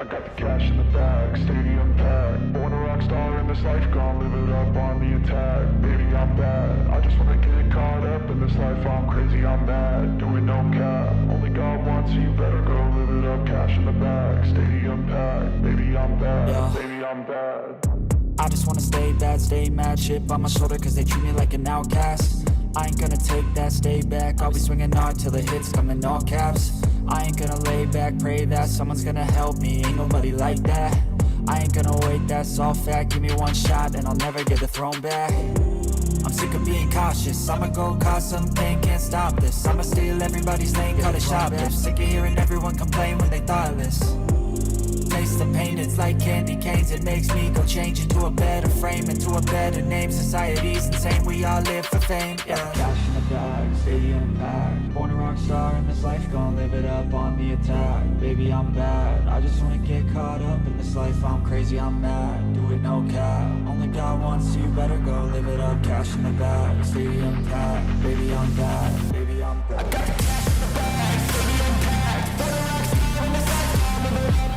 I got the cash in the bag, stadium packed. Born a rock star in this life, gon' live it up on the attack. Baby, I'm bad, I just wanna get caught up in this life. I'm crazy, I'm mad, doing no cap. Only God wants you, better go live it up. Cash in the bag, stadium packed. Baby, I'm bad, Yeah. baby, I'm bad. I just wanna stay bad, stay mad. Chip on my shoulder cause they treat me like an outcast. I ain't gonna take that, stay back. I'll be swinging hard till the hits come in all caps. I ain't gonna lay back, pray that someone's gonna help me. Ain't nobody like that. I ain't gonna wait, that's all fact. Give me one shot and I'll never get the throne back. I'm sick of being cautious. I'ma go cause something, can't stop this. I'ma steal everybody's lane, cut a shoplift. Sick of hearing everyone complain when they thoughtless. Taste the pain, it's like candy canes. It makes me go change into a better frame, into a better name. Society's insane, we all live for fame, yeah. Cash in the bag, stadium packed. Born a rock star in this life, gon' live it up on the attack. Baby, I'm bad, I just wanna get caught up in this life. I'm crazy, I'm mad, do it no cap. Only God wants you, better go live it up. Cash in the bag, stadium packed. Baby, I'm bad, baby, I'm bad. I got the cash in the bag, stadium packed. Born a rock star in this life, gon' live it up.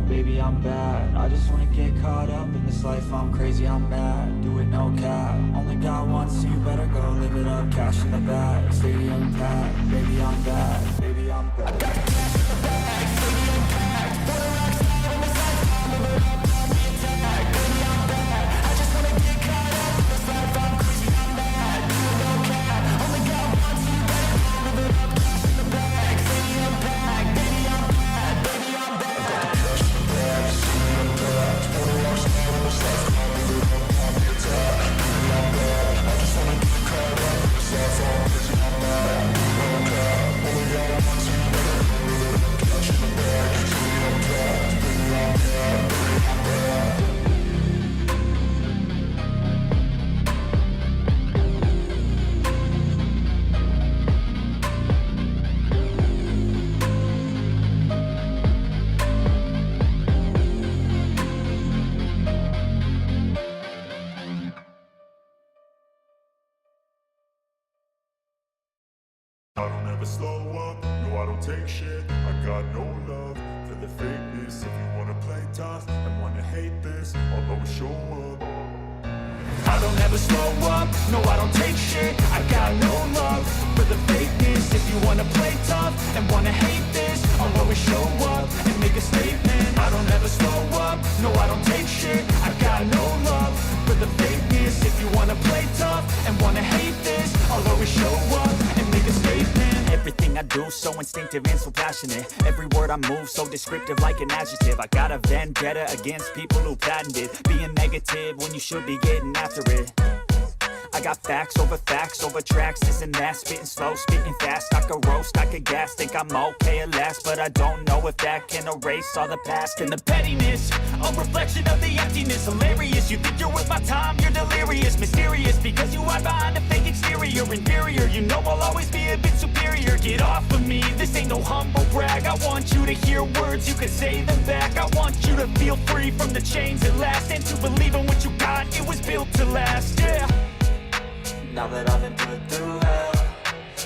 Baby, I'm bad, I just wanna get caught up in this life. I'm crazy, I'm mad, do it no cap. Only God wants you, better go live it up. Cash in the bag, stadium packed. Baby, I'm bad, baby, I'm bad. I got the cash in the bag, stadium packed. Born a rock star in this life, gon' live it up on the attack. Baby, I'm bad, I just wanna get caught up in this life. I'm crazy, I'm mad, do it no cap. Only God wants you, better go live it up. Cash in the bag, stadium packed. Baby, I'm bad, baby, I'm bad. I don't ever slow up, no I don't take shit. I got no love for the fakeness. If you wanna play tough and wanna hate this, I'll always show up. I don't ever slow up, no I don't take shit. I got no love for the fakeness. If you wanna play tough and wanna hate this, I'll always show up and make a statement. I don't ever slow up, no I don't take shit. I got no love for the fakeness. If you wanna play tough and wanna hate this, I'll always show up and make a statement. Everything I do so instinctive and so passionate. Every word I move so descriptive like an adjective. I got a vendetta against people who patented being negative when you should be getting after it. I got facts over tracks, this and that. Spitting slow, spitting fast. I could roast, I could gas. Think I'm okay at last, but I don't know if that can erase all the past. And the pettiness, a reflection of the emptiness. Hilarious, you think you're worth my time, you're delirious. Mysterious, because you hide behind a fake exterior. Inferior, you know I'll always be a bit superior. Get off of me, this ain't no humble brag. I want you to hear words, you can say them back. I want you to feel free from the chains at last, and to believe in what you got, it was built to last, yeah. Now that I've been put through hell,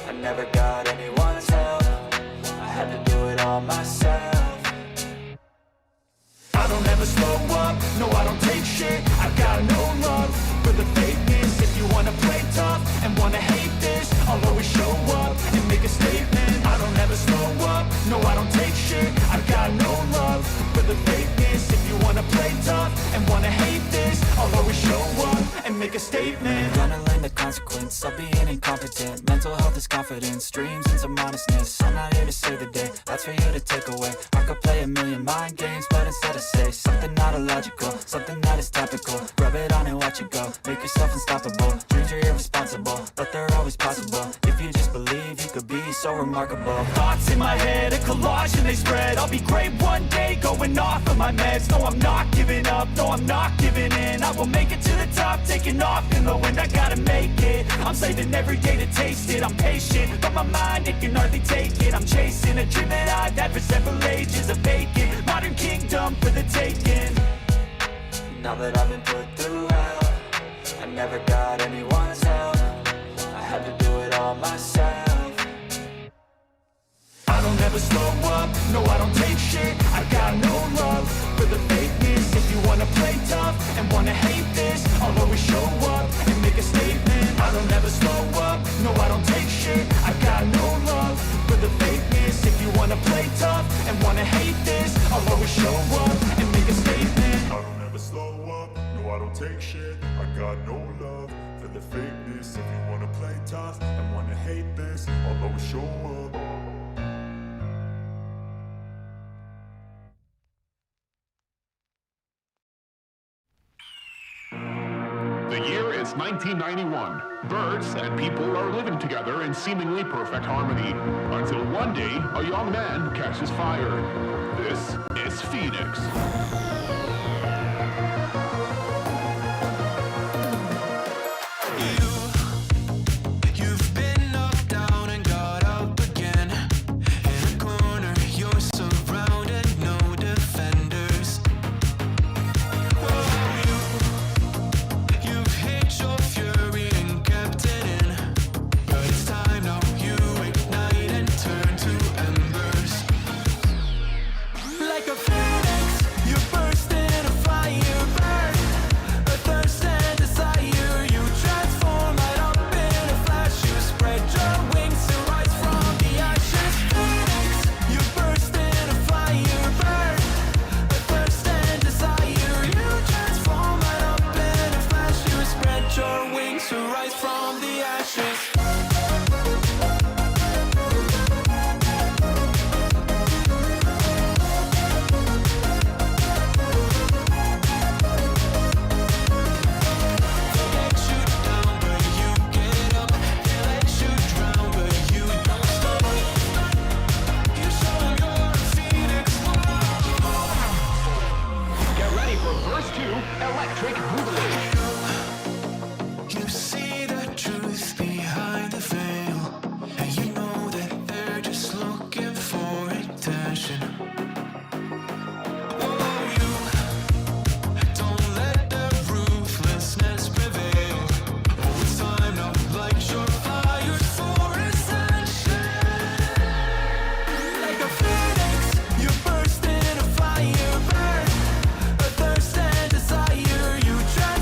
I never got anyone's help. I had to do it all myself. I don't ever slow up, no I don't take shit. I got no love for the fakeness. If you wanna play tough and wanna hate this, I'll always show up and make a statement. I don't ever slow up, no I don't take shit. I got no love for the fakeness. If you wanna play tough and wanna hate this, I'll always show up and make a statement. Gonna learn the consequence of being incompetent. Mental health is confidence, dreams and some honestness. I'm not here to save the day, that's for you to take away. I could play a million mind games, but instead I say something not illogical, something that is topical. Rub it on and watch it go, make yourself unstoppable. Dreams are irresponsible, but they're always possible. If you just believe, you could be so remarkable. Thoughts in my head, a collage and they spread. I'll be great one day, going off of my meds. No, I'm not giving up, no, I'm not giving in. I will make it to the top, taking off in the wind. I gotta make it, I'm saving every day to taste it. I'm patient, but my mind, it can hardly take it. I'm chasing a dream that I've had for several ages. A vacant, modern kingdom for the taking. Now that I've been put through hell, I never got anyone's help. I had to do it all myself. I don't ever slow up, no I don't take shit. I got no love for the fakeness. If you wanna play tough and wanna hate this, I'll always show up and make a statement. I don't ever slow up, no I don't take shit. I got no love for the fakeness. If you wanna play tough and wanna hate this, I'll always show up and make a statement. I don't ever slow up, no I don't take shit. I got no love for the fakeness. If you wanna play tough and wanna hate this, I'll always show up. The year is 1991. Birds and people are living together in seemingly perfect harmony, until one day a young man catches fire. This is Phoenix. You've been knocked down and got up again. In a corner, you're surrounded, no defenders. You've hid your fury and kept it in. But it's time now, you ignite and turn to embers. Like a phoenix, you burst in a fire burn. A thirst and desire, you transform right up in a flash. You spread your wings to rise from the ashes. Phoenix, you burst in a fire burn. A thirst and desire, you transform right up in a flash. You spread your wings to rise from the ashes. Get ready for verse 2, Electric Boogaloo. You see the truth behind the veil, and you know that they're just looking for attention. Oh, you don't let the ruthlessness prevail. Oh, it's time now, light your fires for ascension. Like a phoenix, you burst in a fire burn. A thirst and desire, you try.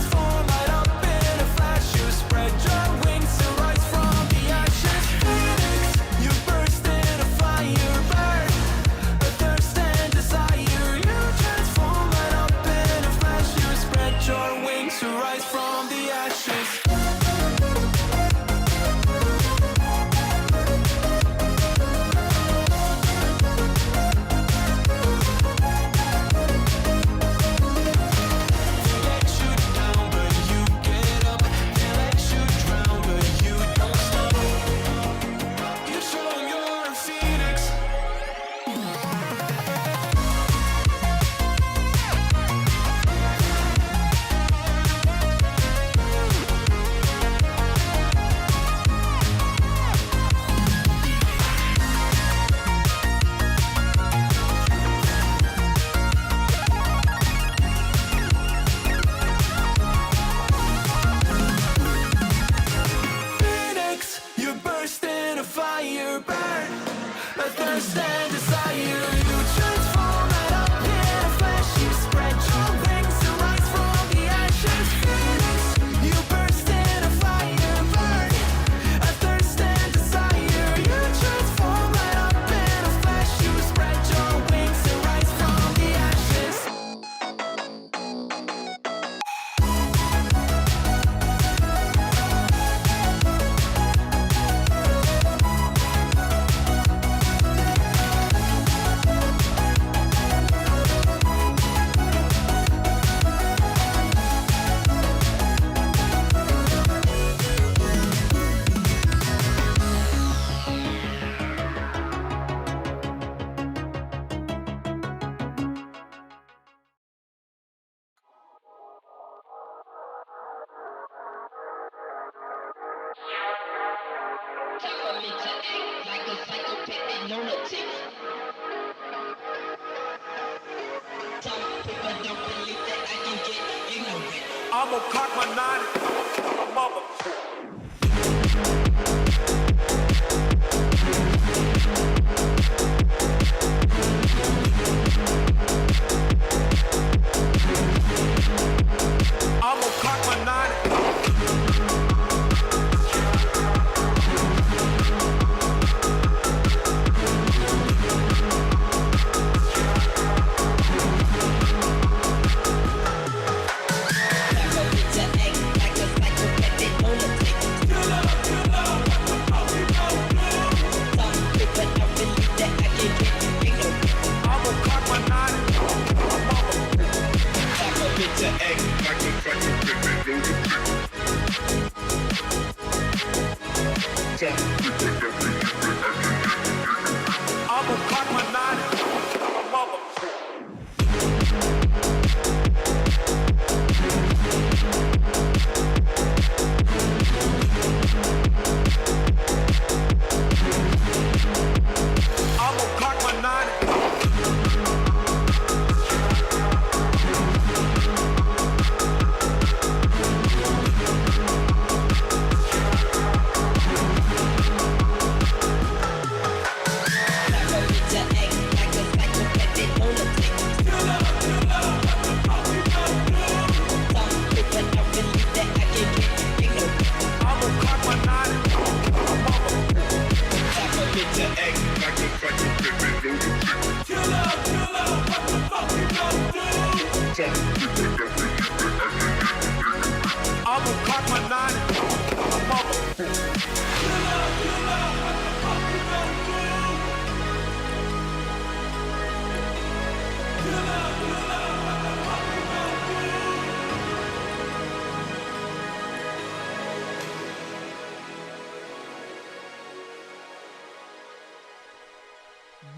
a lunatic. Some people don't believe that I can get ignorant. I'ma cock my nine, mother. I'ma cock my nine. I'ma cock my nine, mother. I'ma cock my nine. I'ma cock my nine, mother.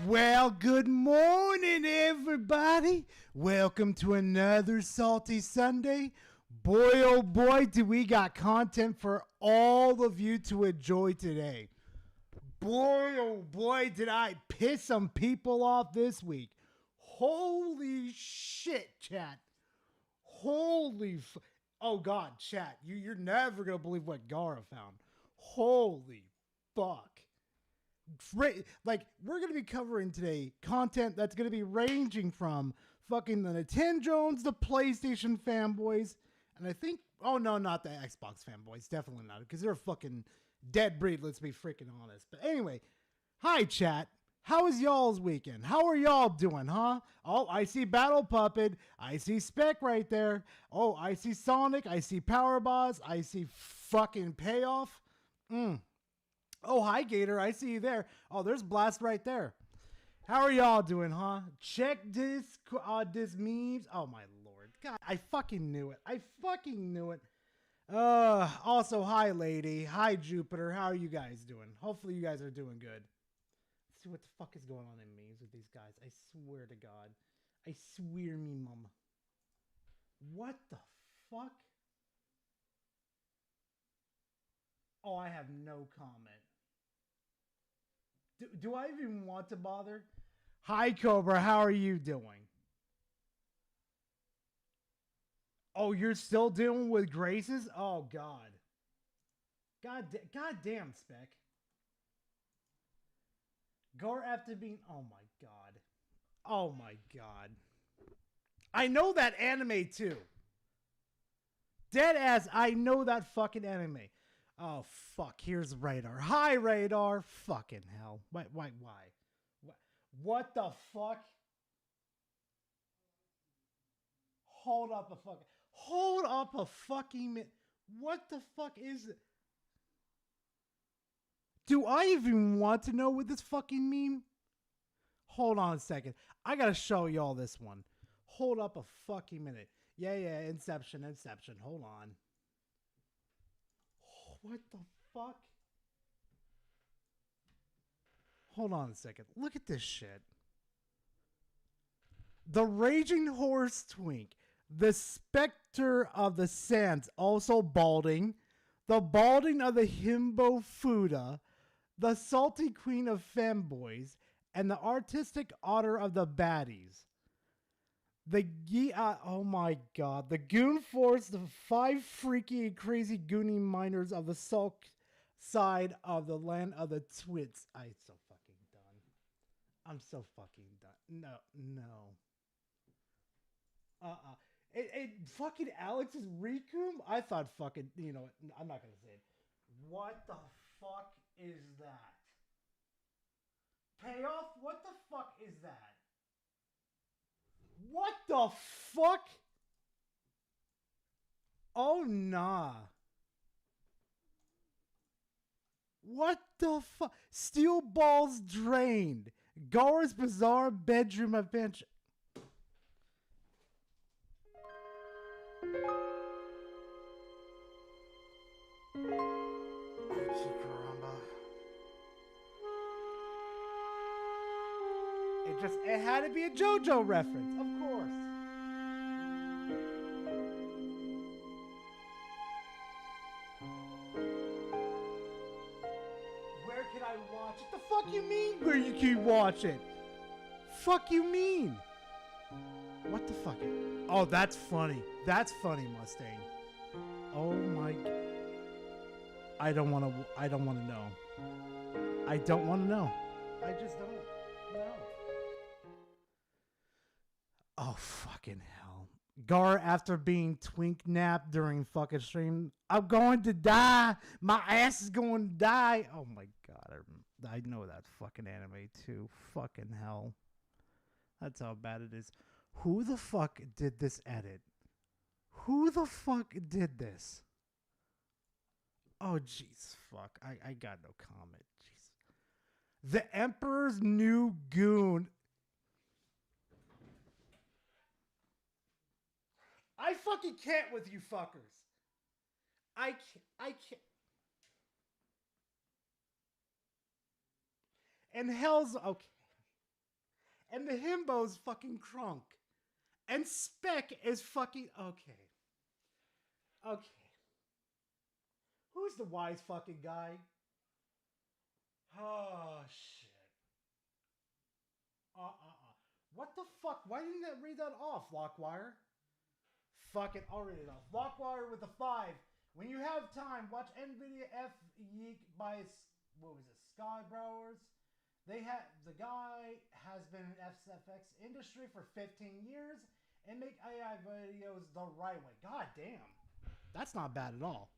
Well, good morning, everybody. Welcome to another Salty Sunday. Boy, oh boy, do we got content for all of you to enjoy today. Boy, oh boy, did I piss some people off this week. Holy shit, chat. Oh, God, chat. You're never going to believe what Gara found. Holy fuck. Like, we're going to be covering today content that's going to be ranging from fucking the Nintendo's, the PlayStation fanboys, and I think, oh no, not the Xbox fanboys, definitely not, because they're a fucking dead breed, let's be freaking honest. But anyway, hi chat, how was y'all's weekend? How are y'all doing, huh? Oh, I see Battle Puppet, I see Spec right there, oh, I see Sonic, I see Power Boss, I see fucking Payoff, Oh, hi, Gator. I see you there. Oh, there's Blast right there. How are y'all doing, huh? Check this memes. Oh, my Lord. God, I fucking knew it. Also, hi, lady. Hi, Jupiter. How are you guys doing? Hopefully, you guys are doing good. Let's see what the fuck is going on in memes with these guys. I swear to God. I swear me, mum. What the fuck? Oh, I have no comment. Do I even want to bother? Hi, Cobra. How are you doing? Oh, you're still dealing with Graces? Oh, God. God damn, Spec. Gar after being... Oh, my God. Oh, my God. I know that anime, too. Dead ass, I know that fucking anime. Oh, fuck. Here's Radar. Hi, Radar. Fucking hell. Why? What the fuck? Hold up a fucking minute. What the fuck is it? Do I even want to know what this fucking meme? Hold on a second. I gotta show y'all this one. Hold up a fucking minute. Yeah, Inception. Hold on. What the fuck? Hold on a second. Look at this shit. The Raging Horse Twink. The Spectre of the Sands, also balding. The balding of the Himbo Fuda. the salty queen of femboys, and the artistic otter of the baddies. Oh my god. The Goon Force, the 5 freaky and crazy Goonie miners of the sulk side of the land of the twits. I'm so fucking done. I'm so fucking done. No. Fucking Alex's Rikum? I thought fucking, you know, I'm not gonna say it. What the fuck is that? Payoff? What the fuck is that? What the fuck? Oh, nah. What the fuck? Steel balls drained. Gar's bizarre bedroom adventure. It had to be a JoJo reference, of course. Where can I watch it? The fuck you mean where you can watch it? Fuck you mean? What the fuck? Oh, that's funny. That's funny, Mustang. Oh my. I don't want to know. I don't want to know. I just don't know. Oh, fucking hell. Gar, after being twink napped during fucking stream, I'm going to die. My ass is going to die. Oh my god. I know that fucking anime too. Fucking hell. That's how bad it is. Who the fuck did this edit? Who the fuck did this? Oh, jeez, fuck. I got no comment. Jeez. The Emperor's New Goon. I fucking can't with you fuckers. I can't. And Hell's okay. And the himbo's fucking crunk. And Spec is fucking okay. Okay. Who's the wise fucking guy? Oh shit. What the fuck? Why didn't I read that off, Lockwire? Fuck it, I'll read it off. Lockwire with a 5. When you have time, watch NVIDIA F Yeek by, what was it, Skybrowers. The guy has been in FX industry for 15 years and make AI videos the right way. God damn. That's not bad at all.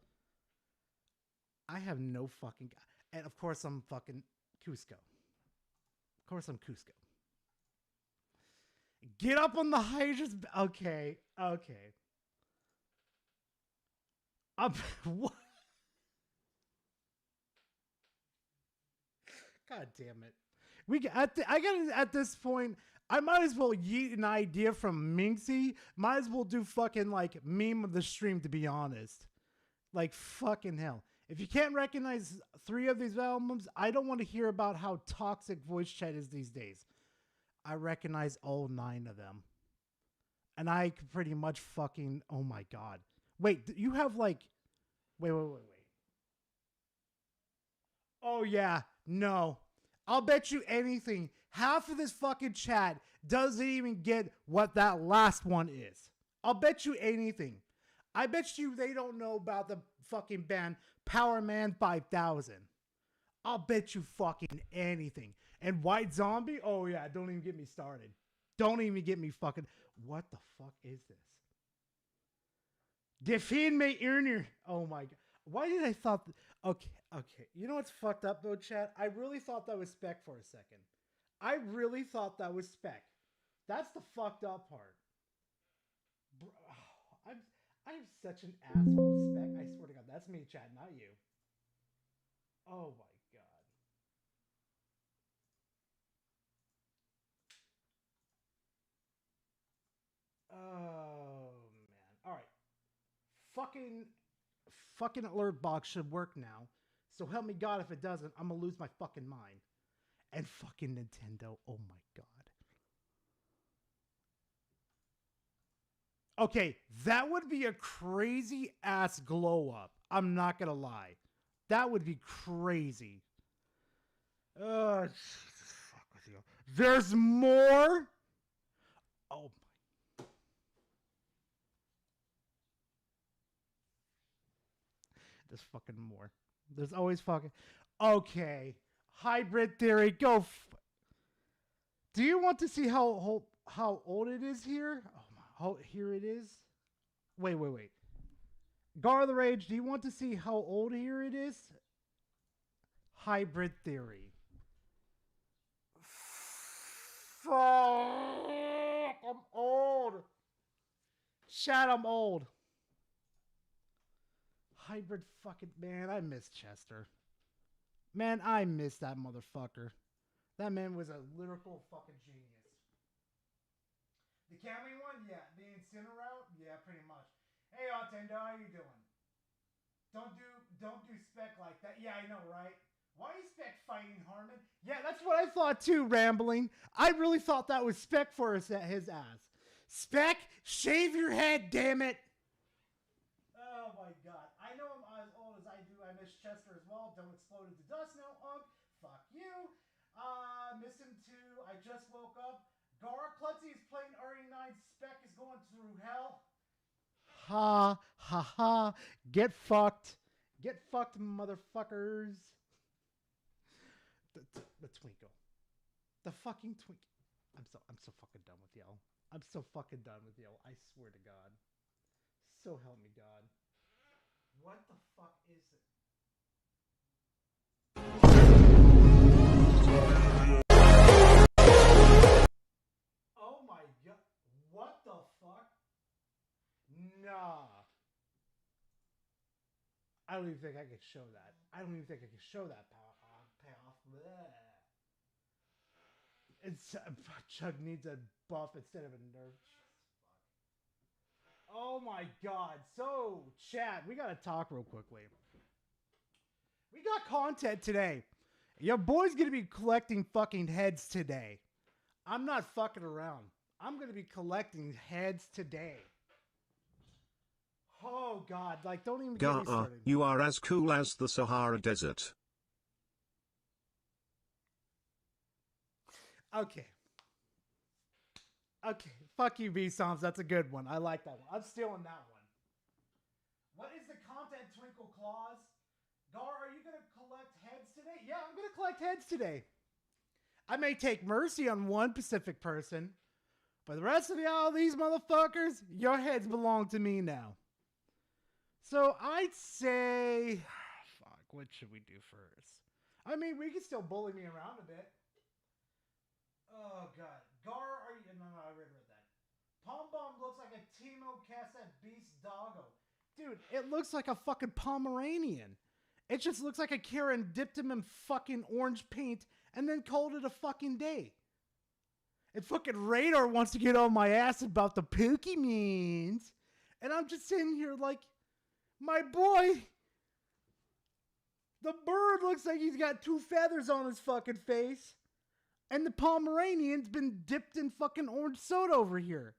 I have no fucking... And of course I'm fucking Cusco. Of course I'm Cusco. Get up on the Hydra's... Okay. What? God damn it. I got at this point, I might as well yeet an idea from Minxie. Might as well do fucking like meme of the stream, to be honest. Like fucking hell. If you can't recognize 3 of these albums, I don't want to hear about how toxic voice chat is these days. I recognize all 9 of them. And I could pretty much fucking, oh my god. Wait, you have like, wait. Oh yeah, no. I'll bet you anything. Half of this fucking chat doesn't even get what that last one is. I'll bet you anything. I bet you they don't know about the fucking band Power Man 5000. I'll bet you fucking anything. And White Zombie? Oh yeah, don't even get me started. Don't even get me fucking... What the fuck is this? Defend me, Erner. Oh my god. Why did I thought... Okay. You know what's fucked up though, chat? I really thought that was Spec for a second. I really thought that was Spec. That's the fucked up part. Bro, I'm such an asshole, Spec. I swear to god, that's me, chat, not you. Oh my god. Oh man. Alright. Fucking alert box should work now. So help me God if it doesn't, I'm gonna lose my fucking mind. And fucking Nintendo. Oh my god. Okay, that would be a crazy ass glow up. I'm not gonna lie. That would be crazy. Jesus, fuck with you. There's more? Oh my. There's fucking more. There's always fucking. Okay. Hybrid theory, go. Do you want to see how old it is here? Oh my. Oh, here it is. Wait. Gar of the Rage, do you want to see how old here it is? Hybrid theory. Fuck, I'm old. Chat, I'm old. Hybrid fucking, man, I miss Chester. Man, I miss that motherfucker. That man was a lyrical fucking genius. The Camry one? Yeah. The Incineroute? Yeah, pretty much. Hey, Otendo, how you doing? Don't do spec like that. Yeah, I know, right? Why is Spec fighting Harmon? Yeah, that's what I thought too, Rambling. I really thought that was Spec for his ass. Spec, shave your head, damn it. Oh my god. I know I'm as old as I do. I miss Chester as well. Don't explode into dust now, Unk. Fuck you. Miss him too. I just woke up. Gar Klutzy is playing RE9. Spec is going through hell. Ha ha ha. Get fucked. Get fucked, motherfuckers. The Twinkle. The fucking Twinkle. I'm so fucking done with y'all. I'm so fucking done with y'all. I swear to God. So help me God. What the fuck is it? Oh my god. What the fuck? Nah. I don't even think I can show that. I don't even think I can show that payoff. Bleh. It's Chug needs a buff instead of a nerf. Oh my god. So, chat, we gotta talk real quickly. We got content today. Your boy's gonna be collecting fucking heads today. I'm not fucking around. I'm gonna be collecting heads today. Oh god, like don't even get me started. You are as cool as the Sahara Desert. Okay. Fuck you, B-Soms. That's a good one. I like that one. I'm stealing that one. What is the content, Twinkle Claws? Gar, are you going to collect heads today? Yeah, I'm going to collect heads today. I may take mercy on one Pacific person, but the rest of y'all, these motherfuckers, your heads belong to me now. So I'd say... Fuck, what should we do first? I mean, we can still bully me around a bit. Oh, God. Gar, are you... No, I already read that. Pom Bomb looks like a Timo Cassette Beast Doggo. Dude, it looks like a fucking Pomeranian. It just looks like a Karen dipped him in fucking orange paint and then called it a fucking day. And fucking Radar wants to get on my ass about the Pokemons. And I'm just sitting here like, my boy, the bird looks like he's got 2 feathers on his fucking face. And the Pomeranian's been dipped in fucking orange soda over here.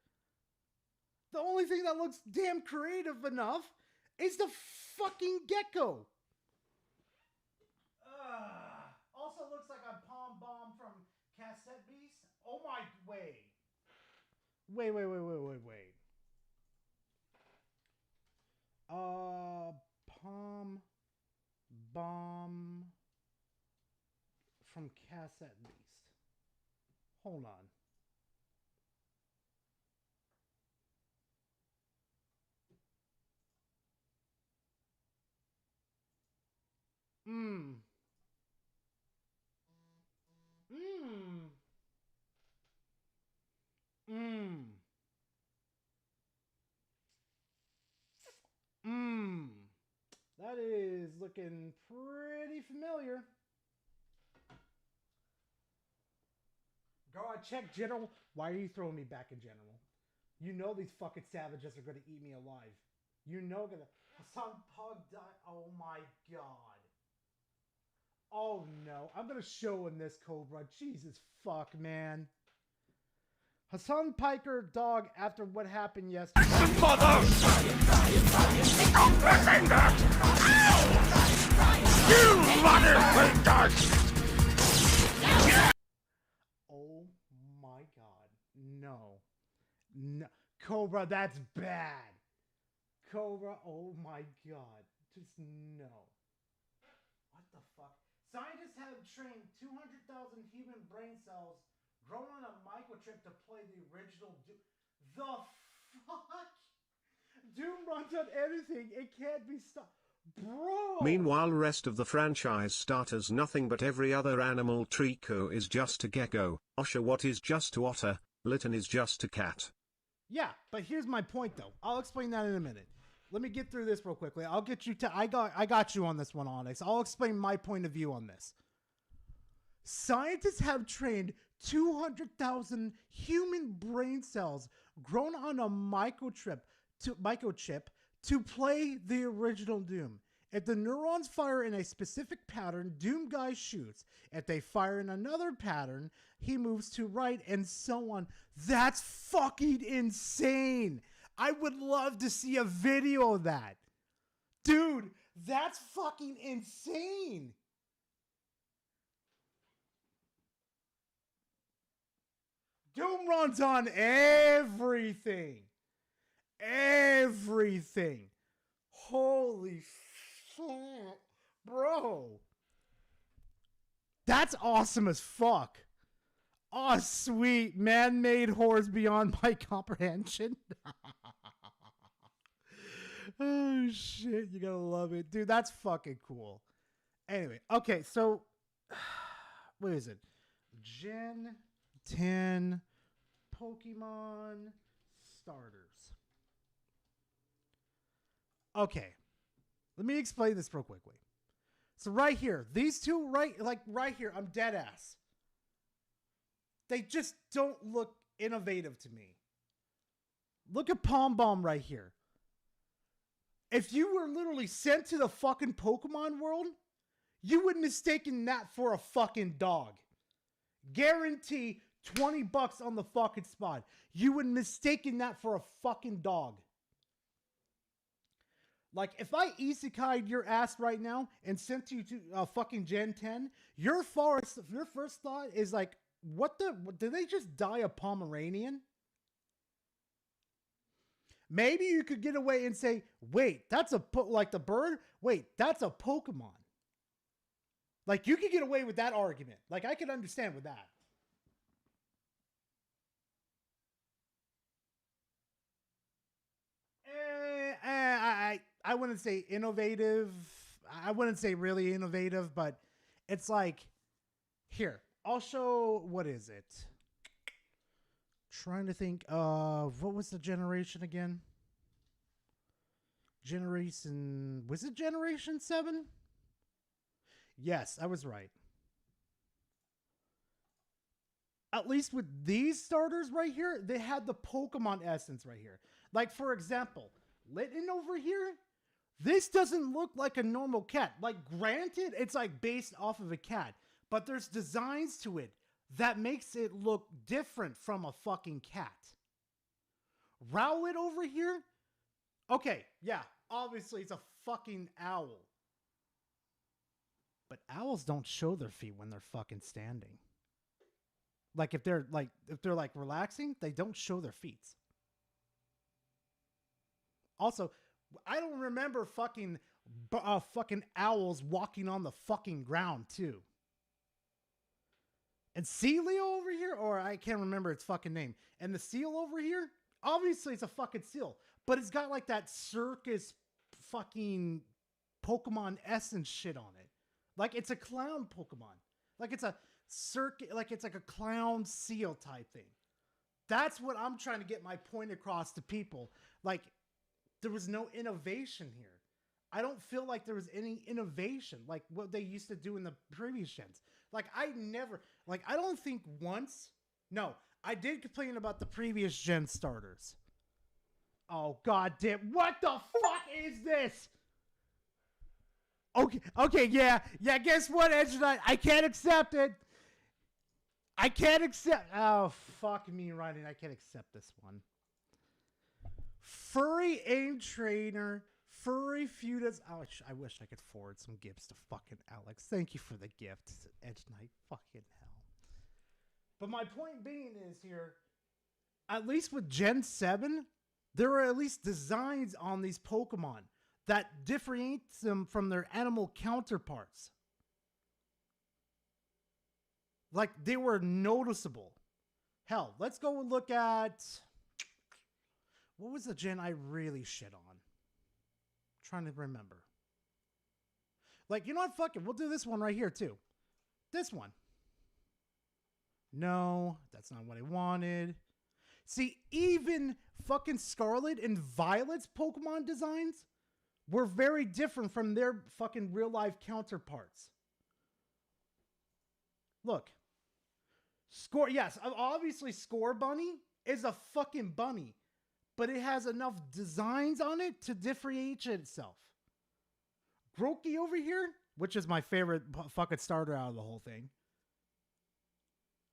The only thing that looks damn creative enough is the fucking gecko. Also looks like a Pom Bomb from Cassette Beast. Oh my, wait. Pom Bomb from Cassette Beast. Hold on. That is looking pretty familiar. Go on, check General. Why are you throwing me back in General? You know these fucking savages are going to eat me alive. You know gonna... Hassan Pug died. Oh my god. Oh no. I'm going to show him this Cobra. Jesus fuck, man. Hassan Piker dog after what happened yesterday. You motherfuckers! No. No. Cobra, that's bad. Cobra, oh my god. Just no. What the fuck? Scientists have trained 200,000 human brain cells grown on a microchip to play the original Doom. The fuck? Doom runs on anything. It can't be stopped. Bro! Meanwhile, rest of the franchise starters nothing but every other animal. Trico is just a gecko, Oshawott is just a otter, Litten is just a cat. Yeah, but here's my point though. I'll explain that in a minute. Let me get through this real quickly. I'll get you to I got you on this one, Onyx. I'll explain my point of view on this. Scientists have trained 200,000 human brain cells grown on a microchip to play the original Doom. If the neurons fire in a specific pattern, Doom Guy shoots. If they fire in another pattern, he moves to right, and so on. That's fucking insane. I would love to see a video of that. Dude, that's fucking insane. Doom runs on everything. Everything. Holy shit, bro. That's awesome as fuck. Oh, sweet. Man-made horrors beyond my comprehension. Oh, shit. You gotta love it. Dude, that's fucking cool. Anyway, okay, so... What is it? Gen 10 Pokemon starters. Okay. Let me explain this real quickly. So right here, these two, right here, I'm dead ass. They just don't look innovative to me. Look at Palm Bomb right here. If you were literally sent to the fucking Pokemon world, you would mistaken that for a fucking dog. Guarantee $20 on the fucking spot. You would mistaken that for a fucking dog. Like, if I isekai'd your ass right now and sent you to fucking Gen 10, your first thought is like, did they just die a Pomeranian? Maybe you could get away and say, wait, that's like the bird? Wait, that's a Pokemon. Like, you could get away with that argument. Like, I could understand with that. I wouldn't say innovative. I wouldn't say really innovative, but it's like, here, I'll show, what is it? Trying to think, what was the generation again? Was it Generation 7? Yes, I was right. At least with these starters right here, they had the Pokemon essence right here. Like, for example, Litten over here, this doesn't look like a normal cat. Like, granted, it's like based off of a cat, but there's designs to it that makes it look different from a fucking cat. Rowlet over here, okay, yeah, obviously it's a fucking owl. But owls don't show their feet when they're fucking standing. Like, if they're relaxing, they don't show their feet. Also, I don't remember fucking owls walking on the fucking ground too. And Sealeo over here, or I can't remember its fucking name. And the seal over here, obviously it's a fucking seal, but it's got like that circus fucking Pokemon essence shit on it. Like, it's a clown Pokemon. Like, it's a circuit, like it's like a clown seal type thing. That's what I'm trying to get my point across to people. Like, there was no innovation here. I don't feel like there was any innovation like what they used to do in the previous gens. Like, I don't think once. No, I did complain about the previous gen starters. Oh, god damn. What the fuck is this? Okay, yeah, guess what, Edge Knight? I can't accept it. Oh, fuck me running. I can't accept this one. Furry aim trainer, furry feudus. Ouch, I wish I could forward some gifts to fucking Alex. Thank you for the gift, Edge Knight. Fucking hell. But my point being is here, at least with Gen 7, there are at least designs on these Pokemon that differentiates them from their animal counterparts. Like, they were noticeable. Hell, let's go and look at... What was the gen I really shit on? Trying to remember. Like, you know what? Fuck it. We'll do this one right here, too. This one. No, that's not what I wanted. See, even fucking Scarlet and Violet's Pokemon designs were very different from their fucking real-life counterparts. Look. Yes, obviously Score Bunny is a fucking bunny, but it has enough designs on it to differentiate itself. Grookey over here, which is my favorite fucking starter out of the whole thing.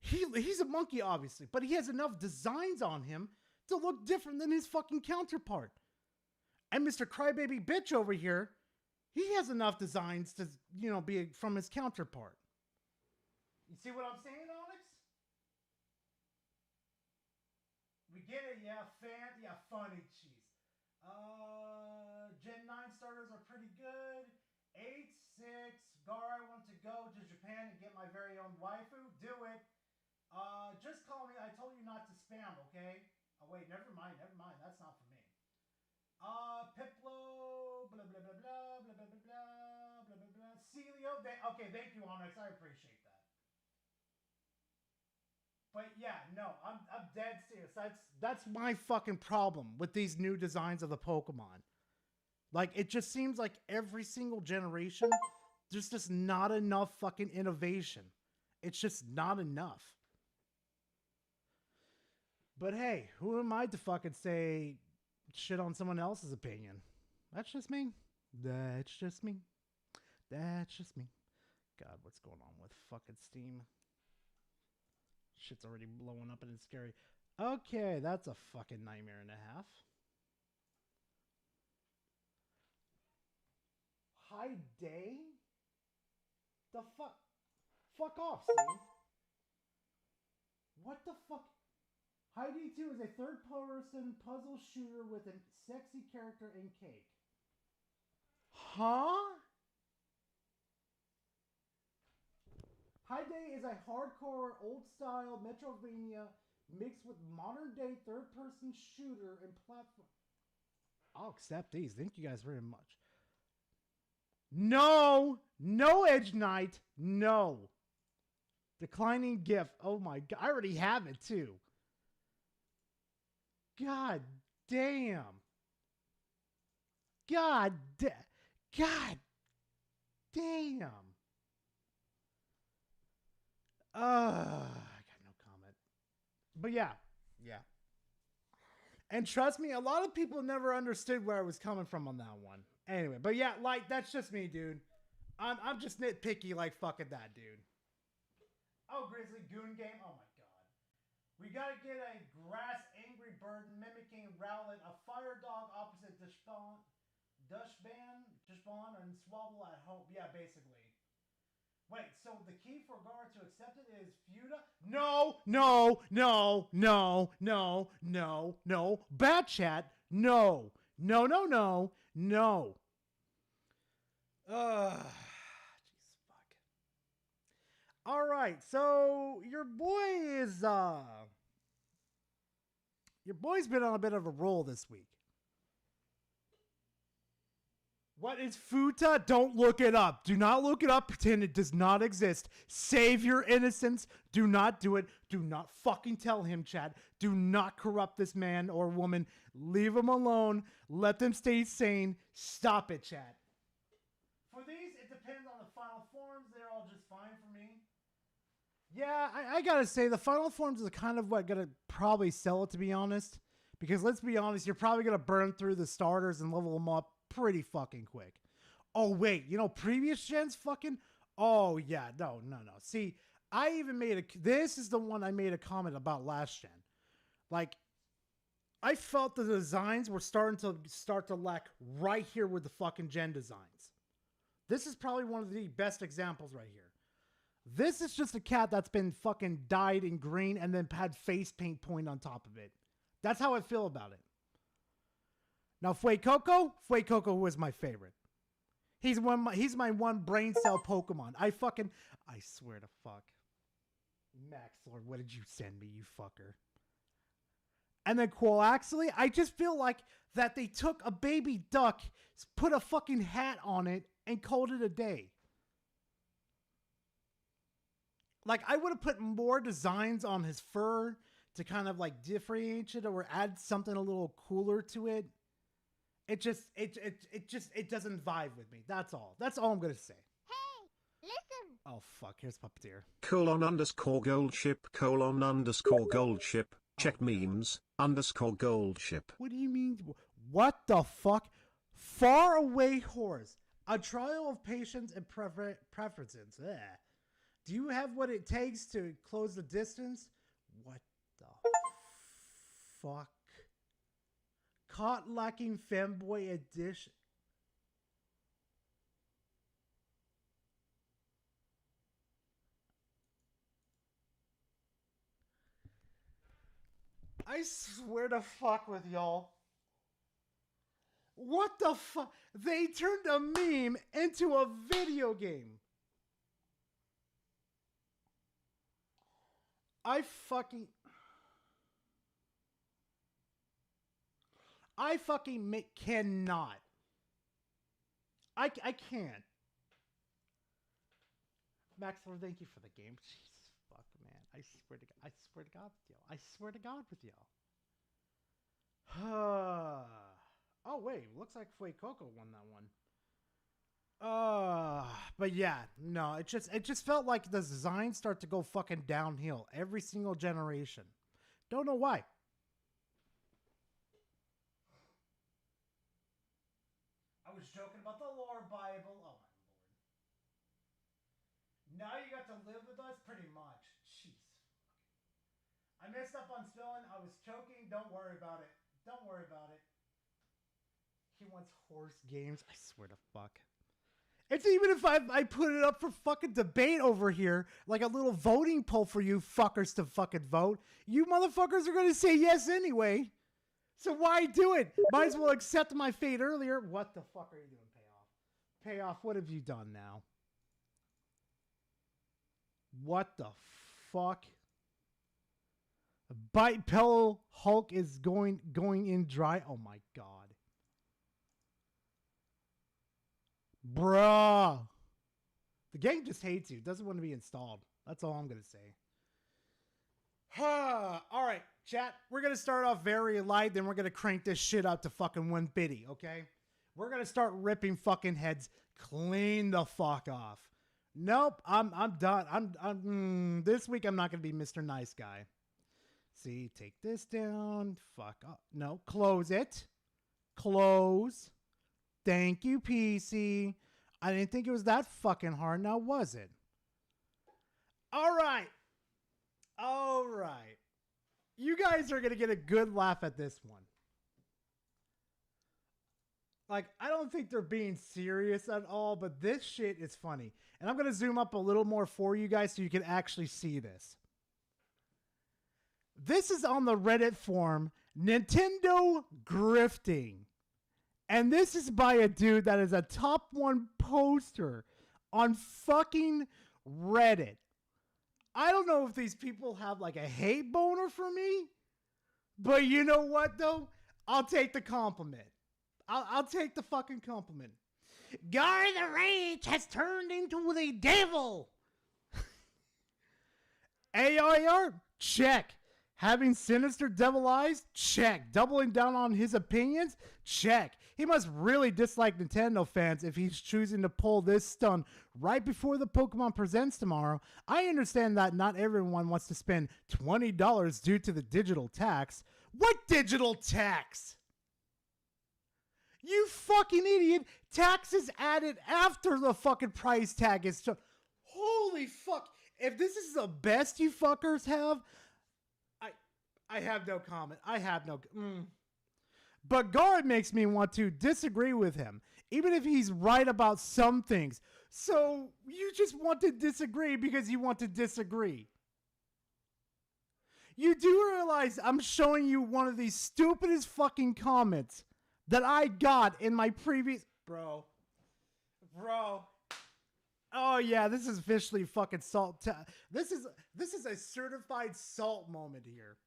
He's a monkey, obviously, but he has enough designs on him to look different than his fucking counterpart. And Mr. Crybaby Bitch over here, he has enough designs to, you know, be from his counterpart. You see what I'm saying, Onyx? We get it, yeah, funny, jeez. Gen 9 starters are pretty good. 8, 6, Gar, I want to go to Japan and get my very own waifu. Do it. Just call me. I told you not to spam, okay? Oh, wait, never mind. That's not for me. Piplo, blah, blah, blah, blah, blah, blah, blah, blah, blah, blah, blah. Celio, okay, thank you, Onyx. I appreciate that. But yeah, no, I'm dead serious. That's my fucking problem with these new designs of the Pokemon. Like, it just seems like every single generation, there's just not enough fucking innovation. It's just not enough. But hey, who am I to fucking say shit on someone else's opinion? That's just me. That's just me. That's just me. God, what's going on with fucking Steam? Shit's already blowing up and it's scary. Okay, that's a fucking nightmare and a half. High Day? The fuck? Fuck off, Steam. What the fuck? High Day 2 is a third-person puzzle shooter with a sexy character and cake. Huh? High Day is a hardcore, old-style Metrovania mixed with modern-day third-person shooter and platform. I'll accept these. Thank you guys very much. No! No, Edge Knight! No! Declining gift. Oh my god. I already have it, too. God damn. God damn. I got no comment. But yeah. And trust me, a lot of people never understood where I was coming from on that one. Anyway, but yeah, like, that's just me, dude. I'm just nitpicky like fucking that, dude. Oh, Grizzly Goon Game. Oh my god. We gotta get a grass angry bird mimicking Rowlet, a fire dog opposite Dishbon, and Swabble at home. Yeah, basically. Wait, so the key for Gar to accept it is Fuda? No. Bad chat. No. Jeez, fuck. All right, so your boy's been on a bit of a roll this week. What is Futa? Don't look it up. Do not look it up. Pretend it does not exist. Save your innocence. Do not do it. Do not fucking tell him, Chad. Do not corrupt this man or woman. Leave them alone. Let them stay sane. Stop it, Chad. For these, it depends on the final forms. They're all just fine for me. Yeah, I gotta say, the final forms is kind of what gonna probably sell it, to be honest. Because let's be honest, you're probably gonna burn through the starters and level them up pretty fucking quick. Oh, wait, you know, previous gens fucking... Oh, yeah, no. See, I even made a... This is the one I made a comment about last gen. Like, I felt the designs were starting to lack right here with the fucking gen designs. This is probably one of the best examples right here. This is just a cat that's been fucking dyed in green and then had face paint point on top of it. That's how I feel about it. Now, Fuecoco was my favorite. He's my one brain cell Pokemon. I swear to fuck. Max Lord, what did you send me, you fucker? And then Coaxley, I just feel like that they took a baby duck, put a fucking hat on it, and called it a day. Like, I would have put more designs on his fur to kind of like differentiate it or add something a little cooler to it. It doesn't vibe with me. That's all. That's all I'm gonna say. Hey, listen. Oh fuck, here's Puppeteer. :_goldship. Check memes, _goldship. What do you mean? What the fuck? Far away horse. A trial of patience and preferences. Ugh. Do you have what it takes to close the distance? What the fuck? Caught lacking femboy edition. I swear to fuck with y'all. What the fuck? They turned a meme into a video game. I cannot. I can't. Maxler, thank you for the game. Jesus fuck, man. I swear to God with y'all. I swear to God with y'all. Oh wait, looks like Fuecoco won that one. But yeah, no, it just felt like the designs start to go fucking downhill every single generation. Don't know why. I was joking about the lore Bible. Oh my lord. Now you got to live with us pretty much. Jeez. I messed up on spelling. I was choking. Don't worry about it. Don't worry about it. He wants horse games. I swear to fuck. It's even if I put it up for fucking debate over here, like a little voting poll for you fuckers to fucking vote, you motherfuckers are going to say yes anyway. So why do it? Might as well accept my fate earlier. What the fuck are you doing, Payoff? Payoff, what have you done now? What the fuck? Bite Pillow Hulk is going in dry. Oh my god. Bruh. The game just hates you. Doesn't want to be installed. That's all I'm going to say. All right, chat. We're going to start off very light. Then we're going to crank this shit up to fucking 150, okay? We're going to start ripping fucking heads clean the fuck off. Nope, I'm done. This week I'm not going to be Mr. Nice Guy. See, take this down. Fuck up. No, close it. Close. Thank you, PC. I didn't think it was that fucking hard, now was it? All right. All right. You guys are going to get a good laugh at this one. Like, I don't think they're being serious at all, but this shit is funny. And I'm going to zoom up a little more for you guys so you can actually see this. This is on the Reddit forum, Nintendo Grifting. And this is by a dude that is a top 1 poster on fucking Reddit. I don't know if these people have like a hate boner for me, but you know what though? I'll take the compliment. I'll take the fucking compliment. Guy the Rage has turned into the devil. AIR? Check. Having sinister devil eyes? Check. Doubling down on his opinions? Check. He must really dislike Nintendo fans if he's choosing to pull this stunt right before the Pokemon Presents tomorrow. I understand that not everyone wants to spend $20 due to the digital tax. What digital tax? You fucking idiot. Tax is added after the fucking price tag is... Holy fuck. If this is the best you fuckers have... I have no comment. I have no... But Guard makes me want to disagree with him, even if he's right about some things. So you just want to disagree because you want to disagree. You do realize I'm showing you one of these stupidest fucking comments that I got in my previous... Bro. Oh yeah, this is officially fucking salt. This is a certified salt moment here.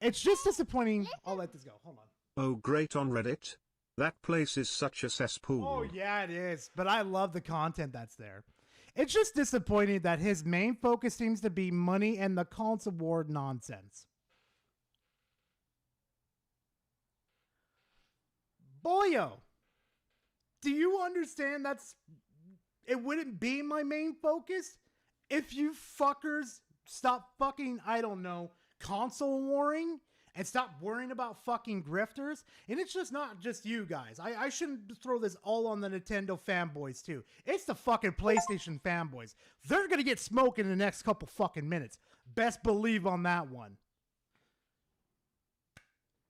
It's just disappointing. I'll let this go. Hold on. Oh, great on Reddit. That place is such a cesspool. Oh yeah, it is. But I love the content that's there. It's just disappointing that his main focus seems to be money and the console war nonsense. Boyo, do you understand it wouldn't be my main focus if you fuckers stop fucking, I don't know, console warring and stop worrying about fucking grifters? And it's just not just you guys. I shouldn't throw this all on the Nintendo fanboys too. It's the fucking PlayStation fanboys. They're gonna get smoked in the next couple fucking minutes. Best believe on that one.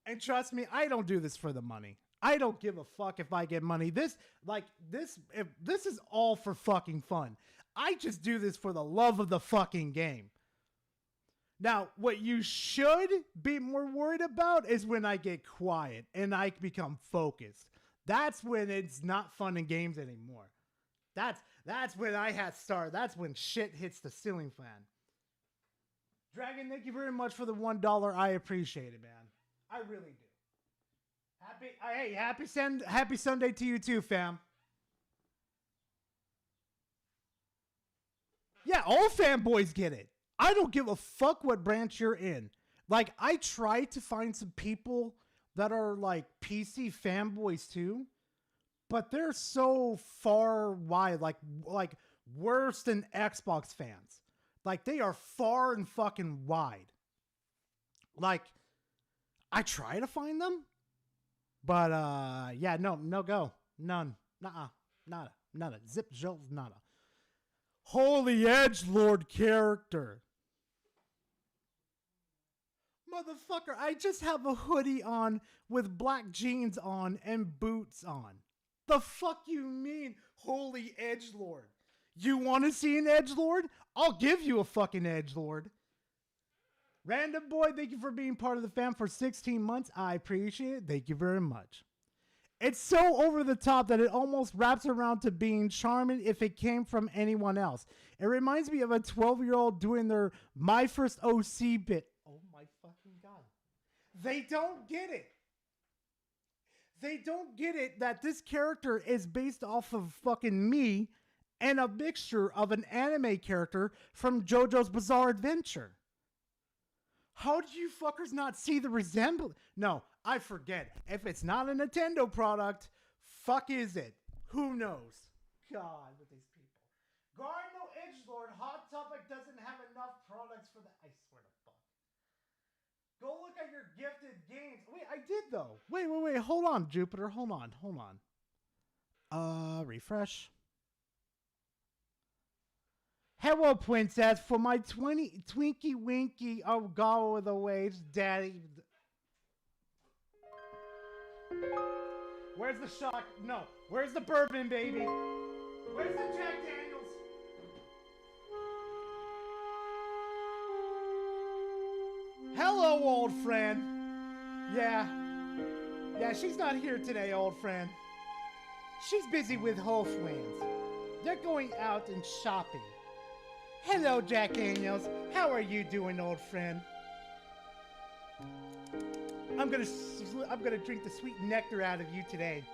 And trust me, I don't do this for the money. I don't give a fuck if I get money. This is all for fucking fun. I just do this for the love of the fucking game. Now, what you should be more worried about is when I get quiet and I become focused. That's when it's not fun in games anymore. That's when I had start. That's when shit hits the ceiling fan. Dragon, thank you very much for the $1. I appreciate it, man. I really do. Happy Sunday to you too, fam. Yeah, all fanboys get it. I don't give a fuck what branch you're in. Like, I try to find some people that are like PC fanboys too, but they're so far wide, like worse than Xbox fans. Like, they are far and fucking wide. Like, I try to find them, but yeah, no go, none, nada, zip zilch, nada. Holy edgelord character. Motherfucker, I just have a hoodie on with black jeans on and boots on. The fuck you mean, holy edgelord? You want to see an edgelord? I'll give you a fucking edgelord. Random boy, thank you for being part of the fam for 16 months. I appreciate it. Thank you very much. It's so over the top that it almost wraps around to being charming if it came from anyone else. It reminds me of a 12-year-old doing their My First OC bit. Oh my fucking God. They don't get it. They don't get it that this character is based off of fucking me and a mixture of an anime character from JoJo's Bizarre Adventure. How do you fuckers not see the resemblance? No, I forget. If it's not a Nintendo product, fuck is it? Who knows? God, with these people. Garno Edgelord, Hot Topic doesn't have enough products for that. I swear to fuck. Go look at your gifted games. Wait, I did though. Wait. Hold on, Jupiter. Hold on. Refresh. Hello, princess. For my Twinkie Winky, I'll go the waves, daddy. Where's the shock? No. Where's the bourbon, baby? Where's the Jack Daniels? Hello, old friend. Yeah, she's not here today, old friend. She's busy with her friends. They're going out and shopping. Hello, Jack Daniels. How are you doing, old friend? I'm gonna drink the sweet nectar out of you today.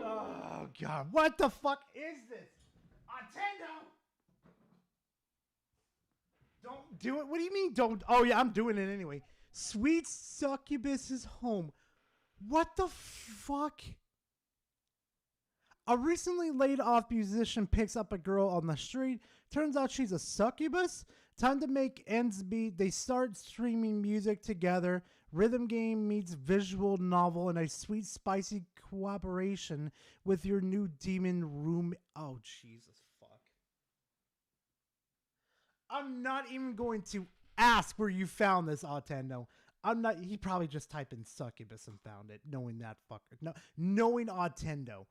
Oh God, what the fuck is this? Nintendo! Don't do it. What do you mean don't? Oh yeah, I'm doing it anyway. Sweet succubus is home. What the fuck? A recently laid off musician picks up a girl on the street. Turns out she's a succubus. Time to make ends meet. They start streaming music together. Rhythm game meets visual novel and a sweet spicy cooperation with your new demon room. Oh Jesus fuck. I'm not even going to ask where you found this, Nintendo. I'm not. He probably just typed in succubus and found it, knowing that fucker. No, knowing Ottendo.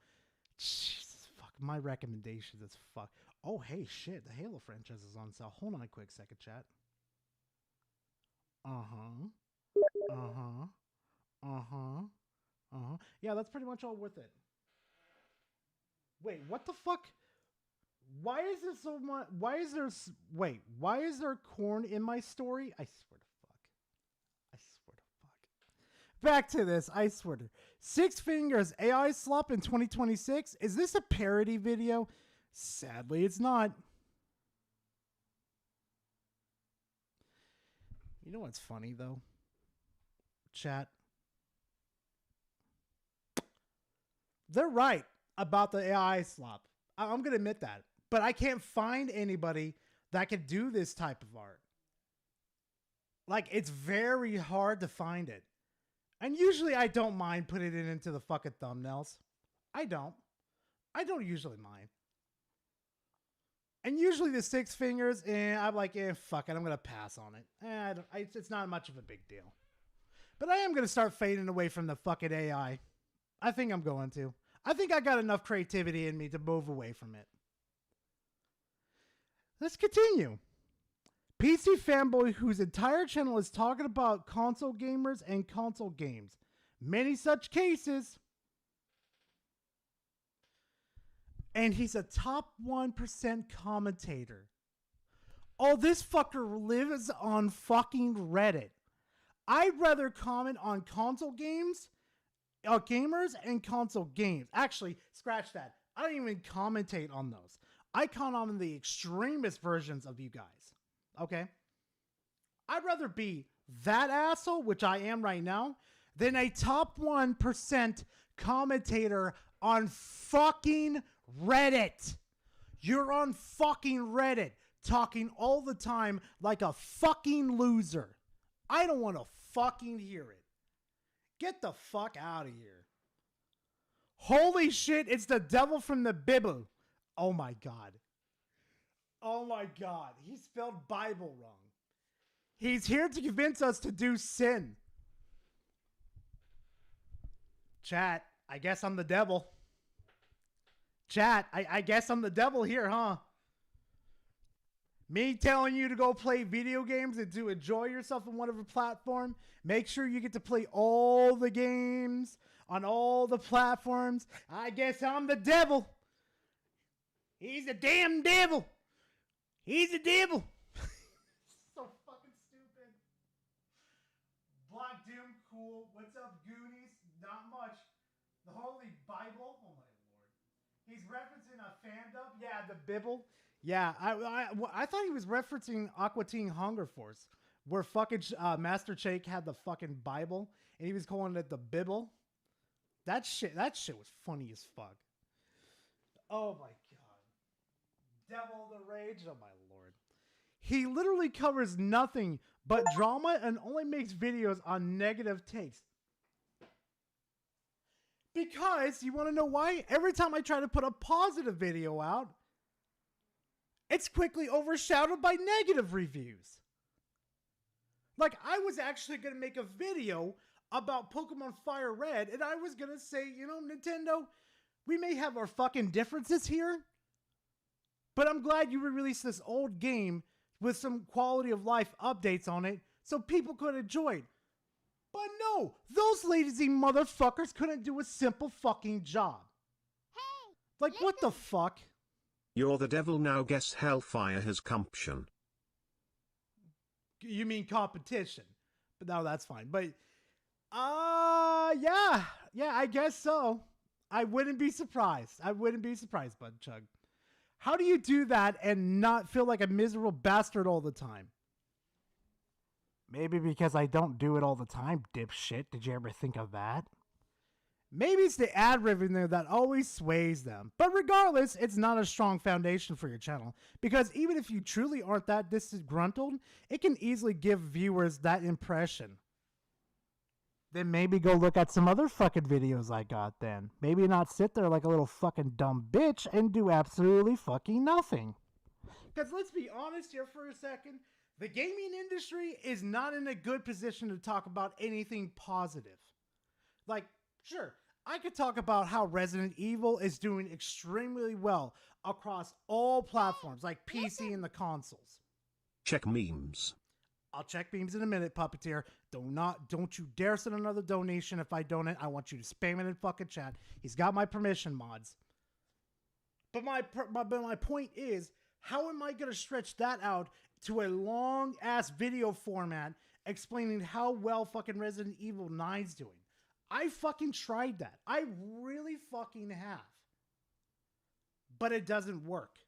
Jesus fuck. My recommendations is fuck. Oh hey shit. The Halo franchise is on sale. Hold on a quick second, chat. Yeah, that's pretty much all worth it. Wait, what the fuck? Why is there so much? Why is there? Wait, why is there corn in my story? I swear to fuck. I swear to fuck. Back to this. I swear to. Six Fingers AI slop in 2026. Is this a parody video? Sadly, it's not. You know what's funny though? Chat. They're right about the AI slop. I'm going to admit that. But I can't find anybody that can do this type of art. Like, it's very hard to find it. And usually I don't mind putting it into the fucking thumbnails. I don't usually mind. And usually the Six Fingers, I'm like, fuck it, I'm going to pass on it. It's not much of a big deal. But I am going to start fading away from the fucking AI. I think I'm going to. I think I got enough creativity in me to move away from it. Let's continue. PC Fanboy, whose entire channel is talking about console gamers and console games. Many such cases. And he's a top 1% commentator. Oh, this fucker lives on fucking Reddit. I'd rather comment on console games, gamers, and console games. Actually, scratch that. I don't even commentate on those. I comment on the extremist versions of you guys. Okay? I'd rather be that asshole, which I am right now, than a top 1% commentator on fucking Reddit. You're on fucking Reddit talking all the time like a fucking loser. I don't want to fucking hear it. Get the fuck out of here. Holy shit, it's the devil from the Bible. Oh my God. Oh my God. He spelled Bible wrong. He's here to convince us to do sin. Chat, I guess I'm the devil. Chat, I guess I'm the devil here, huh? Me telling you to go play video games and to enjoy yourself on whatever platform. Make sure you get to play all the games on all the platforms. I guess I'm the devil. He's a damn devil. He's a devil. So fucking stupid. Black Doom, cool. What's up, Goonies? Not much. The Holy Bible. Oh my lord. He's referencing a fandom. Yeah, the Bible. Yeah, I thought he was referencing Aqua Teen Hunger Force, where fucking Master Shake had the fucking Bible, and he was calling it the Bible. That shit was funny as fuck. Oh my god. Devil the Rage, oh my lord. He literally covers nothing but drama and only makes videos on negative takes. Because, you want to know why? Every time I try to put a positive video out, it's quickly overshadowed by negative reviews. Like, I was actually going to make a video about Pokemon Fire Red, and I was going to say, you know, Nintendo, we may have our fucking differences here, but I'm glad you released this old game with some quality of life updates on it so people could enjoy it. But no, those lazy motherfuckers couldn't do a simple fucking job. Hey! Like, what the fuck? You're the devil now, guess hellfire has comption. You mean competition. But no, that's fine. But, yeah, I guess so. I wouldn't be surprised. Bud Chug. How do you do that and not feel like a miserable bastard all the time? Maybe because I don't do it all the time, dipshit. Did you ever think of that? Maybe it's the ad revenue that always sways them. But regardless, it's not a strong foundation for your channel. Because even if you truly aren't that disgruntled, it can easily give viewers that impression. Then maybe go look at some other fucking videos I got then. Maybe not sit there like a little fucking dumb bitch and do absolutely fucking nothing. Because let's be honest here for a second. The gaming industry is not in a good position to talk about anything positive. Like, sure, I could talk about how Resident Evil is doing extremely well across all platforms, like PC and the consoles. Check memes. I'll check memes in a minute, Puppeteer. Don't you dare send another donation if I donate. I want you to spam it in fucking chat. He's got my permission, mods. But my point is, how am I going to stretch that out to a long-ass video format explaining how well fucking Resident Evil 9's doing? I fucking tried that. I really fucking have. But it doesn't work.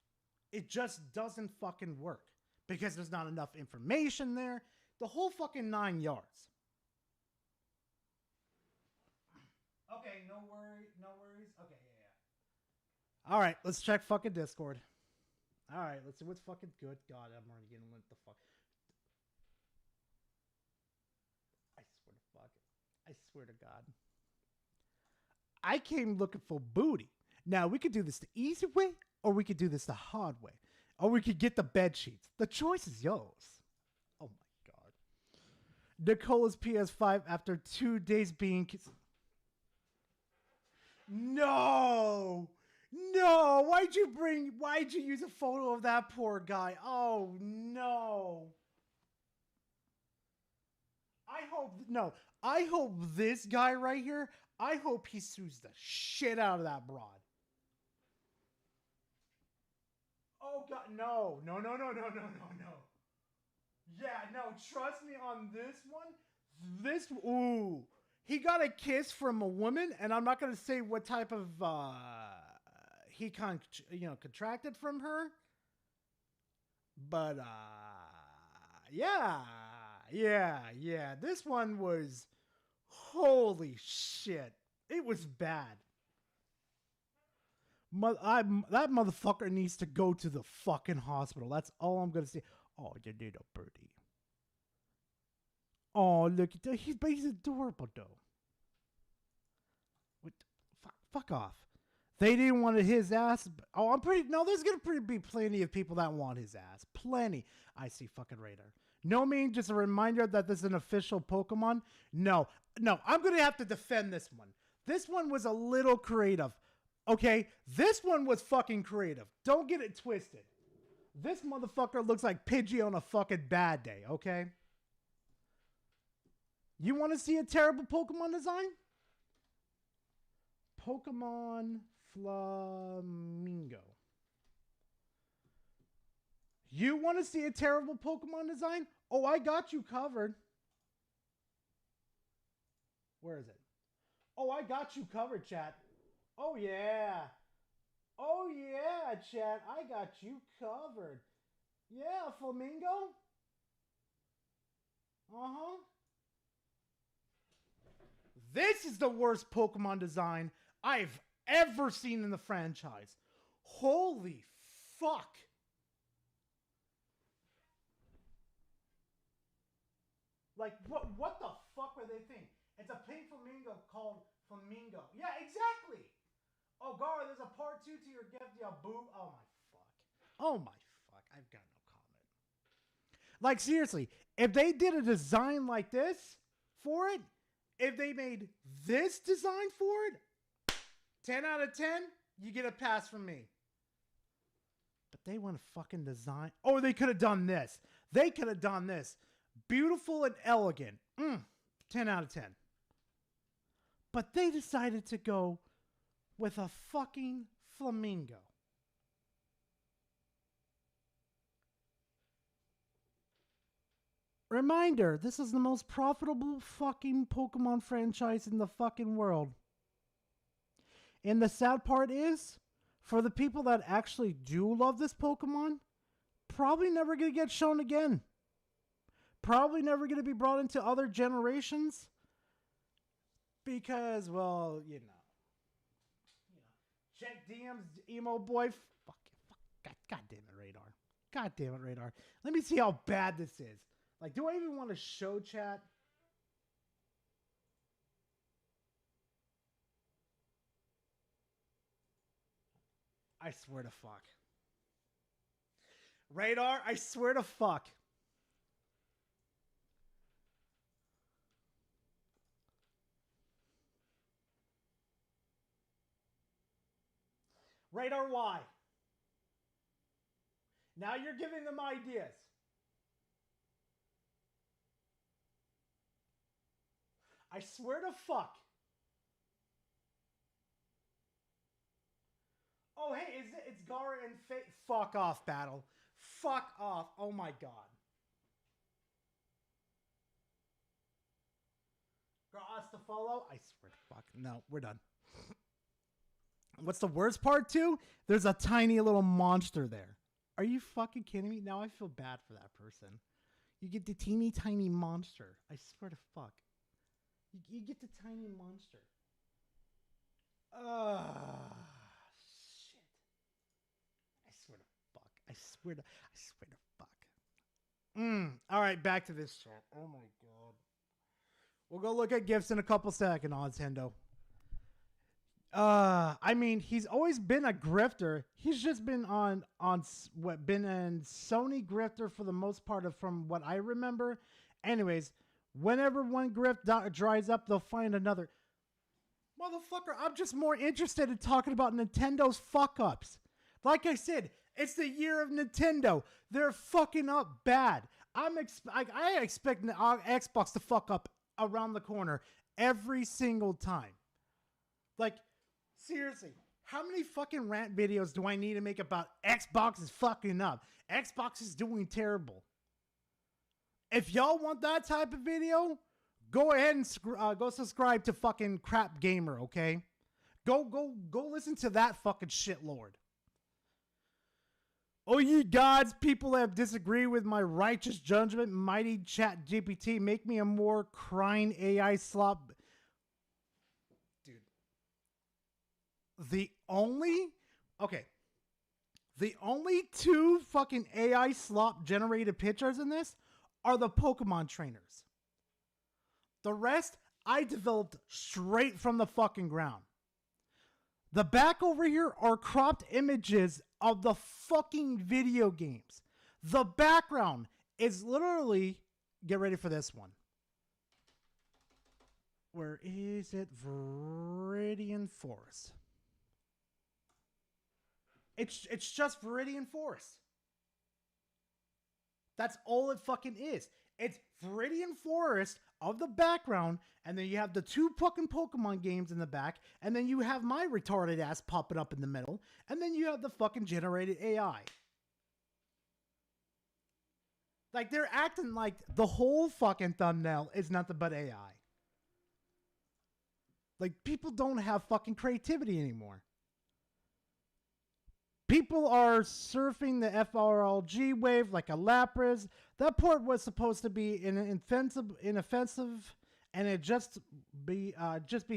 It just doesn't fucking work. Because there's not enough information there. The whole fucking 9 yards. Okay, no worries. Okay, yeah. All right, let's check fucking Discord. All right, let's see what's fucking good. God, I'm already getting lit the fuck. I swear to God. I came looking for booty. Now, we could do this the easy way, or we could do this the hard way. Or we could get the bed sheets. The choice is yours. Oh my God. Nicola's PS5 after 2 days being... No! No! Why'd you use a photo of that poor guy? Oh no! I hope this guy right here, I hope he sues the shit out of that broad. Oh God, no. Yeah, no, trust me on this one. Ooh. He got a kiss from a woman, and I'm not going to say what type of, he contracted from her. But, yeah. This one was, holy shit. It was bad. That motherfucker needs to go to the fucking hospital. That's all I'm gonna say. Oh, you little birdie. Oh, look at that. He's adorable though. What? Fuck off. They didn't want his ass. Oh, there's gonna be plenty of people that want his ass. Plenty. I see fucking radar. No mean just a reminder that this is an official Pokemon. No, I'm gonna have to defend this one. This one was a little creative. Okay, this one was fucking creative. Don't get it twisted. This motherfucker looks like Pidgey on a fucking bad day, okay? You want to see a terrible Pokemon design? Pokemon Flamingo. You want to see a terrible Pokemon design? Oh, I got you covered. Where is it? Oh, I got you covered, chat. Oh, yeah. Oh, yeah, chat. I got you covered. Yeah, Flamingo. Uh-huh. This is the worst Pokemon design I've ever seen in the franchise. Holy fuck. Like, what the fuck were they thinking? It's a pink flamingo called Flamingo. Yeah, exactly. Oh, Gar, there's a part 2 to your gift, ya boo. Oh, my fuck. Oh, my fuck. I've got no comment. Like, seriously, if they did a design like this for it, if they made this design for it, 10 out of 10, you get a pass from me. But they want to fucking design. Oh, they could have done this. They could have done this. Beautiful and elegant. 10 out of 10. But they decided to go with a fucking flamingo. Reminder, this is the most profitable fucking Pokemon franchise in the fucking world. And the sad part is, for the people that actually do love this Pokemon, probably never going to get shown again. Probably never going to be brought into other generations. Because, well, you know. Check DM's emo boy. Fuck. God damn it, Radar. God damn it, Radar. Let me see how bad this is. Like, do I even want to show chat? I swear to fuck. Radar, I swear to fuck. Radar Y. Now you're giving them ideas. I swear to fuck. Oh, hey, it's Gara and Fate. Fuck off, Battle. Fuck off. Oh my god. Girl, us to follow? I swear to fuck. No, we're done. What's the worst part, too? There's a tiny little monster there. Are you fucking kidding me? Now I feel bad for that person. You get the teeny tiny monster. I swear to fuck. You get the tiny monster. Shit. I swear to fuck. I swear to fuck. All right, back to this shit. Oh my god. We'll go look at gifts in a couple seconds on Nintendo. I mean, he's always been a grifter. He's just been been a Sony grifter for the most part of from what I remember. Anyways, whenever one grift dries up, they'll find another. Motherfucker, I'm just more interested in talking about Nintendo's fuck-ups. Like I said, it's the year of Nintendo. They're fucking up bad. I expect Xbox to fuck up around the corner every single time. Like, seriously, how many fucking rant videos do I need to make about Xbox is fucking up? Xbox is doing terrible. If y'all want that type of video, go ahead and go subscribe to fucking Crap Gamer, okay? Go listen to that fucking shitlord. Oh, ye gods, people have disagreed with my righteous judgment. Mighty Chat GPT, make me a more crying AI slop. Dude. The only two fucking AI slop generated pictures in this are the Pokemon trainers. The rest, I developed straight from the fucking ground. The back over here are cropped images of the fucking video games. The background is literally, get ready for this one. Where is it? Viridian Forest. It's just Viridian Forest. That's all it fucking is. It's Viridian Forest of the background, and then you have the two fucking Pokemon games in the back, and then you have my retarded ass popping up in the middle, and then you have the fucking generated AI. Like, they're acting like the whole fucking thumbnail is nothing but AI. Like, people don't have fucking creativity anymore. People are surfing the FRLG wave like a Lapras. That port was supposed to be inoffensive, and it just be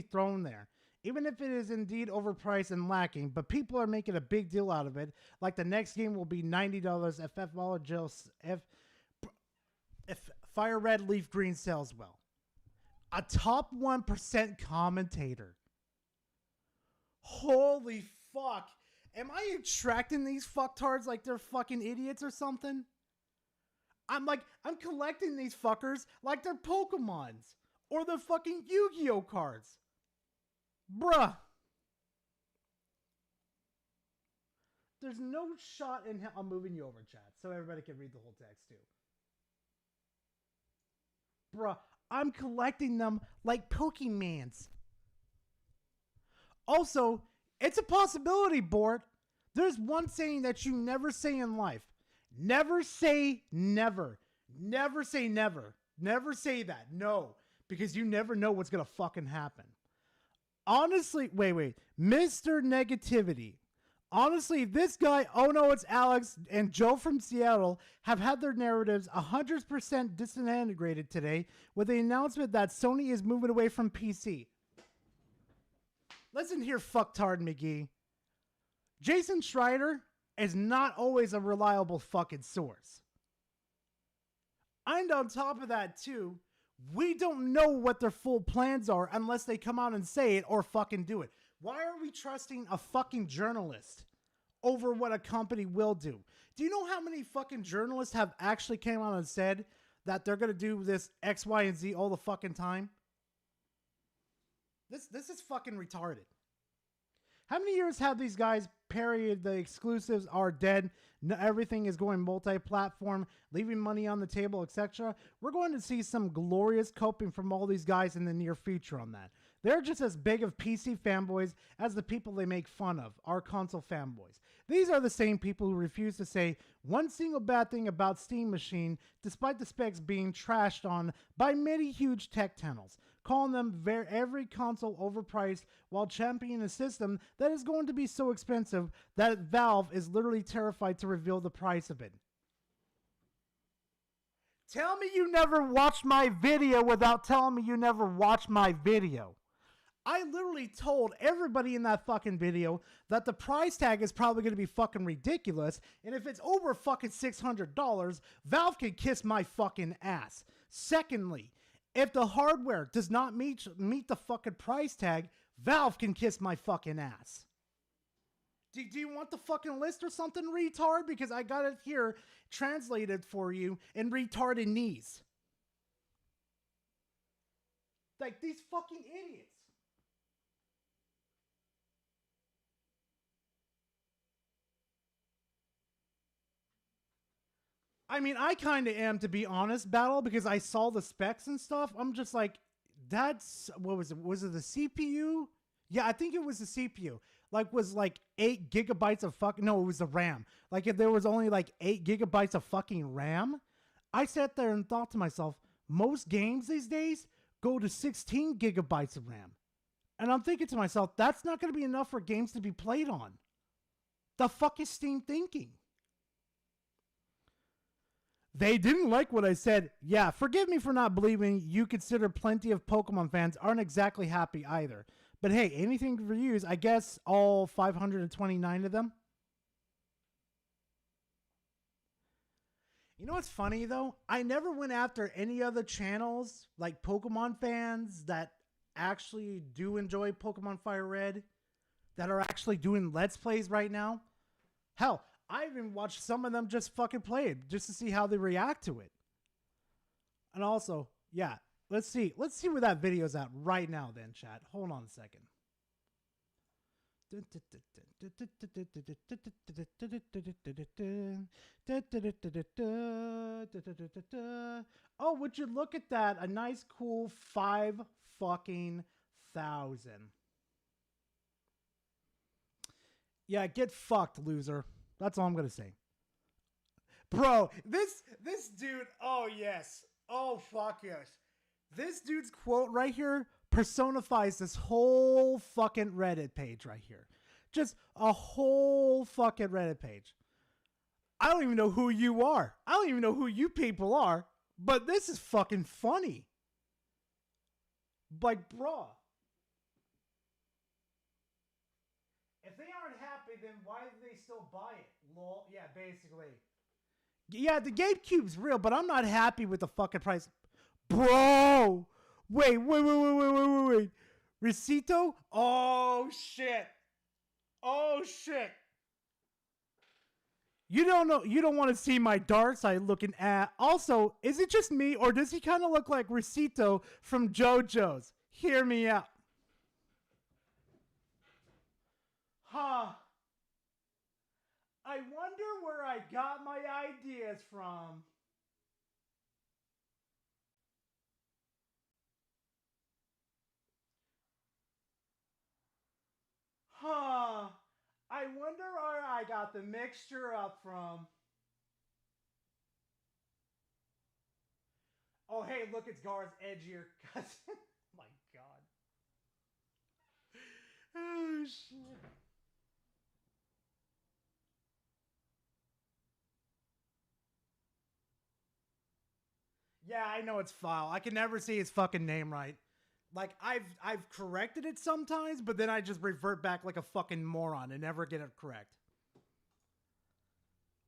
thrown there. Even if it is indeed overpriced and lacking, but people are making a big deal out of it. Like the next game will be $90 if Fire Red Leaf Green sells well. A top 1% commentator. Holy fuck. Am I attracting these fucktards like they're fucking idiots or something? I'm collecting these fuckers like they're Pokemons or the fucking Yu-Gi-Oh cards. Bruh. There's no shot in hell. I'm moving you over, chat, so everybody can read the whole text too. Bruh, I'm collecting them like Pokemans. Also, it's a possibility, Bort. There's one saying that you never say in life. Never say never. Never say never. Never say that. No. Because you never know what's going to fucking happen. Honestly, wait. Mr. Negativity. Honestly, this guy, oh no, it's Alex, and Joe from Seattle have had their narratives 100% disintegrated today with the announcement that Sony is moving away from PC. Listen here, fucktard McGee. Jason Schreier is not always a reliable fucking source. And on top of that, too, we don't know what their full plans are unless they come out and say it or fucking do it. Why are we trusting a fucking journalist over what a company will do? Do you know how many fucking journalists have actually came out and said that they're going to do this X, Y, and Z all the fucking time? This is fucking retarded. How many years have these guys period. The exclusives are dead. No, everything is going multi-platform, leaving money on the table, etc. We're going to see some glorious coping from all these guys in the near future on that. They're just as big of PC fanboys as the people they make fun of, our console fanboys. These are the same people who refuse to say one single bad thing about Steam Machine, despite the specs being trashed on by many huge tech channels, calling them every console overpriced while championing a system that is going to be so expensive that Valve is literally terrified to reveal the price of it. Tell me you never watched my video without telling me you never watched my video. I literally told everybody in that fucking video that the price tag is probably going to be fucking ridiculous, and if it's over fucking $600, Valve can kiss my fucking ass. Secondly, if the hardware does not meet the fucking price tag, Valve can kiss my fucking ass. Do you want the fucking list or something, retard? Because I got it here translated for you in retardednese. Like these fucking idiots. I mean, I kind of am, to be honest, Battle, because I saw the specs and stuff. I'm just like, that's, what was it? Was it the CPU? Yeah, I think it was the CPU. Like, was like 8 gigabytes of fucking, no, it was the RAM. Like, if there was only like 8 gigabytes of fucking RAM, I sat there and thought to myself, most games these days go to 16 gigabytes of RAM. And I'm thinking to myself, that's not going to be enough for games to be played on. The fuck is Steam thinking? They didn't like what I said. Yeah, forgive me for not believing you consider plenty of Pokemon fans aren't exactly happy either. But hey, anything for use, I guess all 529 of them. You know what's funny though? I never went after any other channels like Pokemon fans that actually do enjoy Pokemon Fire Red, that are actually doing Let's Plays right now. Hell, I even watched some of them just fucking play it, just to see how they react to it. And also, yeah, let's see where that video's at right now then, chat. Hold on a second. Oh, would you look at that? A nice cool 5 fucking thousand. Yeah, get fucked, loser. That's all I'm gonna say. Bro, this dude, oh yes. Oh fuck yes. This dude's quote right here personifies this whole fucking Reddit page right here. Just a whole fucking Reddit page. I don't even know who you are. I don't even know who you people are, but this is fucking funny. Like, bro. If they aren't happy, then why do they still buy it? Lol. Yeah, basically. Yeah, the GameCube's real, but I'm not happy with the fucking price. Bro! Wait. Recito? Oh, shit. Oh, shit. You don't know. You don't want to see my dark side looking at. Also, is it just me, or does he kind of look like Recito from JoJo's? Hear me out. Huh. I wonder where I got my ideas from. Huh. I wonder where I got the mixture up from. Oh, hey, look, it's Gar's edgier cousin. My God. Oh, shit. Yeah, I know it's foul. I can never see his fucking name right. Like, I've corrected it sometimes, but then I just revert back like a fucking moron and never get it correct.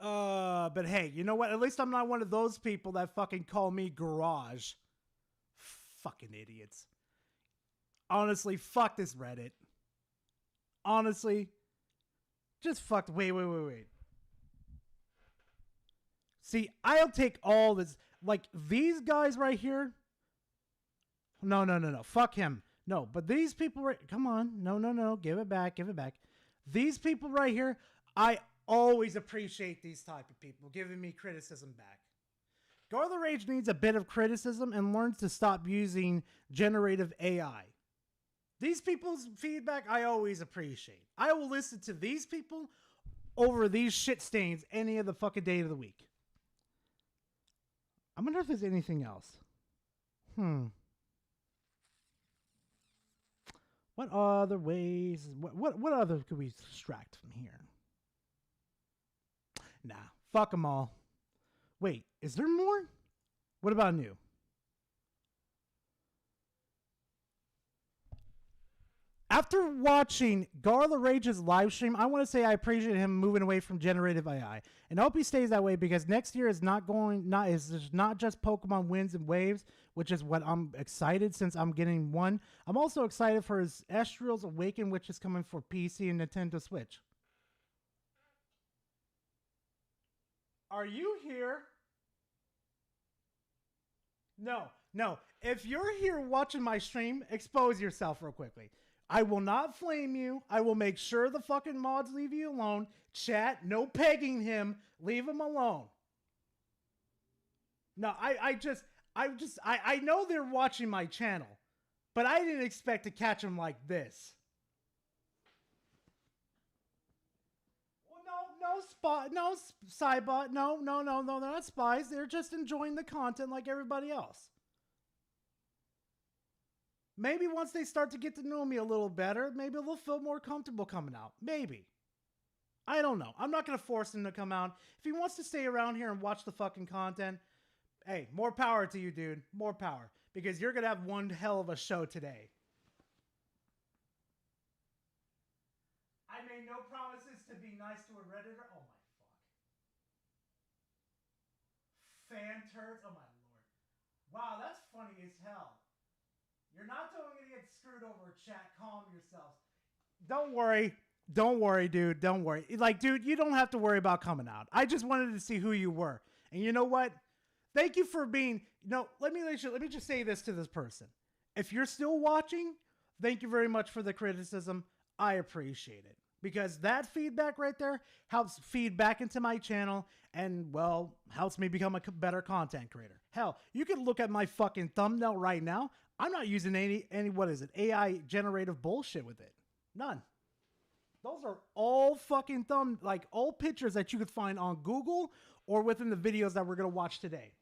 But hey, you know what? At least I'm not one of those people that fucking call me Garage. Fucking idiots. Honestly, fuck this Reddit. Honestly. Just fuck. Wait. See, I'll take all this. Like, these guys right here. No. Fuck him. No, but these people right. Come on. No. Give it back. These people right here, I always appreciate these type of people giving me criticism back. Gar the Rage needs a bit of criticism and learns to stop using generative AI. These people's feedback I always appreciate. I will listen to these people over these shit stains any of the fucking day of the week. I wonder if there's anything else. What other ways? What other could we extract from here? Nah, fuck them all. Wait, is there more? What about new? After watching Gar the Rage's live stream, I want to say I appreciate him moving away from generative AI, and I hope he stays that way because next year is not just Pokemon Winds and Waves, which is what I'm excited since I'm getting one. I'm also excited for his Estriel's Awaken, which is coming for PC and Nintendo Switch. Are you here? No. If you're here watching my stream, expose yourself real quickly. I will not flame you. I will make sure the fucking mods leave you alone. Chat, no pegging him. Leave him alone. No, I know they're watching my channel, but I didn't expect to catch them like this. Well, no Cybot. No, they're not spies. They're just enjoying the content like everybody else. Maybe once they start to get to know me a little better, maybe they'll feel more comfortable coming out. Maybe. I don't know. I'm not going to force him to come out. If he wants to stay around here and watch the fucking content, hey, more power to you, dude. More power. Because you're going to have one hell of a show today. I made no promises to be nice to a Redditor. Oh my fuck. Fan turds. Oh my lord. Wow, that's funny as hell. You're not going to get screwed over, chat. Calm yourselves. Don't worry. Don't worry, dude. Don't worry. Like, dude, you don't have to worry about coming out. I just wanted to see who you were. And you know what? Thank you for being... No, let me just say this to this person. If you're still watching, thank you very much for the criticism. I appreciate it. Because that feedback right there helps feed back into my channel and, well, helps me become a better content creator. Hell, you can look at my fucking thumbnail right now. I'm not using any what is it, AI generative bullshit with it. None. Those are all fucking all pictures that you could find on Google or within the videos that we're going to watch today.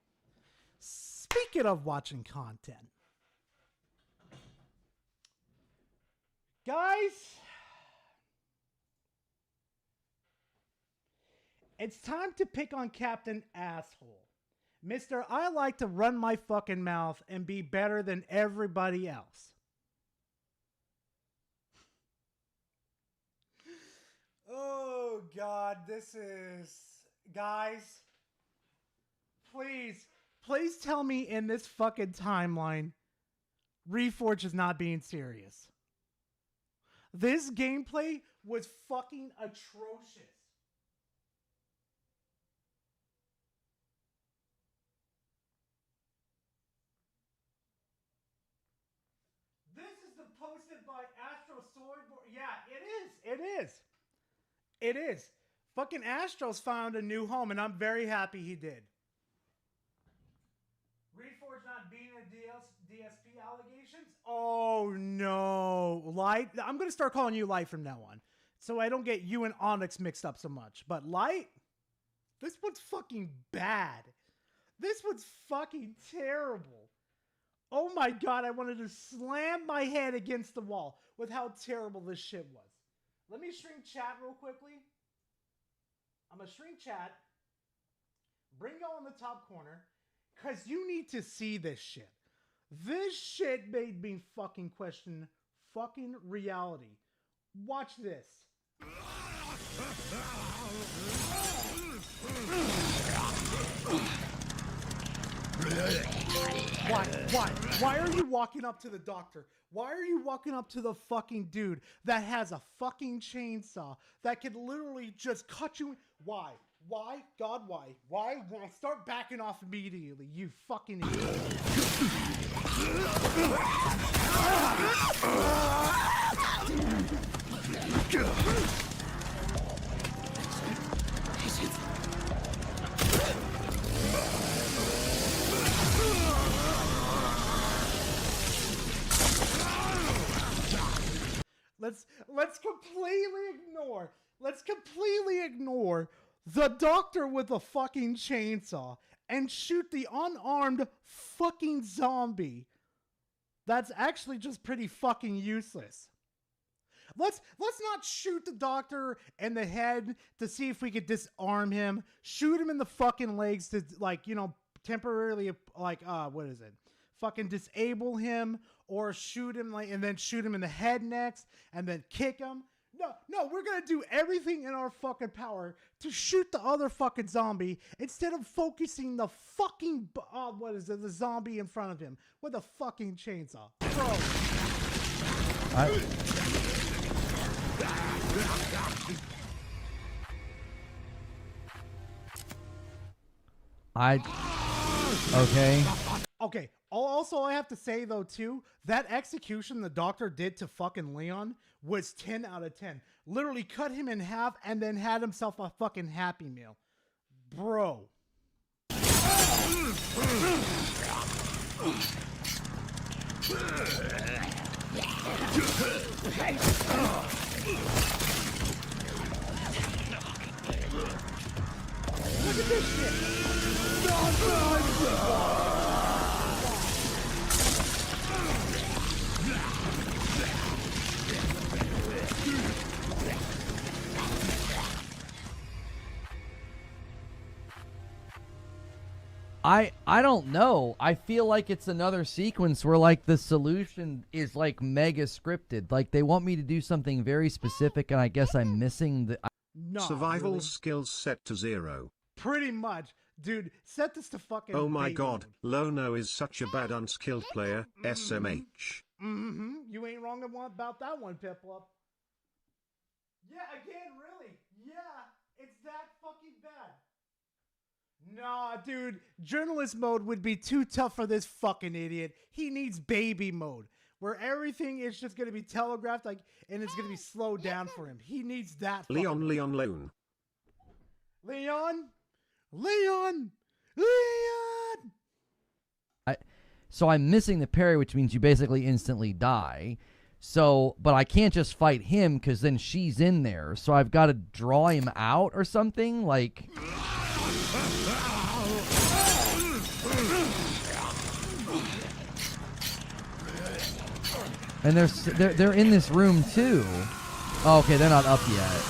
Speaking of watching content. Guys, it's time to pick on Captain Asshole. Mister, I like to run my fucking mouth and be better than everybody else. Oh, God, this is... Guys, please tell me in this fucking timeline, Reforge is not being serious. This gameplay was fucking atrocious. Posted by Astro Swordboard. Yeah, it is. Fucking Astro's found a new home, and I'm very happy he did. Reforge not being a DSP allegations? Oh, no. Light? I'm going to start calling you Light from now on, so I don't get you and Onyx mixed up so much. But Light? This one's fucking bad. This one's fucking terrible. Oh my God, I wanted to slam my head against the wall with how terrible this shit was. Let me shrink chat real quickly. I'm going to shrink chat. Bring y'all in the top corner. Because you need to see this shit. This shit made me fucking question fucking reality. Watch this. Why are you walking up to the doctor? Why are you walking up to the fucking dude that has a fucking chainsaw that could literally just cut you? Why? Why? God, why? Why? Well, start backing off immediately, you fucking idiot. let's completely ignore the doctor with a fucking chainsaw and shoot the unarmed fucking zombie. That's actually just pretty fucking useless. Let's not shoot the doctor in the head to see if we could disarm him. Shoot him in the fucking legs to, like, you know, temporarily, like, what is it? Fucking disable him, or shoot him, like, and then shoot him in the head next, and then kick him. No, we're gonna do everything in our fucking power to shoot the other fucking zombie instead of focusing the fucking, the zombie in front of him with a fucking chainsaw. Bro. Okay. Okay. Also, I have to say, though, too, that execution the doctor did to fucking Leon was 10 out of 10. Literally cut him in half and then had himself a fucking Happy Meal. Bro. Look at this shit. I don't know. I feel like it's another sequence where, like, the solution is, like, mega scripted. Like, they want me to do something very specific, and I guess I'm missing the... Survival really. skills set to 0. Pretty much. Dude, set this to fucking Oh my baby god, mode. Lono is such a bad unskilled player, SMH. Mm-hmm. You ain't wrong about that one, Piplup. Yeah, again, really. Yeah, it's that fucking bad. Nah, dude, journalist mode would be too tough for this fucking idiot. He needs baby mode, where everything is just gonna be telegraphed, like, and it's gonna be slowed down for him. He needs that. Leon. So I'm missing the parry, which means you basically instantly die. So, but I can't just fight him because then she's in there. So I've got to draw him out or something, like... And they're in this room too. Oh, okay, they're not up yet.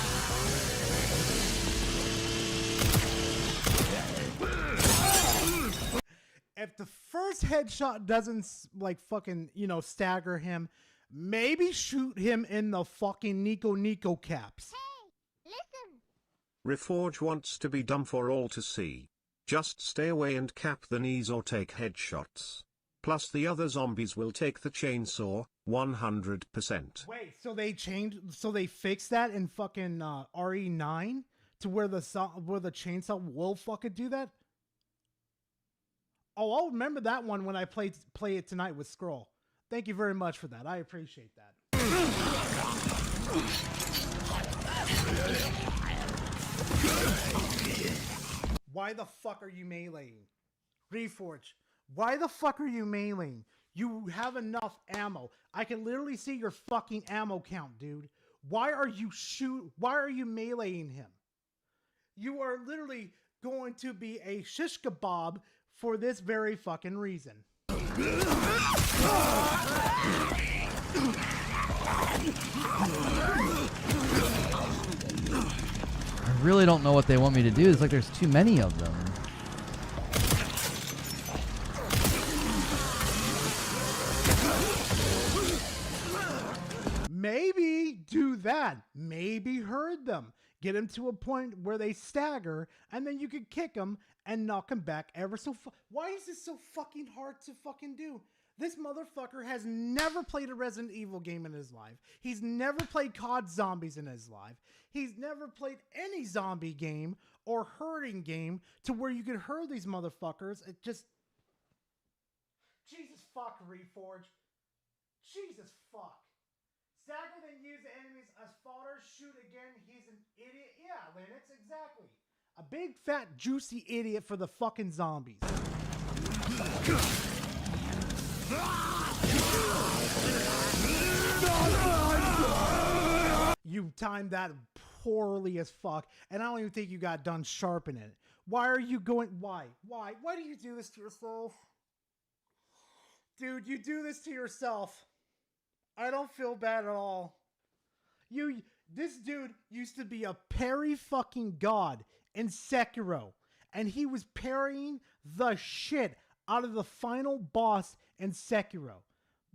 If the first headshot doesn't, like, fucking, you know, stagger him, maybe shoot him in the fucking Nico caps. Hey, listen. Reforge wants to be dumb for all to see. Just stay away and cap the knees or take headshots. Plus the other zombies will take the chainsaw, 100%. Wait, so they fixed that in fucking RE9 to where the chainsaw will fucking do that? Oh, I'll remember that one when I play it tonight with Scroll. Thank you very much for that. I appreciate that. Why the fuck are you meleeing? Reforge, why the fuck are you meleeing? You have enough ammo. I can literally see your fucking ammo count, dude. Why are you meleeing him? You are literally going to be a shish kebab for this very fucking reason. I really don't know what they want me to do. It's like there's too many of them. Maybe do that. Maybe herd them. Get them to a point where they stagger, and then you could kick them and knock them back ever so Why is this so fucking hard to fucking do? This motherfucker has never played a Resident Evil game in his life. He's never played COD Zombies in his life. He's never played any zombie game or herding game to where you could herd these motherfuckers. It just... Jesus fuck, Reforge. Jesus fuck. Stagger then use the enemies as fodder, shoot again, he's an idiot. Yeah, Linux, exactly. A big, fat, juicy idiot for the fucking zombies. You timed that poorly as fuck, and I don't even think you got done sharpening it. Why are you going? Why? Why do you do this to yourself? Dude, you do this to yourself. I don't feel bad at all. This dude used to be a parry fucking god in Sekiro, and he was parrying the shit out of the final boss in Sekiro.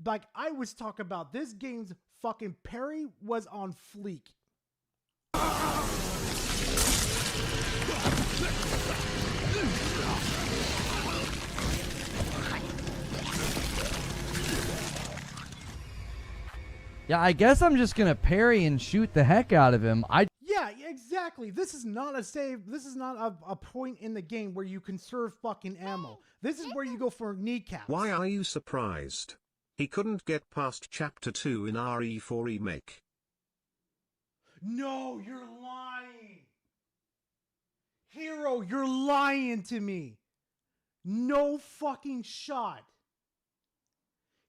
Like, I was talking about, this game's fucking parry was on fleek. Yeah, I guess I'm just gonna parry and shoot the heck out of him. Yeah, exactly. This is not a save. This is not a point in the game where you conserve fucking ammo. This is where you go for kneecaps. Why are you surprised? He couldn't get past Chapter 2 in RE4 Remake. No, you're lying. Hero, you're lying to me. No fucking shot.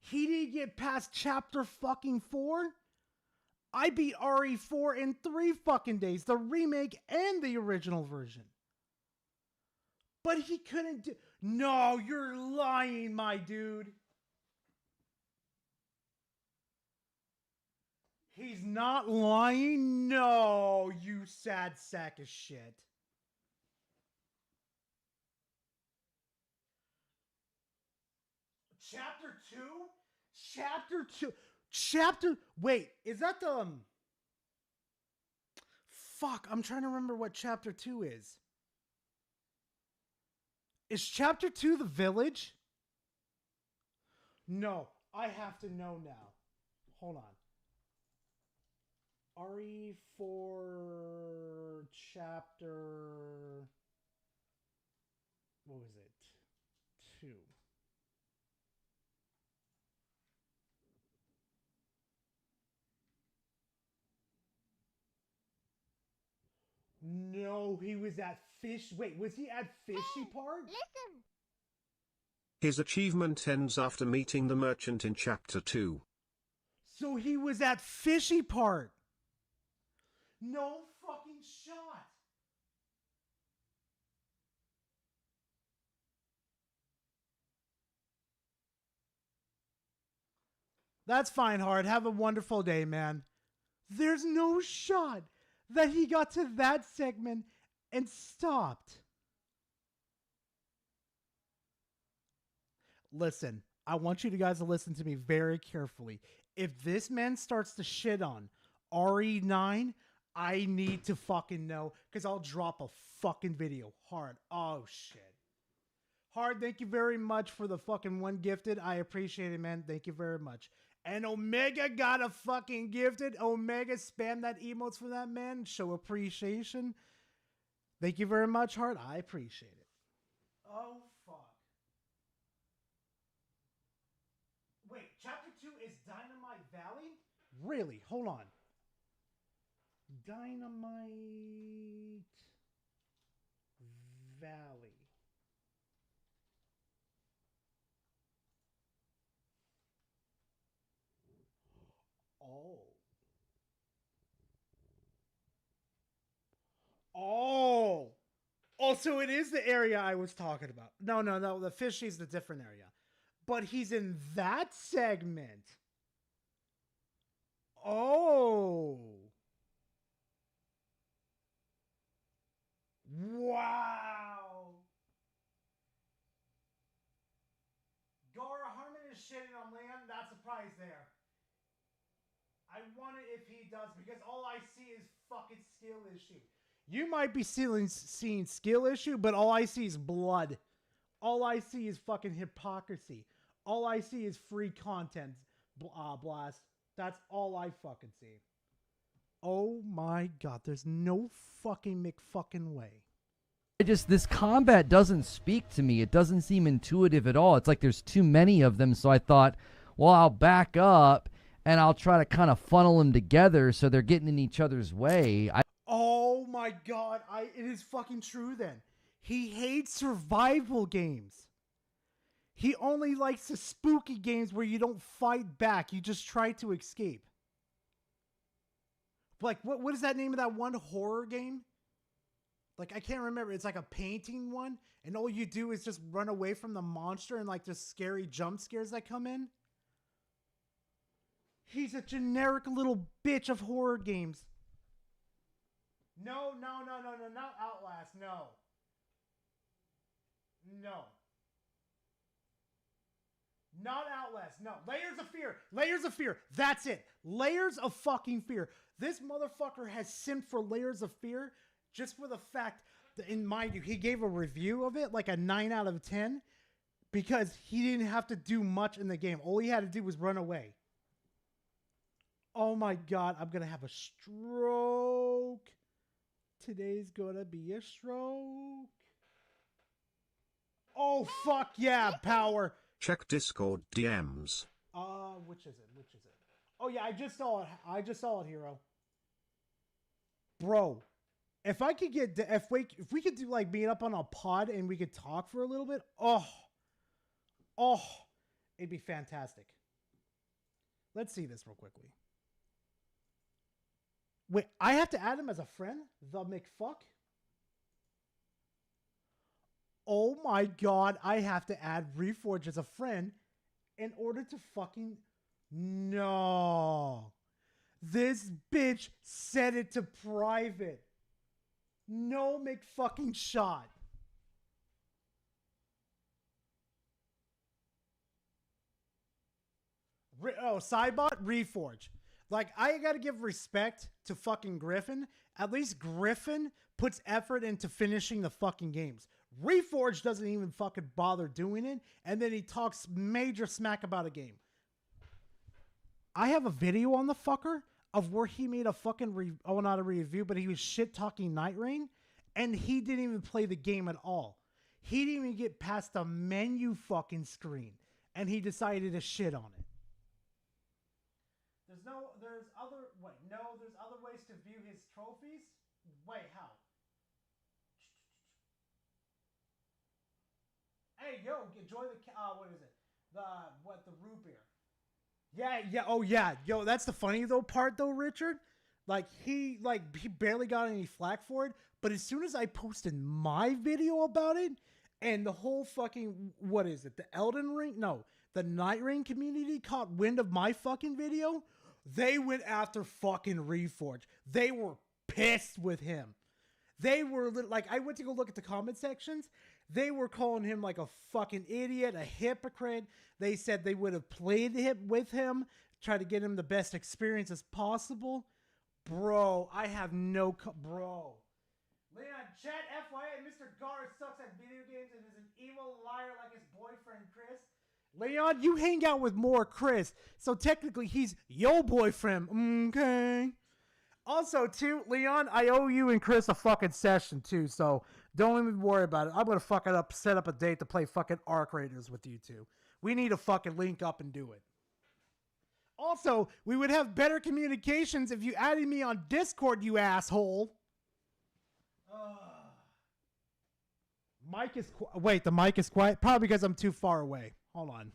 He didn't get past Chapter fucking 4? I beat RE4 in 3 fucking days, the remake and the original version. But he couldn't do... No, you're lying, my dude. He's not lying? No, you sad sack of shit. Chapter 2? Chapter 2? Chapter... Wait, is that the... Fuck, I'm trying to remember what Chapter 2 is. Is Chapter 2 the village? No, I have to know now. Hold on. RE4 Chapter... What was it? 2. No, he was at Fish... Wait, was he at Fishy Part? Listen. His achievement ends after meeting the merchant in Chapter 2. So he was at Fishy Part. No fucking shot. That's fine, Hard. Have a wonderful day, man. There's no shot that he got to that segment and stopped. Listen, I want you guys to listen to me very carefully. If this man starts to shit on RE9, I need to fucking know, because I'll drop a fucking video. Hard. Oh, shit. Hard, thank you very much for the fucking one gifted. I appreciate it, man. Thank you very much. And Omega got a fucking gifted. Omega, spam that emotes for that, man. Show appreciation. Thank you very much, Hard. I appreciate it. Oh, fuck. Wait, Chapter 2 is Dynamite Valley? Really? Hold on. Dynamite Valley. Oh. Oh. Oh, so it is the area I was talking about. No. The Fishy's the different area. But he's in that segment. Oh. Wow. Gara Harmon is shitting on Land. Not surprised there. I wonder if he does, because all I see is fucking skill issue. You might be seeing skill issue, but all I see is blood. All I see is fucking hypocrisy. All I see is free content, Blast. That's all I fucking see. Oh my god, there's no fucking McFucking way. This combat doesn't speak to me. It doesn't seem intuitive at all. It's like there's too many of them, so I thought, well, I'll back up and I'll try to kind of funnel them together so they're getting in each other's way. Oh my god, it is fucking true then. He hates survival games. He only likes the spooky games where you don't fight back, you just try to escape. Like, what is that name of that one horror game? Like, I can't remember. It's like a painting one, and all you do is just run away from the monster and like just scary jump scares that come in. He's a generic little bitch of horror games. No, not Outlast, no. No. Not Outlast, no. Layers of Fear. Layers of Fear. That's it. Layers of fucking Fear. This motherfucker has simped for Layers of Fear just for the fact that, and mind you, he gave a review of it, like a 9 out of 10, because he didn't have to do much in the game. All he had to do was run away. Oh my God, I'm going to have a stroke. Today's going to be a stroke. Oh, fuck yeah, power. Check Discord DMs. Which is it? Which is it? Oh yeah, I just saw it, hero. Bro, if I could get if we could do like meet up on a pod and we could talk for a little bit, it'd be fantastic. Let's see this real quickly. Wait, I have to add him as a friend? The McFuck? Oh my God, I have to add Reforge as a friend in order to fucking... No. This bitch set it to private. No McFucking shot. Cybot, Reforge. Like, I gotta give respect to fucking Griffin. At least Griffin puts effort into finishing the fucking games. Reforge doesn't even fucking bother doing it, and then he talks major smack about a game. I have a video on the fucker of where he made a fucking not a review, but he was shit talking Night Rain, and he didn't even play the game at all. He didn't even get past the menu fucking screen, and he decided to shit on it. There's other ways to view his trophies? Wait, how? Hey, yo, enjoy the, what is it? The root beer. Yeah, yo, that's the funny though part though, Richard. Like, he barely got any flack for it, but as soon as I posted my video about it, and the whole fucking, what is it, the Elden Ring? No, the Night Rain community caught wind of my fucking video, they went after fucking Reforge. They were pissed with him. They were like, I went to go look at the comment sections. They were calling him like a fucking idiot, a hypocrite. They said they would have played with him, try to get him the best experience as possible. Bro, I have no... Bro. Leon, chat FYI, Mr. Gar sucks at video games and is an evil liar like his boyfriend, Chris. Leon, you hang out with more Chris, so technically he's your boyfriend. Okay. Also, too, Leon, I owe you and Chris a fucking session, too, so don't even worry about it. I'm going to fuck it up, set up a date to play fucking Arc Raiders with you two. We need to fucking link up and do it. Also, we would have better communications if you added me on Discord, you asshole. Mic is wait, the mic is quiet? Probably because I'm too far away. Hold on.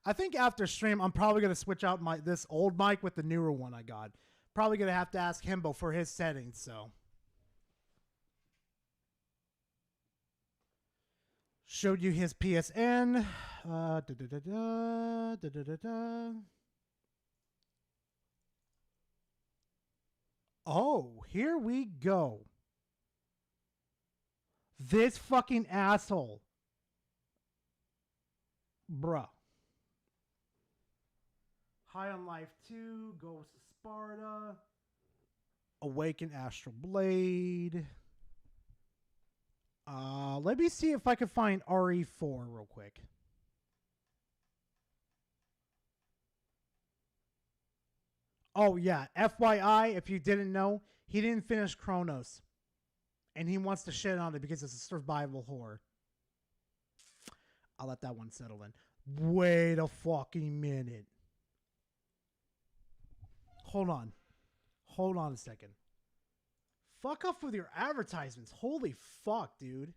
I think after stream, I'm probably going to switch out this old mic with the newer one I got. Probably going to have to ask Himbo for his settings, so. Showed you his PSN. Oh, here we go. This fucking asshole. Bruh. High on Life 2, Ghost of Sparta, Awaken Astral Blade. Let me see if I can find RE4 real quick. Oh yeah, FYI, if you didn't know, he didn't finish Chronos. And he wants to shit on it because it's a survival horror. I'll let that one settle in. Wait a fucking minute. Hold on. Hold on a second. Fuck off with your advertisements. Holy fuck, dude.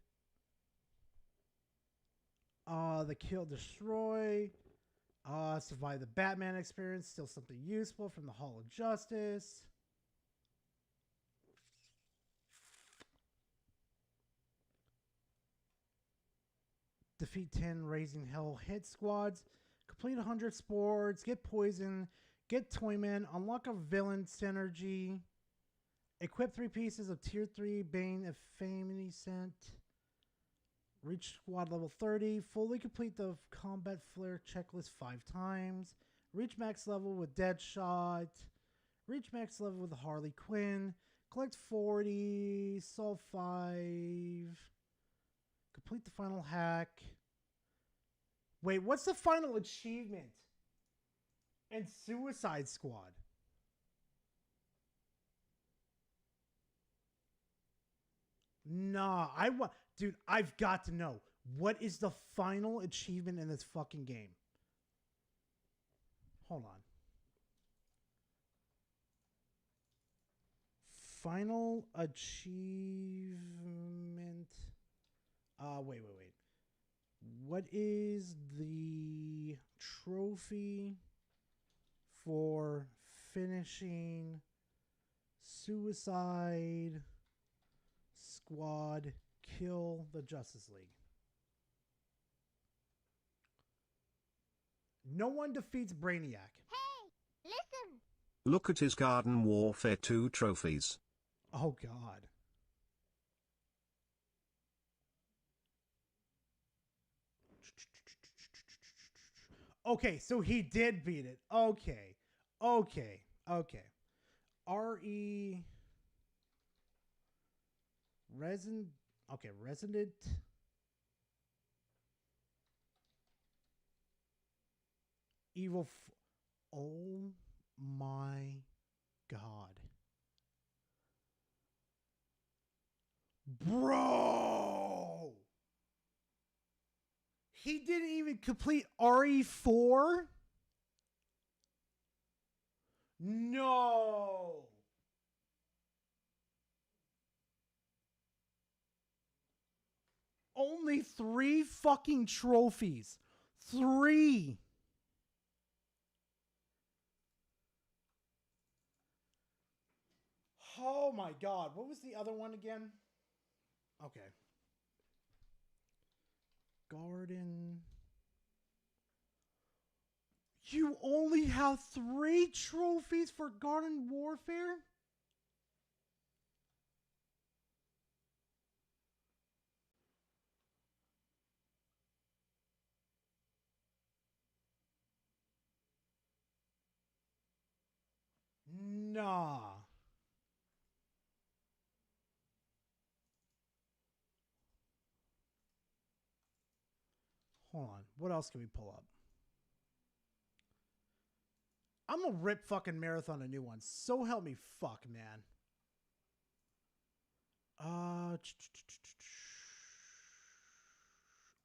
The Kill Destroy. Survive the Batman experience. Still something useful from the Hall of Justice. Defeat 10 Raising Hell hit squads. Complete 100 sports. Get poison. Get Toyman. Unlock a villain synergy. Equip 3 pieces of tier 3 Bane Infamy Scent. Reach squad level 30. Fully complete the combat flare checklist 5 times. Reach max level with Deadshot. Reach max level with Harley Quinn. Collect 40. Solve 5. Complete the final hack. Wait, what's the final achievement? And Suicide Squad. Nah, dude, I've got to know. What is the final achievement in this fucking game? Hold on. Final achievement. Wait. What is the trophy for finishing Suicide Squad Kill the Justice League? No one defeats Brainiac. Hey, listen. Look at his Garden Warfare 2 trophies. Oh, God. Okay, so he did beat it. Okay. RE Resident. Okay, Resident. Evil. Oh my God. Bro! He didn't even complete RE4? No! Only 3 fucking trophies. 3. Oh my God. What was the other one again? Okay. Garden. You only have 3 trophies for Garden Warfare? Nah. Hold on. What else can we pull up? I'm gonna rip fucking Marathon a new one. So help me fuck, man.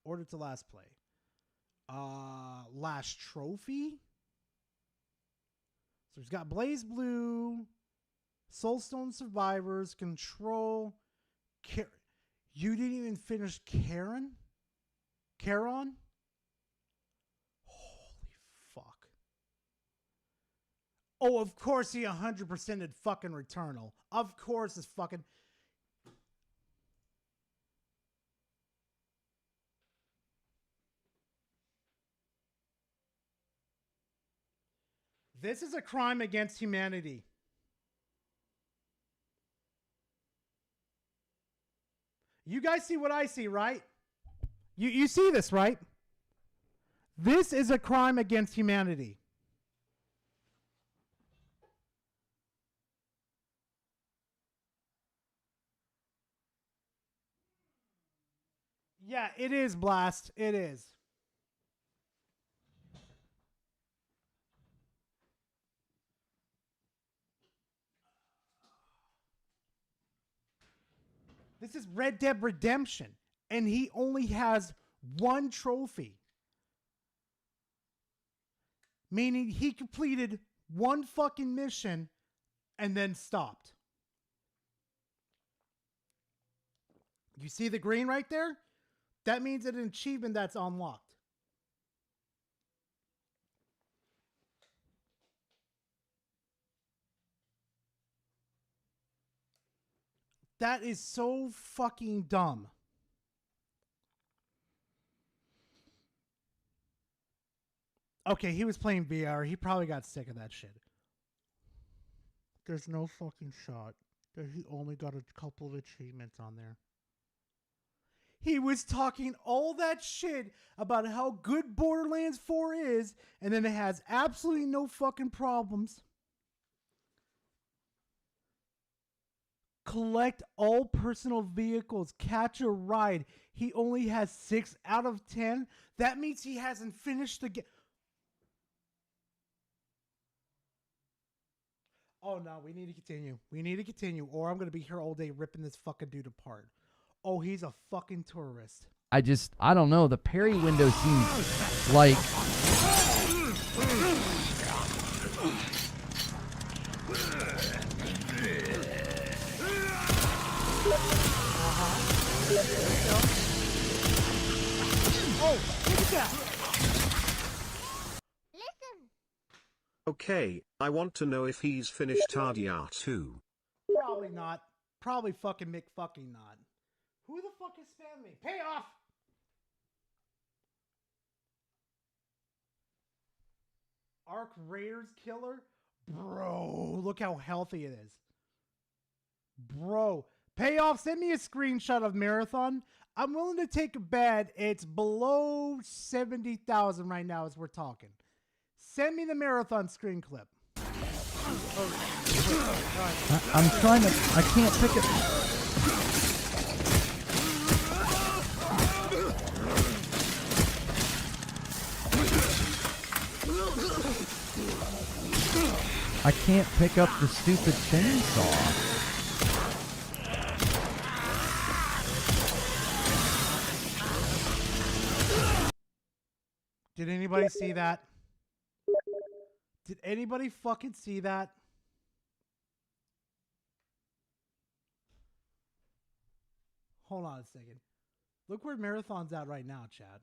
Order to last play. Last trophy. So he's got Blaze Blue, Soulstone Survivors, Control. You didn't even finish Charon? Holy fuck. Oh, of course he 100%ed fucking Returnal. Of course it's fucking... This is a crime against humanity. You guys see what I see, right? You see this, right? This is a crime against humanity. Yeah, it is, Blast. It is. This is Red Dead Redemption, and he only has 1 trophy. Meaning he completed 1 fucking mission and then stopped. You see the green right there? That means it's an achievement that's unlocked. That is so fucking dumb. Okay, he was playing VR. He probably got sick of that shit. There's no fucking shot that he only got a couple of achievements on there. He was talking all that shit about how good Borderlands 4 is, and then it has absolutely no fucking problems. Collect all personal vehicles. Catch a ride. He only has 6 out of 10. That means he hasn't finished the game. Oh no, we need to continue. We need to continue, or I'm gonna be here all day ripping this fucking dude apart. Oh, he's a fucking tourist. I don't know. The parry window seems like... Oh, look at that! Listen. Okay, I want to know if he's finished RDR 2. Probably not. Probably fucking McFucking not. Who the fuck is spamming me? Pay off! Arc Raiders killer? Bro, look how healthy it is. Bro, pay off. Send me a screenshot of Marathon. I'm willing to take a bet. It's below 70,000 right now as we're talking. Send me the Marathon screen clip. I'm trying to... I can't pick it... I can't pick up the stupid chainsaw. Did anybody see that? Did anybody fucking see that? Hold on a second. Look where Marathon's at right now, Chad.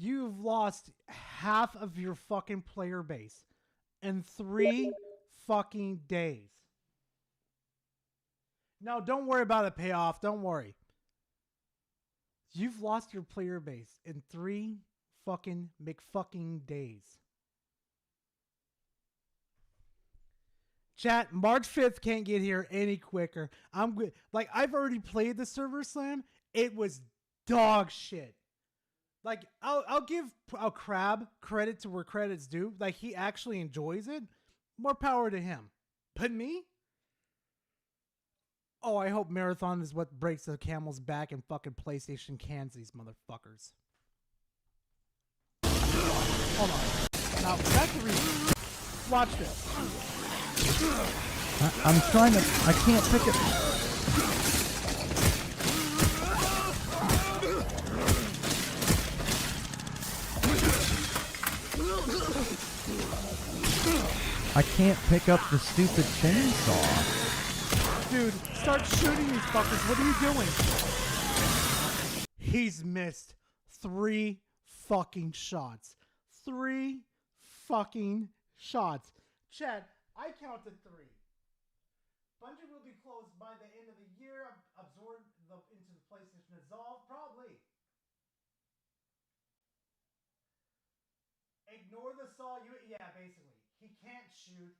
You've lost half of your fucking player base in 3 fucking days. No, don't worry about a payoff. Don't worry. You've lost your player base in 3 fucking McFucking days. Chat, March 5th can't get here any quicker. I'm good. Like, I've already played the server slam. It was dog shit. Like, I'll give a Crab credit to where credit's due. Like, he actually enjoys it. More power to him. But me? Oh, I hope Marathon is what breaks the camel's back and fucking PlayStation cans these motherfuckers. Hold on. Now, back to reason. Watch this. I'm trying to... I can't pick it... I can't pick up the stupid chainsaw. Dude, start shooting these fuckers. What are you doing? He's missed 3 fucking shots. 3 fucking shots. Chad, I counted 3. Bungie will be closed by the end of the year. Absorbed into the PlayStation Resolve, probably. Ignore the saw. Yeah, basically. He can't shoot.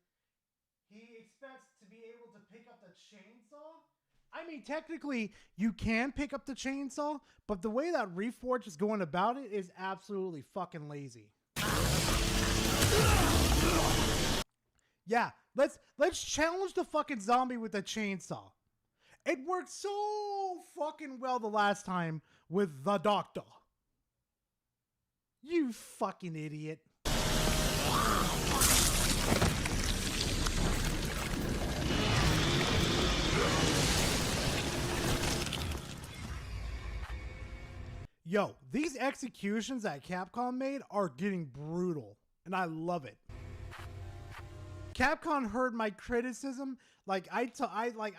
He expects to be able to pick up the chainsaw. I mean, technically, you can pick up the chainsaw, but the way that Reforge is going about it is absolutely fucking lazy. Yeah, let's challenge the fucking zombie with the chainsaw. It worked so fucking well the last time with the doctor. You fucking idiot. Yo, these executions that Capcom made are getting brutal, and I love it. Capcom heard my criticism. Like I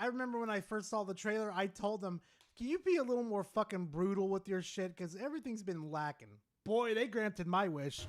remember when I first saw the trailer, I told them, "Can you be a little more fucking brutal with your shit? Because everything's been lacking." Boy, they granted my wish.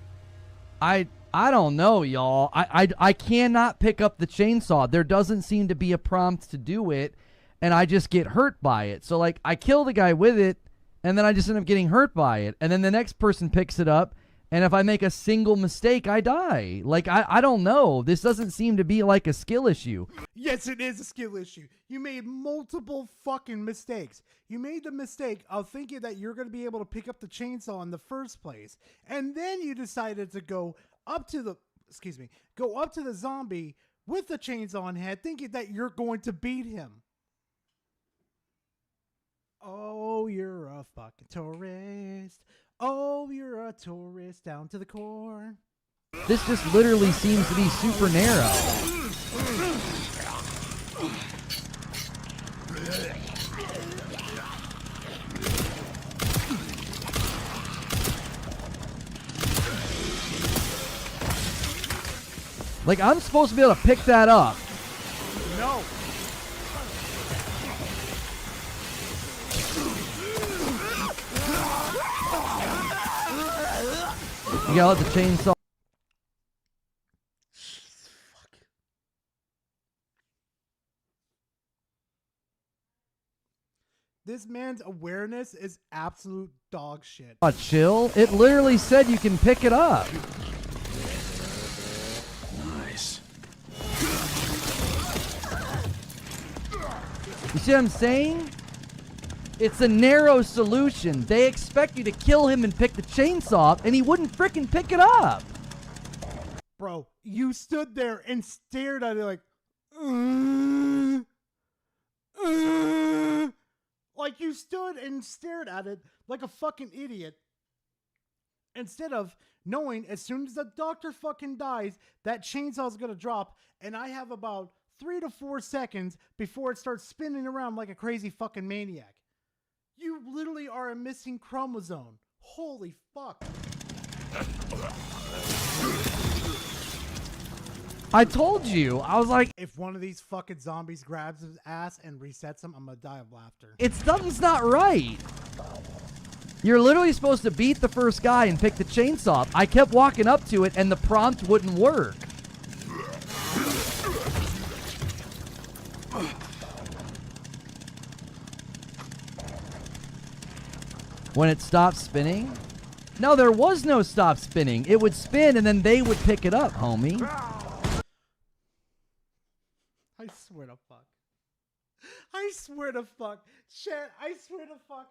I I don't know, y'all. I cannot pick up the chainsaw. There doesn't seem to be a prompt to do it, and I just get hurt by it. So, like, I kill the guy with it, and then I just end up getting hurt by it. And then the next person picks it up, and if I make a single mistake, I die. Like, I don't know. This doesn't seem to be like a skill issue. Yes, it is a skill issue. You made multiple fucking mistakes. You made the mistake of thinking that you're going to be able to pick up the chainsaw in the first place. And then you decided to go up to the zombie with the chainsaw in hand, thinking that you're going to beat him. Oh, you're a fucking tourist. Oh, you're a tourist down to the core. This just literally seems to be super narrow. Like, I'm supposed to be able to pick that up. No. You gotta let the chainsaw. This man's awareness is absolute dog shit. Chill. It literally said you can pick it up. Nice. You see what I'm saying? It's a narrow solution. They expect you to kill him and pick the chainsaw up, and he wouldn't frickin' pick it up. Bro, you stood there and stared at it like, like you stood and stared at it like a fucking idiot. Instead of knowing as soon as the doctor fucking dies, that chainsaw's gonna drop, and I have about 3 to 4 seconds before it starts spinning around like a crazy fucking maniac. You literally are a missing chromosome. Holy fuck. I told you. I was like, if one of these fucking zombies grabs his ass and resets him, I'm gonna die of laughter. something's not right. You're literally supposed to beat the first guy and pick the chainsaw up. I kept walking up to it, and the prompt wouldn't work. When it stopped spinning? No, there was no stop spinning. It would spin, and then they would pick it up, homie. I swear to fuck. I swear to fuck. Chat, I swear to fuck.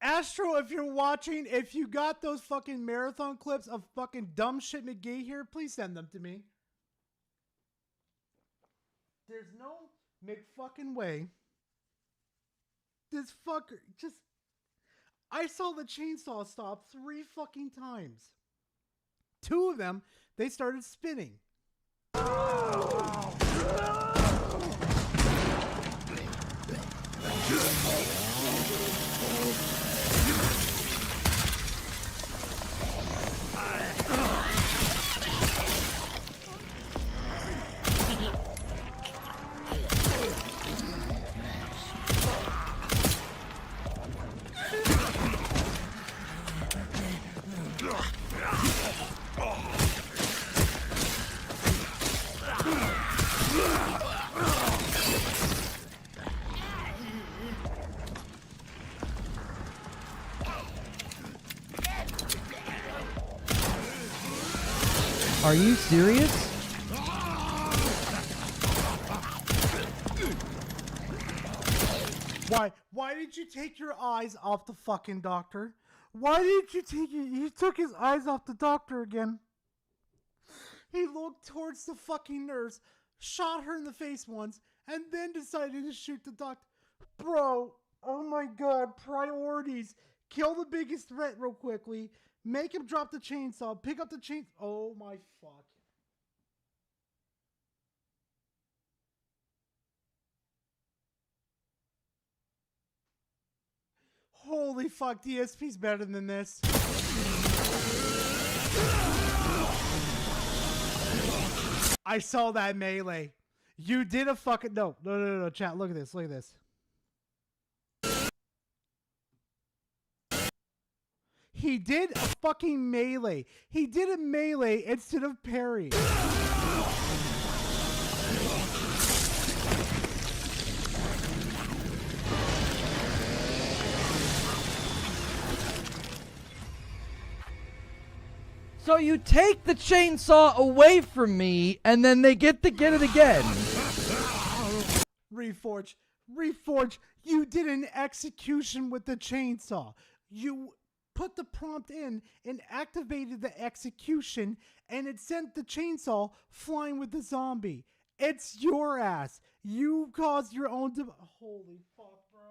Astro, if you're watching, if you got those fucking marathon clips of fucking dumb shit McGee here, please send them to me. There's no McFucking way. This fucker just... I saw the chainsaw stop 3 fucking times. 2 of them, they started spinning. Are you serious? Why did you take your eyes off the fucking doctor? Why did you take it? He took his eyes off the doctor again. He looked towards the fucking nurse, shot her in the face once, and then decided to shoot the doctor. Bro, oh my god, priorities. Kill the biggest threat real quickly. Make him drop the chainsaw. Pick up the chainsaw. Oh my fuck. Holy fuck, DSP's better than this. I saw that melee. You did a fucking... No, chat, look at this, look at this. He did a fucking melee. He did a melee instead of parry. So you take the chainsaw away from me, and then they get to get it again. Reforge, you did an execution with the chainsaw. You put the prompt in and activated the execution, and it sent the chainsaw flying with the zombie. It's your ass. You caused your own holy fuck, bro.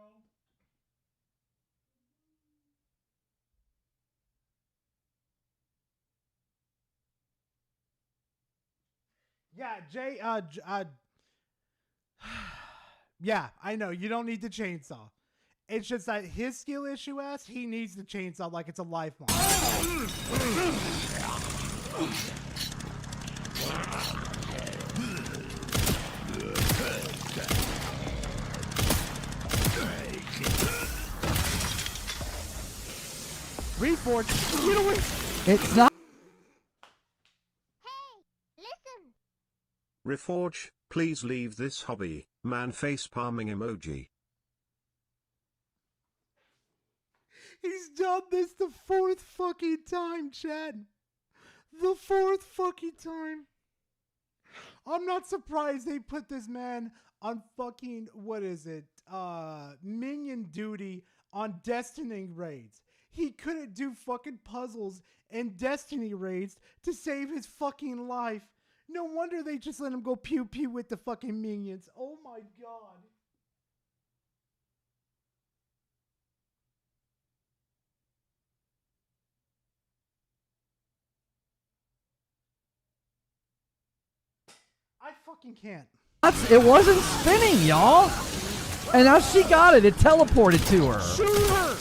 Yeah, Jay, yeah, I know, you don't need the chainsaw. It's just that his skill issue ass, he needs the chainsaw like it's a lifeline. Reforge, you know what? It's not. Listen. Reforge, please leave this hobby. Man face palming emoji. He's done this the 4th fucking time, Chad. The 4th fucking time. I'm not surprised they put this man on fucking, what is it? Minion duty on Destiny raids. He couldn't do fucking puzzles and Destiny raids to save his fucking life. No wonder they just let him go pew pew with the fucking minions. Oh my god. I fucking can't. It wasn't spinning, y'all. And now she got it. It teleported to her. Shoot her!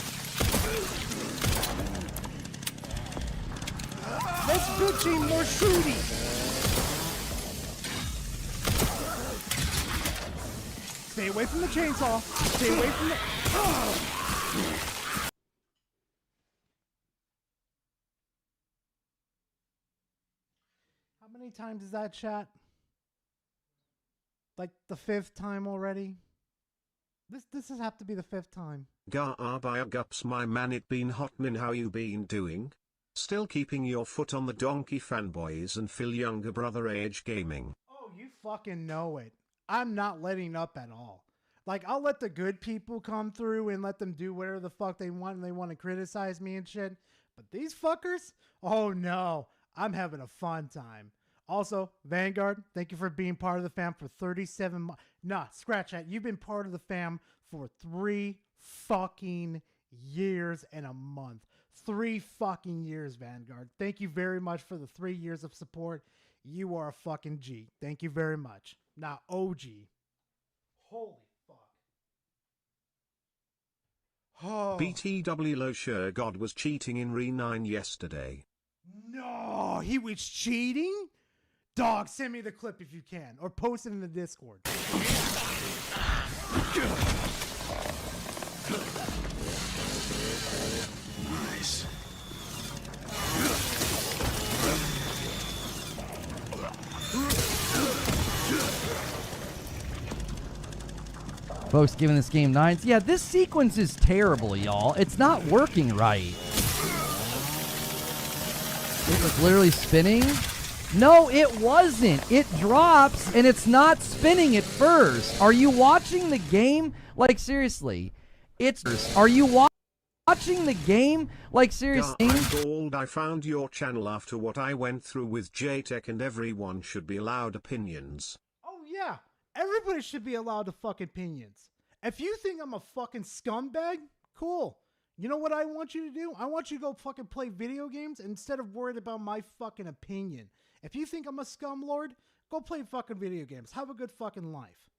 This bitch ain't more shooty. Stay away from the chainsaw. Stay away from the... How many times is that, chat? Like the 5th time already? This has have to be the 5th time. Gups, my man, it been hot min, how you been doing? Still keeping your foot on the donkey, fanboys and Phil younger brother age gaming. Oh, you fucking know it. I'm not letting up at all. Like, I'll let the good people come through and let them do whatever the fuck they want and they want to criticize me and shit. But these fuckers? Oh no, I'm having a fun time. Also, Vanguard, thank you for being part of the fam for 37 months. Nah, scratch that. You've been part of the fam for 3 fucking years and a month. 3 fucking years, Vanguard. Thank you very much for the 3 years of support. You are a fucking G. Thank you very much. Now, OG. Holy fuck. Oh. BTW Losher God was cheating in Re 9 yesterday. No, he was cheating? Dog, send me the clip if you can, or post it in the Discord. Nice. Folks giving this game 9s. Yeah, this sequence is terrible, y'all. It's not working right. It was literally spinning. No, it wasn't. It drops, and it's not spinning at first. Are you watching the game? Like, seriously. Are you watching the game? Like, seriously. Gold, I found your channel after what I went through with JTech, and everyone should be allowed opinions. Oh, yeah. Everybody should be allowed to fuck opinions. If you think I'm a fucking scumbag, cool. You know what I want you to do? I want you to go fucking play video games instead of worried about my fucking opinion. If you think I'm a scumlord, go play fucking video games. Have a good fucking life.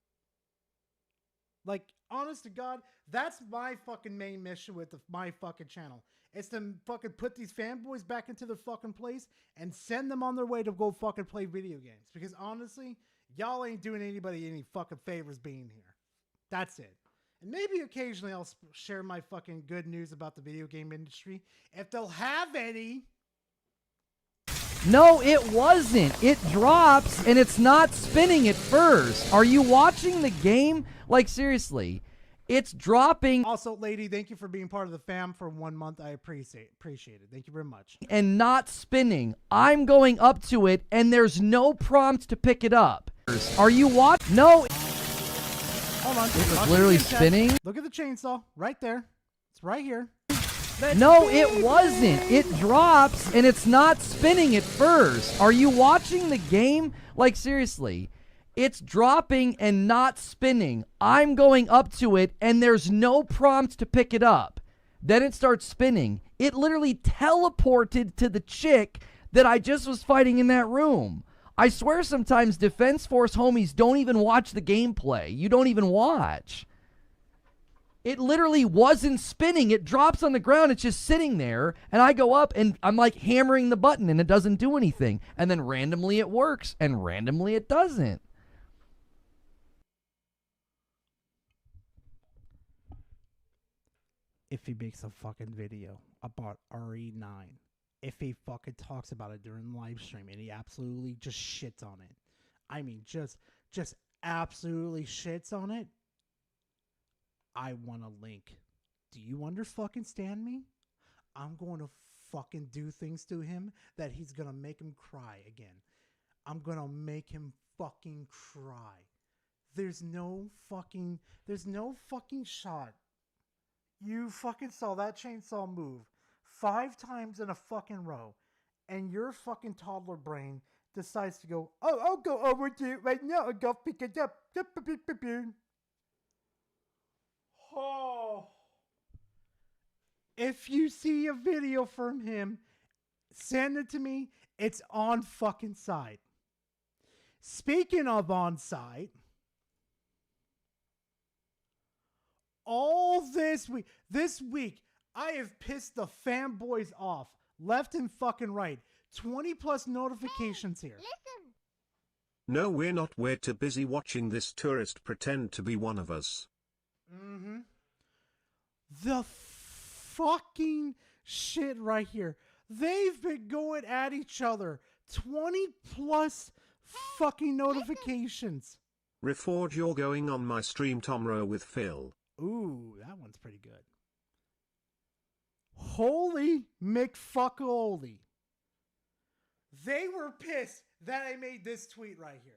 Like, honest to God, that's my fucking main mission with my fucking channel. It's to fucking put these fanboys back into their fucking place and send them on their way to go fucking play video games. Because honestly, y'all ain't doing anybody any fucking favors being here. That's it. And maybe occasionally I'll share my fucking good news about the video game industry, if they'll have any. No, it wasn't. It drops and it's not spinning at first. Are you watching the game? Like, seriously, it's dropping. Also, lady, thank you for being part of the fam for 1 month. I appreciate it. Thank you very much. And not spinning. I'm going up to it and there's no prompt to pick it up. Are you watching? No. Hold on. It was literally spinning. Look at the chainsaw right there. It's right here. No, it wasn't. It drops and it's not spinning at first. Are you watching the game? Like, seriously, it's dropping and not spinning. I'm going up to it and there's no prompt to pick it up. Then it starts spinning. It literally teleported to the chick that I just was fighting in that room. I swear sometimes Defense Force homies don't even watch the gameplay. You don't even watch. It literally wasn't spinning. It drops on the ground. It's just sitting there. And I go up and I'm like hammering the button and it doesn't do anything. And then randomly it works and randomly it doesn't. If he makes a fucking video about RE9, if he fucking talks about it during the live stream and he absolutely just shits on it. I mean, just absolutely shits on it. I want a link. Do you understand me? I'm going to fucking do things to him that he's going to make him cry again. I'm going to make him fucking cry. There's no fucking shot. You fucking saw that chainsaw move 5 times in a fucking row, and your fucking toddler brain decides to go, oh, I'll go over to it right now and go pick it up. Oh. If you see a video from him, send it to me. It's on fucking site. Speaking of on site, all this week, I have pissed the fanboys off left and fucking right. 20 plus notifications here. Listen. No, we're not. We're too busy watching this tourist pretend to be one of us. Mm-hmm. The fucking shit right here. They've been going at each other. 20 plus fucking notifications. Reforge, you're going on my stream tomorrow with Phil. Ooh, that one's pretty good. Holy McFuckoli. They were pissed that I made this tweet right here.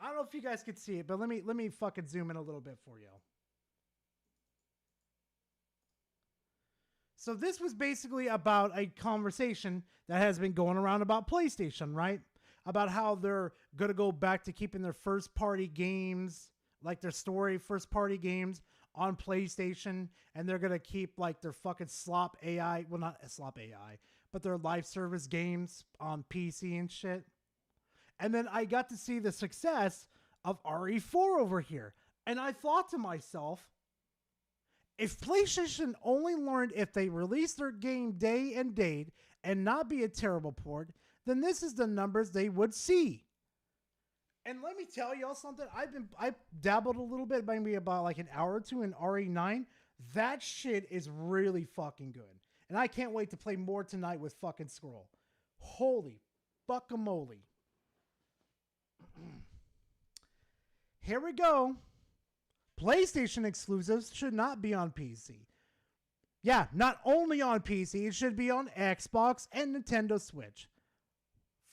I don't know if you guys could see it, but let me fucking zoom in a little bit for you. So this was basically about a conversation that has been going around about PlayStation, right? About how they're going to go back to keeping their first-party games, like their story first-party games, on PlayStation, and they're going to keep like their fucking slop AI, well, not slop AI, but their live service games on PC and shit. And then I got to see the success of RE4 over here. And I thought to myself, if PlayStation only learned if they release their game day and date and not be a terrible port, then this is the numbers they would see. And let me tell y'all something. I dabbled a little bit, maybe about like an hour or two in RE9. That shit is really fucking good. And I can't wait to play more tonight with fucking Scroll. Holy guacamole. Here we go. PlayStation exclusives should not be on PC. Yeah, not only on PC, it should be on Xbox and Nintendo Switch.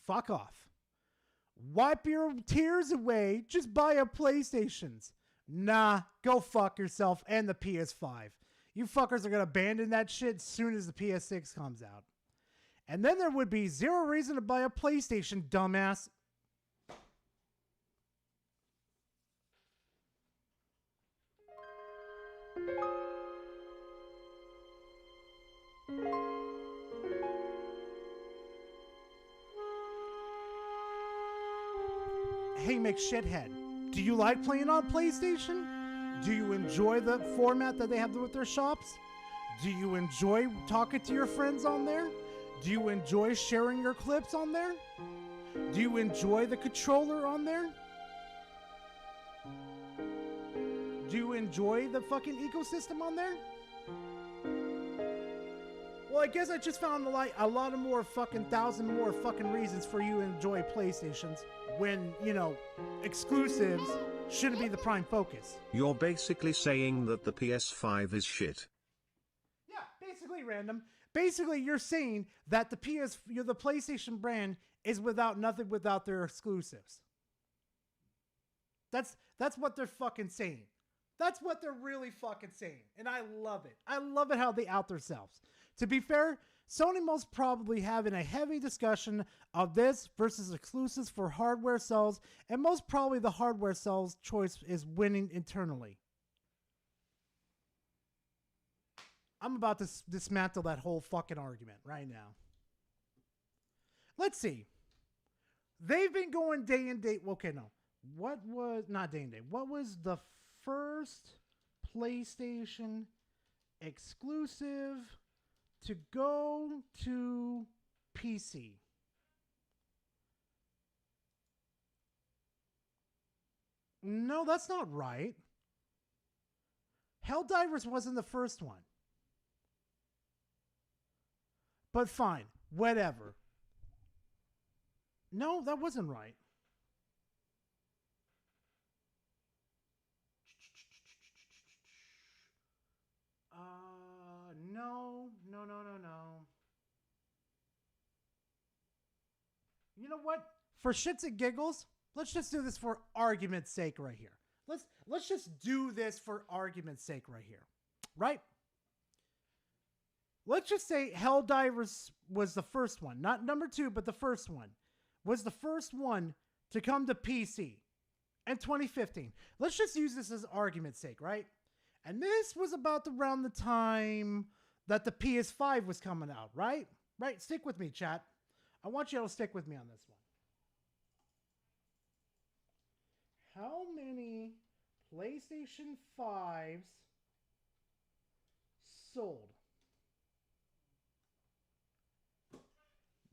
Fuck off. Wipe your tears away. Just buy a PlayStations. Nah, go fuck yourself and the PS5. You fuckers are going to abandon that shit as soon as the PS6 comes out. And then there would be zero reason to buy a PlayStation, dumbass. Hey, McShithead, do you like playing on PlayStation? Do you enjoy the format that they have with their shops? Do you enjoy talking to your friends on there? Do you enjoy sharing your clips on there? Do you enjoy the controller on there? Do do enjoy the fucking ecosystem on there? Well, I guess I just found a lot of more fucking thousand more fucking reasons for you to enjoy PlayStations when, you know, exclusives shouldn't be the prime focus. You're basically saying that the PS5 is shit. Yeah, basically random. Basically, you're saying that the PlayStation brand is nothing without their exclusives. That's what they're fucking saying. That's what they're really fucking saying. And I love it. I love it how they out themselves. To be fair, Sony most probably having a heavy discussion of this versus exclusives for hardware sales, and most probably the hardware sales choice is winning internally. I'm about to dismantle that whole fucking argument right now. Let's see. They've been going day and date. Okay, no. What was, not day and date, what was the first PlayStation exclusive to go to PC? No, that's not right. Helldivers wasn't the first one. But fine, whatever. No, that wasn't right. No. You know what? For shits and giggles, let's just do this for argument's sake right here. Let's just do this for argument's sake right here. Right? Let's just say Helldivers was the first one. Not number 2, but the first one. Was the first one to come to PC in 2015. Let's just use this as argument's sake, right? And this was about around the time that the PS5 was coming out, right? Right? Stick with me, chat. I want you all to stick with me on this one. How many PlayStation 5s sold?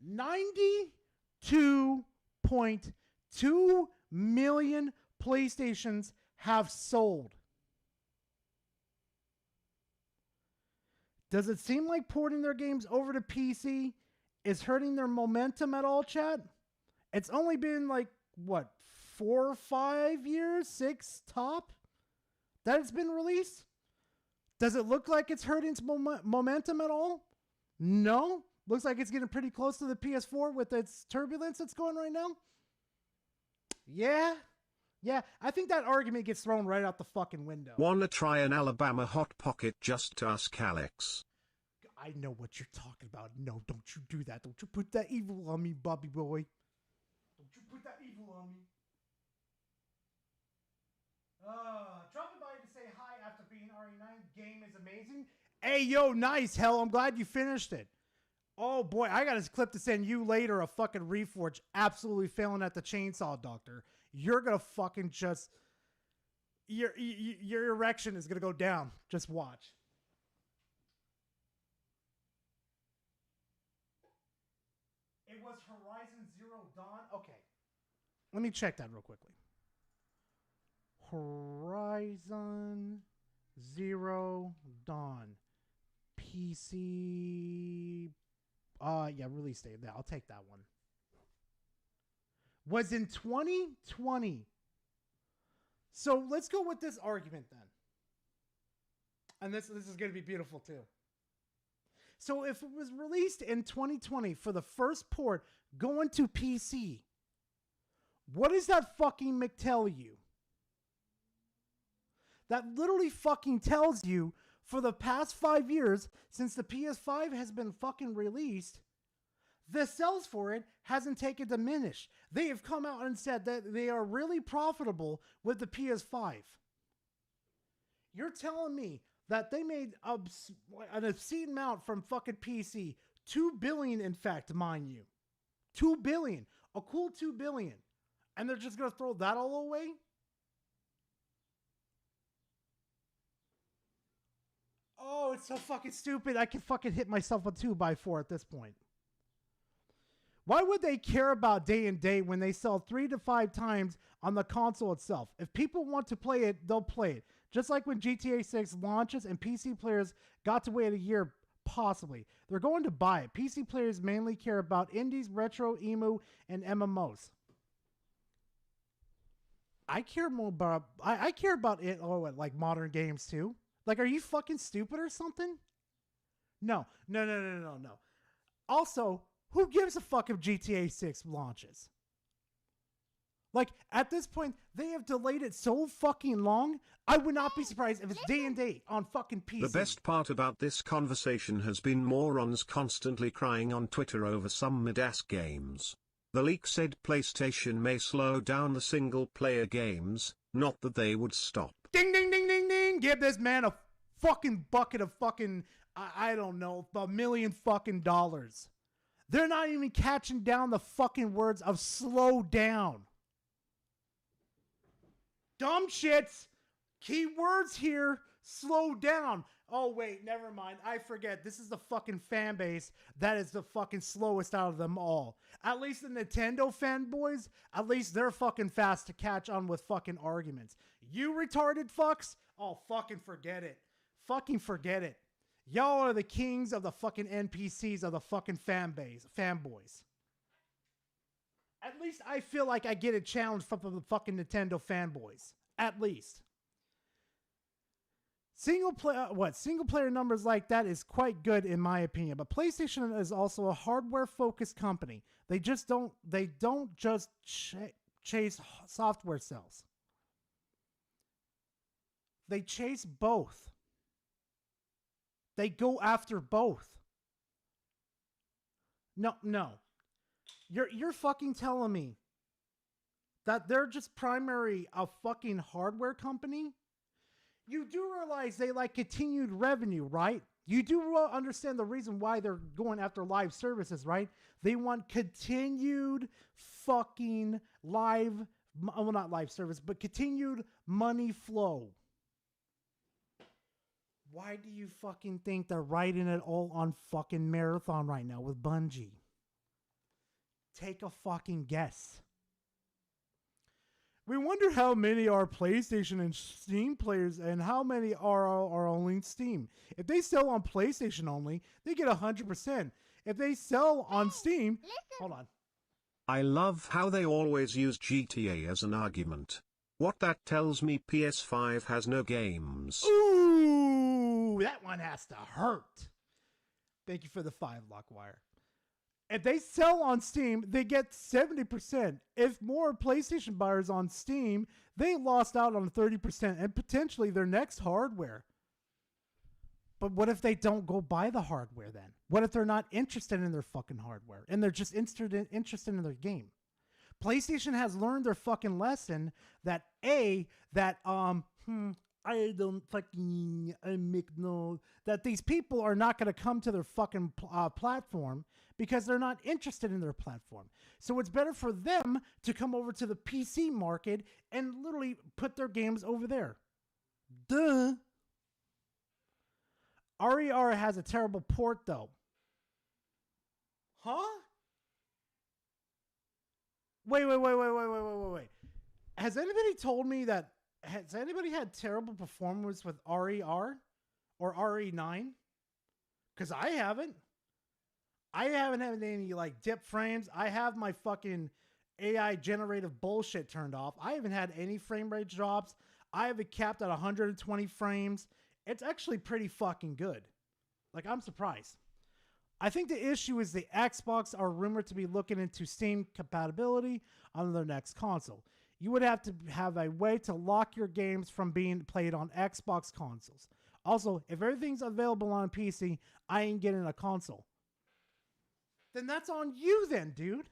92.2 million PlayStations have sold. Does it seem like porting their games over to PC is hurting their momentum at all, chat? It's only been like, what, 4 or 5 years, 6 top, that it's been released? Does it look like it's hurting its momentum at all? No. Looks like it's getting pretty close to the PS4 with its turbulence that's going right now. Yeah. I think that argument gets thrown right out the fucking window. Wanna try an Alabama Hot Pocket? Just ask Alex. I know what you're talking about. No, don't you do that. Don't you put that evil on me, Bobby boy. Don't you put that evil on me. Dropping by to say hi after being RE9. Game is amazing. Hey, yo, nice, Hell. I'm glad you finished it. Oh, boy, I got a clip to send you later of fucking Reforge absolutely failing at the chainsaw doctor. You're going to fucking just... Your erection is going to go down. Just watch. It was Horizon Zero Dawn? Okay. Let me check that real quickly. Horizon Zero Dawn. PC... yeah, release date. Yeah, I'll take that one. Was in 2020. So let's go with this argument then. And this is going to be beautiful too. So if it was released in 2020 for the first port going to PC, what does that fucking tell you? That literally fucking tells you for the past 5 years, since the PS5 has been fucking released, the sales for it hasn't taken diminish. They have come out and said that they are really profitable with the PS5. You're telling me that they made an obscene amount from fucking PC. $2 billion, in fact, mind you. $2 billion. A cool $2 billion. And they're just going to throw that all away? Oh, it's so fucking stupid. I can fucking hit myself a 2x4 at this point. Why would they care about day and date when they sell 3 to 5 times on the console itself? If people want to play it, they'll play it. Just like when GTA 6 launches and PC players got to wait a year, possibly. They're going to buy it. PC players mainly care about indies, retro, emu, and MMOs. I care more about I care about it like modern games too. Like, are you fucking stupid or something? No. Also, who gives a fuck if GTA 6 launches? Like, at this point, they have delayed it so fucking long, I would not be surprised if it's day and date on fucking PC. The best part about this conversation has been morons constantly crying on Twitter over some mid-ass games. The leak said PlayStation may slow down the single-player games, not that they would stop. Ding, ding, ding, ding, ding. Give this man a fucking bucket of fucking, I don't know, $1 million fucking dollars. They're not even catching down the fucking words of slow down. Dumb shits. Key words here. Slow down. Oh, wait, never mind. I forget. This is the fucking fan base that is the fucking slowest out of them all. At least the Nintendo fanboys, at least they're fucking fast to catch on with fucking arguments. You retarded fucks? Oh, fucking forget it. Fucking forget it. Y'all are the kings of the fucking NPCs of the fucking fan base, fanboys. At least I feel like I get a challenge from the fucking Nintendo fanboys. At least. Single player numbers like that is quite good in my opinion, but PlayStation is also a hardware focused company. They don't just chase software sales. They chase both. They go after both. No. You're fucking telling me that they're just primary a fucking hardware company? You do realize they like continued revenue, right? You do understand the reason why they're going after live services, right? They want continued fucking not live service, but continued money flow. Why do you fucking think they're writing it all on fucking Marathon right now with Bungie? Take a fucking guess. We wonder how many are PlayStation and Steam players and how many are only Steam. If they sell on PlayStation only, they get 100%. If they sell on Steam... Hold on. I love how they always use GTA as an argument. What that tells me PS5 has no games. Ooh, that one has to hurt. Thank you for the 5 Lockwire. If they sell on Steam, they get 70%. If more PlayStation buyers on Steam, they lost out on 30% and potentially their next hardware. But what if they don't go buy the hardware then? What if they're not interested in their fucking hardware and they're just interested in their game? PlayStation has learned their fucking lesson that I don't fucking make no... that these people are not going to come to their fucking platform because they're not interested in their platform. So it's better for them to come over to the PC market and literally put their games over there. Duh. RER has a terrible port though. Huh? Wait. Has anybody told me that... Has anybody had terrible performance with RER or RE9? Because I haven't. I haven't had any like dip frames. I have my fucking AI generative bullshit turned off. I haven't had any frame rate drops. I have it capped at 120 frames. It's actually pretty fucking good. Like, I'm surprised. I think the issue is the Xbox are rumored to be looking into Steam compatibility on their next console. You would have to have a way to lock your games from being played on Xbox consoles. Also, if everything's available on PC, I ain't getting a console. Then that's on you then, dude.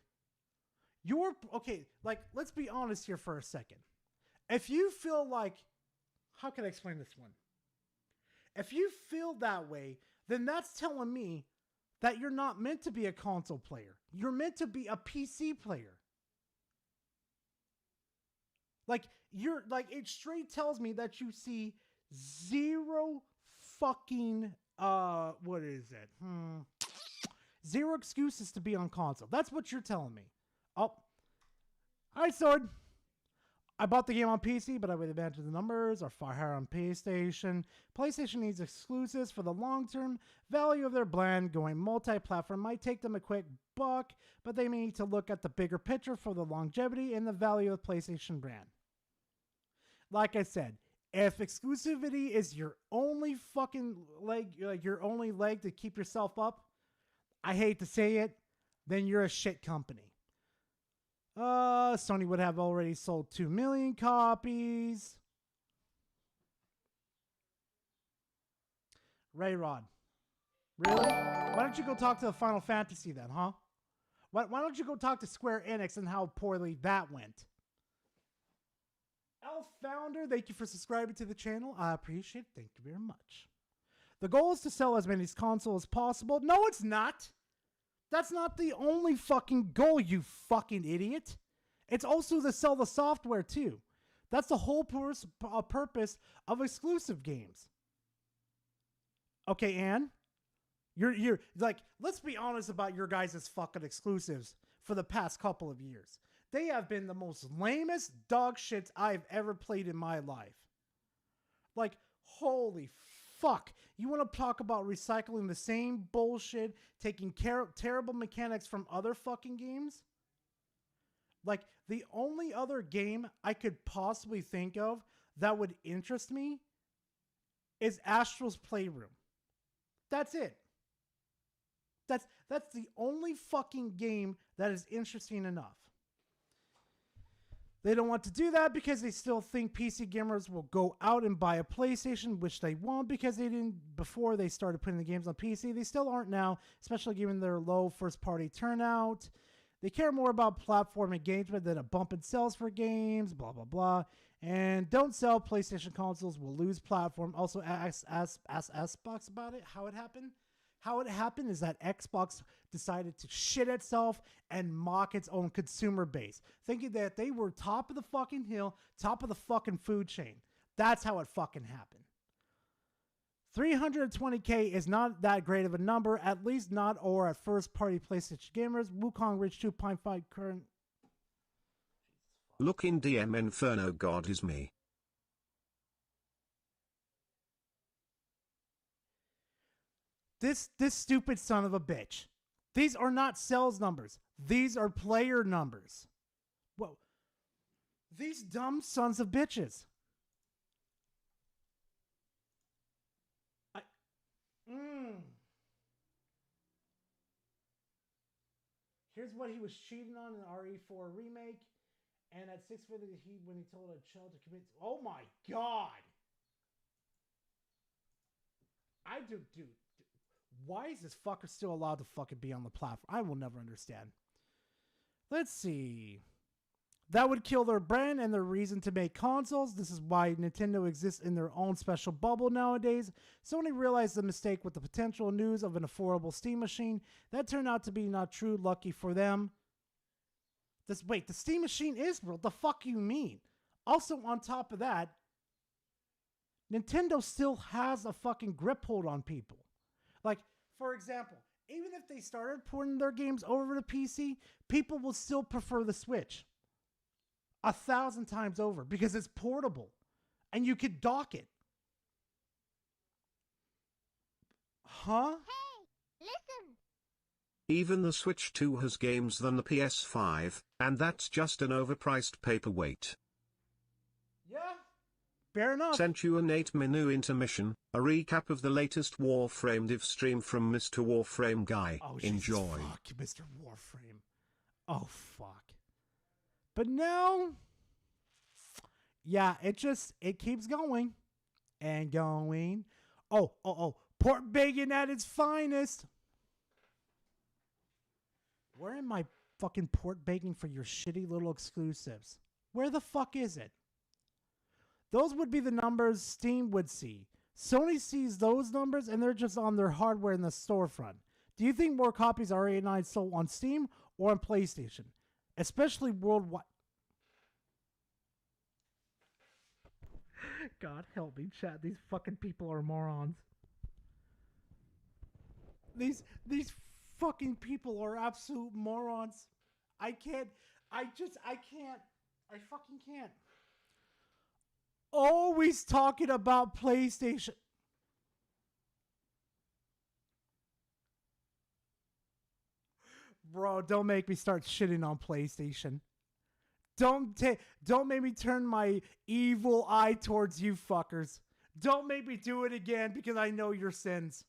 Okay, like, let's be honest here for a second. If you feel like, how can I explain this one? If you feel that way, then that's telling me that you're not meant to be a console player. You're meant to be a PC player. Like, it straight tells me that you see zero fucking, what is it? Zero excuses to be on console. That's what you're telling me. Oh, hi, Sword. I bought the game on PC, but I would imagine the numbers are far higher on PlayStation. PlayStation needs exclusives for the long-term value of their brand. Going multi-platform might take them a quick buck, but they may need to look at the bigger picture for the longevity and the value of the PlayStation brand. Like I said, if exclusivity is your only fucking leg, like your only leg to keep yourself up, I hate to say it, then you're a shit company. Sony would have already sold 2 million copies. Ray Rod. Really? Why don't you go talk to the Final Fantasy then, huh? Why don't you go talk to Square Enix and how poorly that went? Elf Founder, thank you for subscribing to the channel. I appreciate it. Thank you very much. The goal is to sell as many consoles as possible. No, it's not. That's not the only fucking goal, you fucking idiot. It's also to sell the software too. That's the whole purpose of exclusive games. Okay, Ann? You're like, let's be honest about your guys' fucking exclusives for the past couple of years. They have been the most lamest dog shits I've ever played in my life. Like, holy fuck. You want to talk about recycling the same bullshit, taking terrible mechanics from other fucking games? Like, the only other game I could possibly think of that would interest me is Astral's Playroom. That's it. That's the only fucking game that is interesting enough. They don't want to do that because they still think PC gamers will go out and buy a PlayStation, which they won't because they didn't before they started putting the games on PC. They still aren't now, especially given their low first-party turnout. They care more about platform engagement than a bump in sales for games, blah, blah, blah. And don't sell PlayStation consoles will lose platform. Also, ask Xbox about it, how it happened. How it happened is that Xbox decided to shit itself and mock its own consumer base, thinking that they were top of the fucking hill, top of the fucking food chain. That's how it fucking happened. 320K is not that great of a number, at least not or at first-party PlayStation gamers. Wukong reached 2.5 current. Look in DM Inferno, God is me. This stupid son of a bitch. These are not sales numbers. These are player numbers. Whoa. These dumb sons of bitches. Here's what he was cheating on in RE4 remake. And at 650, when he told a child to commit. Oh my God. Dude. Why is this fucker still allowed to fucking be on the platform? I will never understand. Let's see. That would kill their brand and their reason to make consoles. This is why Nintendo exists in their own special bubble nowadays. Sony realized the mistake with the potential news of an affordable Steam machine. That turned out to be not true. Lucky for them. Wait, the Steam machine is real. The fuck you mean? Also, on top of that, Nintendo still has a fucking grip hold on people. Like, for example, even if they started porting their games over to PC, people will still prefer the Switch 1,000 times over because it's portable and you could dock it. Huh? Hey, listen. Even the Switch 2 has games than the PS5, and that's just an overpriced paperweight. Yeah, fair enough. Sent you an 8-minute intermission, a recap of the latest Warframe div stream from Mr. Warframe Guy. Oh, enjoy. Fuck, Mr. Warframe. Oh, fuck. But now, yeah, it keeps going and going. Oh, Port Bacon at its finest. Where am I fucking port baking for your shitty little exclusives? Where the fuck is it? Those would be the numbers Steam would see. Sony sees those numbers and they're just on their hardware in the storefront. Do you think more copies are RE9 sold on Steam or on PlayStation? Especially worldwide. God help me, chat. These fucking people are morons. These fucking people are absolute morons. I fucking can't. always talking about PlayStation. Bro, don't make me start shitting on PlayStation. Don't make me turn my evil eye towards you fuckers. Don't make me do it again because I know your sins.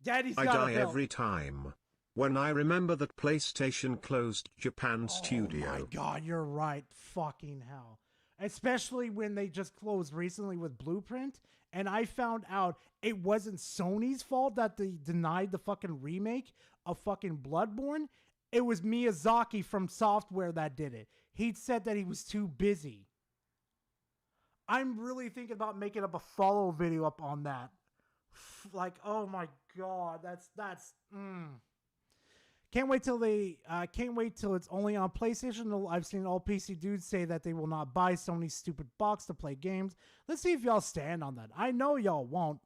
Daddy's I got die a bill. every time when I remember that PlayStation closed Japan studio. Oh my god, you're right. Fucking hell. Especially when they just closed recently with Blueprint. And I found out it wasn't Sony's fault that they denied the fucking remake of fucking Bloodborne. It was Miyazaki from Software that did it. He'd said that he was too busy. I'm really thinking about making up a follow video up on that. Like, oh my god, that's. Can't wait till it's only on PlayStation. I've seen all PC dudes say that they will not buy Sony's stupid box to play games. Let's see if y'all stand on that. I know y'all won't.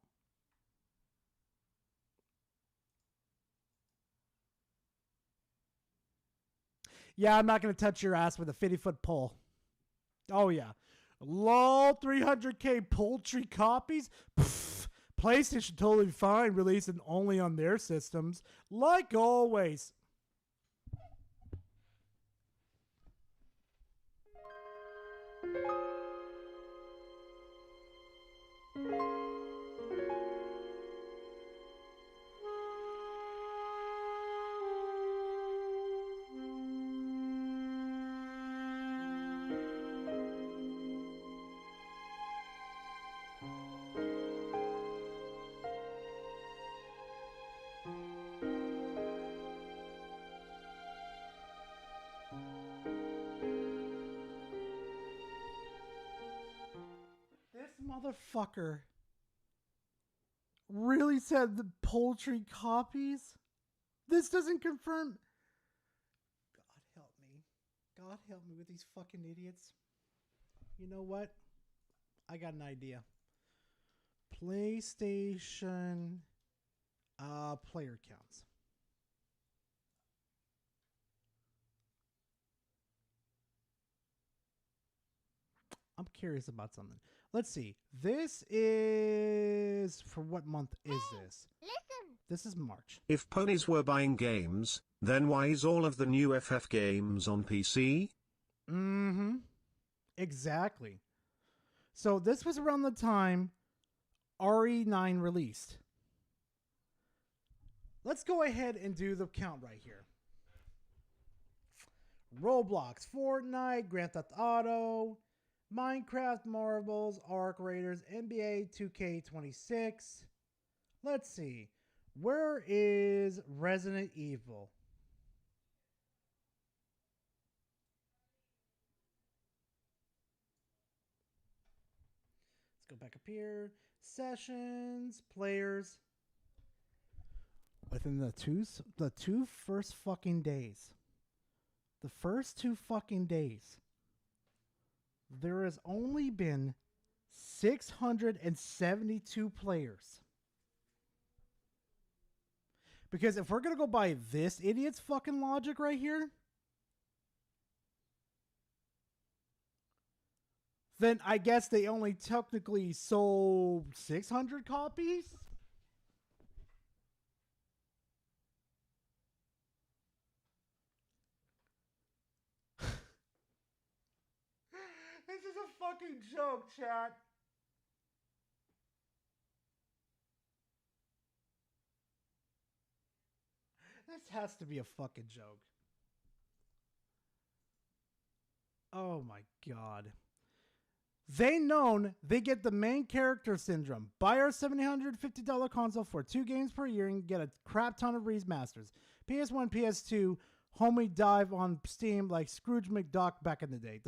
Yeah, I'm not going to touch your ass with a 50-foot pole. Oh, yeah. LOL, 300k poultry copies? Pfft, PlayStation totally fine releasing only on their systems. Like always. Motherfucker really said the poultry copies? This doesn't confirm. God help me. God help me with these fucking idiots. You know what? I got an idea. PlayStation player counts. I'm curious about something. Let's see. This is... For what month is this? Listen. This is March. If ponies were buying games, then why is all of the new FF games on PC? Mm-hmm. Exactly. So this was around the time RE9 released. Let's go ahead and do the count right here. Roblox, Fortnite, Grand Theft Auto, Minecraft, Marvels, Ark Raiders, NBA 2K26. Let's see. Where is Resident Evil? Let's go back up here. Sessions, players. Within the two first fucking days. The first 2 fucking days. There has only been 672 players. Because if we're going to go by this idiot's fucking logic right here, then I guess they only technically sold 600 copies? This is a fucking joke, chat. This has to be a fucking joke. Oh my god. They get the main character syndrome. Buy our $750 console for 2 games per year and get a crap ton of remasters. PS1, PS2, homie dive on Steam like Scrooge McDuck back in the day.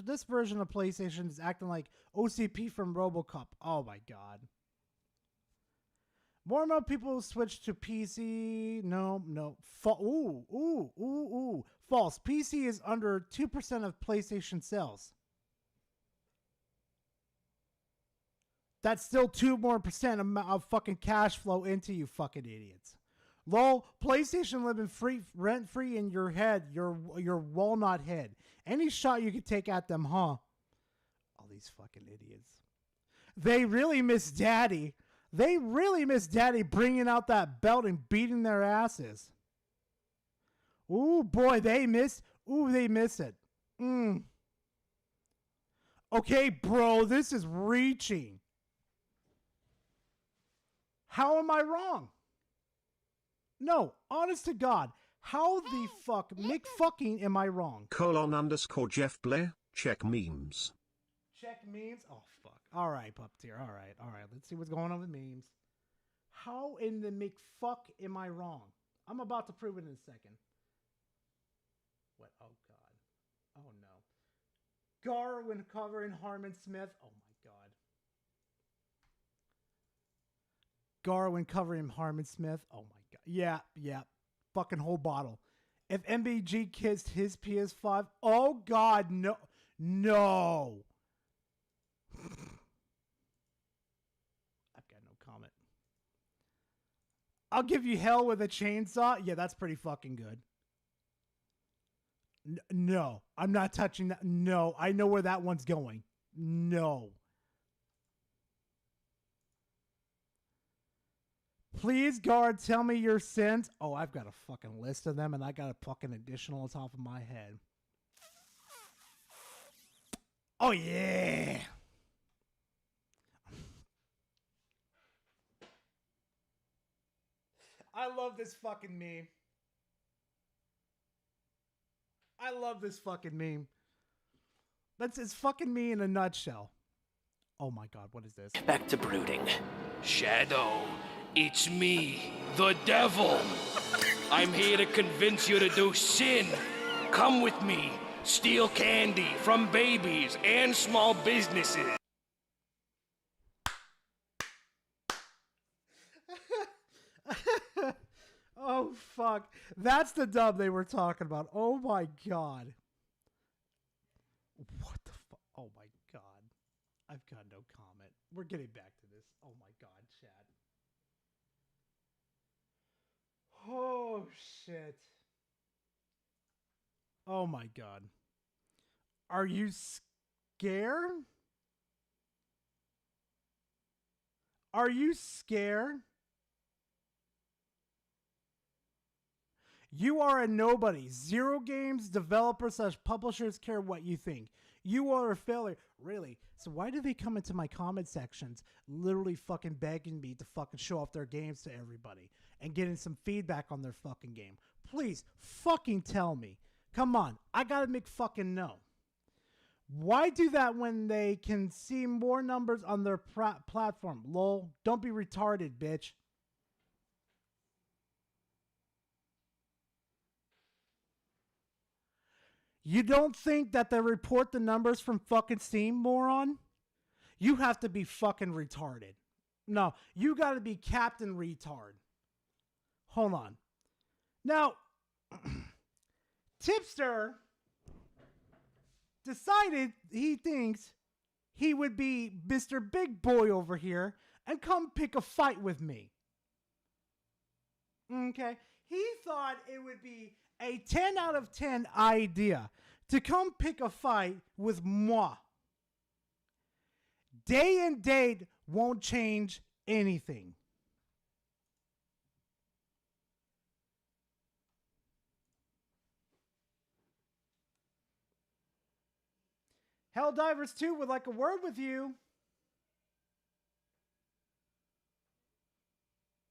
This version of PlayStation is acting like OCP from RoboCop. Oh my god. More and more people switch to PC. No. False. PC is under 2% of PlayStation sales. That's still 2% more of fucking cash flow into you fucking idiots. Lol, PlayStation living rent free in your head, your walnut head. Any shot you could take at them, huh? Oh, these fucking idiots. They really miss Daddy. They really miss Daddy bringing out that belt and beating their asses. Ooh, boy, they miss it. Okay, bro, this is reaching. How am I wrong? No, honest to God, how the fuck, McFucking, am I wrong? _Jeff Blair, check memes. Check memes? Oh, fuck. All right, Puppeteer. All right. Let's see what's going on with memes. How in the McFuck am I wrong? I'm about to prove it in a second. What? Oh, God. Oh, no. Garwin covering Harmon Smith. Oh, my God. Garwin covering Harmon Smith. Oh, my God. Yeah. Fucking whole bottle. If MBG kissed his PS5. Oh, God, no. No. I've got no comment. I'll give you hell with a chainsaw. Yeah, that's pretty fucking good. No, I'm not touching that. No, I know where that one's going. No. Please, guard, tell me your sins. Oh, I've got a fucking list of them, and I got a fucking additional on top of my head. Oh, yeah. I love this fucking meme. I love this fucking meme. It's fucking me in a nutshell. Oh my God, what is this? Back to brooding. Shadow, it's me, the devil. I'm here to convince you to do sin. Come with me. Steal candy from babies and small businesses. Oh, fuck. That's the dub they were talking about. Oh, my God. What the fuck? Oh, my God. I've got no comment. We're getting back to this. Oh, my God, chat. Oh, shit. Oh, my God. Are you scared? Are you scared? You are a nobody. Zero games developers / publishers care what you think. You are a failure. Really? So why do they come into my comment sections literally fucking begging me to fucking show off their games to everybody and getting some feedback on their fucking game? Please fucking tell me. Come on. I gotta make fucking know. Why do that when they can see more numbers on their platform? Lol. Don't be retarded, bitch. You don't think that they report the numbers from fucking Steam, moron? You have to be fucking retarded. No, you gotta be Captain Retard. Hold on. Now, Tipster decided he thinks he would be Mr. Big Boy over here and come pick a fight with me. Okay? He thought it would be a 10 out of 10 idea to come pick a fight with moi. Day and date won't change anything. Helldivers 2 would like a word with you.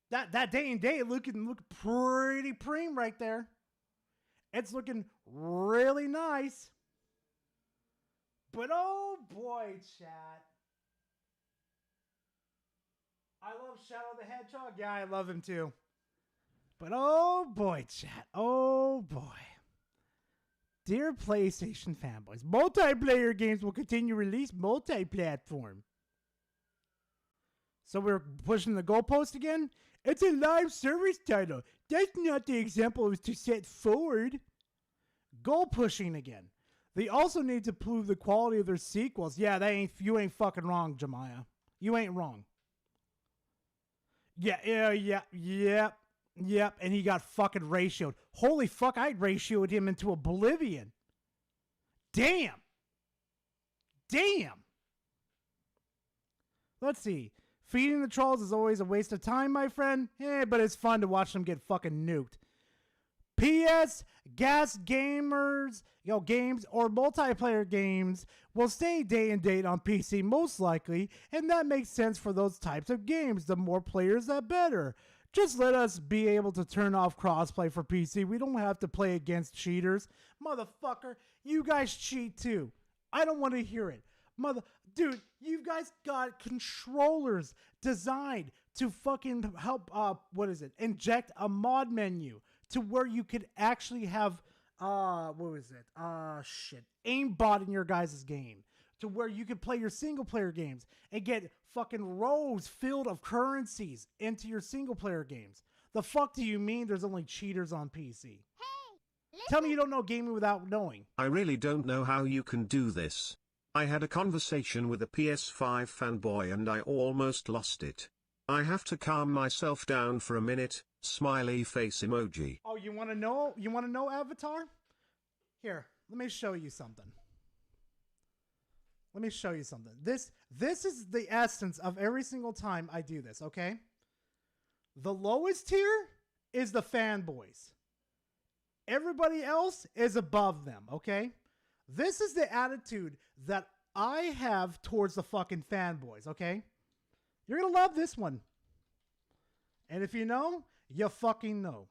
That day and date look pretty preem right there. It's looking really nice. But oh boy, chat. I love Shadow the Hedgehog. Yeah, I love him too. But oh boy, chat. Oh boy. Dear PlayStation fanboys, multiplayer games will continue to release multi-platform. So we're pushing the goalpost again? It's a live service title. That's not the example it was to set forward. Goal pushing again. They also need to prove the quality of their sequels. Yeah, you ain't fucking wrong, Jemiah. You ain't wrong. Yep. And he got fucking ratioed. Holy fuck, I ratioed him into oblivion. Damn. Let's see. Feeding the trolls is always a waste of time, my friend. But it's fun to watch them get fucking nuked. PS, gas gamers, games or multiplayer games will stay day and date on PC most likely, and that makes sense for those types of games. The more players, the better. Just let us be able to turn off crossplay for PC. We don't have to play against cheaters. Motherfucker, you guys cheat too. I don't want to hear it. Dude, you guys got controllers designed to fucking help, inject a mod menu to where you could actually have, aimbot in your guys' game. To where you could play your single player games and get fucking rows filled of currencies into your single player games. The fuck do you mean there's only cheaters on PC? Tell me you don't know gaming without knowing. I really don't know how you can do this. I had a conversation with a PS5 fanboy and I almost lost it. I have to calm myself down for a minute, smiley face emoji. Oh, you want to know? You want to know, Avatar? Here, let me show you something. Let me show you something. This is the essence of every single time I do this, okay? The lowest tier is the fanboys. Everybody else is above them, okay? This is the attitude that I have towards the fucking fanboys, okay? You're gonna love this one. And if you know, you fucking know.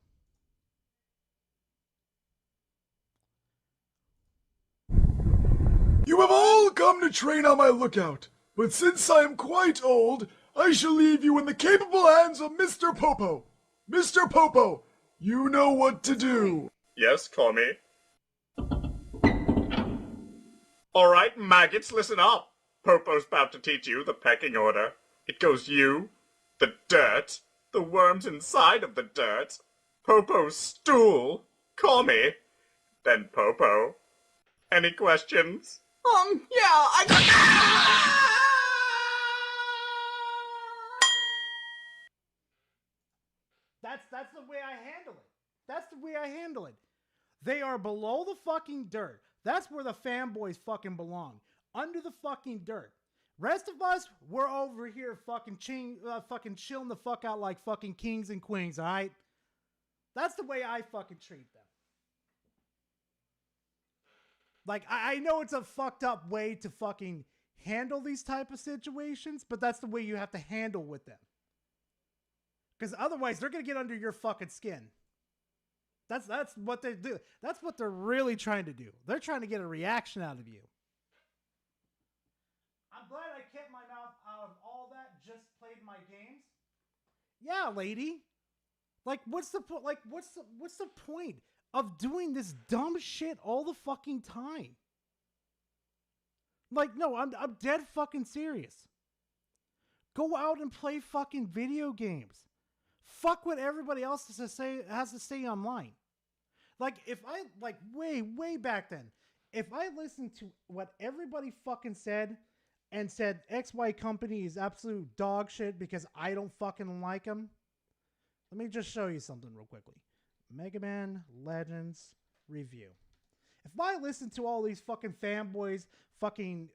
You have all come to train on my lookout, but since I am quite old, I shall leave you in the capable hands of Mr. Popo. Mr. Popo, you know what to do. Yes, Tommy. Alright, maggots, listen up. Popo's about to teach you the pecking order. It goes you, the dirt, the worms inside of the dirt, Popo's stool, Tommy, then Popo. Any questions? That's the way I handle it. That's the way I handle it. They are below the fucking dirt. That's where the fanboys fucking belong. Under the fucking dirt. Rest of us, we're over here fucking chilling the fuck out like fucking kings and queens, alright? That's the way I fucking treat them. Like, I know it's a fucked up way to fucking handle these type of situations, but that's the way you have to handle with them. Because otherwise, they're going to get under your fucking skin. That's what they do. That's what they're really trying to do. They're trying to get a reaction out of you. I'm glad I kept my mouth out of all that, just played my games. Yeah, lady. Like, what's the point of doing this dumb shit all the fucking time? Like, no, I'm dead fucking serious. Go out and play fucking video games. Fuck what everybody else has to say online. Like, if I, like, way back then, if I listened to what everybody fucking said and said XY company is absolute dog shit because I don't fucking like them, let me just show you something real quickly. Mega Man Legends review. If I listened to all these fucking fanboys fucking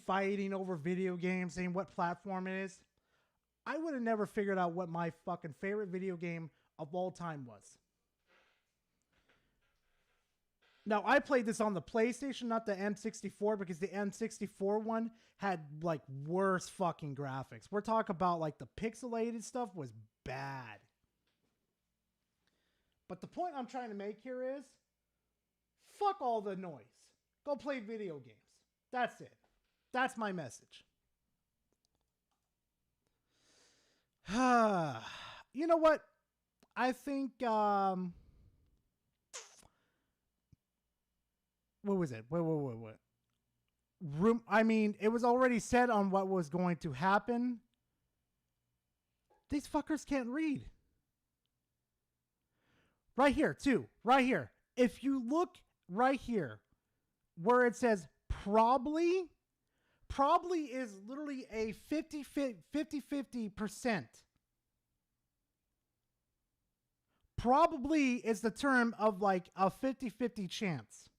fighting over video games, saying what platform it is, I would have never figured out what my fucking favorite video game of all time was. Now, I played this on the PlayStation, not the N64, because the N64 one had, like, worse fucking graphics. We're talking about, like, the pixelated stuff was bad. But the point I'm trying to make here is, fuck all the noise. Go play video games. That's it. That's my message. You know what? I think, what was it? What? It was already said on what was going to happen. These fuckers can't read. Right here, too. Right here. If you look right here, where it says probably is literally a 50-50%. Probably is the term of like a 50-50 chance.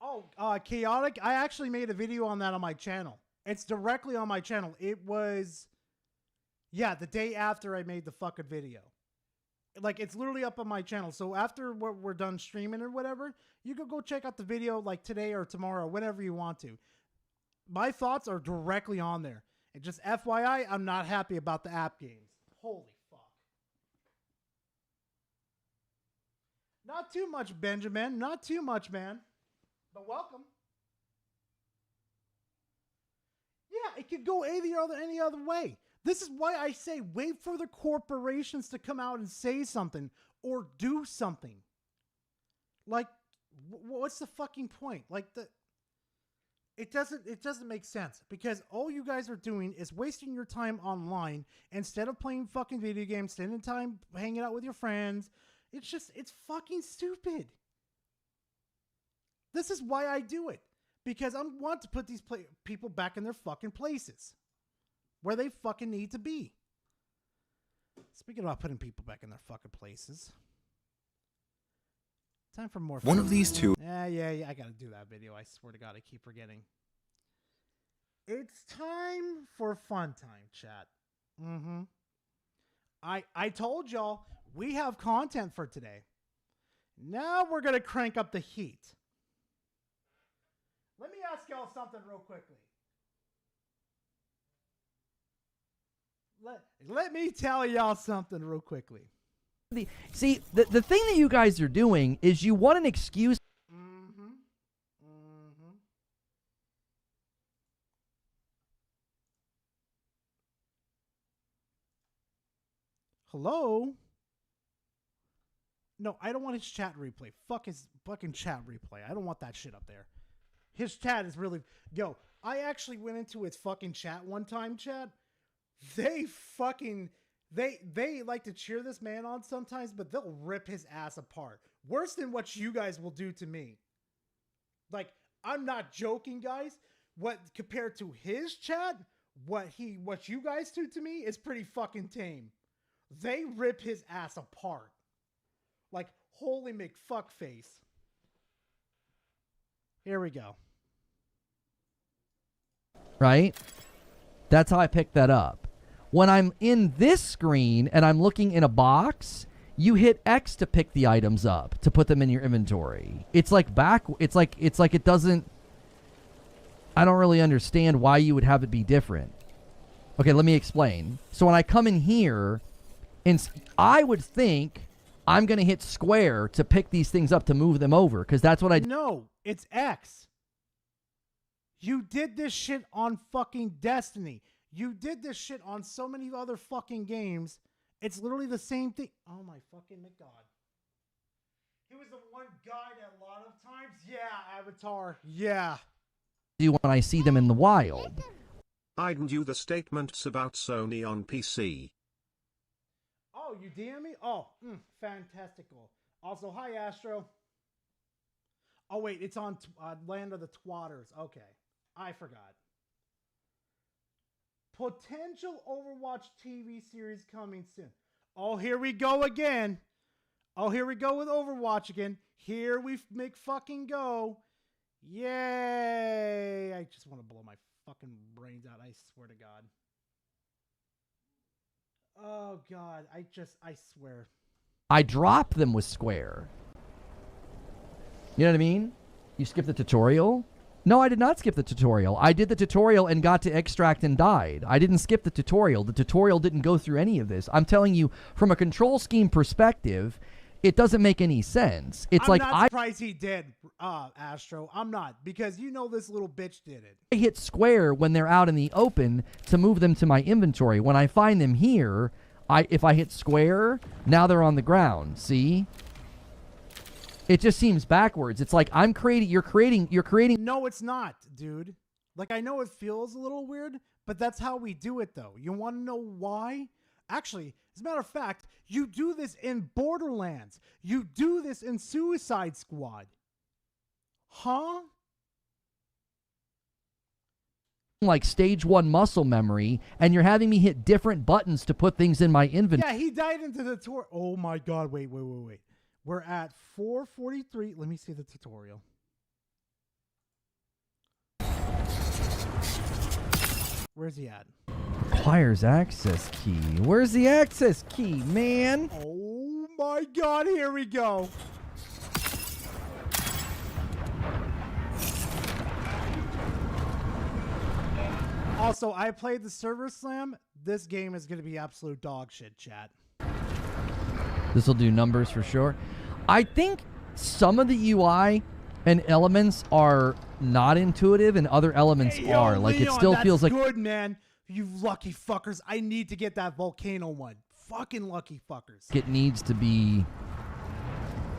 Oh, Chaotic. I actually made a video on that on my channel. It's directly on my channel. It was, yeah, the day after I made the fucking video. Like, it's literally up on my channel. So after we're done streaming or whatever, you can go check out the video like today or tomorrow, whenever you want to. My thoughts are directly on there. And just FYI, I'm not happy about the app games. Holy fuck. Not too much, Benjamin. Not too much, man. But welcome. Yeah, it could go any other way. This is why I say wait for the corporations to come out and say something or do something. Like, what's the fucking point? Like, it doesn't make sense, because all you guys are doing is wasting your time online instead of playing fucking video games, spending time hanging out with your friends. It's fucking stupid. This is why I do it, because I want to put these people back in their fucking places where they fucking need to be. Speaking about putting people back in their fucking places, time for more. One of these two. Yeah. I gotta do that video. I swear to God, I keep forgetting. It's time for fun time, chat. I told y'all we have content for today. Now we're gonna crank up the heat. Let me ask y'all something real quickly. Let me tell y'all something real quickly. See, the thing that you guys are doing is you want an excuse. Hello? No, I don't want his chat replay. Fuck his fucking chat replay. I don't want that shit up there. His chat is really... Yo, I actually went into his fucking chat one time, chat. They fucking... They like to cheer this man on sometimes, but they'll rip his ass apart. Worse than what you guys will do to me. Like, I'm not joking, guys. What, compared to his chat, what you guys do to me is pretty fucking tame. They rip his ass apart. Like, holy McFuckface. Here we go. Right? That's how I picked that up. When I'm in this screen and I'm looking in a box, you hit X to pick the items up, to put them in your inventory. It's like it's like it doesn't... I don't really understand why you would have it be different. Okay, let me explain. So when I come in here, and I would think I'm going to hit square to pick these things up to move them over, because that's what I... No, it's X. You did this shit on fucking Destiny. You did this shit on so many other fucking games. It's literally the same thing. Oh my fucking God. He was the one guy that a lot of times... Yeah, Avatar. Yeah. Do when I see them in the wild. I'd do the statements about Sony on PC. Oh, you DM me? Oh, fantastical. Also, hi, Astro. Oh, wait, it's on Land of the Twatters. Okay, I forgot. Potential Overwatch TV series coming soon. Oh, here we go again. Oh, here we go with Overwatch again. Here we make fucking go. Yay. I just want to blow my fucking brains out. I swear to God. Oh, God. I swear. I drop them with square. You know what I mean? You skip the tutorial? No, I did not skip the tutorial. I did the tutorial and got to extract and died. I didn't skip the tutorial. The tutorial didn't go through any of this. I'm telling you, from a control scheme perspective, it doesn't make any sense. It's I'm not surprised he did, Astro. I'm not, because you know this little bitch did it. I hit square when they're out in the open to move them to my inventory. When I find them here, if I hit square, now they're on the ground. See? It just seems backwards. It's like you're creating. No, it's not, dude. Like, I know it feels a little weird, but that's how we do it, though. You want to know why? Actually, as a matter of fact, you do this in Borderlands. You do this in Suicide Squad. Huh? Like stage 1 muscle memory, and you're having me hit different buttons to put things in my inventory. Yeah, he died into the tutorial. Oh my God, wait. We're at 4:43. Let me see the tutorial. Where's he at? Requires access key. Where's the access key, man? Oh my god, here we go. Also, I played the Server Slam. This game is going to be absolute dog shit, chat. This will do numbers for sure. I think some of the UI and elements are not intuitive and other elements Hey, yo, are. Like, Leon, it still that's feels like... good, man. You lucky fuckers. I need to get that volcano one. Fucking lucky fuckers. It needs to be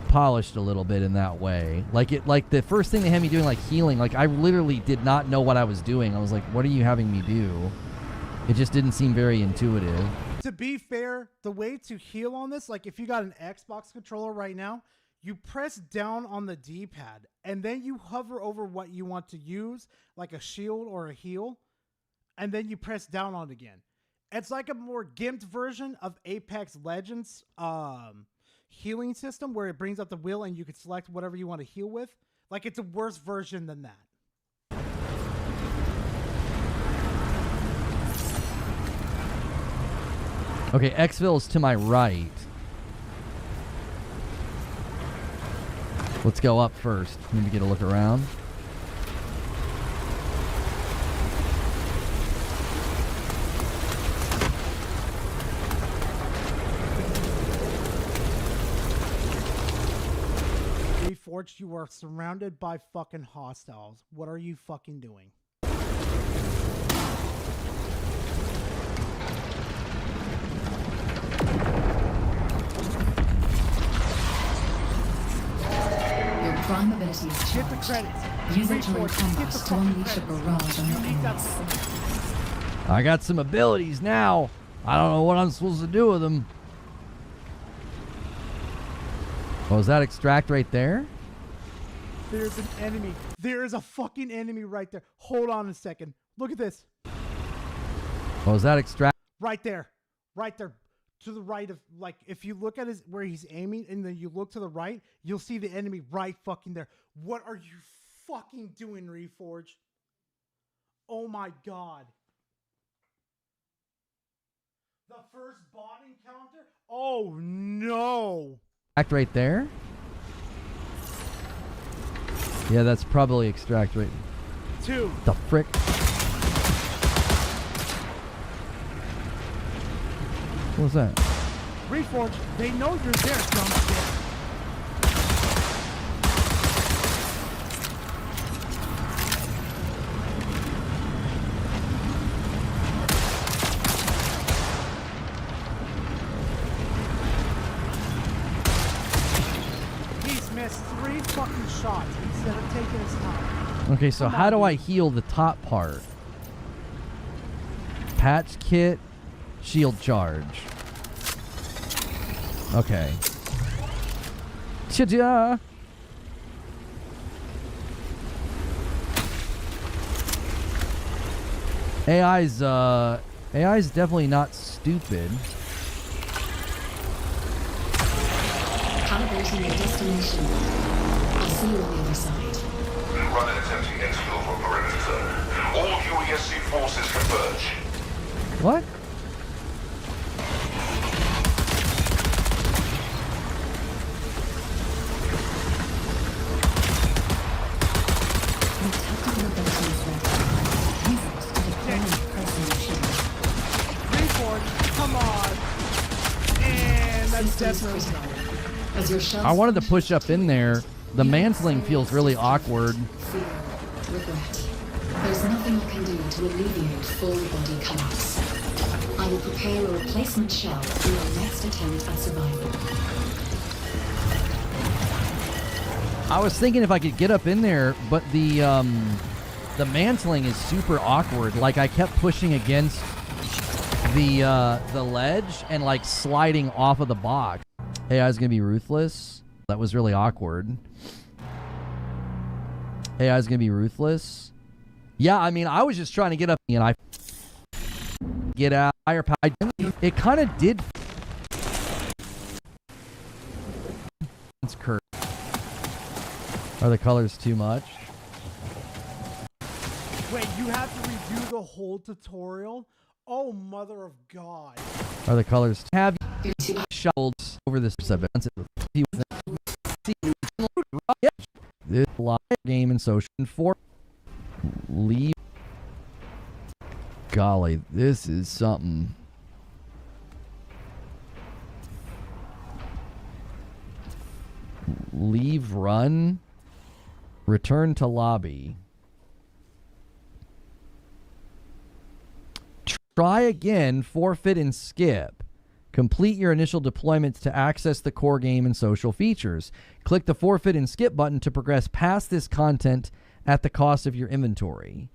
polished a little bit in that way. Like the first thing they had me doing, like healing, like I literally did not know what I was doing. I was like, what are you having me do? It just didn't seem very intuitive. To be fair, the way to heal on this, like if you got an Xbox controller right now, you press down on the D-pad and then you hover over what you want to use, like a shield or a heal, and then you press down on it again. It's like a more gimped version of Apex Legends healing system where it brings up the wheel and you can select whatever you want to heal with. Like, it's a worse version than that. Okay, Xville is to my right. Let's go up first. Maybe get a look around. Reforged, you are surrounded by fucking hostiles. What are you fucking doing? Your prime ability is charged. Get the credits. Use it during combat to unleash a barrage on your enemies. I got some abilities now. I don't know what I'm supposed to do with them. Oh, is that extract right there? There's an enemy. There is a fucking enemy right there. Hold on a second. Look at this. Oh, is that extract? Right there. Right there. To the right of, like, if you look at his where he's aiming and then you look to the right, you'll see the enemy right fucking there. What are you fucking doing, Reforge? Oh my god. The first bot encounter? Oh no. Extract right there? Yeah, that's probably extract right. 2. The frick? What was that? Reforge, they know you're there, dumb shit. He's missed 3 fucking shots instead of taking his time. Okay, so how do I heal the top part? Patch kit, shield charge. Okay. Cha-ja! AI's definitely not stupid. Calibrating your destination. I'll see you on the other side. Run an attempting exfil for perimeter zone. All UESC forces converge. What? Come on. And that's definitely As your shells I wanted to push up in there. The mantling feels really awkward. fear, regret. There's nothing I can do to alleviate full body collapse. I will prepare a replacement shell for your next attempt at survival. I was thinking if I could get up in there, but the mantling is super awkward. Like I kept pushing against the ledge and like sliding off of the box. AI's gonna be ruthless. That was really awkward. AI's gonna be ruthless. Yeah, I mean, I was just trying to get up and I get out. Higher power. It kind of did. It's curved. Are the colors too much? Wait, You have to redo the whole tutorial? Oh, mother of God. Are the colors have you shuffled over this subject? This live game and social for leave. Golly, this is something. Leave run. Return to lobby. Try again, forfeit and skip. Complete your initial deployments to access the core game and social features. Click the forfeit and skip button to progress past this content at the cost of your inventory.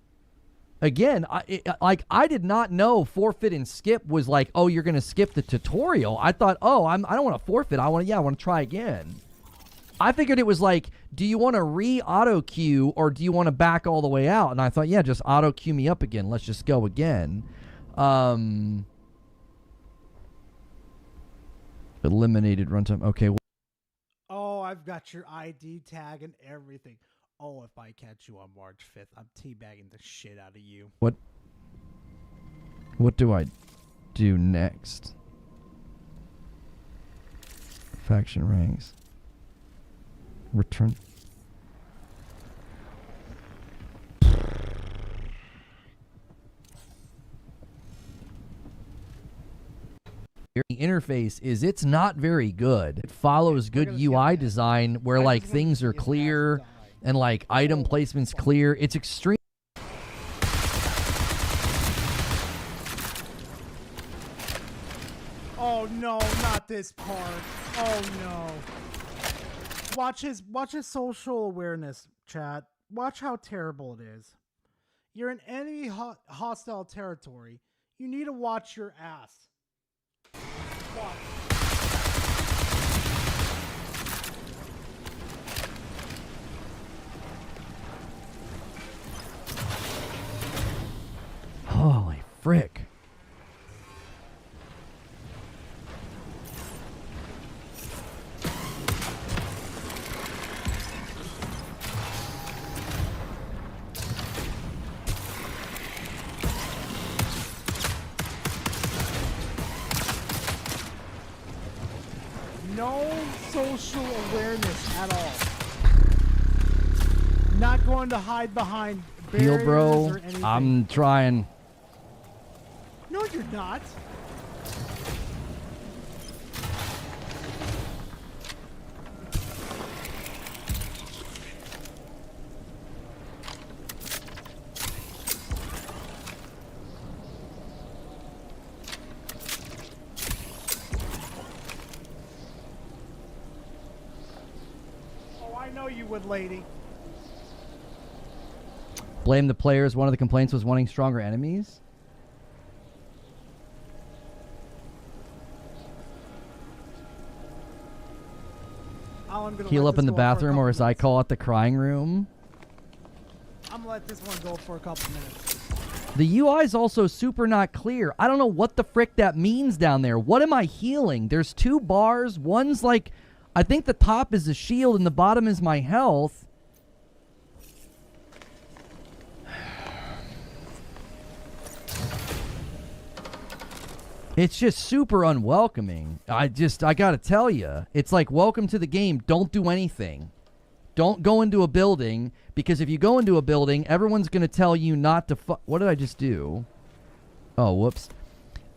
Again, I did not know forfeit and skip was like, oh, you're going to skip the tutorial. I thought, oh, I don't want to forfeit. I want to try again. I figured it was like, do you want to re-auto queue or do you want to back all the way out? And I thought, yeah, just auto queue me up again. Let's just go again. Eliminated runtime. Okay. Oh, I've got your ID tag and everything. Oh, if I catch you on March 5th, I'm teabagging the shit out of you. What do I do next? Faction ranks. Return. The interface is it's not very good. It follows good UI design where like things are clear and like item placement's clear. It's extreme. Oh no, not this part. Oh no. Watch his social awareness, chat. Watch how terrible it is. You're in enemy hostile territory. You need to watch your ass. Watch. Holy frick. No social awareness at all. Not going to hide behind barriers Heal, bro. or anything. I'm trying. No, you're not. Oh, I know you would, lady. Blame the players. One of the complaints was wanting stronger enemies. Heal up in the bathroom, or as I call it, the crying room. I'm gonna let this one go for a couple minutes. The UI is also super not clear. I don't know what the frick that means down there. What am I healing? There's two bars. One's like, I think the top is a shield and the bottom is my health. It's just super unwelcoming. I gotta tell you, it's like, welcome to the game. Don't do anything. Don't go into a building, because if you go into a building, everyone's gonna tell you not to what did I just do? Oh, whoops.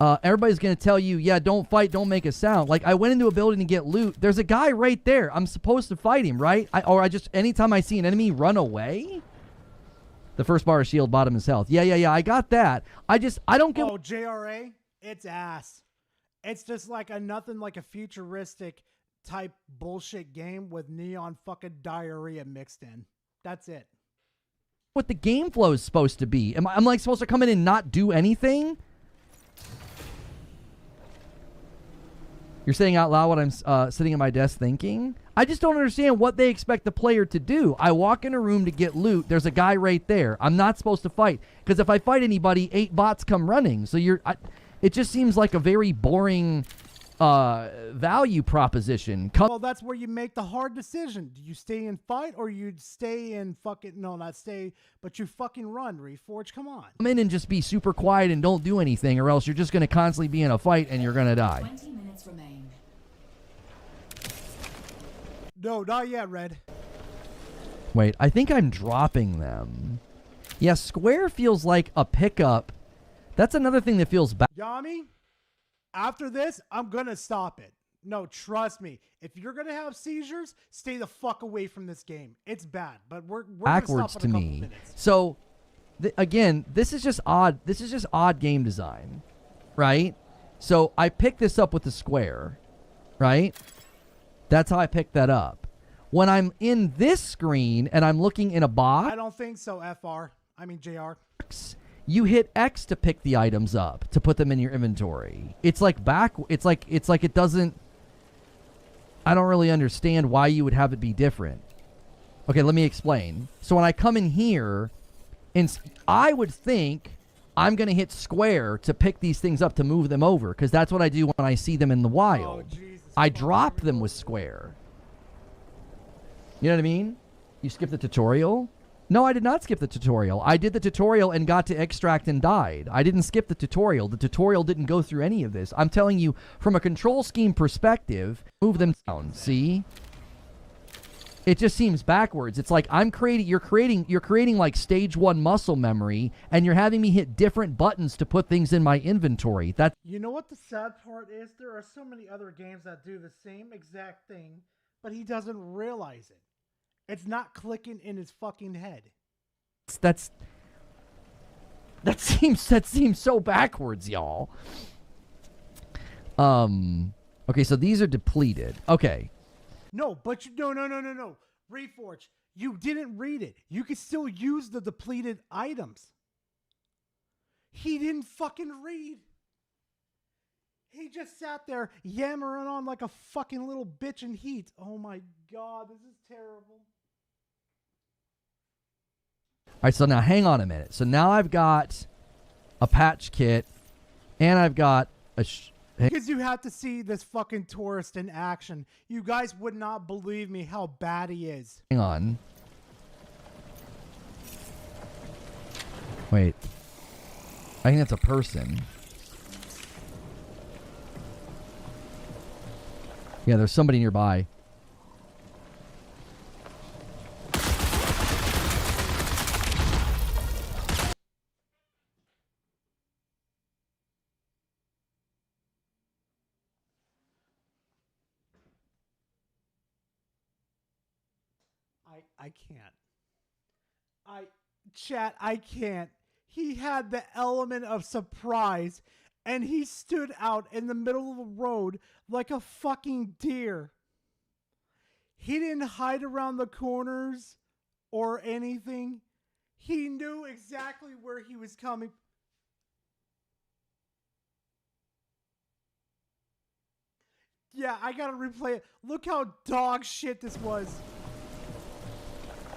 Everybody's gonna tell you, yeah, don't fight, don't make a sound. Like, I went into a building to get loot. There's a guy right there. I'm supposed to fight him, right? Anytime I see an enemy, run away? The first bar is shield, bottom is health. Yeah, I got that. I don't get... Oh, JRA? It's ass. It's just like nothing like a futuristic type bullshit game with neon fucking diarrhea mixed in. That's it. What the game flow is supposed to be. I'm like supposed to come in and not do anything? You're saying out loud what I'm sitting at my desk thinking? I just don't understand what they expect the player to do. I walk in a room to get loot. There's a guy right there. I'm not supposed to fight. Because if I fight anybody, 8 bots come running. So it just seems like a very boring value proposition. Well, that's where you make the hard decision. Do you stay and fight, or you stay and fucking not stay, but you fucking run, Reforge? Come on. Come in and just be super quiet and don't do anything, or else you're just going to constantly be in a fight and you're going to die. 20 minutes remain. No, not yet, Red. Wait, I think I'm dropping them. Yeah, square feels like a pickup. That's another thing that feels bad. Yami, after this, I'm gonna stop it. No, trust me. If you're gonna have seizures, stay the fuck away from this game. It's bad, but we're Backwards gonna stop to in a couple me. minutes. So, again, this is just odd. This is just odd game design, right? So I picked this up with the square, right? That's how I picked that up. When I'm in this screen and I'm looking in a box, I don't think so, JR. you hit X to pick the items up, to put them in your inventory. It's like it's like it doesn't, I don't really understand why you would have it be different. Okay, let me explain. So when I come in here, and I would think I'm going to hit square to pick these things up to move them over, because that's what I do when I see them in the wild. I drop them with square. You know what I mean? You skip the tutorial? No, I did not skip the tutorial. I did the tutorial and got to extract and died. I didn't skip the tutorial. The tutorial didn't go through any of this. I'm telling you, from a control scheme perspective, move them down. See? It just seems backwards. It's like you're creating like stage 1 muscle memory, and you're having me hit different buttons to put things in my inventory. That's You know what the sad part is? There are so many other games that do the same exact thing, but he doesn't realize it. It's not clicking in his fucking head. that seems so backwards, y'all. Okay, so these are depleted. Okay. No, but no. Reforge, you didn't read it. You can still use the depleted items. He didn't fucking read. He just sat there yammering on like a fucking little bitch in heat. Oh my god, this is terrible. All right, so now hang on a minute. So now I've got a patch kit, and I've got a... Because you have to see this fucking tourist in action. You guys would not believe me how bad he is. Hang on. Wait. I think that's a person. Yeah, there's somebody nearby. I can't. Chat, I can't. He had the element of surprise, and he stood out in the middle of the road like a fucking deer. He didn't hide around the corners or anything. He knew exactly where he was coming. Yeah, I gotta replay it. Look how dog shit this was.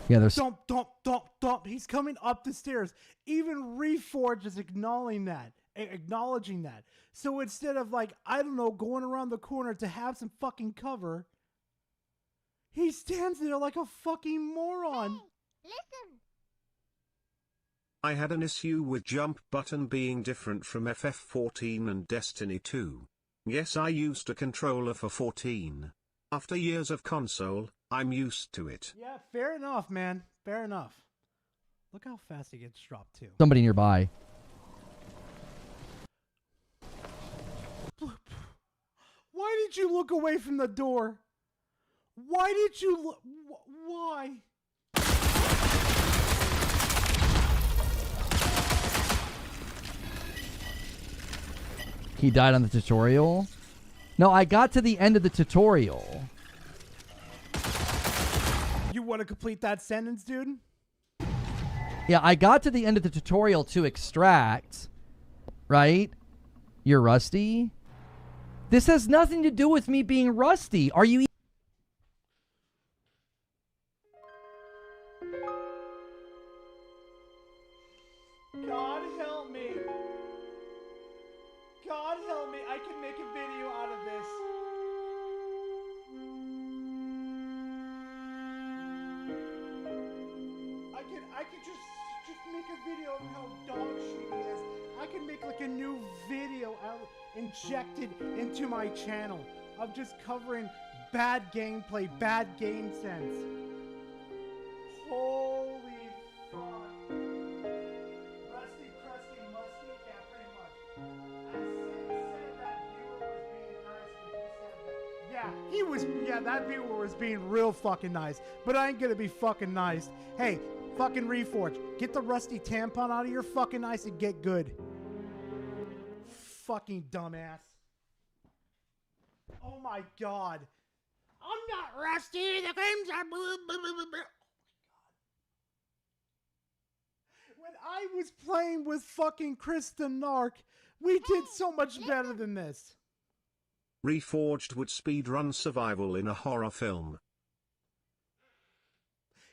Yeah, there's... Dump. He's coming up the stairs. Even Reforge is acknowledging that. So instead of like, I don't know, going around the corner to have some fucking cover, he stands there like a fucking moron. Hey, listen. I had an issue with jump button being different from FF14 and Destiny 2. Yes, I used a controller for 14. After years of console, I'm used to it. Yeah, fair enough, man. Fair enough. Look how fast he gets dropped too. Somebody nearby. Why did you look away from the door? Why did you look? Why? He died on the tutorial? No, I got to the end of the tutorial. You want to complete that sentence, dude? Yeah, I got to the end of the tutorial to extract, right? You're rusty? This has nothing to do with me being rusty. Are you... God help me. God help me. I can make a video out of this. could just make a video of how dog shit he is. I can make like a new video injected into my channel of just covering bad gameplay, bad game sense. Holy fuck. Rusty, crusty, musty, yeah, pretty much. As Sid said that viewer was being nice when he said that. Yeah, that viewer was being real fucking nice. But I ain't gonna be fucking nice. Hey, fucking Reforge, get the rusty tampon out of your fucking eyes and get good. Fucking dumbass. Oh my god. I'm not rusty, the games are blah, blah, blah, blah, blah. When I was playing with fucking Krista Narc, we did so much better than this. Reforged would speedrun survival in a horror film.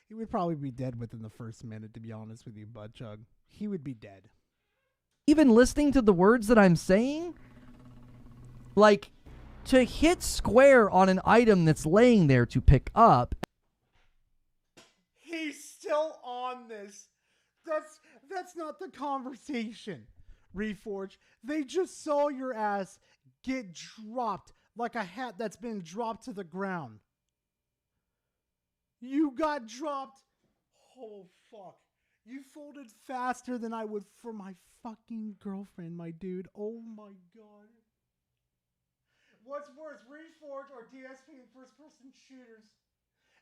He would probably be dead within the first minute, to be honest with you, Budchug. He would be dead. Even listening to the words that I'm saying, like, to hit square on an item that's laying there to pick up. He's still on this. That's not the conversation, Reforge. They just saw your ass get dropped like a hat that's been dropped to the ground. You got dropped. Oh, fuck. You folded faster than I would for my fucking girlfriend, my dude. Oh, my God. What's worse, Reforge or DSP in first-person shooters?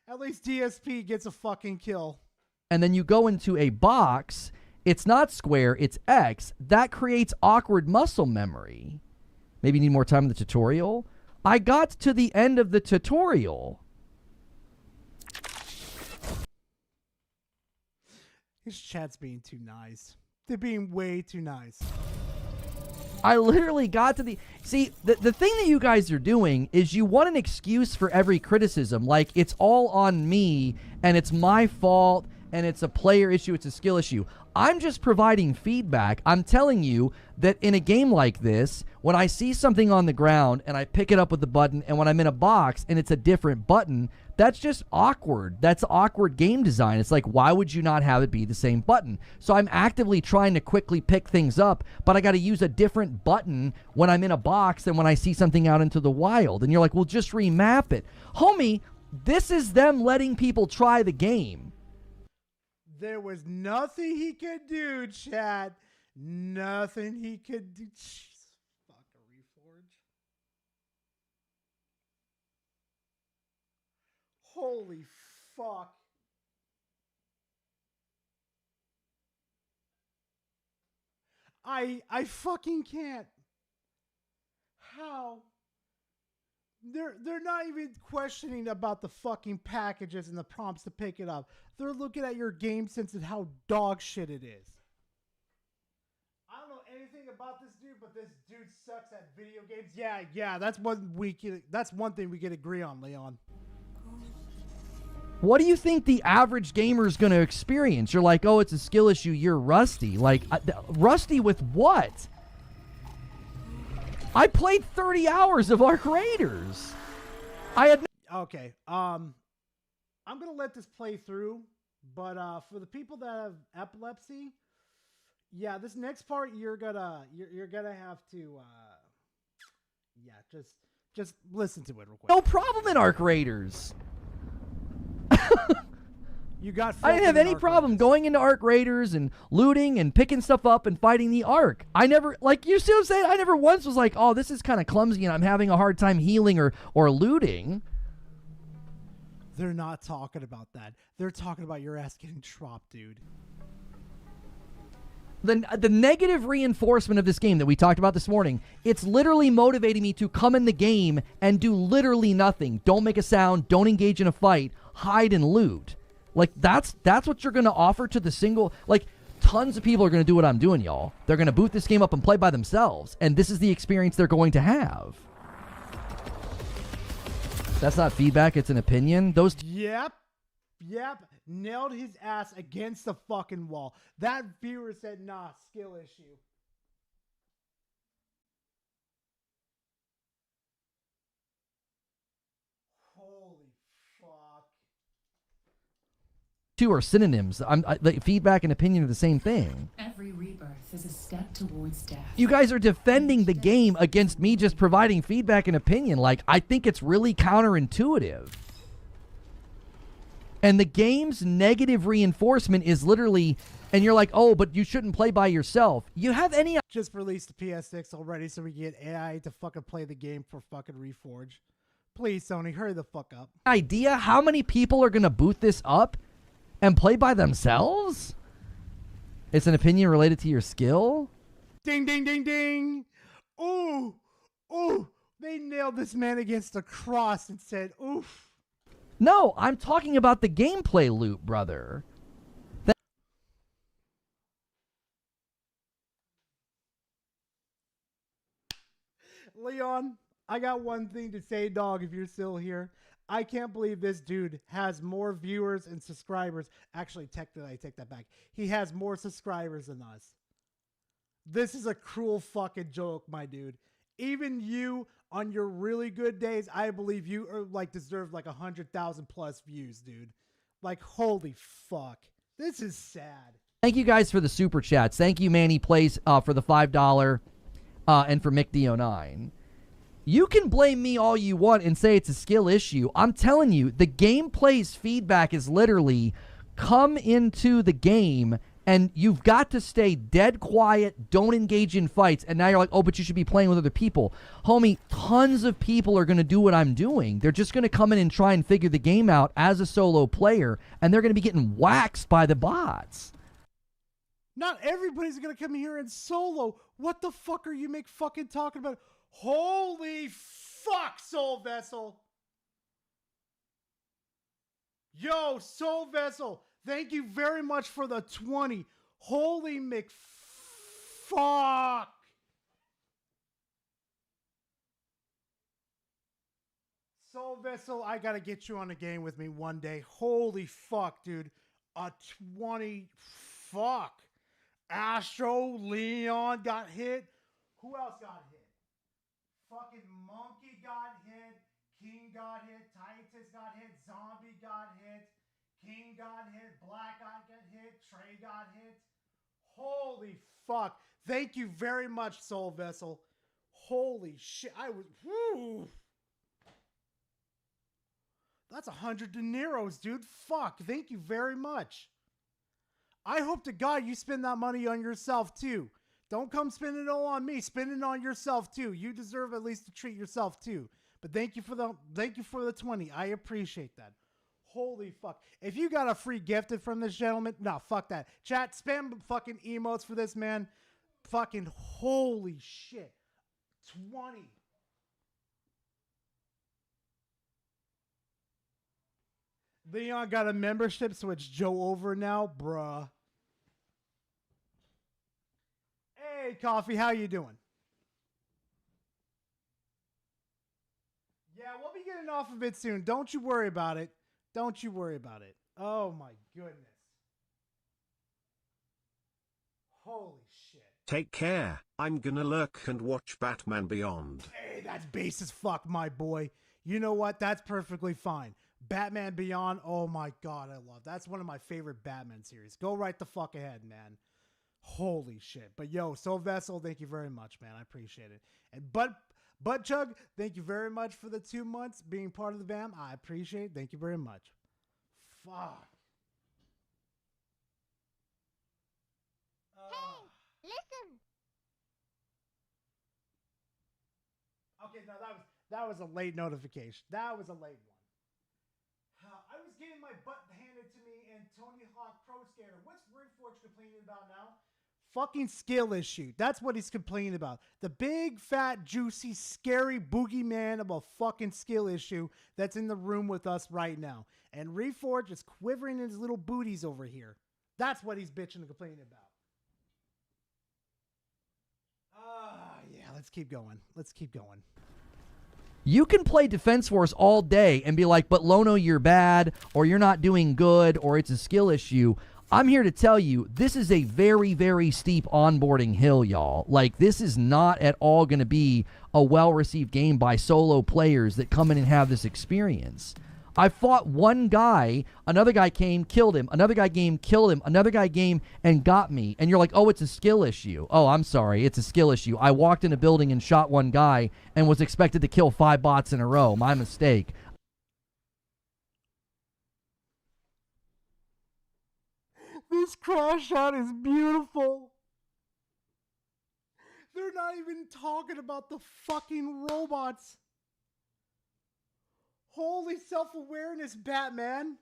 At least DSP gets a fucking kill. And then you go into a box. It's not square, it's X. That creates awkward muscle memory. Maybe you need more time in the tutorial. I got to the end of the tutorial. His chat's being too nice. They're being way too nice. I literally got to the... See, the thing that you guys are doing is you want an excuse for every criticism. Like, it's all on me, and it's my fault, and it's a player issue, it's a skill issue. I'm just providing feedback. I'm telling you that in a game like this, when I see something on the ground and I pick it up with the button, and when I'm in a box and it's a different button, that's just awkward. That's awkward game design. It's like, why would you not have it be the same button? So I'm actively trying to quickly pick things up, but I got to use a different button when I'm in a box than when I see something out into the wild. And you're like, well, just remap it. Homie, this is them letting people try the game. There was nothing he could do, Chad. Nothing he could do. Jeez, fuck a Reforge. Holy fuck. I fucking can't. How? They're not even questioning about the fucking packages and the prompts to pick it up. They're looking at your game sense and how dog shit it is. I don't know anything about this dude, but this dude sucks at video games. Yeah, that's one thing we can agree on, Leon. What do you think the average gamer is going to experience? You're like, oh, it's a skill issue. You're rusty. Like, rusty with what? I played 30 hours of Arc Raiders. I had Okay. I'm gonna let this play through, but for the people that have epilepsy, yeah, this next part you're gonna have to just listen to it real quick. no problem in Arc Raiders. You got. I didn't have any problem going into Arc Raiders and looting and picking stuff up and fighting the Ark. I never, like, you see what I'm saying? I never once was like, oh, this is kind of clumsy and I'm having a hard time healing or looting. They're not talking about that. They're talking about your ass getting dropped, dude. The negative reinforcement of this game that we talked about this morning, it's literally motivating me to come in the game and do literally nothing. Don't make a sound, don't engage in a fight, hide and loot. Like, that's what you're going to offer to the single... Like, tons of people are going to do what I'm doing, y'all. They're going to boot this game up and play by themselves, and this is the experience they're going to have. That's not feedback, it's an opinion. Those... Yep. Nailed his ass against the fucking wall. That viewer said, nah, skill issue. Holy fuck. two are synonyms. The feedback and opinion are the same thing. Every rebirth is a step towards death. You guys are defending the game against me just providing feedback and opinion. Like, I think it's really counterintuitive. And the game's negative reinforcement is literally, and you're like, oh, but you shouldn't play by yourself. You have any... Just released the PS6 already so we can get AI to fucking play the game for fucking Reforge. Please, Sony, hurry the fuck up. Idea how many people are going to boot this up and play by themselves? It's an opinion related to your skill? Ding, ding, ding, ding. Ooh, ooh. They nailed this man against the cross and said, oof. No, I'm talking about the gameplay loop, brother. Leon, I got one thing to say, dog, if you're still here. I can't believe this dude has more viewers and subscribers. Actually, technically, I take that back. He has more subscribers than us. This is a cruel fucking joke, my dude. Even you, on your really good days, I believe you are, like, deserve like 100,000 plus views, dude. Like, holy fuck. This is sad. Thank you guys for the super chats. Thank you, Manny Plays, for the $5 and for Mick-D09. You can blame me all you want and say it's a skill issue. I'm telling you, the gameplay's feedback is literally come into the game and you've got to stay dead quiet, don't engage in fights, and now you're like, oh, but you should be playing with other people. Homie, tons of people are going to do what I'm doing. They're just going to come in and try and figure the game out as a solo player, and they're going to be getting waxed by the bots. Not everybody's going to come here and solo. What the fuck are you fucking talking about? Holy fuck, Soul Vessel. Yo, Soul Vessel, thank you very much for the 20. Holy McFuck. Soul Vessel, I got to get you on a game with me one day. Holy fuck, dude. A 20. Fuck. Astro, Leon got hit. Who else got hit? Fucking Monkey got hit. King got hit. Titus got hit. Zombie got hit. King got hit. Black got hit. Trey got hit. Holy fuck. Thank you very much, Soul Vessel. Holy shit. I was... Whew. That's 100 dineros, dude. Fuck. Thank you very much. I hope to God you spend that money on yourself, too. Don't come spend it all on me. Spend it on yourself, too. You deserve at least to treat yourself, too. But thank you for the 20. I appreciate that. Holy fuck. If you got a free gifted from this gentleman, no, fuck that. Chat, spam fucking emotes for this man. Fucking holy shit. 20. Leon got a membership, so it's Joe over now, bruh. Hey, Coffee, how you doing? Yeah, we'll be getting off of it soon. Don't you worry about it. Don't you worry about it. Oh, my goodness. Holy shit. Take care. I'm gonna lurk and watch Batman Beyond. Hey, that's base as fuck, my boy. You know what? That's perfectly fine. Batman Beyond, oh my God, I love. That's one of my favorite Batman series. Go right the fuck ahead, man. Holy shit. But yo, Soul Vessel, thank you very much, man. I appreciate it. And Butt Chug, thank you very much for the 2 months being part of the BAM. I appreciate it. Thank you very much. Fuck. Hey, listen. Okay, no, that was a late notification. That was a late one. I was getting my butt handed to me and Tony Hawk Pro Skater. What's Reforge complaining about now? Fucking skill issue. That's what he's complaining about. The big, fat, juicy, scary boogeyman of a fucking skill issue that's in the room with us right now. And Reforge is quivering in his little booties over here. That's what he's bitching and complaining about. Yeah, let's keep going. Let's keep going. You can play Defense Force all day and be like, but Lono, you're bad, or you're not doing good, or it's a skill issue. I'm here to tell you, this is a very, very steep onboarding hill, y'all. Like, this is not at all going to be a well-received game by solo players that come in and have this experience. I fought one guy, another guy came, killed him, another guy came, killed him, another guy came and got me. And you're like, oh, it's a skill issue. Oh, I'm sorry, it's a skill issue. I walked in a building and shot one guy and was expected to kill 5 bots in a row. My mistake. This crash shot is beautiful. They're not even talking about the fucking robots. Holy self-awareness, Batman.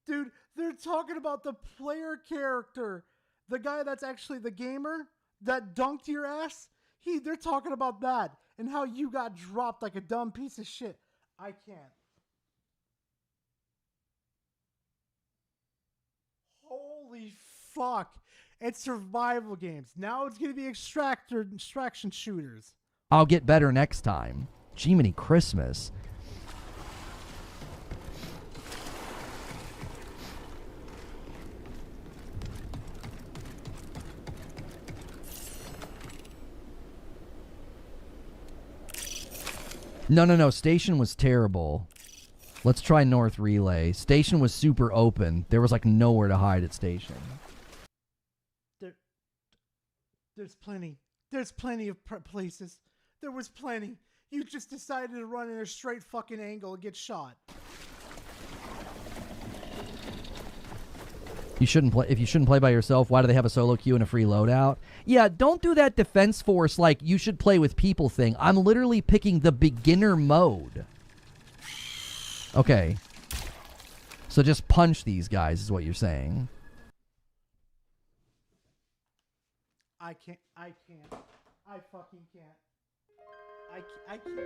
Dude, they're talking about the player character. The guy that's actually the gamer that dunked your ass. They're talking about that and how you got dropped like a dumb piece of shit. I can't. Holy fuck. It's survival games. Now it's going to be extraction shooters. I'll get better next time. Jiminy Christmas. No. Station was terrible. Let's try North Relay. Station was super open. There was like nowhere to hide at Station. There's plenty. There's plenty of places. There was plenty. You just decided to run in a straight fucking angle and get shot. You shouldn't play. If you shouldn't play by yourself, why do they have a solo queue and a free loadout? Yeah, don't do that Defense Force like you should play with people thing. I'm literally picking the beginner mode. Okay. So just punch these guys is what you're saying. I can't. I fucking can't. I can't.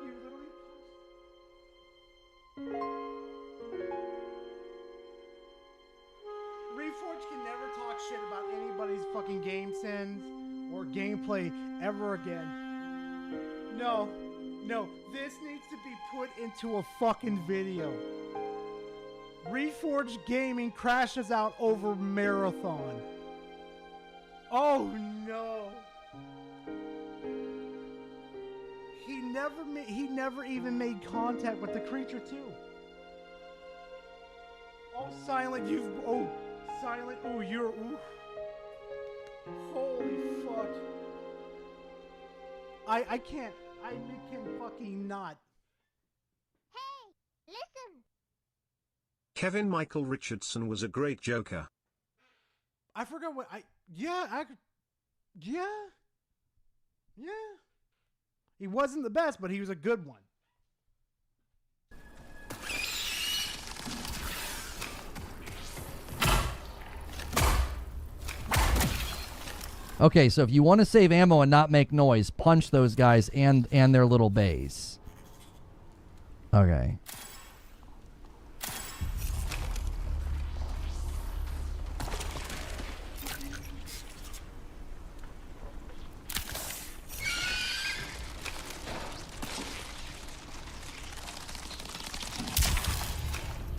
You literally. Reforge can never talk shit about anybody's fucking game sense or gameplay ever again. No. This needs to be put into a fucking video. Reforge Gaming crashes out over Marathon. Oh no. He never even made contact with the creature too. Oh, Silent, Silent, you're, holy fuck. I can't, I can fucking not. Hey, listen. Kevin Michael Richardson was a great Joker. I forgot what yeah. He wasn't the best, but he was a good one. Okay, so if you want to save ammo and not make noise, punch those guys and their little base. Okay.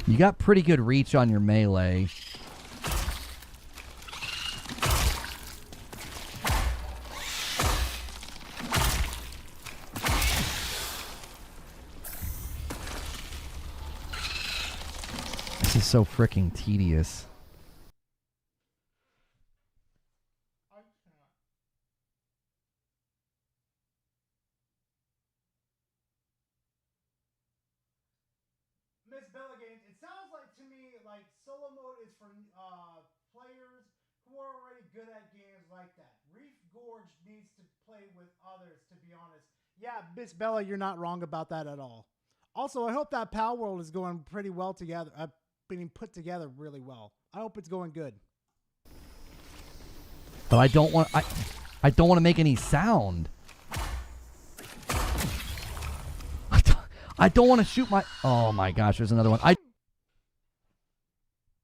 You got pretty good reach on your melee. This is so freaking tedious. Miss Bella Games, it sounds like to me like solo mode is for players who are already good at games like that. Reef Gorge needs to play with others, to be honest. Yeah, Miss Bella, you're not wrong about that at all. Also, I hope that Pal World is going pretty well together. Being put together really well. I hope it's going good. But I don't want I don't want to make any sound. I don't want to shoot my... Oh my gosh, there's another one.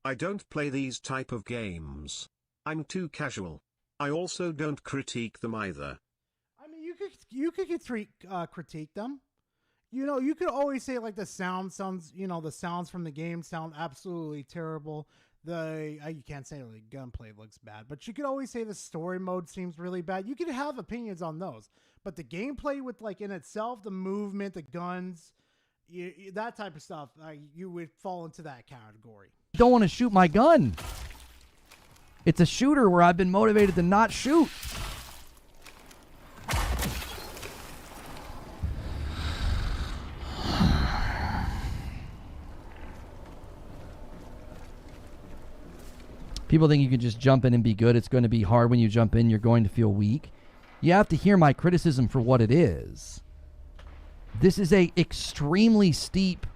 I don't play these type of games. I'm too casual. I also don't critique them either. I mean, you could critique them. You know, you could always say like the sounds, the sounds from the game sound absolutely terrible. You can't say the gunplay looks bad, but you could always say the story mode seems really bad. You could have opinions on those, but the gameplay with like in itself, the movement, the guns, that type of stuff, you would fall into that category. Don't want to shoot my gun. It's a shooter where I've been motivated to not shoot. People think you can just jump in and be good. It's going to be hard when you jump in. You're going to feel weak. You have to hear my criticism for what it is. This is a extremely steep,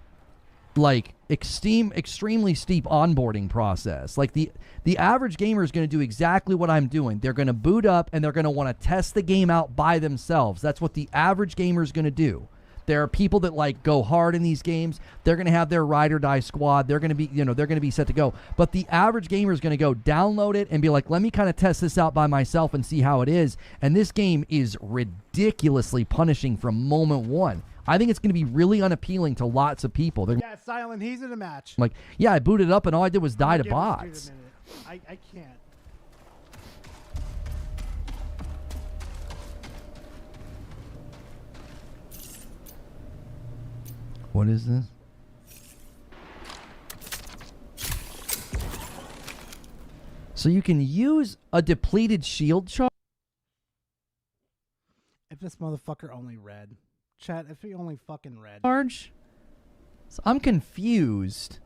extremely steep onboarding process. Like the average gamer is going to do exactly what I'm doing. They're going to boot up and they're going to want to test the game out by themselves. That's what the average gamer is going to do. There are people that go hard in these games. They're going to have their ride or die squad. They're going to be, they're going to be set to go. But the average gamer is going to go download it and be like, let me kind of test this out by myself and see how it is. And this game is ridiculously punishing from moment one. I think it's going to be really unappealing to lots of people. Yeah, Silent, he's in a match. Like, yeah, I booted up and all I did was die to bots. I can't. What is this? So you can use a depleted shield charge? If this motherfucker only read. Chat, if he only fucking read. Charge? So I'm confused.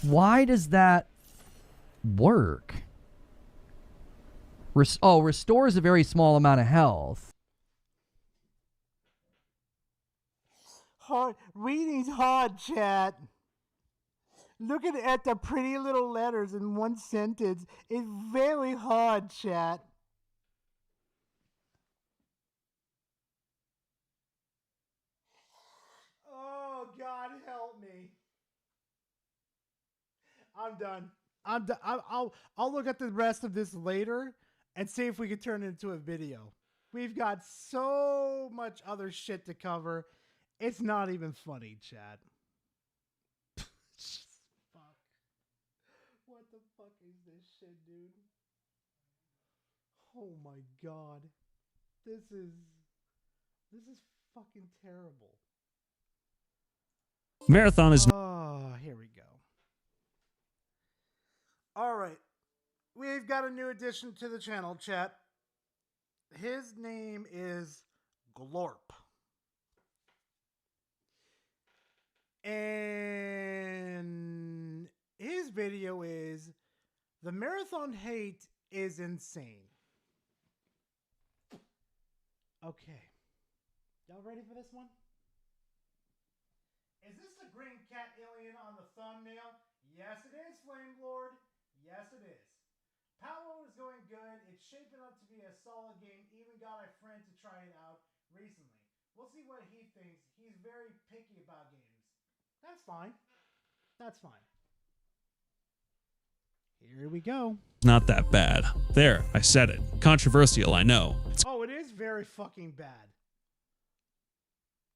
Why does that work? Restores a very small amount of health. Hard. Reading's hard, chat. Looking at the pretty little letters in one sentence is very hard, chat. Oh, God help me. I'm done. I'm done. I'll look at the rest of this later and see if we can turn it into a video. We've got so much other shit to cover. It's not even funny, Chad. Fuck. What the fuck is this shit, dude? Oh my God. This is fucking terrible. Marathon is... Oh, here we go. All right. We've got a new addition to the channel, chat. His name is Glorp. And his video is the marathon hate is insane. Okay. Y'all ready for this one? Is this the green cat alien on the thumbnail? Yes, it is, Flame Lord. Yes, it is. Paolo is going good. It's shaping up to be a solid game. Even got a friend to try it out recently. We'll see what he thinks. He's very picky about games. That's fine. That's fine. Here we go. Not that bad. There, I said it. Controversial, I know. Oh, it is very fucking bad.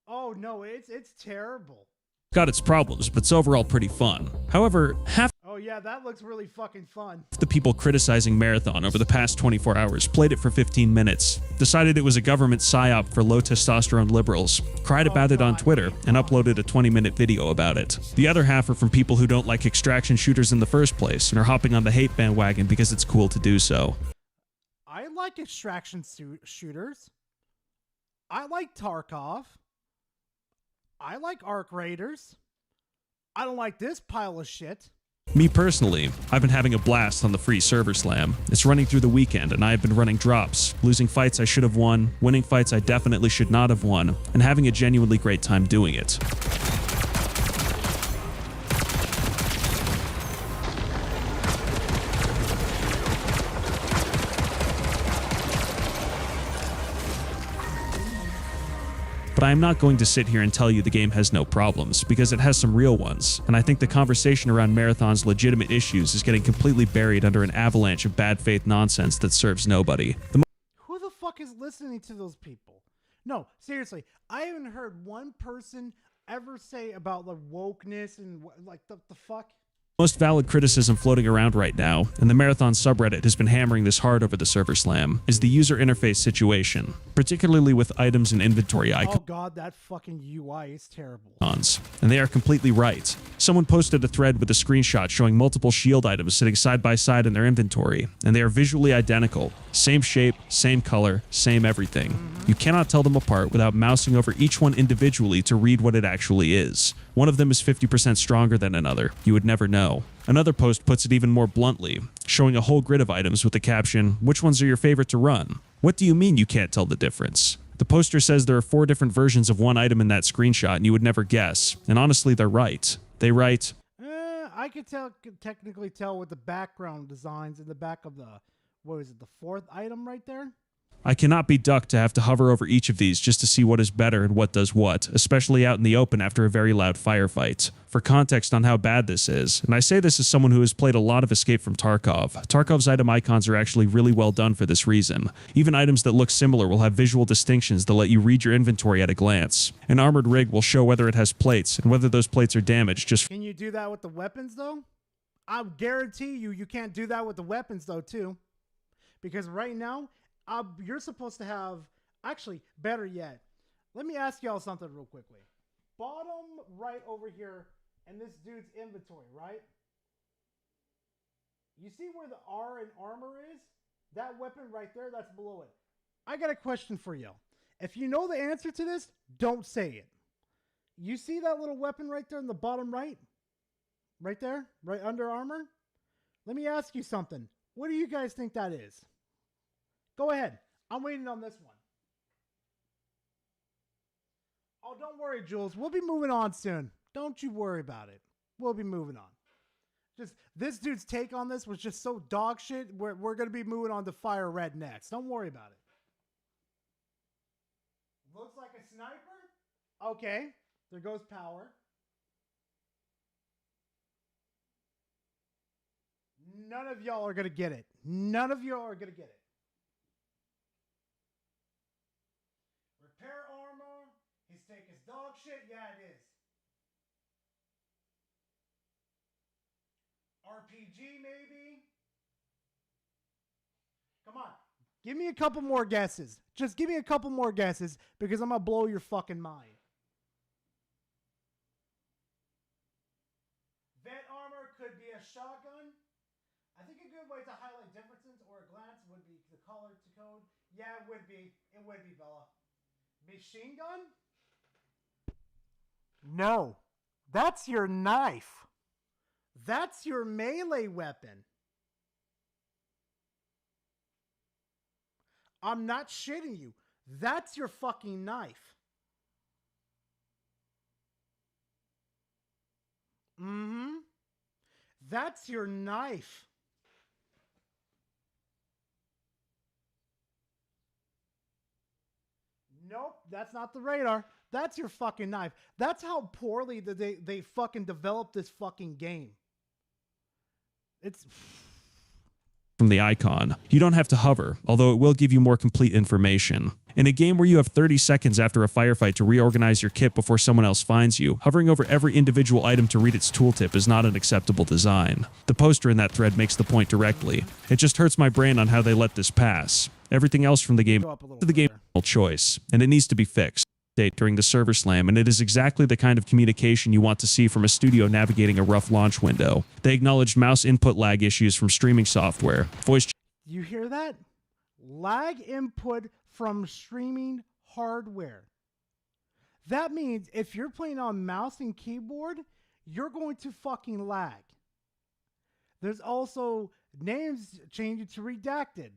Oh no, it's terrible. Got its problems, but it's overall pretty fun. However, half Oh yeah, that looks really fucking fun. the people criticizing Marathon over the past 24 hours played it for 15 minutes, decided it was a government psyop for low testosterone liberals, cried about it on Twitter, and uploaded a 20-minute video about it. The other half are from people who don't like extraction shooters in the first place and are hopping on the hate bandwagon because it's cool to do so. I like extraction shooters. I like Tarkov. I like Arc Raiders. I don't like this pile of shit. Me personally, I've been having a blast on the free server slam. It's running through the weekend and I have been running drops, losing fights I should have won, winning fights I definitely should not have won, and having a genuinely great time doing it. But I am not going to sit here and tell you the game has no problems, because it has some real ones, and I think the conversation around Marathon's legitimate issues is getting completely buried under an avalanche of bad faith nonsense that serves nobody. Who the fuck is listening to those people? No, seriously, I haven't heard one person ever say about the wokeness and like the fuck. Most valid criticism floating around right now, and the Marathon subreddit has been hammering this hard over the server slam, is the user interface situation, particularly with items and inventory icons. Oh god, that fucking UI is terrible. And they are completely right. Someone posted a thread with a screenshot showing multiple shield items sitting side by side in their inventory, and they are visually identical. Same shape, same color, same everything. You cannot tell them apart without mousing over each one individually to read what it actually is. One of them is 50% stronger than another. You would never know. Another post puts it even more bluntly, showing a whole grid of items with the caption, "Which ones are your favorite to run?" What do you mean you can't tell the difference? The poster says there are 4 different versions of one item in that screenshot, and you would never guess. And honestly, they're right. They write, I could technically tell with the background designs in the back of the, what is it, the 4th item right there? I cannot be ducked to have to hover over each of these just to see what is better and what does what, especially out in the open after a very loud firefight. For context on how bad this is, and I say this as someone who has played a lot of Escape from Tarkov, Tarkov's item icons are actually really well done for this reason. Even items that look similar will have visual distinctions that let you read your inventory at a glance. An armored rig will show whether it has plates, and whether those plates are damaged just. Can you do that with the weapons though? I guarantee you can't do that with the weapons though too. Because right now, you're supposed to have, actually, better yet, let me ask y'all something real quickly. Bottom right over here in this dude's inventory, right? You see where the R in armor is? That weapon right there, that's below it. I got a question for y'all. If you know the answer to this, don't say it. You see that little weapon right there in the bottom right? Right there? Right under armor? Let me ask you something. What do you guys think that is? Go ahead. I'm waiting on this one. Oh, don't worry, Jules. We'll be moving on soon. Don't you worry about it. We'll be moving on. Just this dude's take on this was just so dog shit. We're going to be moving on to Fire Red next. Don't worry about it. Looks like a sniper? Okay. There goes power. None of y'all are going to get it. None of y'all are going to get it. Repair armor. His take is dog shit. Yeah, it is. RPG maybe. Come on. Give me a couple more guesses. Just give me a couple more guesses because I'm going to blow your fucking mind. Vet armor could be a shotgun. I think a good way to highlight differences or a glance would be the color to code. Yeah, it would be. It would be, Bella. Machine gun? No. That's your knife. That's your melee weapon. I'm not shitting you. That's your fucking knife. Mm-hmm. That's your knife. Nope, that's not the radar. That's your fucking knife. That's how poorly they fucking developed this fucking game. It's... From the icon. You don't have to hover, although it will give you more complete information. In a game where you have 30 seconds after a firefight to reorganize your kit before someone else finds you, hovering over every individual item to read its tooltip is not an acceptable design. The poster in that thread makes the point directly. It just hurts my brain on how they let this pass. Everything else from the game to the game choice, and it needs to be fixed during the server slam, and it is exactly the kind of communication you want to see from a studio navigating a rough launch window. They acknowledged mouse input lag issues from streaming software. You hear that? Lag input from streaming hardware. That means if you're playing on mouse and keyboard, you're going to fucking lag. There's also names changing to redacted.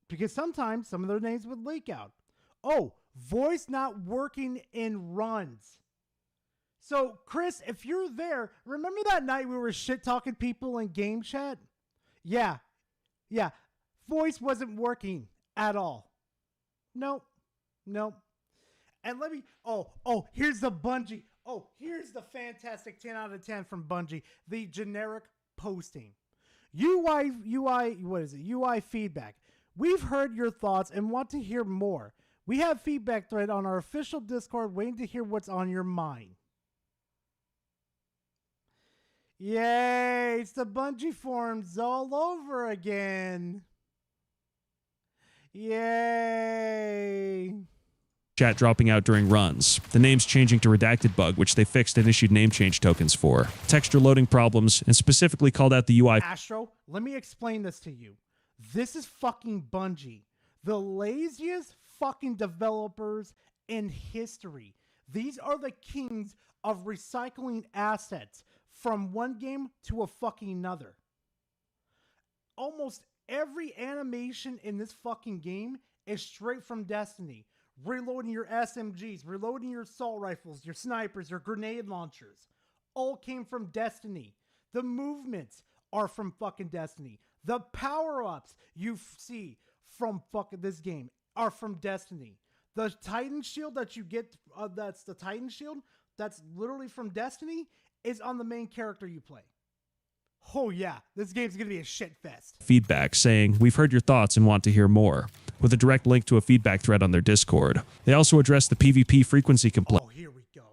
Because sometimes some of their names would leak out. Oh, voice not working in runs. So, Chris, if you're there, remember that night we were shit-talking people in game chat? Yeah. Voice wasn't working at all. Nope. And let me, here's the Bungie. Here's the fantastic 10 out of 10 from Bungie. The generic posting. UI, what is it? UI feedback. We've heard your thoughts and want to hear more. We have feedback thread on our official Discord waiting to hear what's on your mind. Yay! It's the Bungie forums all over again. Yay! Chat dropping out during runs, the names changing to redacted bug, which they fixed and issued name change tokens for, texture loading problems, and specifically called out the UI. Astro, let me explain this to you. This is fucking Bungie, the laziest fucking developers in history. These are the kings of recycling assets from one game to a fucking another. Almost every animation in this fucking game is straight from Destiny. Reloading your SMGs, reloading your assault rifles, your snipers, your grenade launchers, all came from Destiny. The movements are from fucking Destiny. The power-ups you see from fucking this game are from Destiny. The Titan shield that you get, that's the Titan shield, that's literally from Destiny, is on the main character you play. Oh yeah, this game's gonna be a shit fest. Feedback saying, "We've heard your thoughts and want to hear more," with a direct link to a feedback thread on their Discord. They also addressed the PvP frequency complaints. Oh, here we go.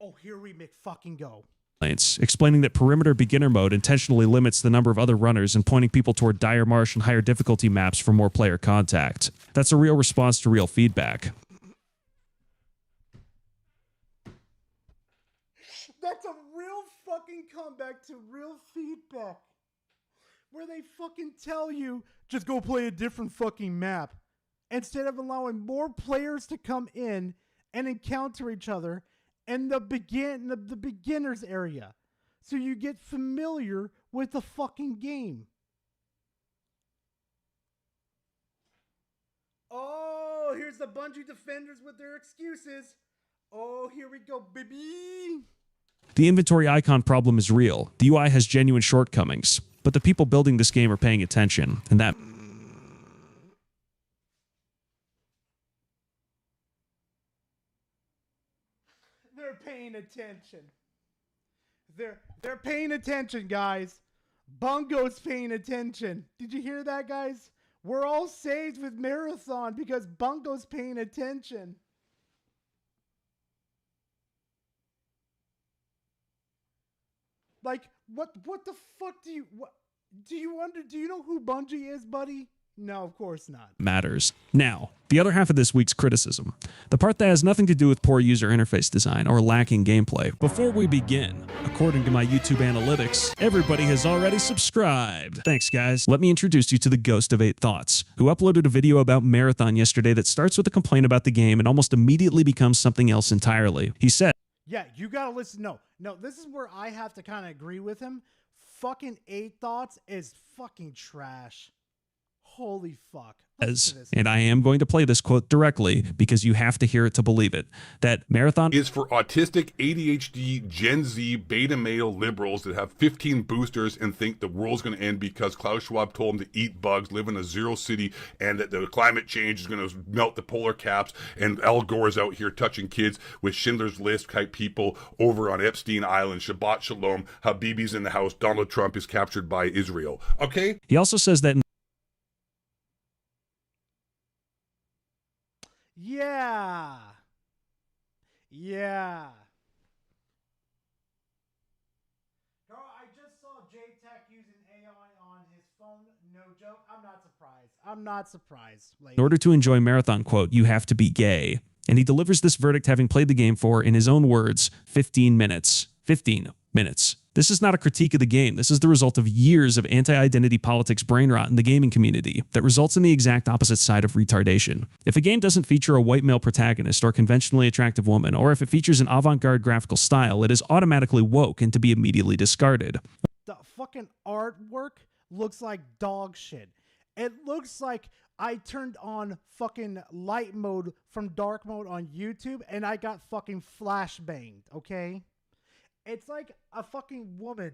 Oh, here we fucking go. Explaining that Perimeter Beginner Mode intentionally limits the number of other runners and pointing people toward Dire Marsh and higher difficulty maps for more player contact. That's a real response to real feedback. That's a real fucking comeback to real feedback. Where they fucking tell you, just go play a different fucking map. Instead of allowing more players to come in and encounter each other in the beginner's area. So you get familiar with the fucking game. Oh, here's the Bungie defenders with their excuses. Oh, here we go, baby. The inventory icon problem is real. The UI has genuine shortcomings, but the people building this game are paying attention, and that... They're paying attention. They're paying attention, guys. Bungo's paying attention. Did you hear that, guys? We're all saved with Marathon because Bungo's paying attention. Like, what the fuck do you know who Bungie is, buddy? No, of course not. matters. Now, the other half of this week's criticism, the part that has nothing to do with poor user interface design or lacking gameplay. Before we begin, according to my YouTube analytics, everybody has already subscribed. Thanks, guys. Let me introduce you to the Ghost of 8 Thoughts, who uploaded a video about Marathon yesterday that starts with a complaint about the game and almost immediately becomes something else entirely. He said, Yeah, you gotta listen. No, this is where I have to kind of agree with him. Fucking 8 Thoughts is fucking trash. Holy fuck. and I am going to play this quote directly because you have to hear it to believe it, that Marathon is for autistic, ADHD, Gen Z, beta male liberals that have 15 boosters and think the world's going to end because Klaus Schwab told them to eat bugs, live in a zero city, and that the climate change is going to melt the polar caps, and Al Gore is out here touching kids with Schindler's List type people over on Epstein Island. Shabbat Shalom, Habibi's in the house, Donald Trump is captured by Israel. Okay? He also says that Yeah. Yeah. Girl, I just saw JTech using AI on his phone. No joke. I'm not surprised. in order to enjoy Marathon, quote, you have to be gay. And he delivers this verdict having played the game for, in his own words, 15 minutes. 15 minutes. This is not a critique of the game. This is the result of years of anti-identity politics brain rot in the gaming community that results in the exact opposite side of retardation. If a game doesn't feature a white male protagonist or conventionally attractive woman, or if it features an avant-garde graphical style, it is automatically woke and to be immediately discarded. The fucking artwork looks like dog shit. It looks like I turned on fucking light mode from dark mode on YouTube and I got fucking flashbanged, okay? It's like a fucking woman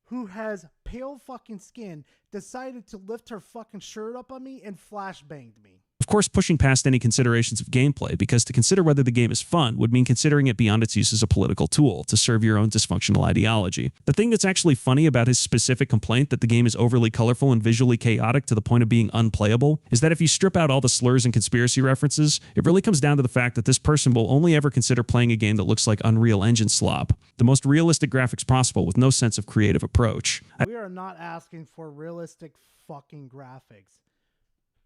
who has pale fucking skin decided to lift her fucking shirt up on me and flashbanged me. Of course, pushing past any considerations of gameplay, because to consider whether the game is fun would mean considering it beyond its use as a political tool to serve your own dysfunctional ideology. The thing that's actually funny about his specific complaint that the game is overly colorful and visually chaotic to the point of being unplayable is that if you strip out all the slurs and conspiracy references, it really comes down to the fact that this person will only ever consider playing a game that looks like Unreal Engine slop, the most realistic graphics possible with no sense of creative approach. We are not asking for realistic fucking graphics.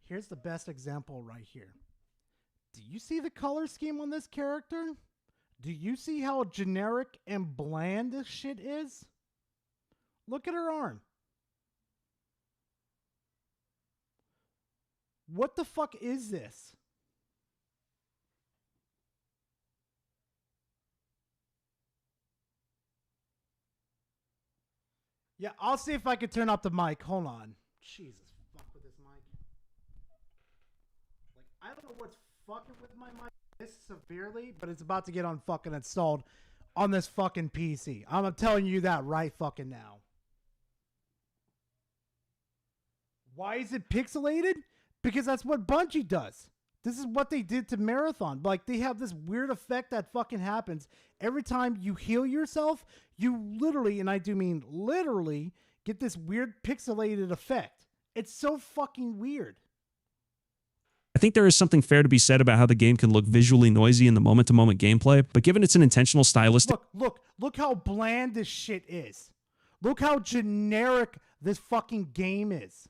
Here's the best example right here. Do you see the color scheme on this character? Do you see how generic and bland this shit is? Look at her arm. What the fuck is this? Yeah, I'll see if I can turn up the mic. Hold on. Jesus, fuck with this mic. Like, I don't know what's fucking with my mic this severely, but it's about to get on fucking installed on this fucking PC. I'm telling you that right fucking now. Why is it pixelated? Because that's what Bungie does. This is what they did to Marathon. Like, they have this weird effect that fucking happens. Every time you heal yourself, you literally, and I do mean literally, get this weird pixelated effect. It's so fucking weird. I think there is something fair to be said about how the game can look visually noisy in the moment-to-moment gameplay, but given it's an intentional stylistic... Look how bland this shit is. Look how generic this fucking game is.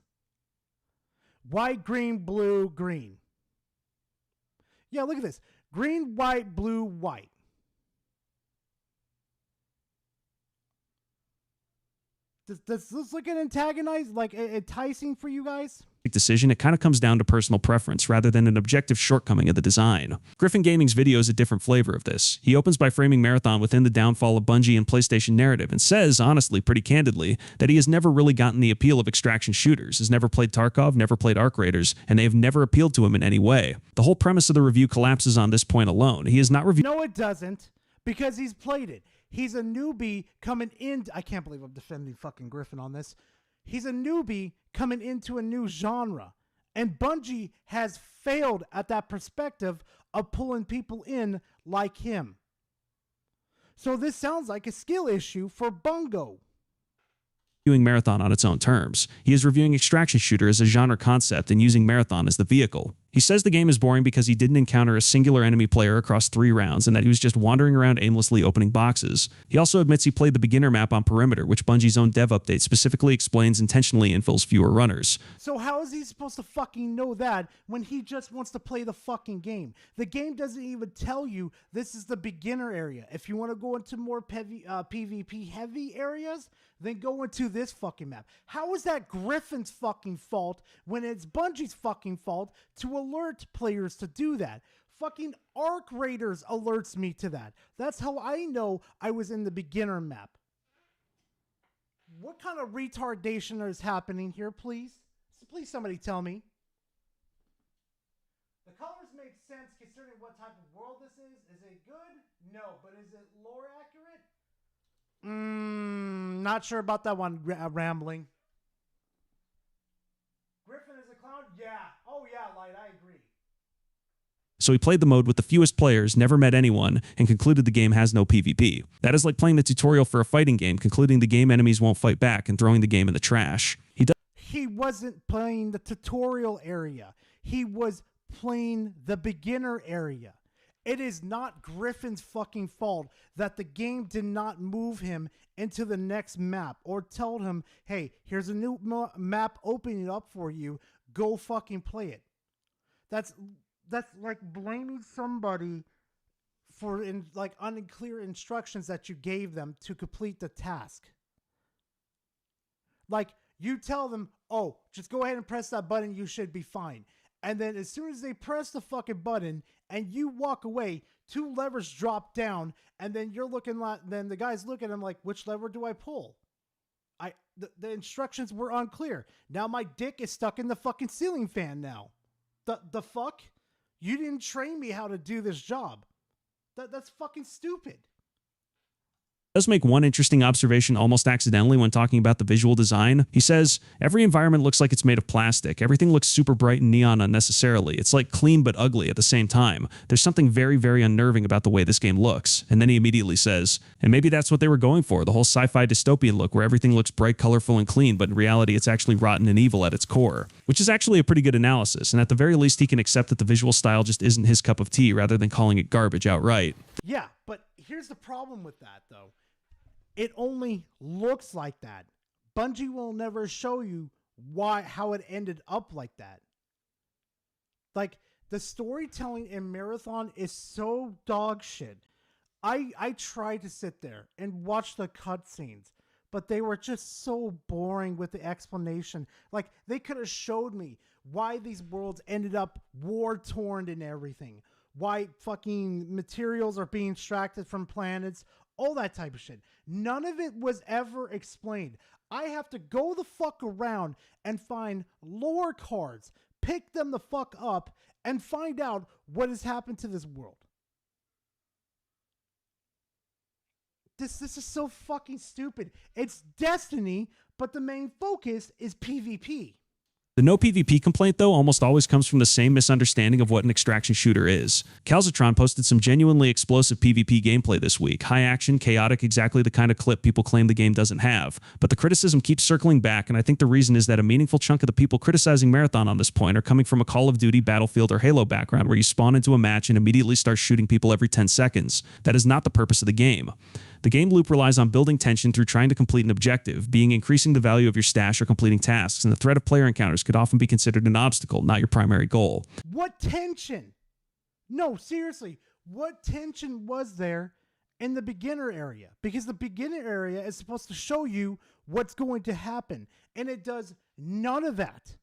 White, green, blue, green. Yeah, look at this. Green, white, blue, white. Does this look antagonized, like enticing for you guys? Decision, it kind of comes down to personal preference rather than an objective shortcoming of the design. Griffin Gaming's video is a different flavor of this. He opens by framing Marathon within the downfall of Bungie and PlayStation narrative and says, honestly, pretty candidly, that he has never really gotten the appeal of extraction shooters, has never played Tarkov, never played Arc Raiders, and they have never appealed to him in any way. The whole premise of the review collapses on this point alone. He is not reviewing... No, it doesn't, because he's played it. He's a newbie coming in... I can't believe I'm defending fucking Griffin on this. He's a newbie coming into a new genre. And Bungie has failed at that perspective of pulling people in like him. So this sounds like a skill issue for Bungo. Reviewing Marathon on its own terms. He is reviewing Extraction Shooter as a genre concept and using Marathon as the vehicle. He says the game is boring because he didn't encounter a singular enemy player across 3 rounds and that he was just wandering around aimlessly opening boxes. He also admits he played the beginner map on Perimeter, which Bungie's own dev update specifically explains intentionally infills fewer runners. So how is he supposed to fucking know that when he just wants to play the fucking game? The game doesn't even tell you this is the beginner area. If you want to go into more PvP heavy areas, then go into this fucking map. How is that Griffin's fucking fault when it's Bungie's fucking fault to alert players to do that? Fucking Arc Raiders alerts me to that. That's how I know I was in the beginner map. What kind of retardation is happening here, please? Please somebody tell me. The colors make sense considering what type of world this is. Is it good? No, but is it lore accurate? Not sure about that one, Rambling. Griffin is a clown? Yeah. Oh yeah, Light, I agree. So he played the mode with the fewest players, never met anyone, and concluded the game has no PvP. That is like playing the tutorial for a fighting game, concluding the game enemies won't fight back and throwing the game in the trash. He wasn't playing the tutorial area. He was playing the beginner area. It is not Griffin's fucking fault that the game did not move him into the next map or told him, hey, here's a new map opening up for you. Go fucking play it. That's like blaming somebody for unclear instructions that you gave them to complete the task. Like, you tell them, oh, just go ahead and press that button, you should be fine. And then as soon as they press the fucking button and you walk away, 2 levers drop down, and then you're looking like, then the guy's looking at him like, which lever do I pull? The instructions were unclear. Now my dick is stuck in the fucking ceiling fan now. The fuck? You didn't train me how to do this job. That's fucking stupid. Does make one interesting observation almost accidentally when talking about the visual design. He says, every environment looks like it's made of plastic. Everything looks super bright and neon unnecessarily. It's like clean but ugly at the same time. There's something very, very unnerving about the way this game looks. And then he immediately says, and maybe that's what they were going for, the whole sci-fi dystopian look where everything looks bright, colorful, and clean, but in reality it's actually rotten and evil at its core. Which is actually a pretty good analysis, and at the very least he can accept that the visual style just isn't his cup of tea rather than calling it garbage outright. Yeah, but here's the problem with that, though. It only looks like that. Bungie will never show you how it ended up like that. Like, the storytelling in Marathon is so dog shit. I tried to sit there and watch the cutscenes, but they were just so boring with the explanation. Like, they could have showed me why these worlds ended up war-torn and everything. Why fucking materials are being extracted from planets. All that type of shit. None of it was ever explained. I have to go the fuck around and find lore cards, pick them the fuck up, and find out what has happened to this world. This is so fucking stupid. It's Destiny, but the main focus is PvP. The no PvP complaint, though, almost always comes from the same misunderstanding of what an extraction shooter is. Calzatron posted some genuinely explosive PvP gameplay this week. High action, chaotic, exactly the kind of clip people claim the game doesn't have. But the criticism keeps circling back, and I think the reason is that a meaningful chunk of the people criticizing Marathon on this point are coming from a Call of Duty, Battlefield, or Halo background where you spawn into a match and immediately start shooting people every 10 seconds. That is not the purpose of the game. The game loop relies on building tension through trying to complete an objective, being increasing the value of your stash or completing tasks, and the threat of player encounters could often be considered an obstacle, not your primary goal. What tension? No, seriously, what tension was there in the beginner area? Because the beginner area is supposed to show you what's going to happen, and it does none of that.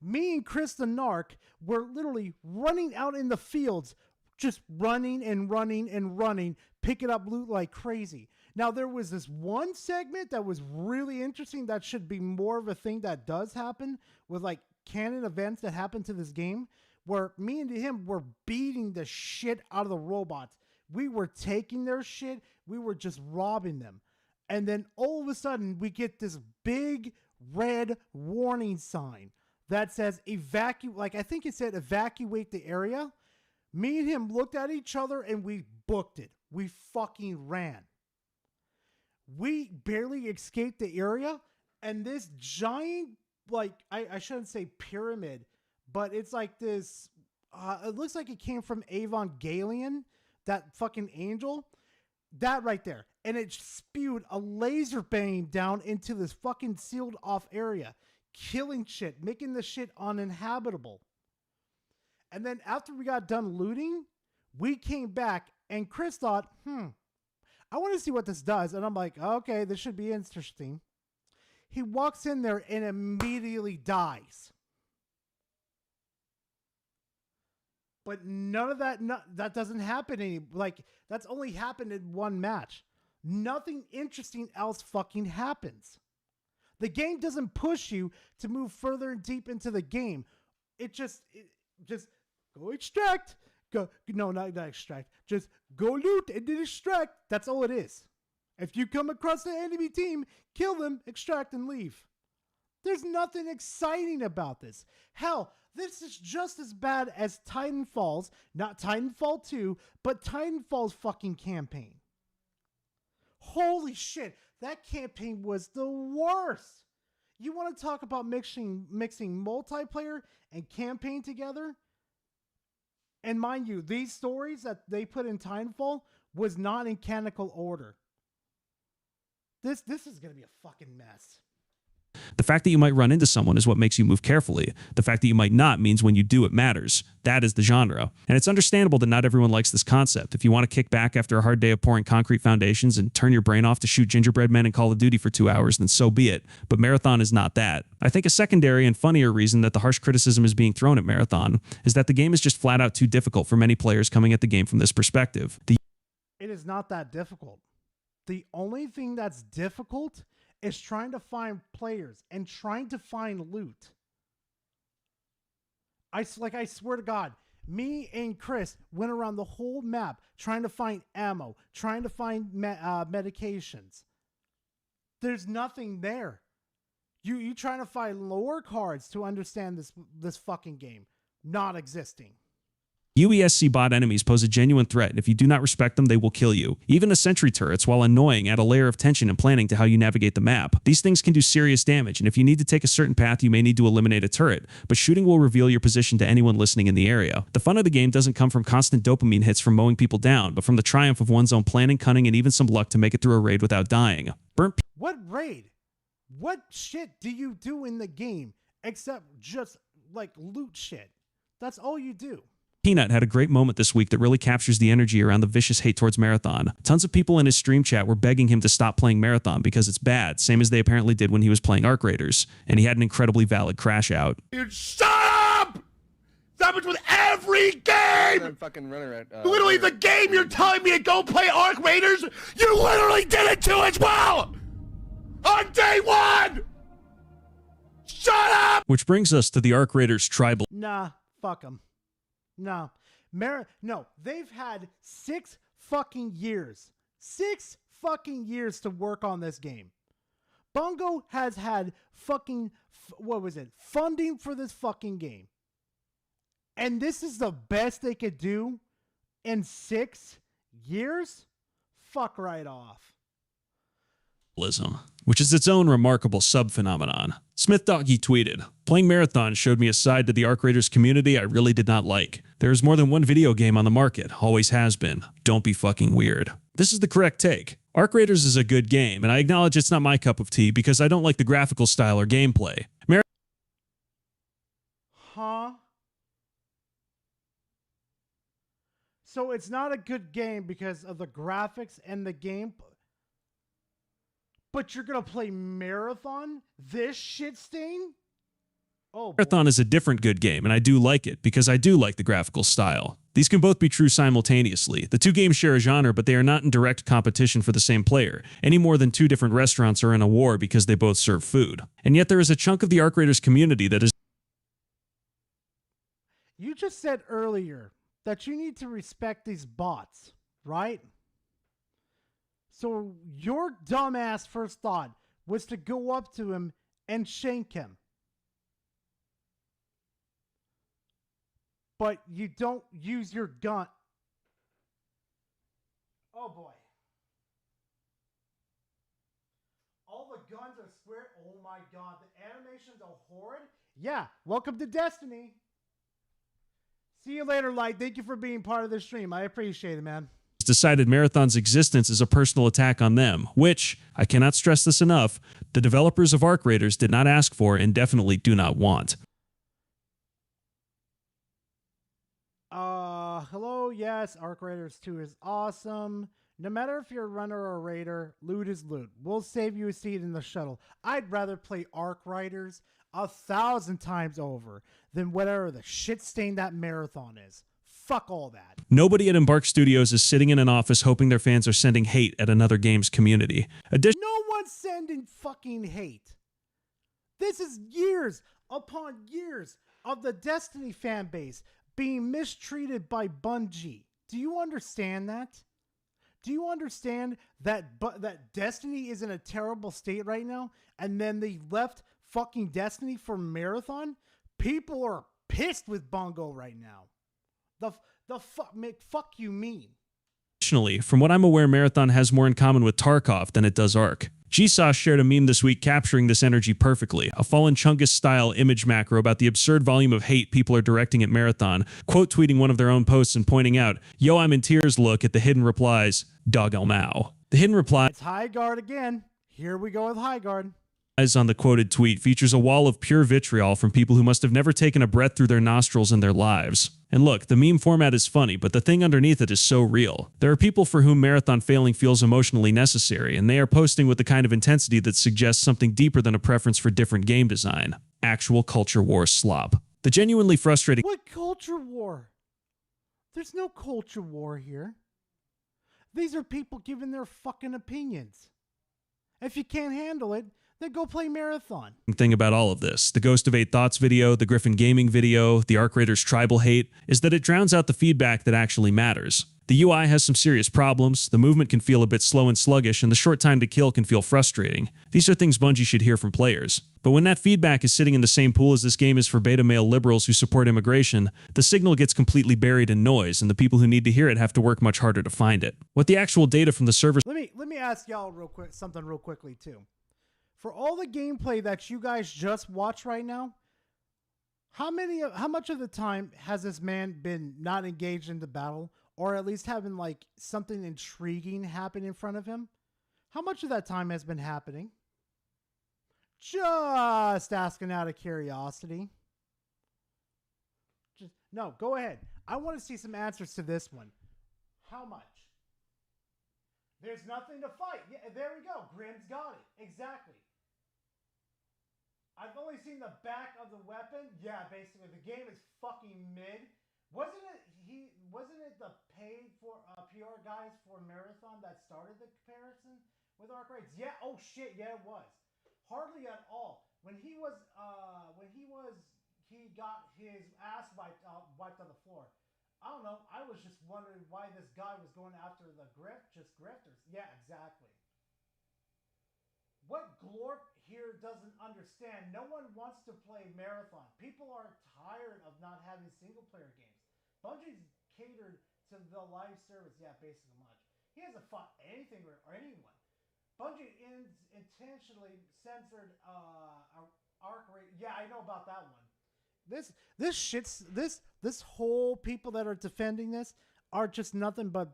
Me and Chris the Narc were literally running out in the fields, just running and running and running, picking up loot like crazy. Now, there was this one segment that was really interesting that should be more of a thing that does happen with like canon events that happen to this game, where me and him were beating the shit out of the robots. We were taking their shit. We were just robbing them. And then all of a sudden, we get this big red warning sign that says evacuate. Like, I think it said evacuate the area. Me and him looked at each other and we booked it. We fucking ran. We barely escaped the area, and this giant, like, I shouldn't say pyramid, but it's like this, it looks like it came from Evangelion, that fucking angel, that right there. And it spewed a laser beam down into this fucking sealed off area, killing shit, making the shit uninhabitable. And then after we got done looting, we came back and Chris thought, I want to see what this does. And I'm like, okay, this should be interesting. He walks in there and immediately dies. But none of that, that doesn't happen that's only happened in one match. Nothing interesting else fucking happens. The game doesn't push you to move further and deep into the game. It just go extract. Not extract. Just go loot and then extract. That's all it is. If you come across an enemy team, kill them, extract, and leave. There's nothing exciting about this. Hell, this is just as bad as Titanfall's, not Titanfall 2, but Titanfall's fucking campaign. Holy shit, that campaign was the worst. You want to talk about mixing multiplayer and campaign together? And mind you, these stories that they put in Titanfall was not in canonical order. This is going to be a fucking mess. The fact that you might run into someone is what makes you move carefully. The fact that you might not means when you do, it matters. That is the genre. And it's understandable that not everyone likes this concept. If you want to kick back after a hard day of pouring concrete foundations and turn your brain off to shoot gingerbread men in Call of Duty for 2 hours, then so be it. But Marathon is not that. I think a secondary and funnier reason that the harsh criticism is being thrown at Marathon is that the game is just flat out too difficult for many players coming at the game from this perspective. It is not that difficult. The only thing that's difficult is trying to find players and trying to find loot. I swear to God, Me and Chris went around the whole map trying to find ammo, trying to find medications. There's nothing there. You trying to find lore cards to understand this fucking game. Not existing. UESC bot enemies pose a genuine threat, and if you do not respect them, they will kill you. Even the sentry turrets, while annoying, add a layer of tension and planning to how you navigate the map. These things can do serious damage, and if you need to take a certain path, you may need to eliminate a turret, but shooting will reveal your position to anyone listening in the area. The fun of the game doesn't come from constant dopamine hits from mowing people down, but from the triumph of one's own planning, cunning, and even some luck to make it through a raid without dying. What raid? What shit do you do in the game except just like loot shit? That's all you do. Peanut had a great moment this week that really captures the energy around the vicious hate towards Marathon. Tons of people in his stream chat were begging him to stop playing Marathon because it's bad, same as they apparently did when he was playing Arc Raiders, and he had an incredibly valid crash out. Dude, shut up! That happens with every game! Fucking runner at, literally, the game you're telling me to go play Arc Raiders, you literally did it to as well! On day one! Shut up! Which brings us to the Arc Raiders tribal. Nah, fuck them. No. No, they've had 6 fucking years. 6 fucking years to work on this game. Bungo has had fucking, funding for this fucking game. And this is the best they could do in 6 years? Fuck right off. Which is its own remarkable sub-phenomenon. Smith Doggy tweeted, "Playing Marathon showed me a side to the Arc Raiders community I really did not like. There is more than one video game on the market, always has been. Don't be fucking weird." This is the correct take. Arc Raiders is a good game, and I acknowledge it's not my cup of tea because I don't like the graphical style or gameplay. Huh? So it's not a good game because of the graphics and the game. But you're going to play Marathon? This shit stain? Oh, Marathon is a different good game, and I do like it because I do like the graphical style. These can both be true simultaneously. The two games share a genre, but they are not in direct competition for the same player, any more than two different restaurants are in a war because they both serve food. And yet there is a chunk of the Arc Raiders community that is... You just said earlier that you need to respect these bots, right? So your dumbass first thought was to go up to him and shank him. But you don't use your gun. Oh boy. All the guns are square. Oh my god, the animations are horrid. Yeah, welcome to Destiny. See you later, Light. Thank you for being part of the stream. I appreciate it, man. Decided Marathon's existence is a personal attack on them, which, I cannot stress this enough, the developers of Arc Raiders did not ask for and definitely do not want. Hello, yes, Arc Raiders 2 is awesome. No matter if you're a runner or a raider, loot is loot. We'll save you a seat in the shuttle. I'd rather play Arc Raiders 1,000 times over than whatever the shit stain that Marathon is. Fuck all that. Nobody at Embark Studios is sitting in an office hoping their fans are sending hate at another game's community. No one's sending fucking hate. This is years upon years of the Destiny fan base being mistreated by Bungie. Do you understand that? Do you understand that that Destiny is in a terrible state right now, and then they left fucking Destiny for Marathon? People are pissed with Bungo right now. The fuck you mean? Additionally, from what I'm aware, Marathon has more in common with Tarkov than it does Arc. GSauce shared a meme this week capturing this energy perfectly, a Fallen Chungus-style image macro about the absurd volume of hate people are directing at Marathon, quote-tweeting one of their own posts and pointing out, "Yo, I'm in tears," look at the hidden replies, "Dog El Mao." The hidden reply... It's High Guard again. Here we go with High Guard. On the quoted tweet features a wall of pure vitriol from people who must have never taken a breath through their nostrils in their lives. And look, the meme format is funny, but the thing underneath it is so real. There are people for whom Marathon failing feels emotionally necessary, and they are posting with the kind of intensity that suggests something deeper than a preference for different game design. Actual culture war slop. The genuinely frustrating... What culture war? There's no culture war here. These are people giving their fucking opinions. If you can't handle it, then go play Marathon. Thing about all of this, the Ghost of Eight Thoughts video, the Griffin Gaming video, the Arc Raiders tribal hate, is that it drowns out the feedback that actually matters. The UI has some serious problems, the movement can feel a bit slow and sluggish, and the short time to kill can feel frustrating. These are things Bungie should hear from players. But when that feedback is sitting in the same pool as this game is for beta male liberals who support immigration, the signal gets completely buried in noise, and the people who need to hear it have to work much harder to find it. What the actual data from the servers... Let me ask y'all something real quickly too. For all the gameplay that you guys just watched right now, how much of the time has this man been not engaged in the battle, or at least having like something intriguing happen in front of him? How much of that time has been happening? Just asking out of curiosity. No, go ahead. I want to see some answers to this one. How much? There's nothing to fight. Yeah, there we go. Grim's got it. Exactly. I've only seen the back of the weapon. Yeah, basically, the game is fucking mid. Wasn't it the paid for PR guys for Marathon that started the comparison with Arc Raiders? Yeah. Oh shit. Yeah, it was. Hardly at all. When he got his ass wiped on the floor. I don't know. I was just wondering why this guy was going after the grifters. Yeah, exactly. What Glorp here doesn't understand, no one wants to play Marathon. People are tired of not having single-player games. Bungie's catered to the live service, yeah, basically much. He hasn't fought anything or anyone. Bungie intentionally censored Arc Raiders. Yeah, I know about that one. This whole people that are defending this are just nothing but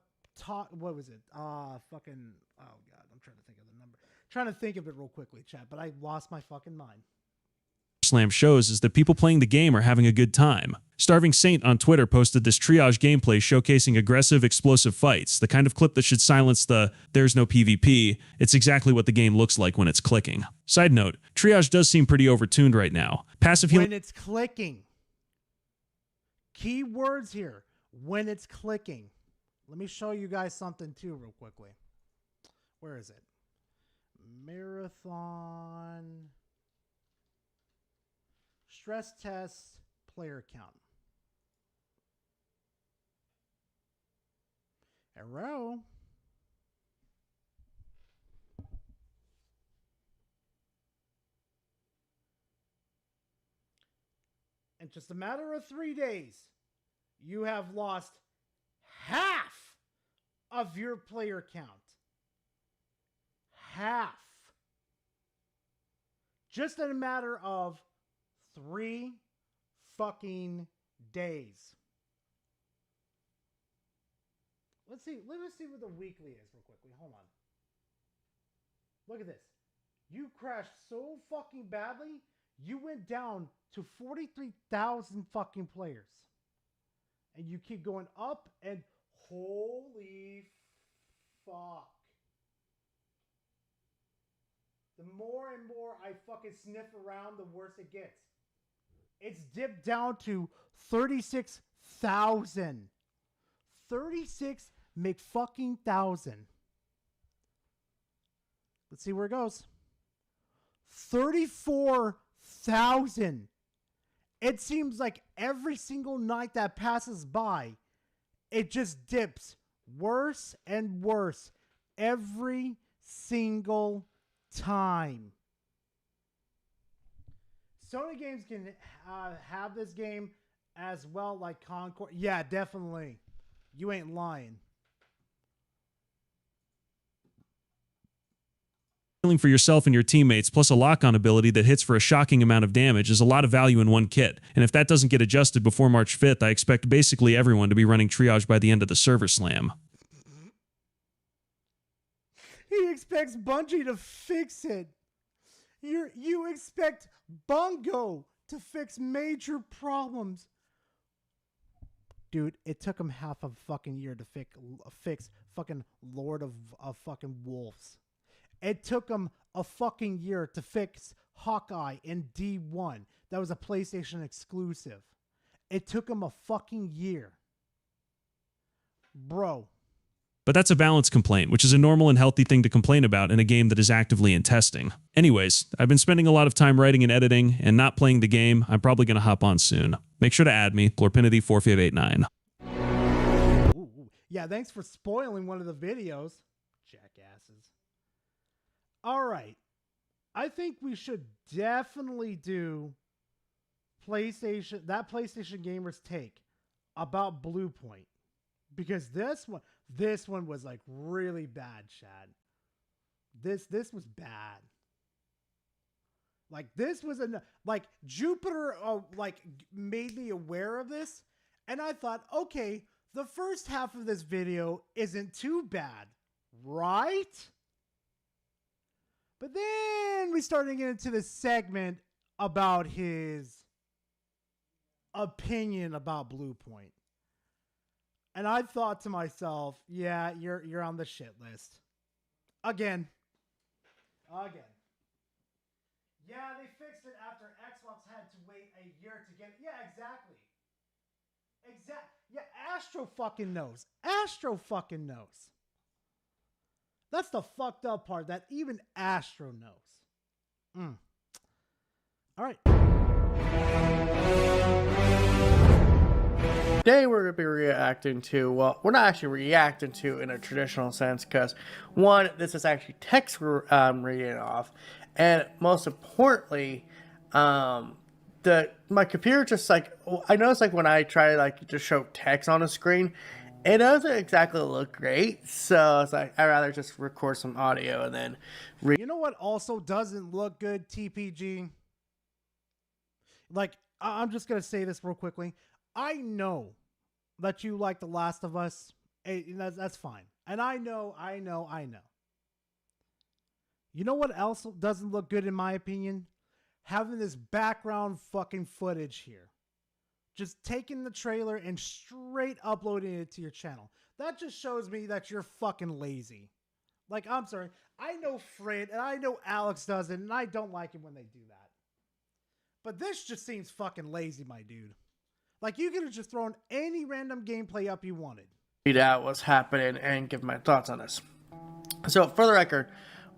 what was it? Oh god, I'm trying to think of the number. Trying to think of it real quickly, chat, but I lost my fucking mind. Slam shows is that people playing the game are having a good time. Starving Saint on Twitter posted this Triage gameplay showcasing aggressive, explosive fights, the kind of clip that should silence the "there's no PvP." It's exactly what the game looks like when it's clicking. Side note, Triage does seem pretty overtuned right now. Passive healing... When it's clicking. Key words here. When it's clicking. Let me show you guys something too real quickly. Where is it? Marathon... Stress test player count. Arrow. In just a matter of 3 days, you have lost half of your player count. Half. Just in a matter of 3 fucking days. Let's see what the weekly is real quickly. Hold on. Look at this. You crashed so fucking badly, you went down to 43,000 fucking players. And you keep going up, and holy fuck. The more and more I fucking sniff around, the worse it gets. It's dipped down to 36,000. 36 McFucking thousand. Let's see where it goes. 34,000. It seems like every single night that passes by, it just dips worse and worse every single time. Sony Games can have this game as well, like Concord. Yeah, definitely. You ain't lying. Healing for yourself and your teammates, plus a lock-on ability that hits for a shocking amount of damage, is a lot of value in one kit. And if that doesn't get adjusted before March 5th, I expect basically everyone to be running Triage by the end of the server slam. He expects Bungie to fix it. You expect Bungo to fix major problems. Dude, it took him half a fucking year to fix fucking Lord of fucking Wolves. It took him a fucking year to fix Hawkeye in D1. That was a PlayStation exclusive. It took him a fucking year. Bro, But that's a balance complaint, which is a normal and healthy thing to complain about in a game that is actively in testing. Anyways, I've been spending a lot of time writing and editing and not playing the game. I'm probably going to hop on soon. Make sure to add me, Blorpinity4589. Yeah, thanks for spoiling one of the videos, jackasses. All right. I think we should definitely do PlayStation Gamer's take about Blue Point. Because this one was like really bad, Chad. This was bad. Like this was like Jupiter made me aware of this, and I thought, okay, the first half of this video isn't too bad, right? But then we started to get into this segment about his opinion about Blue Point. And I thought to myself, yeah, you're on the shit list. Again. Yeah, they fixed it after Xbox had to wait a year to get it. Yeah, exactly. Yeah, Astro fucking knows. That's the fucked up part, that even Astro knows. All right. Today we're going to be reacting to, well, we're not actually reacting to in a traditional sense because, one, this is actually text reading off, and most importantly, my computer just I noticed when I try to show text on a screen, it doesn't exactly look great, so it's I'd rather just record some audio and then read. You know what also doesn't look good, TPG? I'm just going to say this real quickly. I know that you like The Last of Us. That's fine. And I know. You know what else doesn't look good in my opinion? Having this background fucking footage here. Just taking the trailer and straight uploading it to your channel. That just shows me that you're fucking lazy. I'm sorry. I know Fred and I know Alex does it, and I don't like it when they do that. But this just seems fucking lazy, my dude. You could have just thrown any random gameplay up you wanted. Read out what's happening and give my thoughts on this. So, for the record,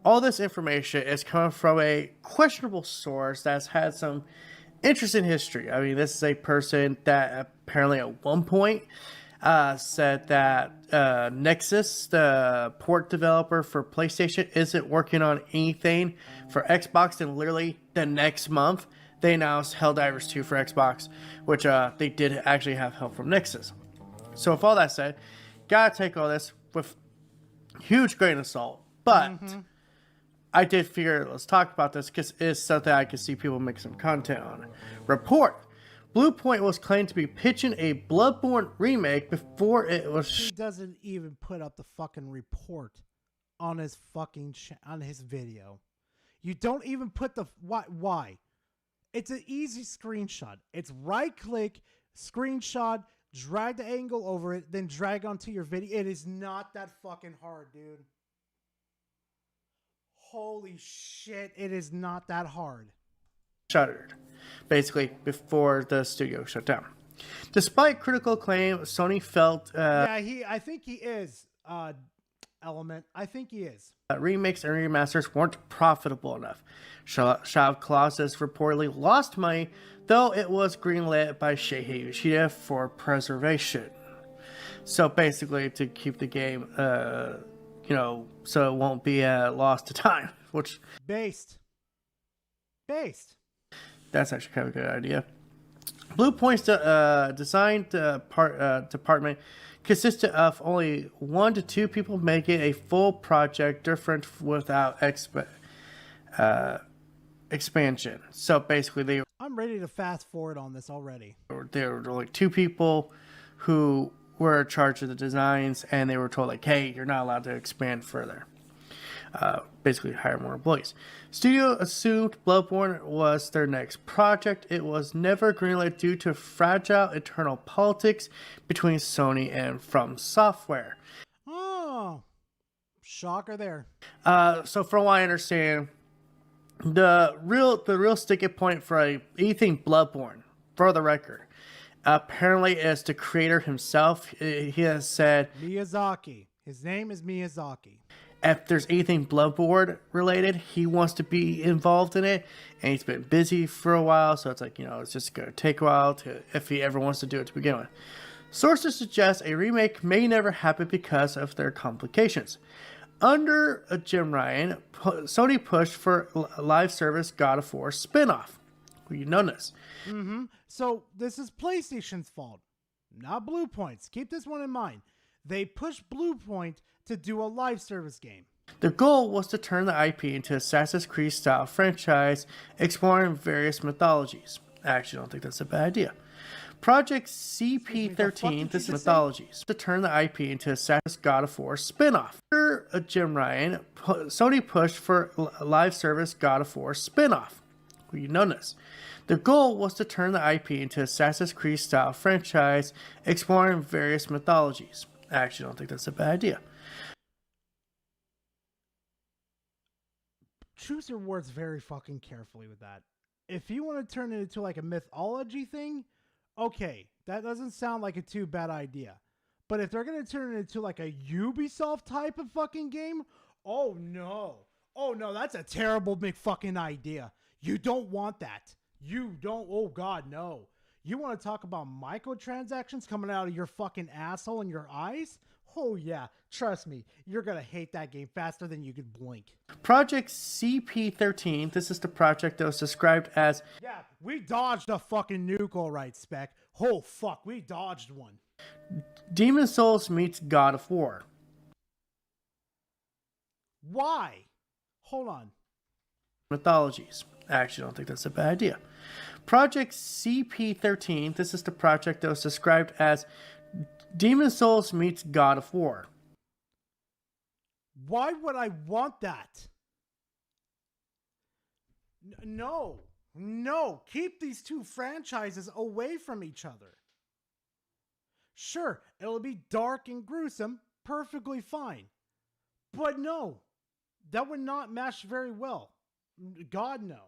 all this information is coming from a questionable source that's had some interesting history. I mean, this is a person that apparently at one point said that Nexus, the port developer for PlayStation, isn't working on anything for Xbox, and literally the next month they announced Helldivers 2 for Xbox, which they did actually have help from Nexus. So with all that said, gotta take all this with huge grain of salt. But I did figure, let's talk about this because it's something I can see people make some content on. Report. Blue Point was claimed to be pitching a Bloodborne remake before it was... He doesn't even put up the fucking report on his fucking on his video. You don't even put the... Why? It's an easy screenshot. It's right-click, screenshot, drag the angle over it, then drag onto your video. It is not that fucking hard, dude. Holy shit, it is not that hard. Shuttered, basically, before the studio shut down. Despite critical acclaim, Sony felt... I think he is, Element. I think he is. Remakes and remasters weren't profitable enough. Shadow of Colossus reportedly lost money, though it was greenlit by Shuhei Yoshida for preservation. So basically, to keep the game, so it won't be lost to time. Which based. That's actually kind of a good idea. Blue Point's design department consisted of only 1 to 2 people making a full project different without expansion. So basically, I'm ready to fast forward on this already. There were like 2 people who were in charge of the designs, and they were told hey, you're not allowed to expand further. Basically hire more employees. Studio assumed Bloodborne was their next project. It was never greenlit due to fragile internal politics between Sony and From Software. Oh, shocker there. So from what I understand, the real sticking point for anything Bloodborne, for the record, apparently is the creator himself. He has said... Miyazaki. His name is Miyazaki. If there's anything Bloodborne related, he wants to be involved in it, and he's been busy for a while, so it's like, it's just going to take a while if he ever wants to do it to begin with. Sources suggest a remake may never happen because of their complications. Under Jim Ryan, Sony pushed for a live service God of War spin-off. Well, you know this. Mm-hmm. So this is PlayStation's fault, not Bluepoint's. Keep this one in mind. They pushed Bluepoint to do a live service game. The goal was to turn the IP into Assassin's Creed style franchise, exploring various mythologies. I actually don't think that's a bad idea. Project CP13, this is mythologies, to turn the IP into Assassin's God of War spin-off. Under Jim Ryan, Sony pushed for a live service God of War spin-off. Well, you know this. The goal was to turn the IP into Assassin's Creed style franchise, exploring various mythologies. I actually don't think that's a bad idea. Choose your words very fucking carefully with that. If you want to turn it into like a mythology thing, okay, that doesn't sound like a too bad idea. But if they're going to turn it into like a Ubisoft type of fucking game, oh no, that's a terrible big fucking idea. You don't want that. You don't, oh god, no. You want to talk about microtransactions coming out of your fucking asshole and your eyes? Oh yeah, trust me, you're gonna hate that game faster than you could blink. Project CP13, this is the project that was described as... Yeah, we dodged a fucking nuke, alright, Spec. Oh fuck, we dodged one. Demon Souls meets God of War. Why? Hold on. Mythologies. I actually don't think that's a bad idea. Project CP13, this is the project that was described as Demon Souls meets God of War. Why would I want that? No. Keep these two franchises away from each other. Sure, it'll be dark and gruesome, perfectly fine. But no, that would not match very well. God, no.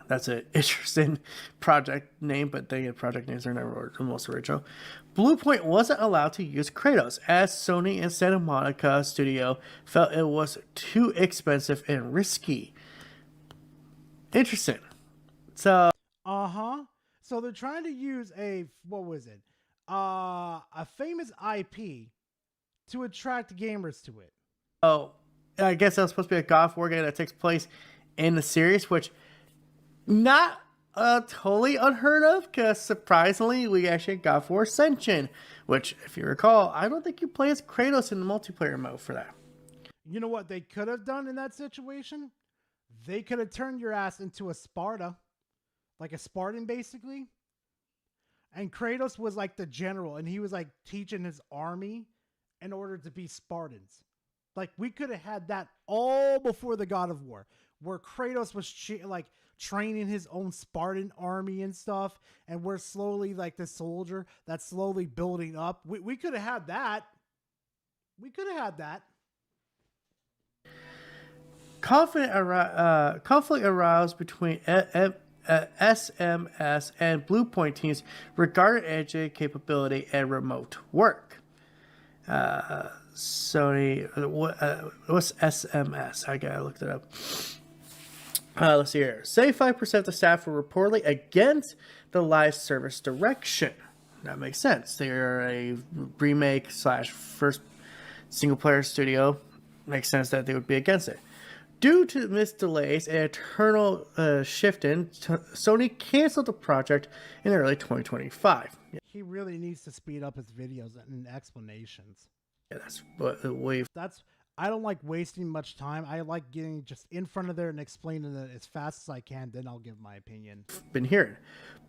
That's an interesting project name, but the project names are never the most original. Bluepoint wasn't allowed to use Kratos, as Sony and Santa Monica Studio felt it was too expensive and risky. Interesting. So... So they're trying to use a famous IP to attract gamers to it. Oh, I guess that was supposed to be a God of War game that takes place in the series, which... not totally unheard of, because surprisingly, we actually got for Ascension, which, if you recall, I don't think you play as Kratos in the multiplayer mode for that. You know what they could have done in that situation? They could have turned your ass into a Sparta. Like a Spartan, basically. And Kratos was like the general, and he was like teaching his army in order to be Spartans. Like, we could have had that all before the God of War, where Kratos was training his own Spartan army and stuff, and we're slowly like the soldier that's slowly building up. We could have had that. Conflict aroused between SMS and Bluepoint teams regarding engine capability and remote work. Sony, what's SMS? I gotta look that up. Let's see here. 75% of the staff were reportedly against the live service direction. That makes sense. They are a remake / first single player studio. Makes sense that they would be against it. Due to missed delays and eternal shifting, Sony canceled the project in early 2025. He really needs to speed up his videos and explanations. Yeah, that's what we've... I don't like wasting much time. I like getting just in front of there and explaining it as fast as I can. Then I'll give my opinion. Been hearing.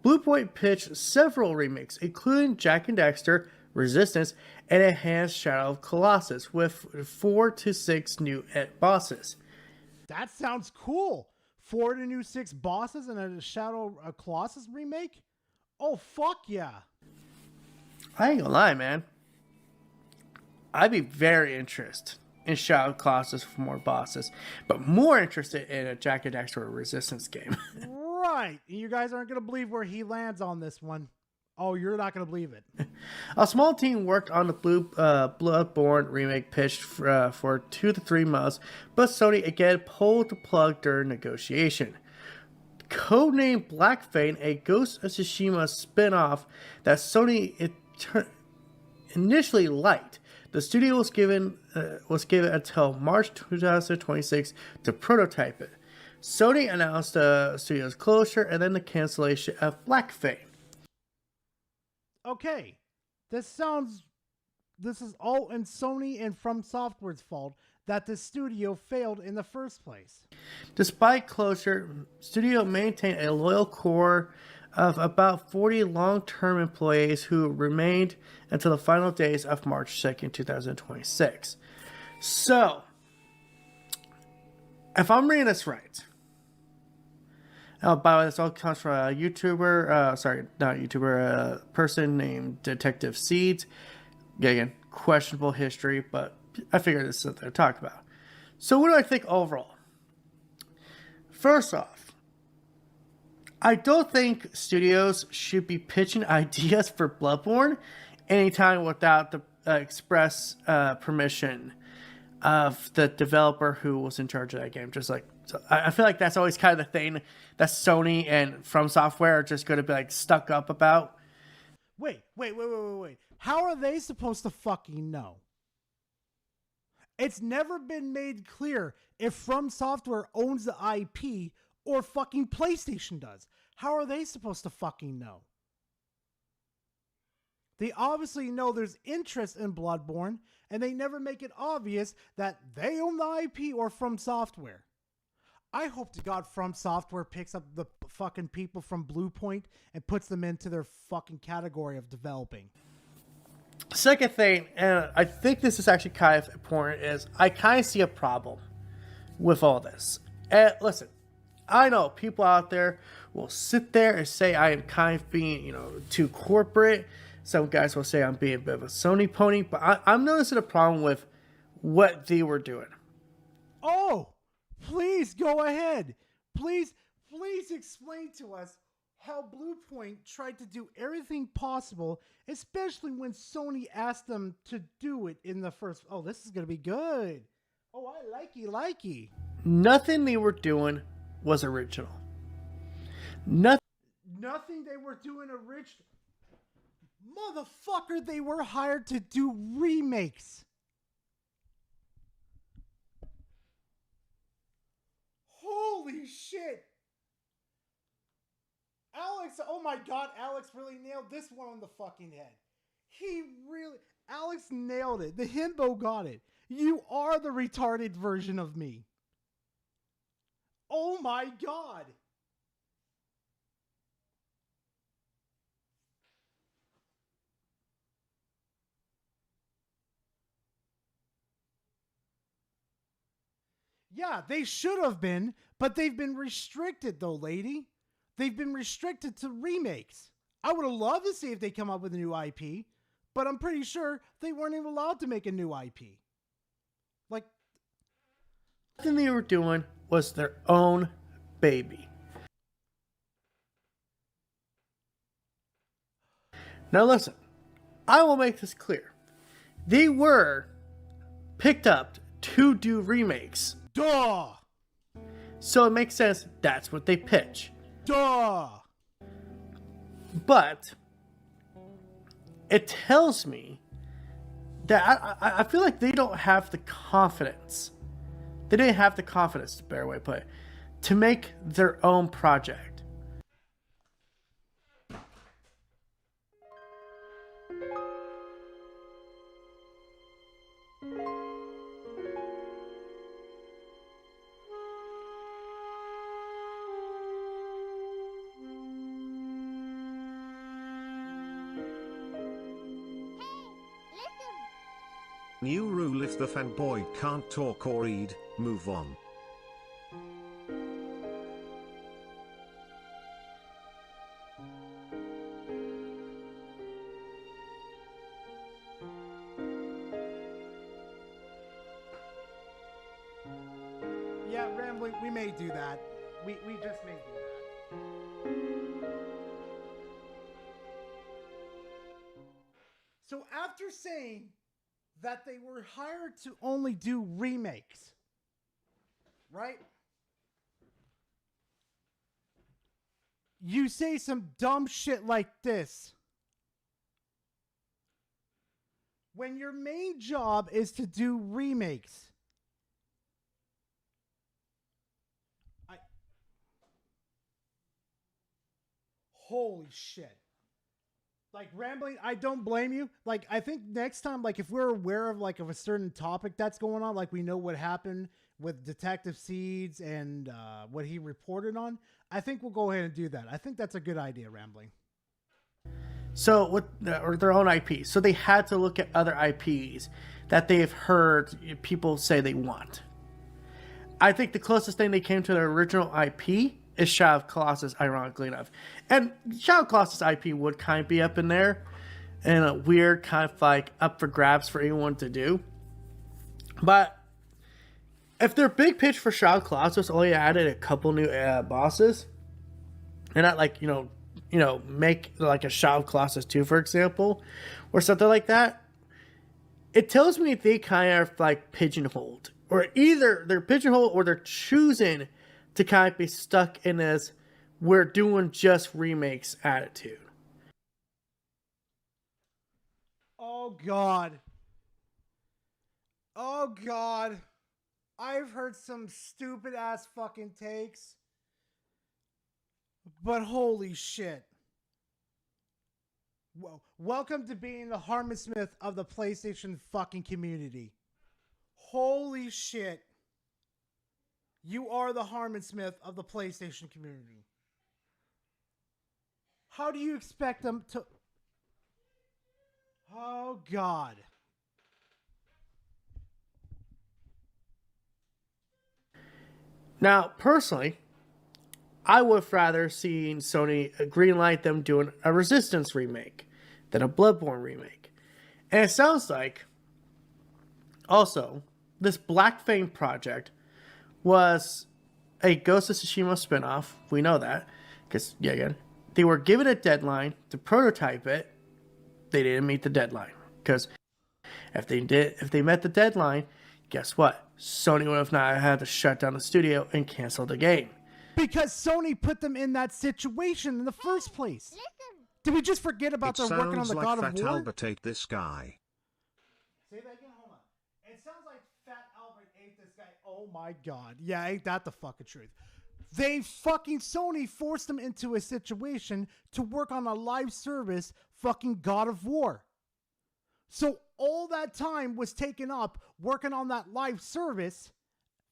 Bluepoint pitched several remakes, including Jak and Daxter, Resistance, and Enhanced Shadow of Colossus, with 4 to 6 new bosses. That sounds cool. 4 to new 6 bosses and a Shadow of Colossus remake? Oh, fuck yeah. I ain't gonna lie, man. I'd be very interested in Shadow of Colossus for more bosses, but more interested in a Jak and Daxter Resistance game. Right. You guys aren't going to believe where he lands on this one. Oh, you're not gonna believe it. A small team worked on the Bloodborne remake pitched for 2 to 3 months, but Sony again pulled the plug during negotiation. Codenamed Black Fate, a Ghost of Tsushima spin-off that Sony initially liked, the studio was given until March 2026 to prototype it. Sony announced the studio's closure and then the cancellation of Black Fate. Okay, this is all in Sony and From Software's fault that the studio failed in the first place. Despite closure, studio maintained a loyal core of about 40 long-term employees who remained until the final days of March 2nd, 2026. So, if I'm reading this right, by the way, this all comes from a YouTuber, person named Detective Seeds. Again, questionable history, but I figured this is something to talk about. So what do I think overall? First off, I don't think studios should be pitching ideas for Bloodborne anytime without the express permission of the developer who was in charge of that game. Just like, so I feel like that's always kind of the thing that Sony and From Software are just going to be like stuck up about. Wait. How are they supposed to fucking know? It's never been made clear if From Software owns the IP or fucking PlayStation does. How are they supposed to fucking know? They obviously know there's interest in Bloodborne, and they never make it obvious that they own the IP or From Software. I hope to God From Software picks up the fucking people from Bluepoint and puts them into their fucking category of developing. Second thing, and I think this is actually kind of important, is I kind of see a problem with all this. And listen, I know people out there will sit there and say I am kind of being, too corporate. Some guys will say I'm being a bit of a Sony pony, but I'm noticing a problem with what they were doing. Oh, please go ahead. Please explain to us how Bluepoint tried to do everything possible, especially when Sony asked them to do it in the first. Oh, this is going to be good. Oh, I likey. Nothing they were doing was original. Nothing they were doing original. Motherfucker, they were hired to do remakes. Holy shit. Alex, oh my god, Alex really nailed this one on the fucking head. Alex nailed it. The himbo got it. You are the retarded version of me. Oh my god. Yeah, they should have been, but they've been restricted though, lady. They've been restricted to remakes. I would have loved to see if they come up with a new IP, but I'm pretty sure they weren't even allowed to make a new IP. Like, nothing they were doing was their own baby. Now listen, I will make this clear. They were picked up to do remakes. Duh! So it makes sense that's what they pitch. Duh! But it tells me that I feel like they don't have the confidence. They didn't have the confidence, to better way to put it, to make their own project. New rule: if the fanboy can't talk or read, move on. Yeah, Rambling, we may do that. We just may do that. So after saying that they were hired to only do remakes, right? You say some dumb shit like this. When your main job is to do remakes. Holy shit. Like, Rambling, I don't blame you. Like, I think next time, like, if we're aware of, like, of a certain topic that's going on, like, we know what happened with Detective Seeds and what he reported on, I think we'll go ahead and do that. I think that's a good idea, Rambling. So, with or their own IP. So, they had to look at other IPs that they've heard people say they want. I think the closest thing they came to their original IP is Shadow of Colossus, ironically enough. And Shadow of Colossus IP would kind of be up in there, and a weird kind of like up for grabs for anyone to do. But if their big pitch for Shadow of Colossus only added a couple new bosses, and not like, make like a Shadow of Colossus 2, for example, or something like that, it tells me they kind of like pigeonholed. Or either they're pigeonholed or they're choosing to kind of be stuck in this we're doing just remakes attitude. Oh, God. Oh, God. I've heard some stupid ass fucking takes. But holy shit. Well, welcome to being the Harmon Smith of the PlayStation fucking community. Holy shit. You are the Harmon Smith of the PlayStation community. How do you expect them to... Oh, God. Now, personally, I would have rather seen Sony greenlight them doing a Resistance remake than a Bloodborne remake. And it sounds like, also, this Black Fang project was a Ghost of Tsushima spinoff. We know that. Because, yeah, again, they were given a deadline to prototype it. They didn't meet the deadline. Because if they met the deadline, guess what? Sony would have not had to shut down the studio and cancel the game. Because Sony put them in that situation in the first place. Did we just forget about It their working on sounds the like God Fat of War? Albert ate this guy. Say that again, hold on. It sounds like Fat Albert ate this guy. Oh my God. Yeah, ain't that the fucking truth? They fucking Sony forced them into a situation to work on a live service fucking God of War. So all that time was taken up working on that live service.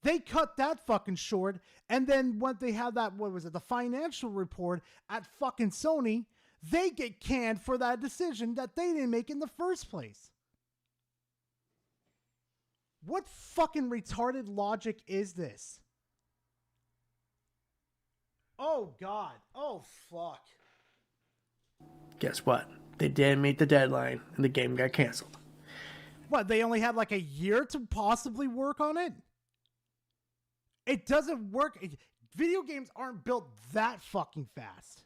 They cut that fucking short. And then when they have that, what was it, the financial report at fucking Sony, they get canned for that decision that they didn't make in the first place. What fucking retarded logic is this? Oh, God. Oh, fuck. Guess what? They didn't meet the deadline and the game got canceled. What, they only had like a year to possibly work on it? It doesn't work. Video games aren't built that fucking fast.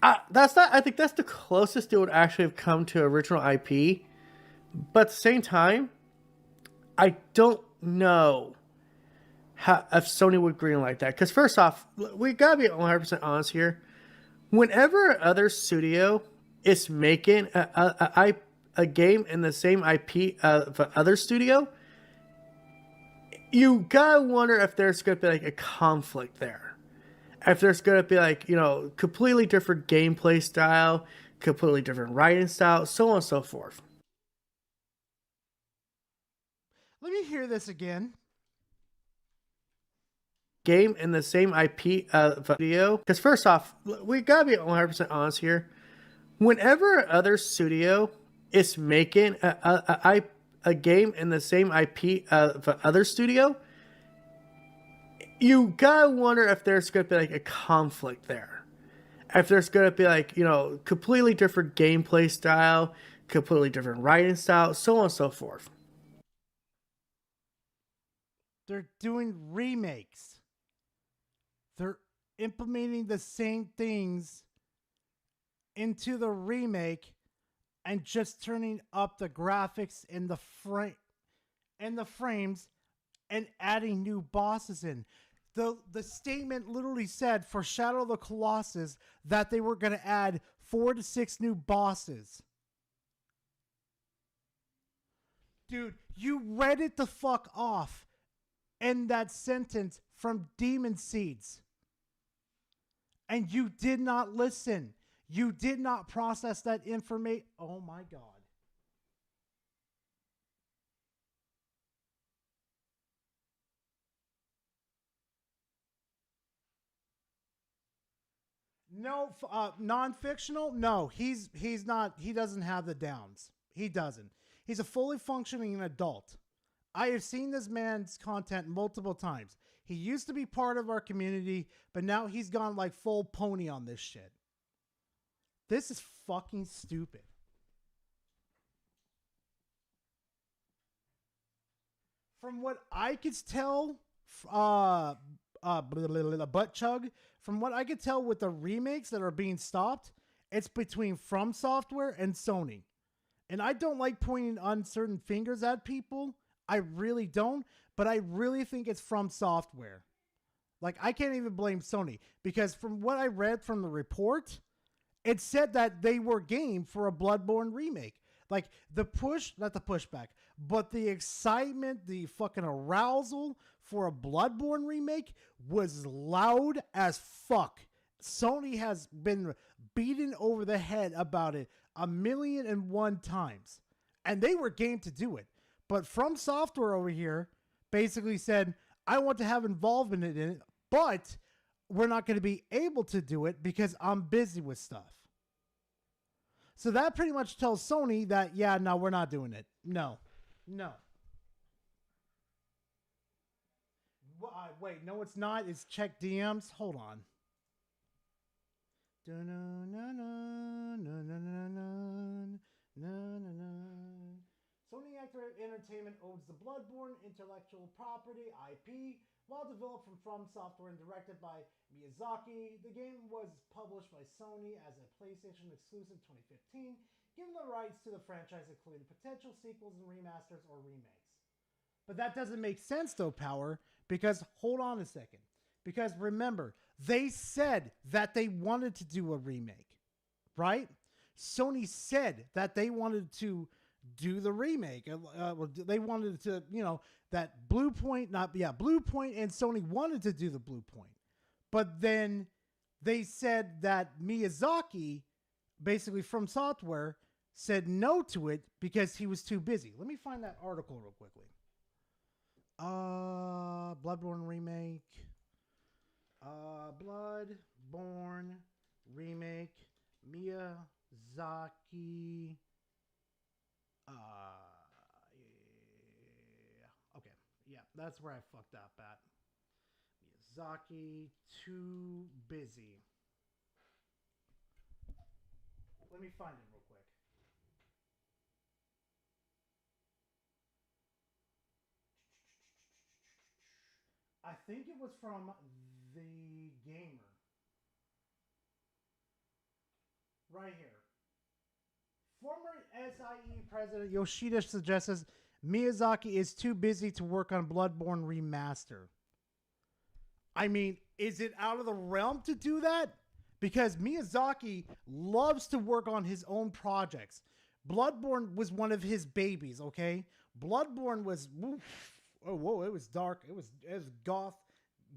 I think that's the closest it would actually have come to original IP. But at the same time, I don't know if Sony would greenlight that. Because first off, we gotta be 100% honest here. Whenever other studio is making a game in the same IP of other studio, you gotta wonder if there's gonna be like a conflict there. If there's gonna be like, completely different gameplay style, completely different writing style, so on and so forth. Let me hear this again. Game in the same IP of video. Because first off, we gotta be 100% honest here. Whenever other studio is making a game in the same IP of other studio, you gotta wonder if there's gonna be like a conflict there. If there's gonna be like, completely different gameplay style, completely different writing style, so on and so forth. They're doing remakes. They're implementing the same things into the remake and just turning up the graphics in the frames and adding new bosses in. The statement literally said for Shadow of the Colossus that they were going to add 4 to 6 new bosses. Dude, you read it the fuck off in that sentence from Demon Seeds. And you did not listen. You did not process that information. Oh my God. No, non-fictional? No, he's not. He doesn't have the downs. He doesn't. He's a fully functioning adult. I have seen this man's content multiple times. He used to be part of our community, but now he's gone like full pony on this shit. This is fucking stupid. From what I could tell, butt chug. From what I could tell with the remakes that are being stopped, it's between From Software and Sony. And I don't like pointing uncertain fingers at people. I really don't. But I really think it's From Software. Like, I can't even blame Sony. Because from what I read from the report, it said that they were game for a Bloodborne remake. Like, the push, not the pushback, but the excitement, the fucking arousal for a Bloodborne remake was loud as fuck. Sony has been beaten over the head about it 1,000,001 times. And they were game to do it. But From Software over here basically said, I want to have involvement in it, but we're not going to be able to do it because I'm busy with stuff. So that pretty much tells Sony that, yeah, no, we're not doing it. No. Wait, no, it's not. It's check DMs. Hold on. Sony Interactive Entertainment owns the Bloodborne intellectual property IP. While developed from Software and directed by Miyazaki, the game was published by Sony as a PlayStation exclusive 2015, given the rights to the franchise including potential sequels and remasters or remakes. But that doesn't make sense though, Power, because hold on a second. Because remember, they said that they wanted to do a remake, right? Sony said that they wanted to do the remake. They wanted to, that Bluepoint and Sony wanted to do the Bluepoint. But then they said that Miyazaki, basically From Software, said no to it because he was too busy. Let me find that article real quickly. Bloodborne remake. Bloodborne remake. Miyazaki. Okay. Yeah, that's where I fucked up at. Miyazaki, too busy. Let me find it real quick. I think it was from The Gamer. Right here. Former SIE president Yoshida suggests Miyazaki is too busy to work on Bloodborne Remaster. I mean, is it out of the realm to do that? Because Miyazaki loves to work on his own projects. Bloodborne was one of his babies, okay? Bloodborne was... whoa, it was dark. It was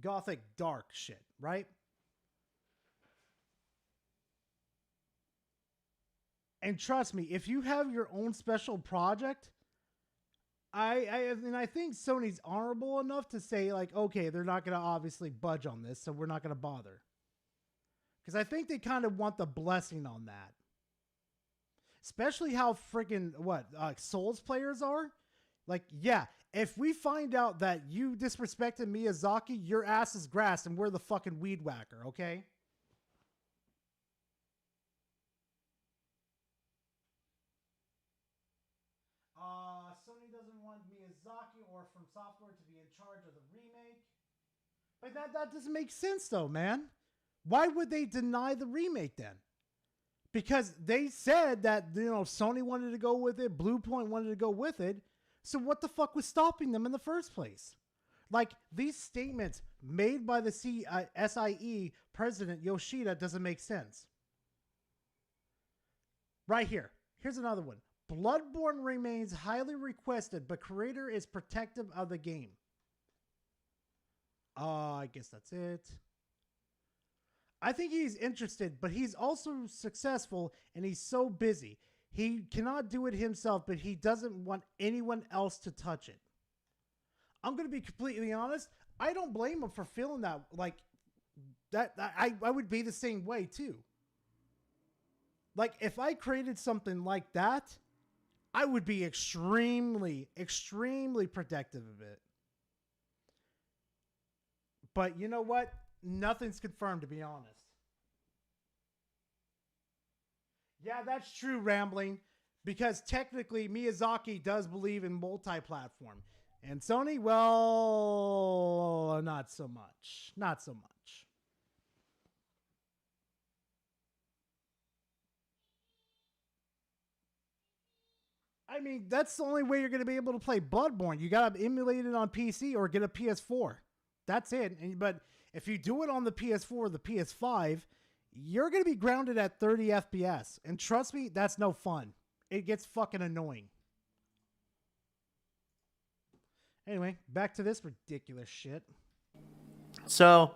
gothic dark shit, right? And trust me, if you have your own special project, I think Sony's honorable enough to say, like, okay, they're not going to obviously budge on this, so we're not going to bother. Because I think they kind of want the blessing on that. Especially how freaking, Souls players are. Like, yeah, if we find out that you disrespected Miyazaki, your ass is grass and we're the fucking weed whacker, okay? Sony doesn't want Miyazaki or From Software to be in charge of the remake. But that doesn't make sense though, man. Why would they deny the remake then? Because they said that, Sony wanted to go with it, Bluepoint wanted to go with it. So what the fuck was stopping them in the first place? Like, these statements made by the SIE president Yoshida doesn't make sense. Right here. Here's another one. Bloodborne remains highly requested, but creator is protective of the game. I guess that's it. I think he's interested, but he's also successful, and he's so busy. He cannot do it himself, but he doesn't want anyone else to touch it. I'm going to be completely honest. I don't blame him for feeling that. Like, that I would be the same way, too. Like, if I created something like that, I would be extremely, extremely protective of it. But you know what? Nothing's confirmed, to be honest. Yeah, that's true, Rambling. Because technically, Miyazaki does believe in multi-platform. And Sony, well, not so much. Not so much. I mean, that's the only way you're going to be able to play Bloodborne. You got to emulate it on PC or get a PS4. That's it. But if you do it on the PS4 or the PS5, you're going to be grounded at 30 FPS. And trust me, that's no fun. It gets fucking annoying. Anyway, back to this ridiculous shit. So,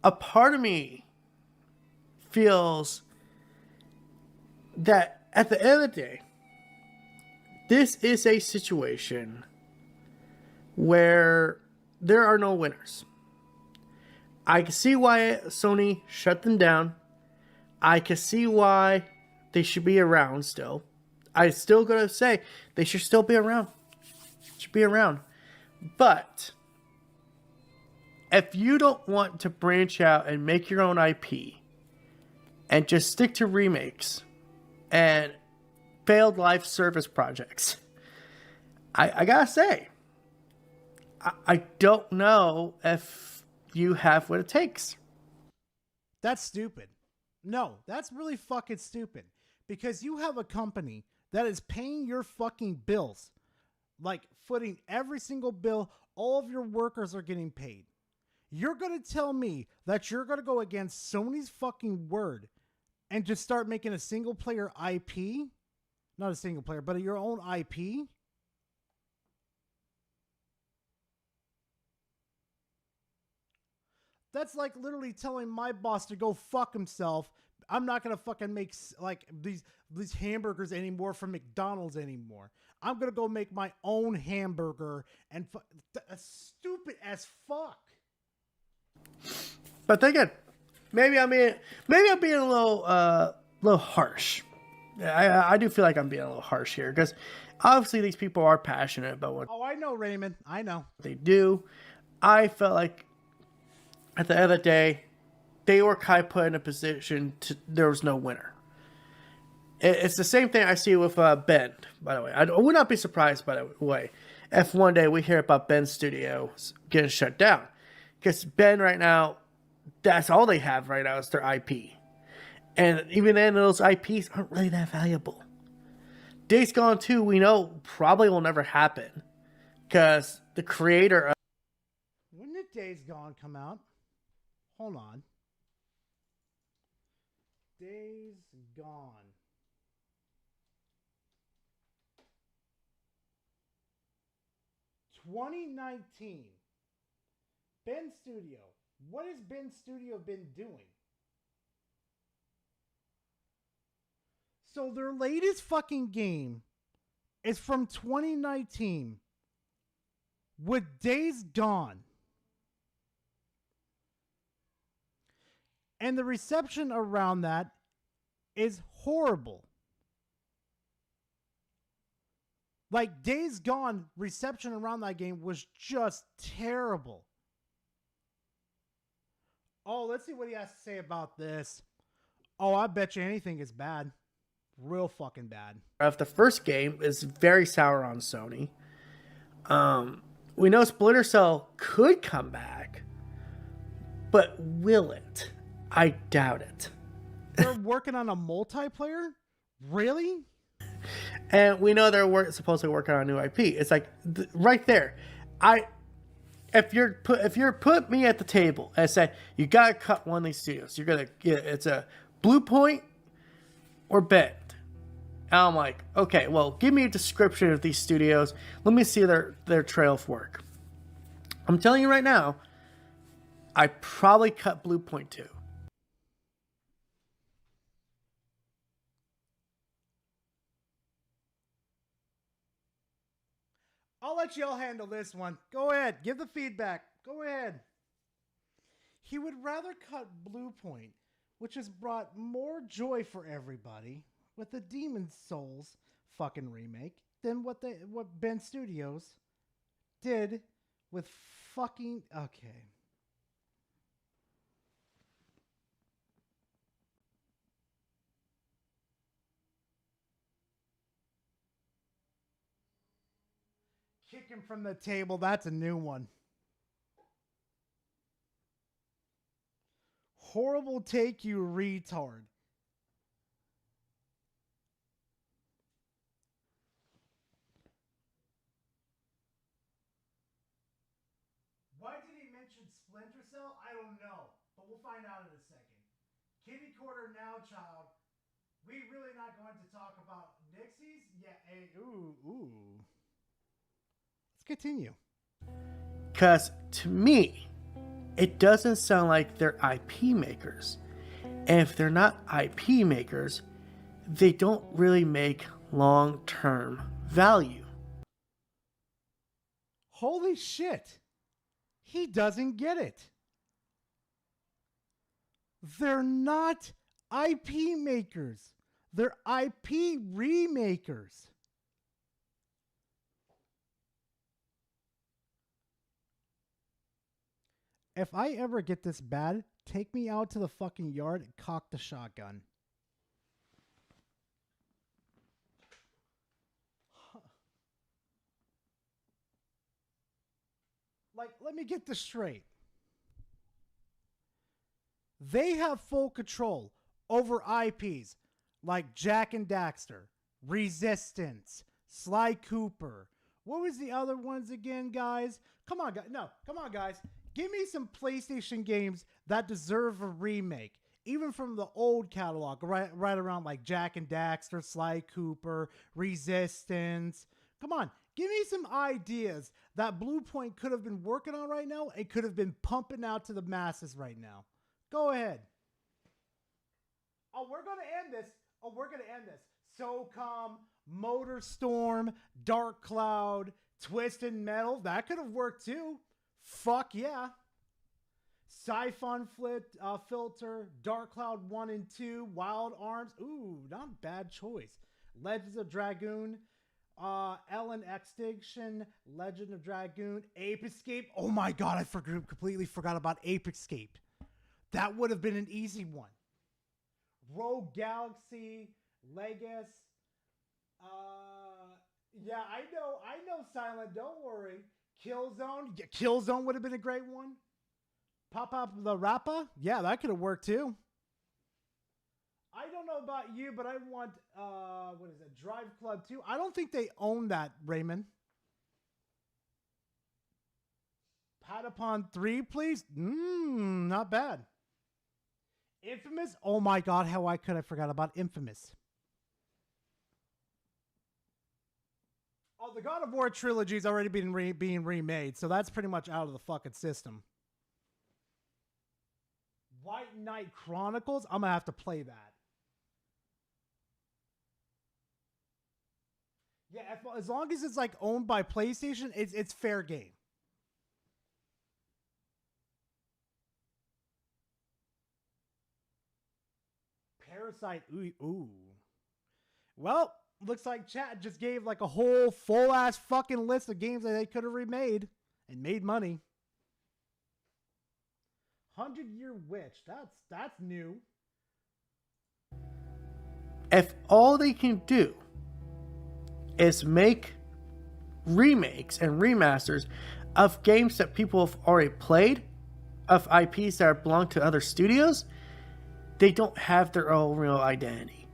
a part of me feels that at the end of the day, this is a situation where there are no winners. I can see why Sony shut them down. I can see why they should be around still. I still gotta say they should still be around. Should be around. But if you don't want to branch out and make your own IP and just stick to remakes and failed life service projects, I gotta say, I don't know if you have what it takes. That's stupid. No, that's really fucking stupid. Because you have a company that is paying your fucking bills. Like, footing every single bill, all of your workers are getting paid. You're going to tell me that you're going to go against Sony's fucking word and just start making a single player IP? Not a single player, but your own IP? That's like literally telling my boss to go fuck himself. I'm not going to fucking make like these hamburgers anymore from McDonald's anymore. I'm going to go make my own hamburger and stupid as fuck. But then again, maybe I'm being a little harsh. I do feel like I'm being a little harsh here because obviously these people are passionate about what. Oh, I know, Raymond. I know. They do. I felt like at the end of the day, they were kind of put in a position there was no winner. It's the same thing I see with Bend, by the way. I would not be surprised, by the way, if one day we hear about Bend Studios getting shut down. Because Bend right now, that's all they have right now is their IP. And even then, those IPs aren't really that valuable. Days Gone 2, we know, probably will never happen. Because the creator of... When did Days Gone come out? Hold on. Days Gone. $2019. Bend Studio. What has Bend Studio been doing? So their latest fucking game is from 2019 with Days Gone. And the reception around that is horrible. Like, Days Gone reception around that game was just terrible. Oh, let's see what he has to say about this. Oh, I bet you anything is bad. Real fucking bad. Of the first game is very sour on Sony. We know Splinter Cell could come back, but will it? I doubt it. They're working on a multiplayer? Really? And we know they're supposedly working on a new IP. It's like right there. If you're put me at the table and say you gotta cut one of these studios, you're gonna get it's a Blue Point or Bend. And I'm like, okay, well, give me a description of these studios. Let me see their trail of work. I'm telling you right now, I probably cut Blue Point too. I'll let y'all handle this one. Go ahead. Give the feedback. Go ahead. He would rather cut Blue Point, which has brought more joy for everybody with the Demon Souls fucking remake than what Ben Studios did with fucking... Okay. Kick him from the table. That's a new one. Horrible take, you retard. Why did he mention Splinter Cell? I don't know, but we'll find out in a second. Kitty Quarter now, child. We really not going to talk about Nixies? Yeah, hey, ooh. Let's continue. Because to me, it doesn't sound like they're IP makers. And if they're not IP makers, they don't really make long-term value. Holy shit. He doesn't get it. They're not IP makers. They're IP remakers. If I ever get this bad, take me out to the fucking yard and cock the shotgun. Like, let me get this straight. They have full control over IPs like Jak and Daxter, Resistance, Sly Cooper. What was the other ones again, guys? Come on, guys. No, come on, guys. Give me some PlayStation games that deserve a remake. Even from the old catalog, right around like Jak and Daxter, Sly Cooper, Resistance. Come on, give me some ideas that Blue Point could have been working on right now and could have been pumping out to the masses right now. Go ahead. Oh, we're going to end this. SOCOM, MotorStorm, Dark Cloud, Twisted Metal. That could have worked too. Fuck yeah. Siphon Filter, Dark Cloud 1 and 2, Wild Arms. Ooh, not bad choice. Legends of Dragoon, Ellen Extinction, Legend of Dragoon, Ape Escape. Oh my god, I completely forgot about Ape Escape. That would have been an easy one. Rogue Galaxy, Legacy. Yeah, I know, Silent. Don't worry. Killzone. Yeah, Killzone would have been a great one. Pop the Rappa. Yeah, that could have worked too. I don't know about you, but I want what is it? Drive Club 2. I don't think they own that, Raymond. Patapon 3, please. Not bad. Infamous. Oh my god, how I forgot about Infamous. Oh, the God of War trilogy has already been being remade, so that's pretty much out of the fucking system. White Knight Chronicles. I'm gonna have to play that. Yeah, as long as it's like owned by PlayStation, it's fair game. Parasite. Ooh. Well, looks like chat just gave like a whole full ass fucking list of games that they could have remade and made money. 100-Year Witch. That's new. If all they can do is make remakes and remasters of games that people have already played, of IPs that belong to other studios, they don't have their own real identity.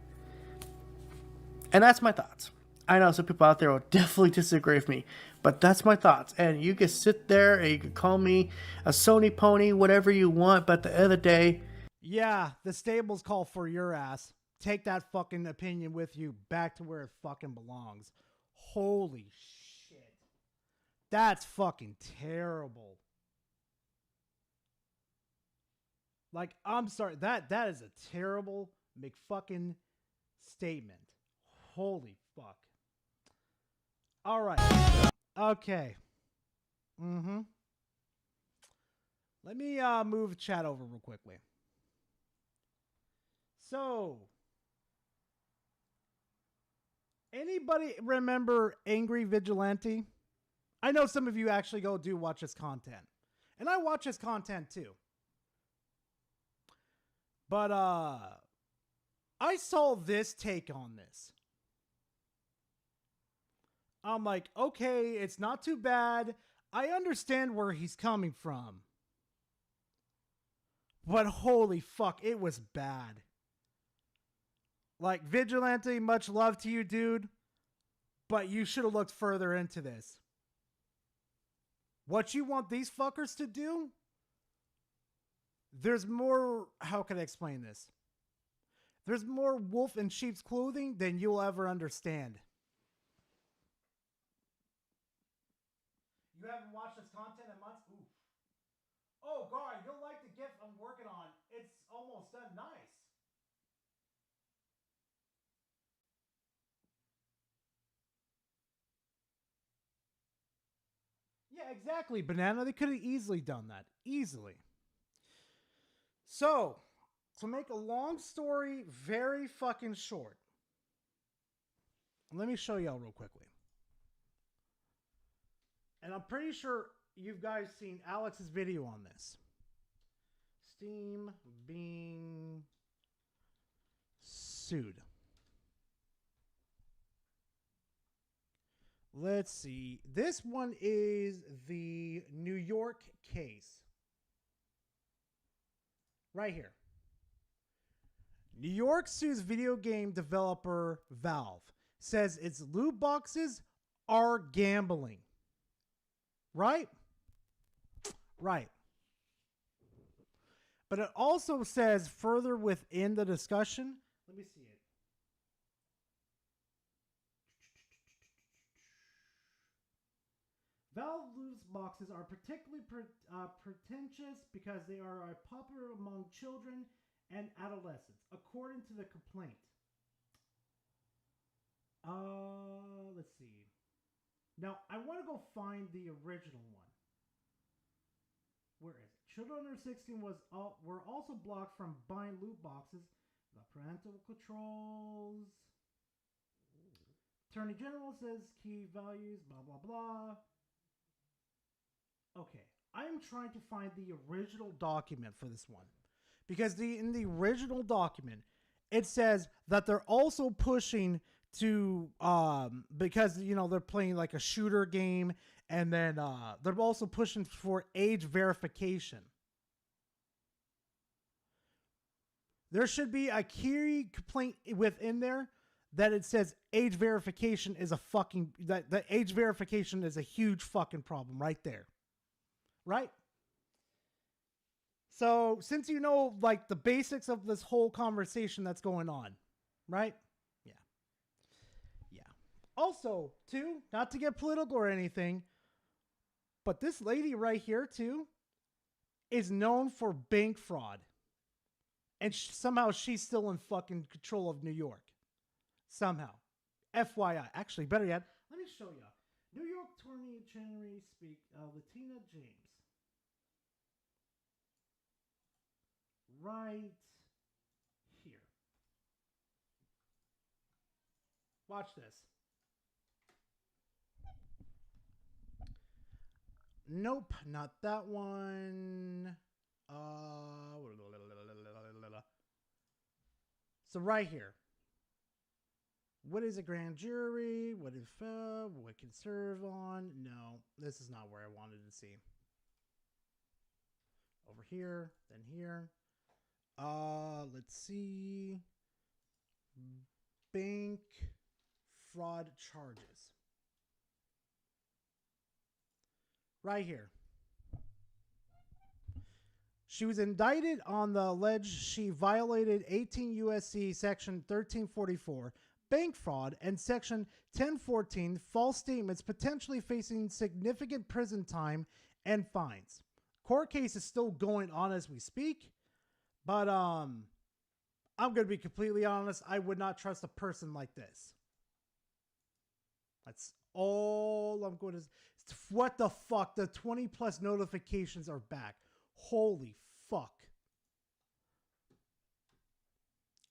And that's my thoughts. I know some people out there will definitely disagree with me, but that's my thoughts. And you can sit there and you can call me a Sony pony, whatever you want, but at the end of the day, yeah, the stables call for your ass. Take that fucking opinion with you back to where it fucking belongs. Holy shit. That's fucking terrible. Like, I'm sorry. That is a terrible McFucking statement. Holy fuck. All right. Okay. Mm-hmm. Let me move the chat over real quickly. So, anybody remember Angry Vigilante? I know some of you actually do watch his content. And I watch his content too. But I saw this take on this. I'm like, okay, it's not too bad. I understand where he's coming from. But holy fuck, it was bad. Like, Vigilante, much love to you, dude. But you should have looked further into this. What you want these fuckers to do? There's more... How can I explain this? There's more wolf in sheep's clothing than you'll ever understand. You haven't watched this content in months? Oof. Oh, God, you'll like the gift I'm working on. It's almost done. Nice. Yeah, exactly, Banana. They could have easily done that. Easily. So, to make a long story very fucking short, let me show y'all real quickly. And I'm pretty sure you guys seen Alex's video on this. Steam being sued. Let's see. This one is the New York case. Right here. New York sues video game developer Valve. Says its loot boxes are gambling. Right? Right. But it also says further within the discussion. Let me see it. Valve loot boxes are particularly pretentious because they are popular among children and adolescents, according to the complaint. Let's see. Now, I want to go find the original one. Where is it? Children under 16 were also blocked from buying loot boxes without parental controls. Attorney General says key values, blah, blah, blah. Okay, I am trying to find the original document for this one. Because in the original document, it says that they're also pushing to, because, you know, they're playing like a shooter game, and then they're also pushing for age verification. There should be a key complaint within there that it says age verification is that age verification is a huge fucking problem right there. Right? So, since you know, like, the basics of this whole conversation that's going on, right? Yeah. Yeah. Also, too, not to get political or anything, but this lady right here, too, is known for bank fraud. And somehow she's still in fucking control of New York. Somehow. FYI. Actually, better yet, let me show you. New York Attorney General speak Latina James. Right here. Watch this. Nope, not that one. So right here. What is a grand jury? What if what can serve on? No, this is not where I wanted to see. Over here, then here. Let's see. Bank fraud charges. Right here. She was indicted on the alleged she violated 18 U.S.C. Section 1344, bank fraud, and Section 1014, false statements, potentially facing significant prison time and fines. Court case is still going on as we speak, but I'm going to be completely honest. I would not trust a person like this. That's all I'm going to... What the fuck? The 20 plus notifications are back. Holy fuck.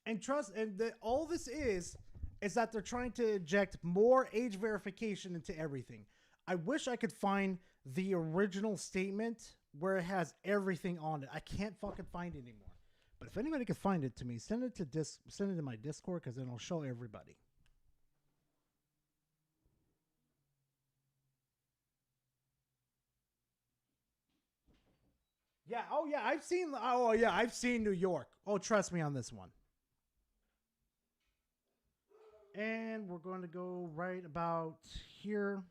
And trust, and all this is that they're trying to inject more age verification into everything. I wish I could find the original statement where it has everything on it. I can't fucking find it anymore. But if anybody can find it to me, send it to my Discord, because then I'll show everybody. Yeah, I've seen New York. Oh, trust me on this one. And we're going to go right about here.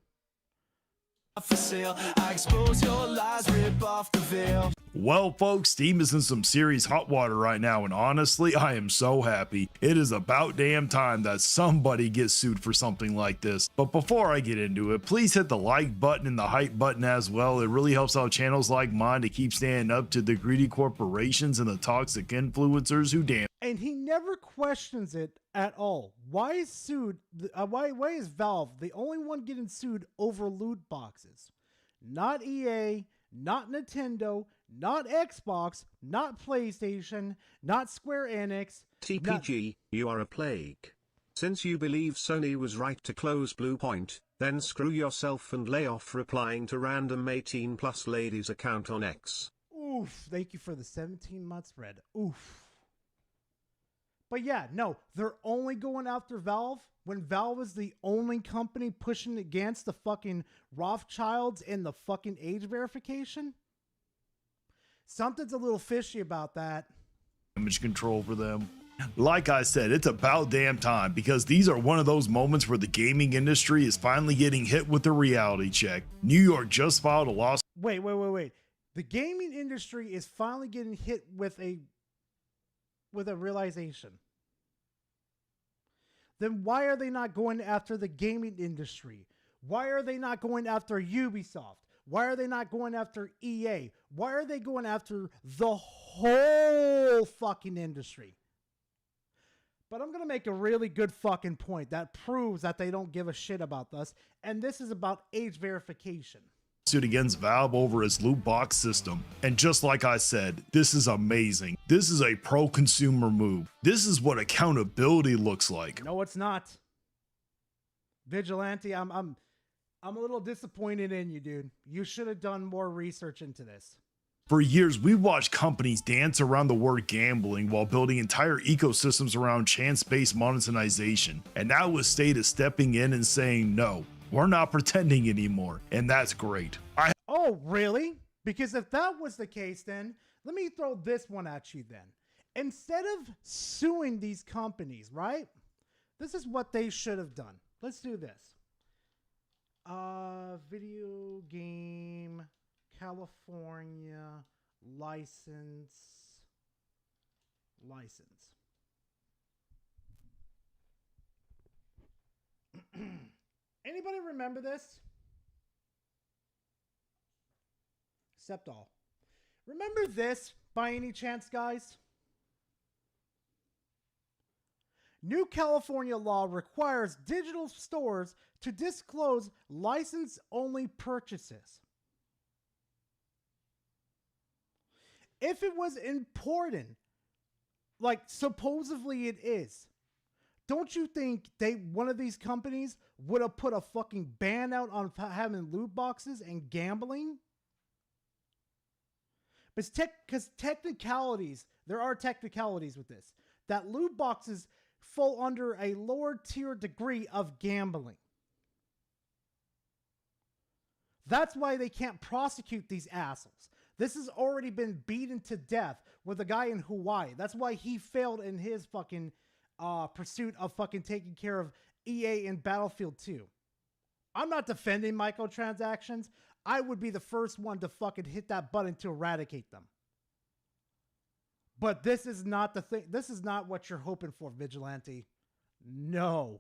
For sale, I expose your lies, rip off the veil. Well, folks, Steam is in some serious hot water right now, and honestly, I am so happy. It is about damn time that somebody gets sued for something like this. But before I get into it, please hit the like button and the hype button as well. It really helps out channels like mine to keep standing up to the greedy corporations and the toxic influencers who damn. And he never questions it at all. Why is why is Valve the only one getting sued over loot boxes? Not EA, not Nintendo, not Xbox, not PlayStation, not Square Enix. TPG, you are a plague. Since you believe Sony was right to close Blue Point, then screw yourself and lay off replying to random 18+ ladies account on X. Oof, thank you for the 17-month spread. Oof. But yeah, no, they're only going after Valve when Valve is the only company pushing against the fucking Rothschilds and the fucking age verification. Something's a little fishy about that. Damage control for them. Like I said, it's about damn time, because these are one of those moments where the gaming industry is finally getting hit with a reality check. New York just filed a lawsuit. Wait. The gaming industry is finally getting hit with a realization. Then why are they not going after the gaming industry? Why are they not going after Ubisoft? Why are they not going after EA? Why are they going after the whole fucking industry? But I'm going to make a really good fucking point that proves that they don't give a shit about us. And this is about age verification. Suit against Valve over its loot box system. And just like I said, this is amazing. This is a pro-consumer move. This is what accountability looks like. No, it's not. Vigilante, I'm a little disappointed in you, dude. You should have done more research into this. For years, we've watched companies dance around the word gambling while building entire ecosystems around chance-based monetization. And now the state is stepping in and saying, no, we're not pretending anymore. And that's great. Oh, really? Because if that was the case, then let me throw this one at you then. Instead of suing these companies, right? This is what they should have done. Let's do this. Video game California license. Anybody remember this? Except all. Remember this by any chance, guys? New California law requires digital stores to disclose license-only purchases. If it was important, like supposedly it is, don't you think one of these companies would have put a fucking ban out on having loot boxes and gambling? Because technicalities, there are technicalities with this. That loot boxes fall under a lower tier degree of gambling. That's why they can't prosecute these assholes. This has already been beaten to death with a guy in Hawaii. That's why he failed in his fucking pursuit of fucking taking care of EA in Battlefield 2. I'm not defending microtransactions. I would be the first one to fucking hit that button to eradicate them. But this is not the thing. This is not what you're hoping for, Vigilante. No.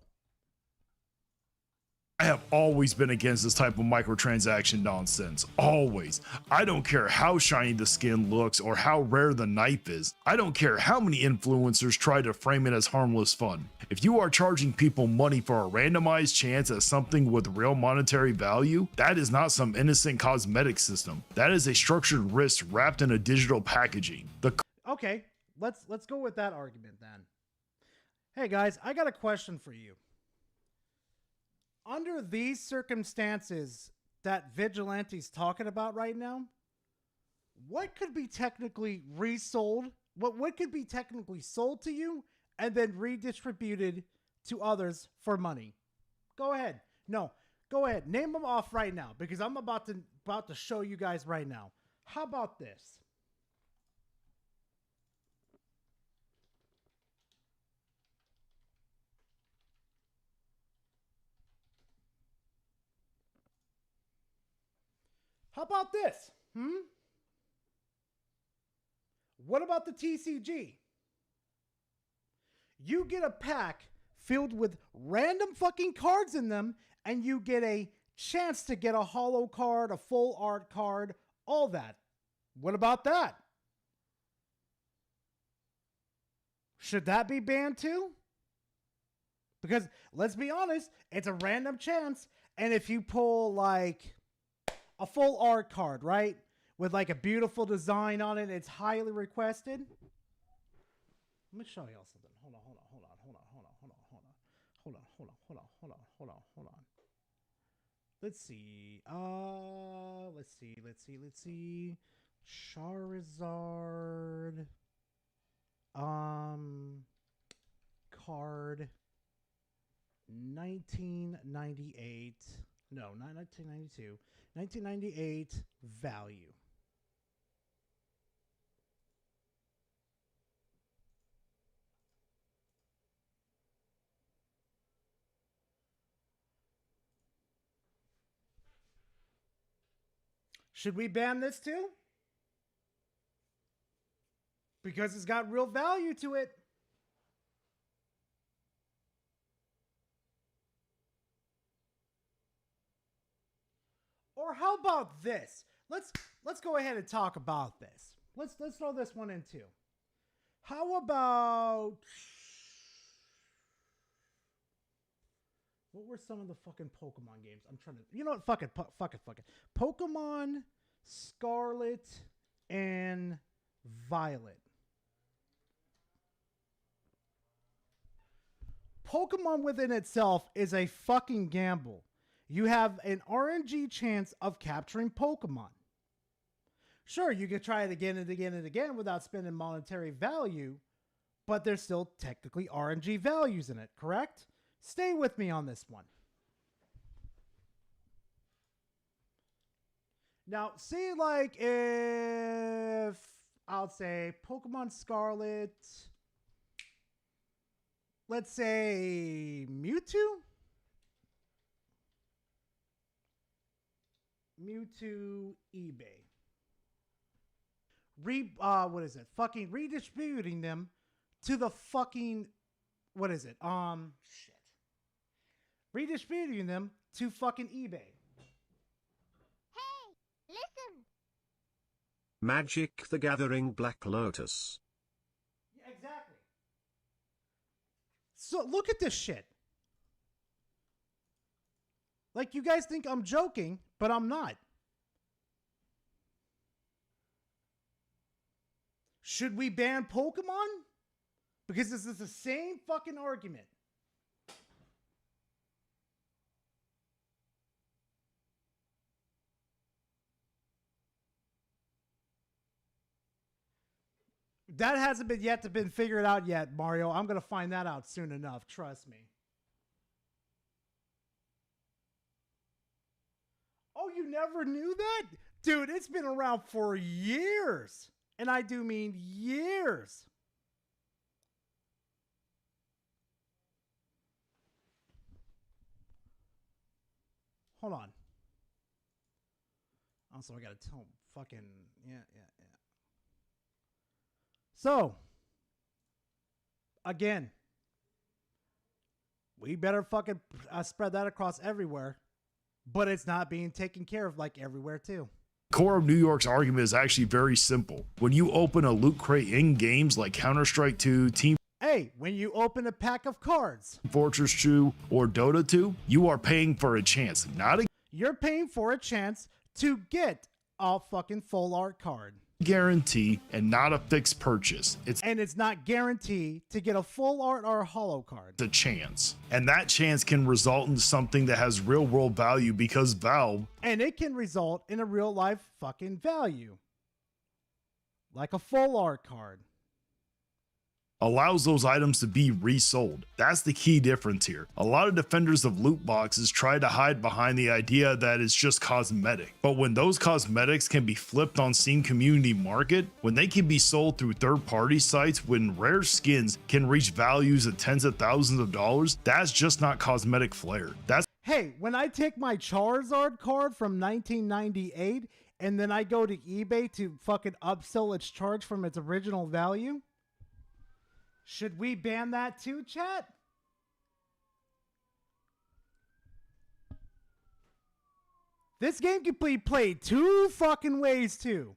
I have always been against this type of microtransaction nonsense. Always. I don't care how shiny the skin looks or how rare the knife is. I don't care how many influencers try to frame it as harmless fun. If you are charging people money for a randomized chance at something with real monetary value, that is not some innocent cosmetic system. That is a structured risk wrapped in a digital packaging. Okay, let's go with that argument then. Hey guys, I got a question for you. Under these circumstances that Vigilante's talking about right now, what could be technically resold? What could be technically sold to you and then redistributed to others for money? Go ahead. No, go ahead. Name them off right now because I'm about to show you guys right now. How about this? How about this? What about the TCG? You get a pack filled with random fucking cards in them, and you get a chance to get a holo card, a full art card, all that. What about that? Should that be banned too? Because let's be honest, it's a random chance, and if you pull like a full art card, right? With like a beautiful design on it. It's highly requested. Let me show y'all something. Hold on. Let's see. Let's see. Charizard. Card. 1998. No, not 1992. 1998 value. Should we ban this too? Because it's got real value to it. Or how about this? Let's go ahead and talk about this. Let's throw this one in too. How about what were some of the fucking Pokemon games? I'm trying to, you know what? Fuck it. Pokemon Scarlet and Violet. Pokemon within itself is a fucking gamble. You have an RNG chance of capturing Pokemon. Sure, you can try it again and again and again without spending monetary value, but there's still technically RNG values in it, correct? Stay with me on this one. Now, see, like, if I'll say Pokemon Scarlet, let's say Mewtwo? Mewtwo eBay. What is it? Fucking redistributing them to the fucking, what is it? Shit. Redistributing them to fucking eBay. Hey, listen. Magic the Gathering Black Lotus. Yeah, exactly. So look at this shit. Like, you guys think I'm joking, but I'm not. Should we ban Pokemon? Because this is the same fucking argument. That hasn't been figured out yet, Mario. I'm going to find that out soon enough. Trust me. Oh, you never knew that? Dude, it's been around for years. And I do mean years. Hold on. Also, I gotta tell fucking yeah. So, again, we better fucking spread that across everywhere, but it's not being taken care of like everywhere too. Core of New York's argument is actually very simple. When you open a loot crate in games like Counter-Strike 2, Team Hey, when you open a pack of cards, Fortress 2, or Dota 2, you are paying for a chance, not a you're paying for a chance to get a fucking full art card. Guarantee and not a fixed purchase. It's not guaranteed to get a full art or a holo card. It's a chance. And that chance can result in something that has real world value because Valve. And it can result in a real life fucking value. Like a full art card. Allows those items to be resold. That's the key difference here. A lot of defenders of loot boxes try to hide behind the idea that it's just cosmetic. But when those cosmetics can be flipped on Steam Community Market, when they can be sold through third-party sites, when rare skins can reach values of tens of thousands of dollars, that's just not cosmetic flair. That's Hey, when I take my Charizard card from 1998 and then I go to eBay to fucking upsell its charge from its original value, should we ban that too, chat? This game can be played two fucking ways too.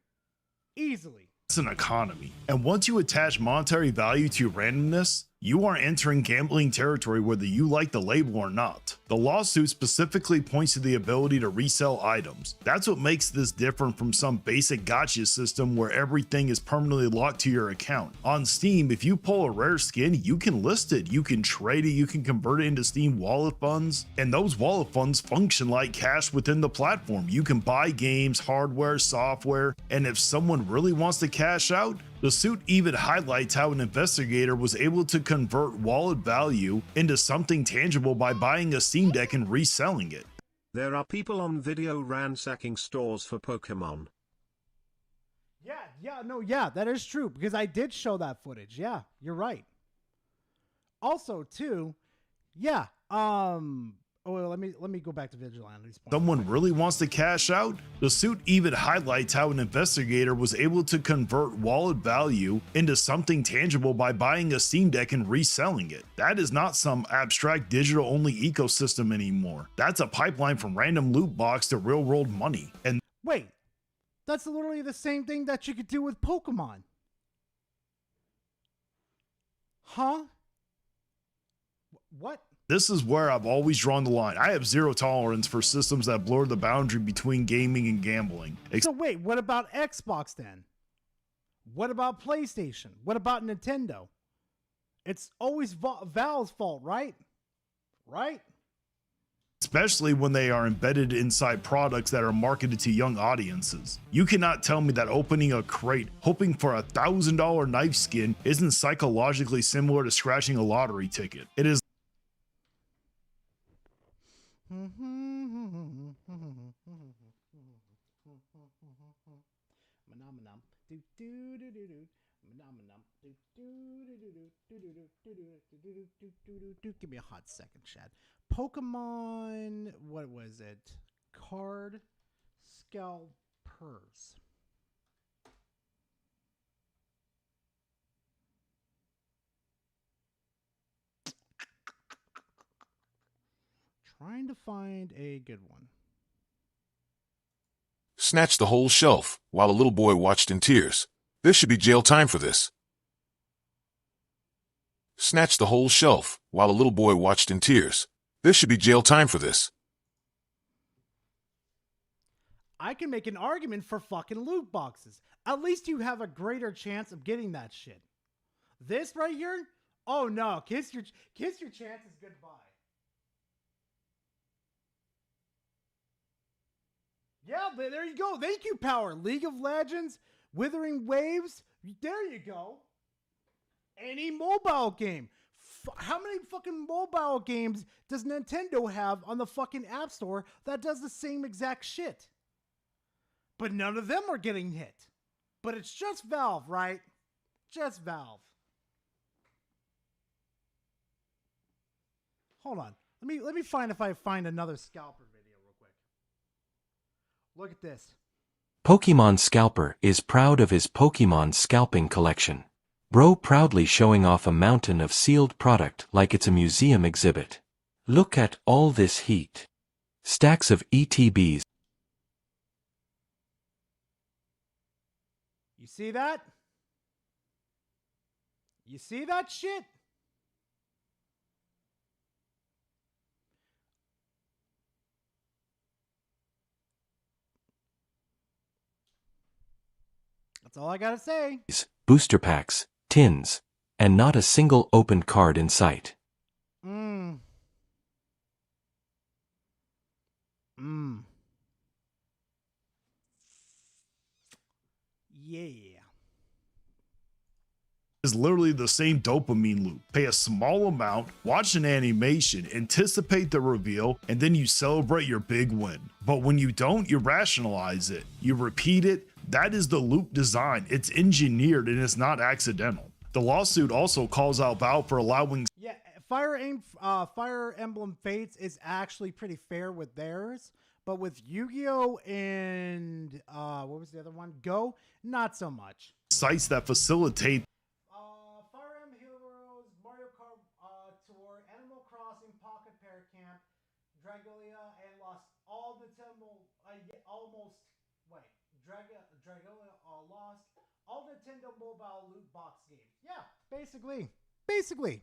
Easily. It's an economy. And once you attach monetary value to randomness, you are entering gambling territory whether you like the label or not. The lawsuit specifically points to the ability to resell items. That's what makes this different from some basic gacha system where everything is permanently locked to your account. On Steam, if you pull a rare skin, you can list it, you can trade it, you can convert it into Steam wallet funds, and those wallet funds function like cash within the platform. You can buy games, hardware, software, and if someone really wants to cash out, the suit even highlights how an investigator was able to convert wallet value into something tangible by buying a Steam Deck and reselling it. There are people on video ransacking stores for Pokemon. Yeah, that is true because I did show that footage. Yeah, you're right. Also, too, yeah, well, let me go back to Vigilante's point. Someone really wants to cash out? The suit even highlights how an investigator was able to convert wallet value into something tangible by buying a Steam Deck and reselling it. That is not some abstract digital only ecosystem anymore. That's a pipeline from random loot box to real world money. And wait, that's literally the same thing that you could do with Pokemon. Huh? What? this is where I've always drawn the line. I have zero tolerance for systems that blur the boundary between gaming and gambling. So wait, what about Xbox then? What about PlayStation? What about Nintendo? It's always Valve's fault, right? Right? Especially when they are embedded inside products that are marketed to young audiences. You cannot tell me that opening a crate hoping for $1,000 knife skin isn't psychologically similar to scratching a lottery ticket. It is. Give me a hot second, Chad. Pokemon, what was it? Card Scalpers. Trying to find a good one. Snatched the whole shelf while a little boy watched in tears. There should be jail time for this. Snatched the whole shelf while a little boy watched in tears. There should be jail time for this. I can make an argument for fucking loot boxes. At least you have a greater chance of getting that shit. This right here? Oh no, kiss your chances goodbye. Yeah, there you go. Thank you, Power. League of Legends, Withering Waves. There you go. Any mobile game. How many fucking mobile games does Nintendo have on the fucking App Store that does the same exact shit? but none of them are getting hit. But it's just Valve, right? Just Valve. Hold on. Let me find if I find another scalper video real quick. Look at this. Pokemon Scalper is proud of his Pokemon scalping collection. Bro proudly showing off a mountain of sealed product like it's a museum exhibit. Look at all this heat. Stacks of ETBs. You see that? You see that shit? That's all I gotta say. Booster packs, tins, and not a single opened card in sight. Mmm. Yeah. Is literally the same dopamine loop. Pay a small amount, watch an animation, anticipate the reveal, and then you celebrate your big win. But when you don't, you rationalize it. You repeat it. That is the loop design. It's engineered and it's not accidental. The lawsuit also calls out Valve for allowing... Yeah, Fire Emblem Fates is actually pretty fair with theirs, but with Yu-Gi-Oh! And what was the other one? Go? Not so much. Sites that facilitate Fire Emblem Heroes, Mario Kart Tour, Animal Crossing, Pocket Pair Camp, Dragalia, and Lost all the Dragalia lost all Nintendo mobile loot box games. Yeah, basically.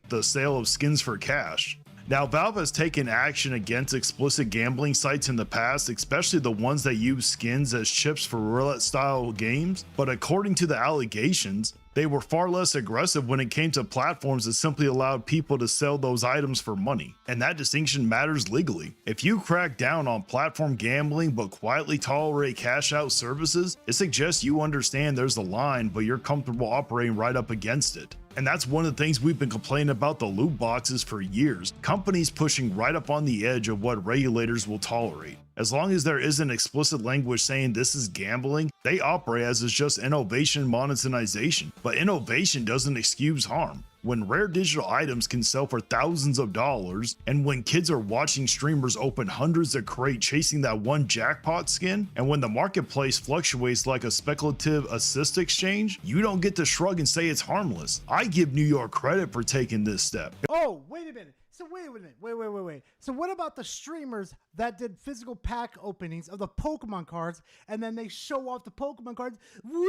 the sale of skins for cash. Now, Valve has taken action against explicit gambling sites in the past, especially the ones that use skins as chips for roulette-style games, but according to the allegations, they were far less aggressive when it came to platforms that simply allowed people to sell those items for money, and that distinction matters legally. If you crack down on platform gambling but quietly tolerate cash-out services, it suggests you understand there's a line, but you're comfortable operating right up against it. And that's one of the things we've been complaining about the loot boxes for years. Companies pushing right up on the edge of what regulators will tolerate. As long as there isn't explicit language saying this is gambling, they operate as it's just innovation monetization. But innovation doesn't excuse harm. When rare digital items can sell for thousands of dollars, and when kids are watching streamers open hundreds of crates chasing that one jackpot skin, and when the marketplace fluctuates like a speculative assist exchange, you don't get to shrug and say it's harmless. I give New York credit for taking this step. Oh, wait a minute. So wait. So what about the streamers that did physical pack openings of the Pokemon cards, and then they show off the Pokemon cards? Woo!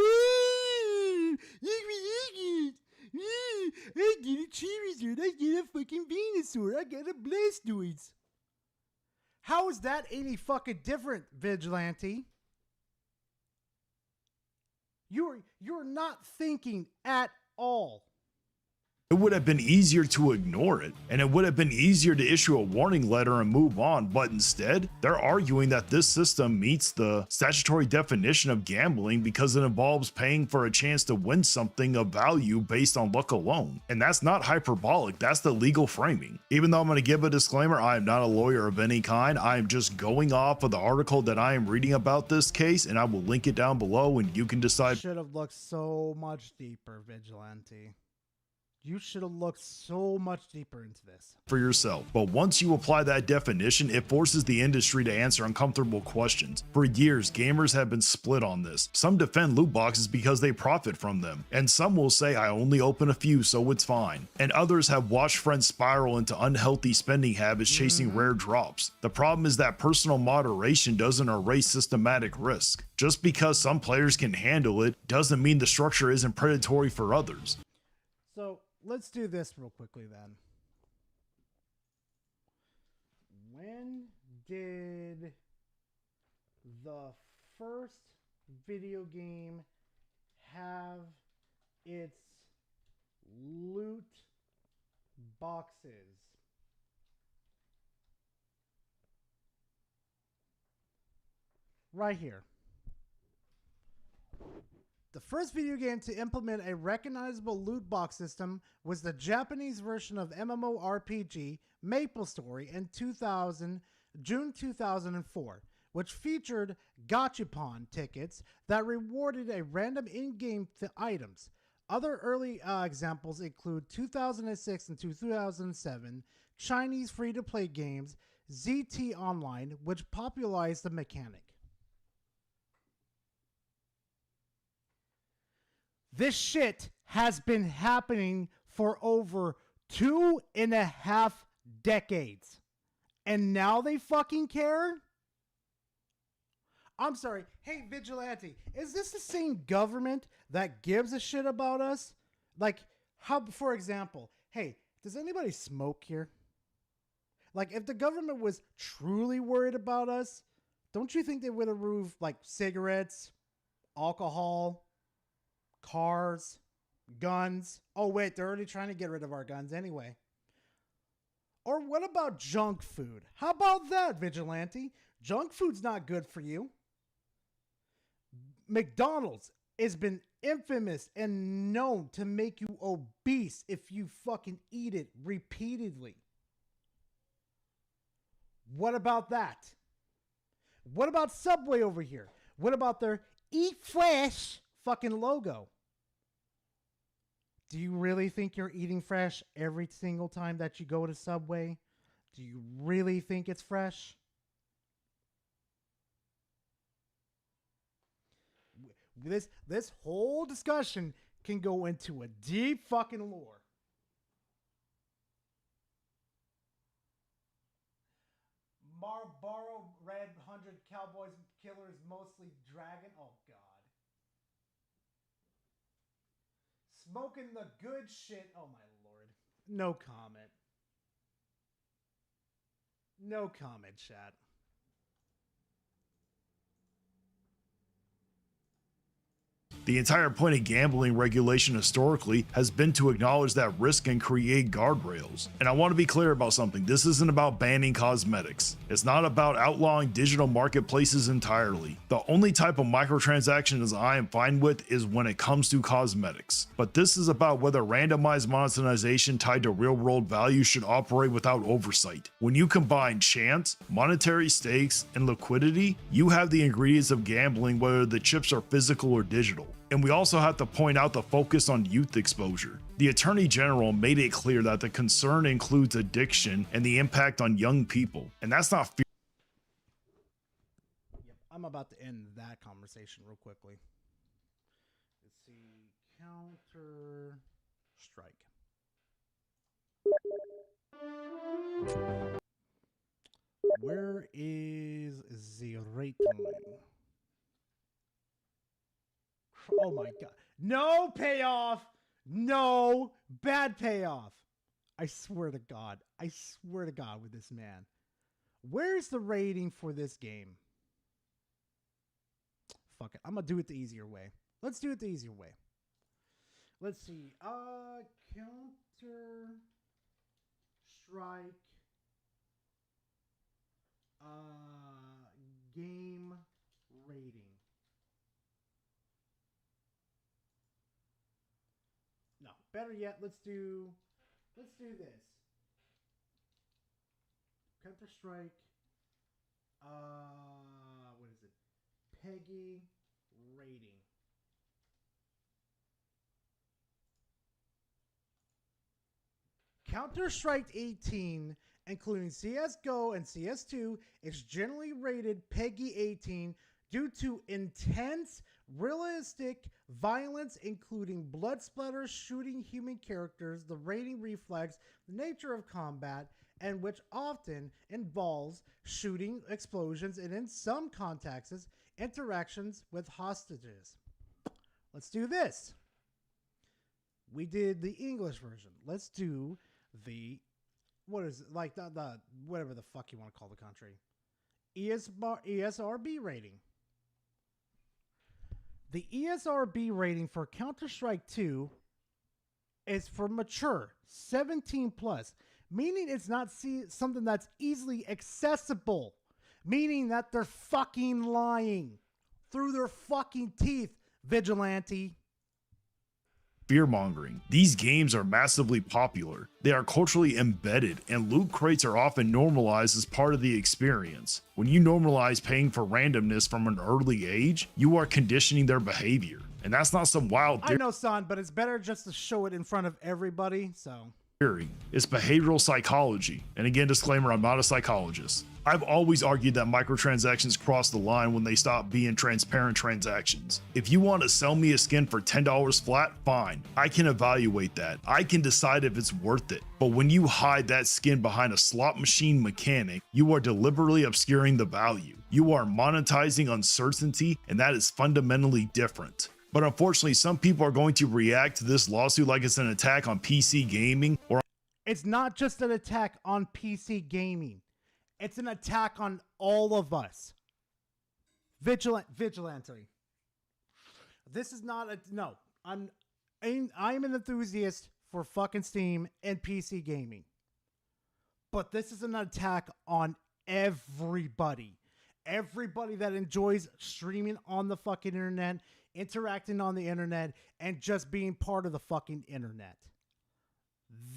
I get a Charizard, I get a fucking Venusaur, I get a Blastoise. How is that any fucking different, Vigilante? You're not thinking at all. It would have been easier to ignore it, and it would have been easier to issue a warning letter and move on, but instead, they're arguing that this system meets the statutory definition of gambling because it involves paying for a chance to win something of value based on luck alone. And that's not hyperbolic, that's the legal framing. Even though I'm going to give a disclaimer, I am not a lawyer of any kind, I am just going off of the article that I am reading about this case, and I will link it down below and you can decide. Should have looked so much deeper, Vigilante. You should have looked so much deeper into this for yourself. But once you apply that definition, it forces the industry to answer uncomfortable questions. For years, gamers have been split on this. Some defend loot boxes because they profit from them, and some will say I only open a few so it's fine. And others have watched friends spiral into unhealthy spending habits chasing rare drops. The problem is that personal moderation doesn't erase systematic risk. Just because some players can handle it doesn't mean the structure isn't predatory for others. So let's do this real quickly then. When did the first video game have its loot boxes? Right here. The first video game to implement a recognizable loot box system was the Japanese version of MMORPG MapleStory in June 2004, which featured gachapon tickets that rewarded a random in-game items. Other early examples include 2006 and 2007 Chinese free-to-play games ZT Online, which popularized the mechanic. This shit has been happening for over 2.5 decades. And now they fucking care? I'm sorry. Hey, Vigilante, is this the same government that gives a shit about us? Like, how, for example, hey, does anybody smoke here? Like, if the government was truly worried about us, don't you think they would have removed, like, cigarettes, alcohol, cars, guns? Oh, wait, they're already trying to get rid of our guns anyway. Or what about junk food? How about that, Vigilante? Junk food's not good for you. McDonald's has been infamous and known to make you obese if you fucking eat it repeatedly. What about that? What about Subway over here? What about their Eat Fresh fucking logo? Do you really think you're eating fresh every single time that you go to Subway? Do you really think it's fresh? This whole discussion can go into a deep fucking lore. Marlboro Red 100 Cowboys Killers mostly dragon. Oh God. Smoking the good shit. Oh my lord. No comment. No comment, chat. The entire point of gambling regulation historically has been to acknowledge that risk and create guardrails. And I want to be clear about something. This isn't about banning cosmetics. It's not about outlawing digital marketplaces entirely. The only type of microtransactions I am fine with is when it comes to cosmetics. But this is about whether randomized monetization tied to real-world value should operate without oversight. When you combine chance, monetary stakes, and liquidity, you have the ingredients of gambling, whether the chips are physical or digital. And we also have to point out the focus on youth exposure. The Attorney General made it clear that the concern includes addiction and the impact on young people. And that's not fear. Yep, I'm about to end that conversation real quickly. Let's see. Counter Strike. Where is the rating? Oh my god. No payoff. No bad payoff. I swear to God. I swear to God with this man. Where's the rating for this game? Fuck it. I'm going to do it the easier way. Let's do it the easier way. Let's see. Counter Strike. Game rating. No, better yet, let's do this. Counter Strike. What is it? Peggy rating. Counter Strike 18, including CS:GO and CS2, is generally rated Peggy 18 due to intense, realistic violence, including blood splatters, shooting human characters. The rating reflects the nature of combat, and which often involves shooting, explosions, and in some contexts, interactions with hostages. Let's do this. We did the English version. Let's do the, what is it, like the whatever the fuck you want to call the country. ESRB rating. The ESRB rating for Counter-Strike 2 is for mature, 17 plus, meaning it's not something that's easily accessible, meaning that they're fucking lying through their fucking teeth, Vigilante. fear-mongering. These games are massively popular. They are culturally embedded, and loot crates are often normalized as part of the experience. When you normalize paying for randomness from an early age, you are conditioning their behavior. And that's not some wild I know, son, but it's better just to show it in front of everybody, so. theory. It's behavioral psychology. And again, disclaimer, I'm not a psychologist. I've always argued that microtransactions cross the line when they stop being transparent transactions. If you want to sell me a skin for $10 flat, fine. I can evaluate that. I can decide if it's worth it. But when you hide that skin behind a slot machine mechanic, you are deliberately obscuring the value. You are monetizing uncertainty, and that is fundamentally different. But unfortunately, some people are going to react to this lawsuit like it's an attack on PC gaming or It's not just an attack on PC gaming. It's an attack on all of us. Vigilante. This is not a no. I'm an enthusiast for fucking Steam and PC gaming. But this is an attack on everybody. Everybody that enjoys streaming on the fucking internet, interacting on the internet, and just being part of the fucking internet.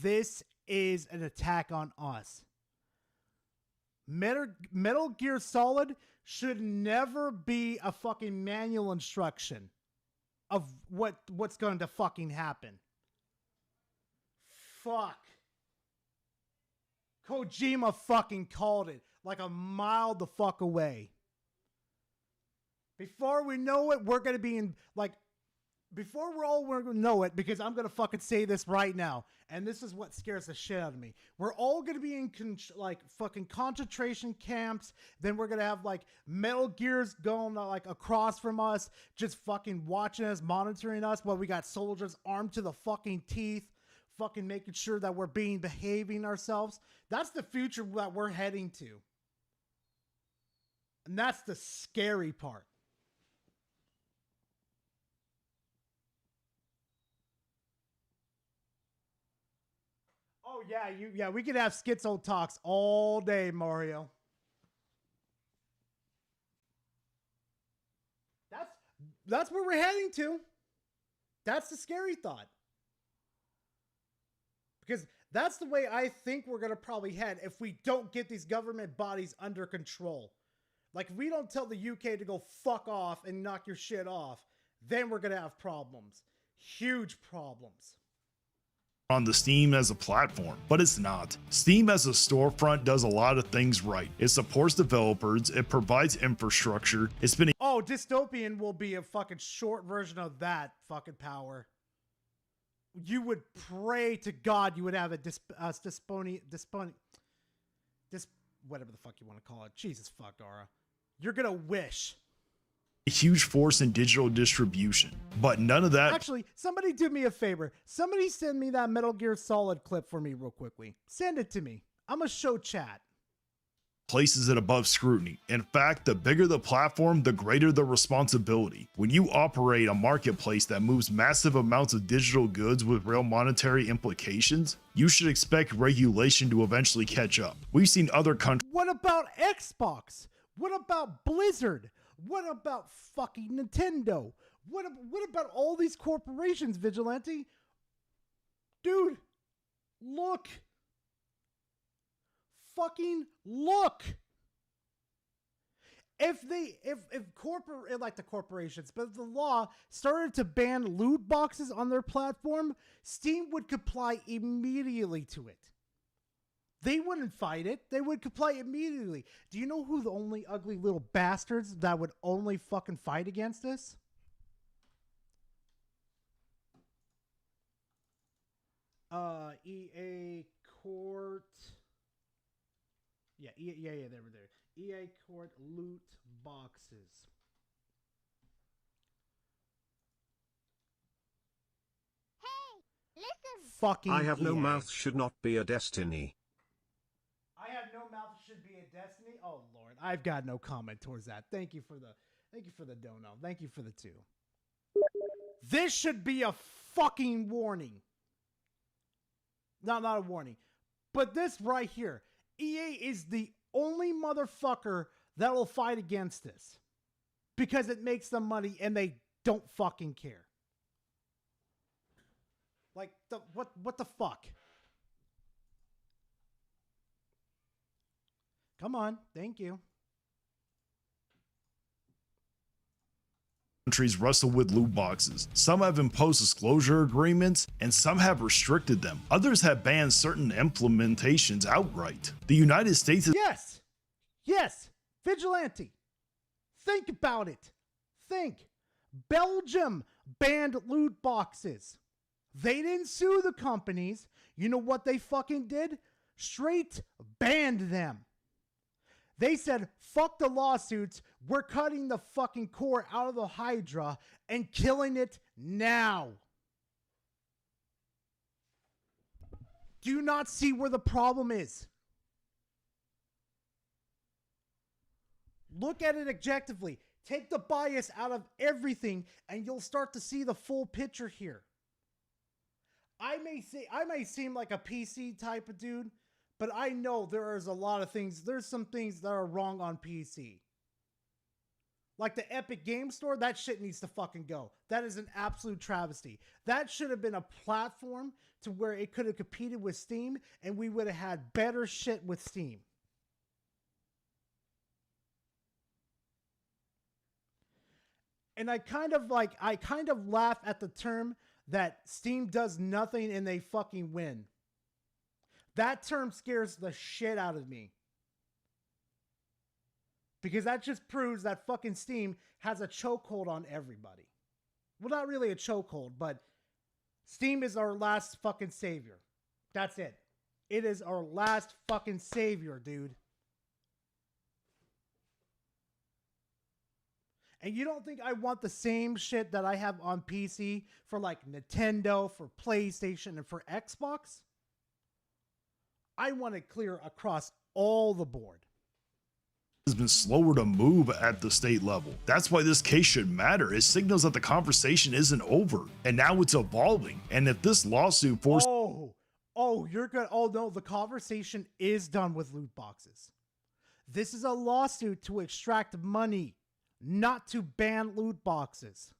This is an attack on us. Metal Gear Solid should never be a fucking manual instruction of what's going to fucking happen. Fuck. Kojima fucking called it like a mile the fuck away. Before we know it, we're going to be in, like, before we're going to know it, because I'm going to fucking say this right now, and this is what scares the shit out of me. We're all going to be in, like, fucking concentration camps. Then we're going to have, like, Metal Gears going, like, across from us, just fucking watching us, monitoring us, while we got soldiers armed to the fucking teeth, fucking making sure that we're behaving ourselves. That's the future that we're heading to. And that's the scary part. Oh yeah, we could have schizo talks all day, Mario. That's where we're heading to. That's the scary thought. Because that's the way I think we're going to probably head if we don't get these government bodies under control. Like, if we don't tell the UK to go fuck off and knock your shit off, then we're going to have problems. Huge problems. on the Steam as a platform, but it's not. Steam as a storefront does a lot of things right. It supports developers, it provides infrastructure, it's been Oh, Dystopian will be a fucking short version of that fucking power. You would pray to God you would have a whatever the fuck you want to call it. Jesus fuck, Aura. You're gonna wish. a huge force in digital distribution, but none of that Actually, somebody do me a favor. Somebody send me that Metal Gear Solid clip for me real quickly. Send it to me. I'm gonna show chat. places it above scrutiny. In fact, the bigger the platform, the greater the responsibility. When you operate a marketplace that moves massive amounts of digital goods with real monetary implications, you should expect regulation to eventually catch up. We've seen other countries. What about Xbox? What about Blizzard? What about fucking Nintendo? What about all these corporations, Vigilante? Dude, look. Fucking look. If corporate, like the corporations, but if the law started to ban loot boxes on their platform, Steam would comply immediately to it. They wouldn't fight it. They would comply immediately. Do you know who the only ugly little bastards that would only fucking fight against this? EA Court. Yeah, they were there. EA Court loot boxes. Hey, listen. Fucking I have no EA. mouth should not be a destiny. I have no mouth should be a destiny. Oh Lord, I've got no comment towards that. Thank you for the dono. Thank you for the 2. This should be a fucking warning. Not a warning, but this right here. EA is the only motherfucker that will fight against this because it makes them money and they don't fucking care. Like, what the fuck? Come on. Thank you. Countries wrestle with loot boxes. Some have imposed disclosure agreements, and some have restricted them. Others have banned certain implementations outright. The United States is Yes! Vigilante! Think about it. Think. Belgium banned loot boxes. They didn't sue the companies. You know what they fucking did? Straight banned them. They said, fuck the lawsuits. We're cutting the fucking core out of the Hydra and killing it now. Do you not see where the problem is? Look at it objectively. Take the bias out of everything and you'll start to see the full picture here. I may seem like a PC type of dude, but I know there is a lot of things. There's some things that are wrong on PC. Like the Epic Game Store, that shit needs to fucking go. That is an absolute travesty. That should have been a platform to where it could have competed with Steam and we would have had better shit with Steam. And I kind of laugh at the term that Steam does nothing and they fucking win. That term scares the shit out of me. Because that just proves that fucking Steam has a chokehold on everybody. Well, not really a chokehold, but Steam is our last fucking savior. That's it. It is our last fucking savior, dude. And you don't think I want the same shit that I have on PC for like Nintendo, for PlayStation, and for Xbox? I want it clear across all the board. Has been slower to move at the state level. That's why this case should matter. It signals that the conversation isn't over, and now it's evolving. And if this lawsuit forces... You're good. Oh no, the conversation is done with loot boxes. This is a lawsuit to extract money, not to ban loot boxes.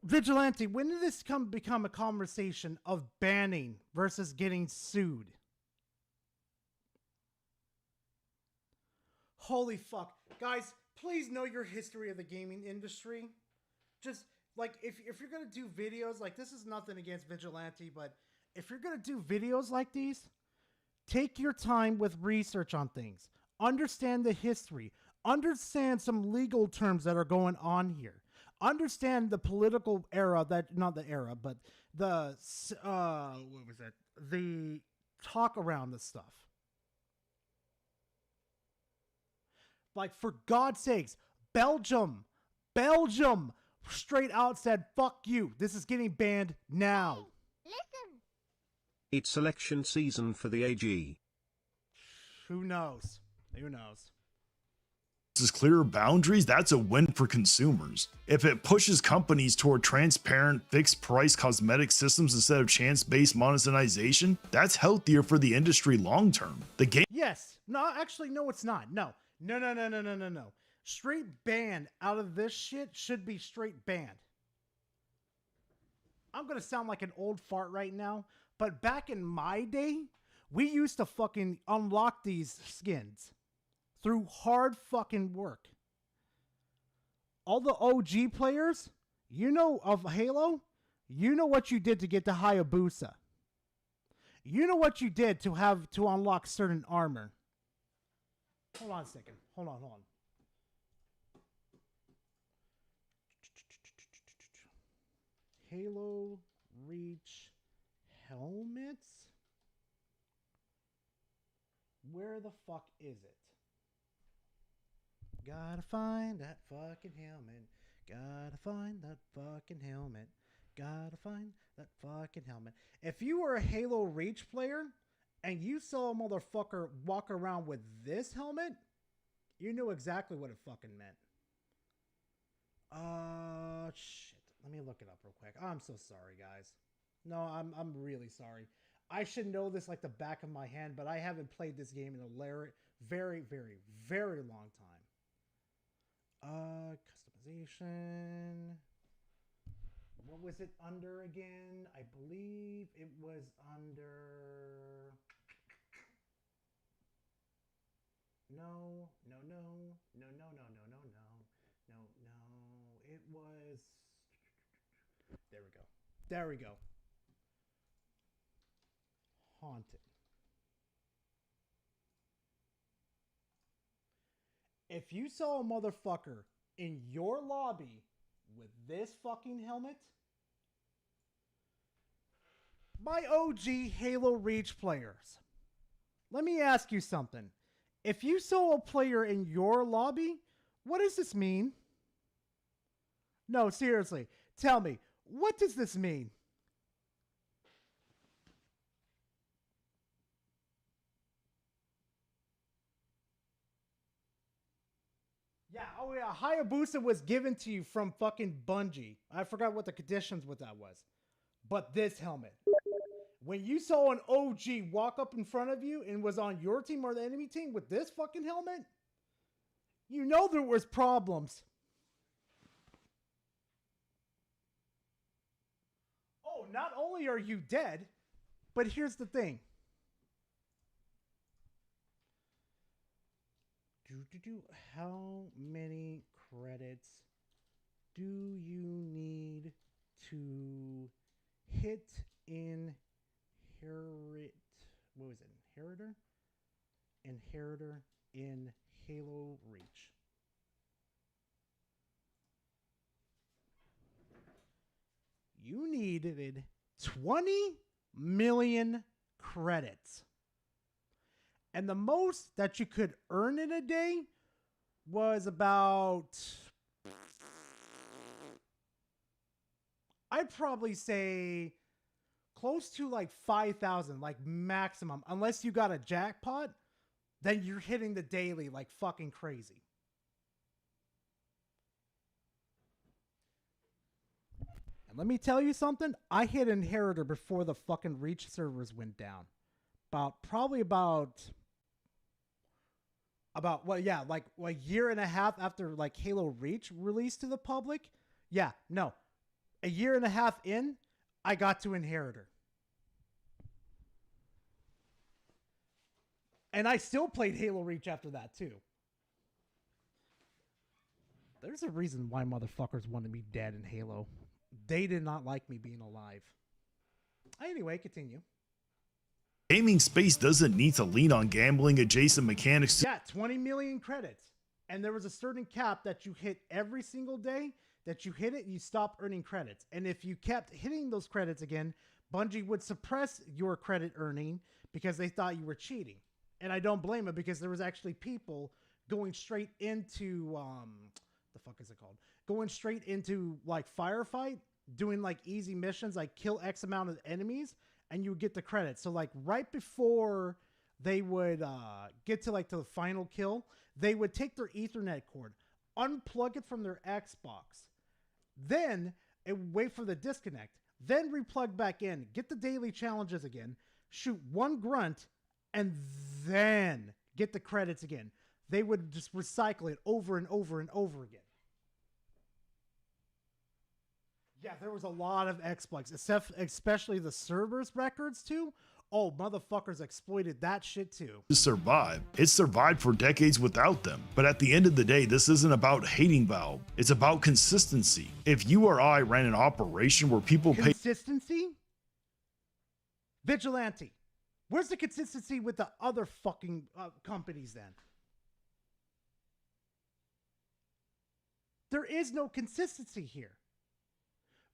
Vigilante, when did this become a conversation of banning versus getting sued? Holy fuck. Guys, please know your history of the gaming industry. Just, like, if you're going to do videos, like, this is nothing against Vigilante, but if you're going to do videos like these, take your time with research on things. Understand the history. Understand some legal terms that are going on here. Understand the political era not the era, but the, what was that? The talk around this stuff. Like, for God's sakes, Belgium straight out said, fuck you. This is getting banned now. Listen. It's election season for the AG. Who knows? Who knows? Is clearer boundaries, that's a win for consumers. If it pushes companies toward transparent, fixed-price cosmetic systems instead of chance-based monetization, that's healthier for the industry long-term. The game... Yes. No, actually, no, it's not. No. Straight ban out of this shit should be straight banned. I'm gonna sound like an old fart right now, but back in my day, we used to fucking unlock these skins through hard fucking work. All the OG players, you know, of Halo, you know what you did to get to Hayabusa. You know what you did to unlock certain armor. Hold on a second. Hold on. Halo Reach helmets? Where the fuck is it? Gotta find that fucking helmet. Gotta find that fucking helmet. Gotta find that fucking helmet. If you were a Halo Reach player and you saw a motherfucker walk around with this helmet, you knew exactly what it fucking meant. Shit. Let me look it up real quick. I'm so sorry, guys. No, I'm really sorry. I should know this like the back of my hand, but I haven't played this game in a very, very, very long time. PlayStation. What was it under again? I believe it was under. No. It was. There we go. Haunted. If you saw a motherfucker in your lobby with this fucking helmet, my OG Halo Reach players, let me ask you something. If you saw a player in your lobby, what does this mean? No, seriously, tell me, what does this mean? Yeah, oh yeah, Hayabusa was given to you from fucking Bungie. I forgot what the conditions with that was. But this helmet. When you saw an OG walk up in front of you and was on your team or the enemy team with this fucking helmet, you know there was problems. Oh, not only are you dead, but here's the thing. How many credits do you need to hit inherit? What was it? Inheritor? Inheritor in Halo Reach. You needed 20 million credits. And the most that you could earn in a day was about, I'd probably say close to like 5,000, like maximum. Unless you got a jackpot, then you're hitting the daily like fucking crazy. And let me tell you something. I hit Inheritor before the fucking Reach servers went down. Like a year and a half after like Halo Reach released to the public. A year and a half in, I got to Inheritor. And I still played Halo Reach after that too. There's a reason why motherfuckers wanted me dead in Halo. They did not like me being alive. Anyway, continue. Gaming space doesn't need to lean on gambling adjacent mechanics. Yeah, 20 million credits. And there was a certain cap that you hit every single day. That you hit it, you stop earning credits. And if you kept hitting those credits again, Bungie would suppress your credit earning because they thought you were cheating. And I don't blame it, because there was actually people going straight into the fuck is it called? Going straight into like firefight, doing like easy missions, like kill X amount of enemies, and you would get the credits. So like right before they would get to like to the final kill, they would take their Ethernet cord, unplug it from their Xbox, then it would wait for the disconnect, then replug back in, get the daily challenges again, shoot one grunt, and then get the credits again. They would just recycle it over and over and over again. Yeah, there was a lot of exploits, especially the servers records too. Oh, motherfuckers exploited that shit too. To survive. It survived for decades without them. But at the end of the day, this isn't about hating Valve. It's about consistency. If you or I ran an operation where people pay consistency? Vigilante. Where's the consistency with the other fucking companies then? There is no consistency here.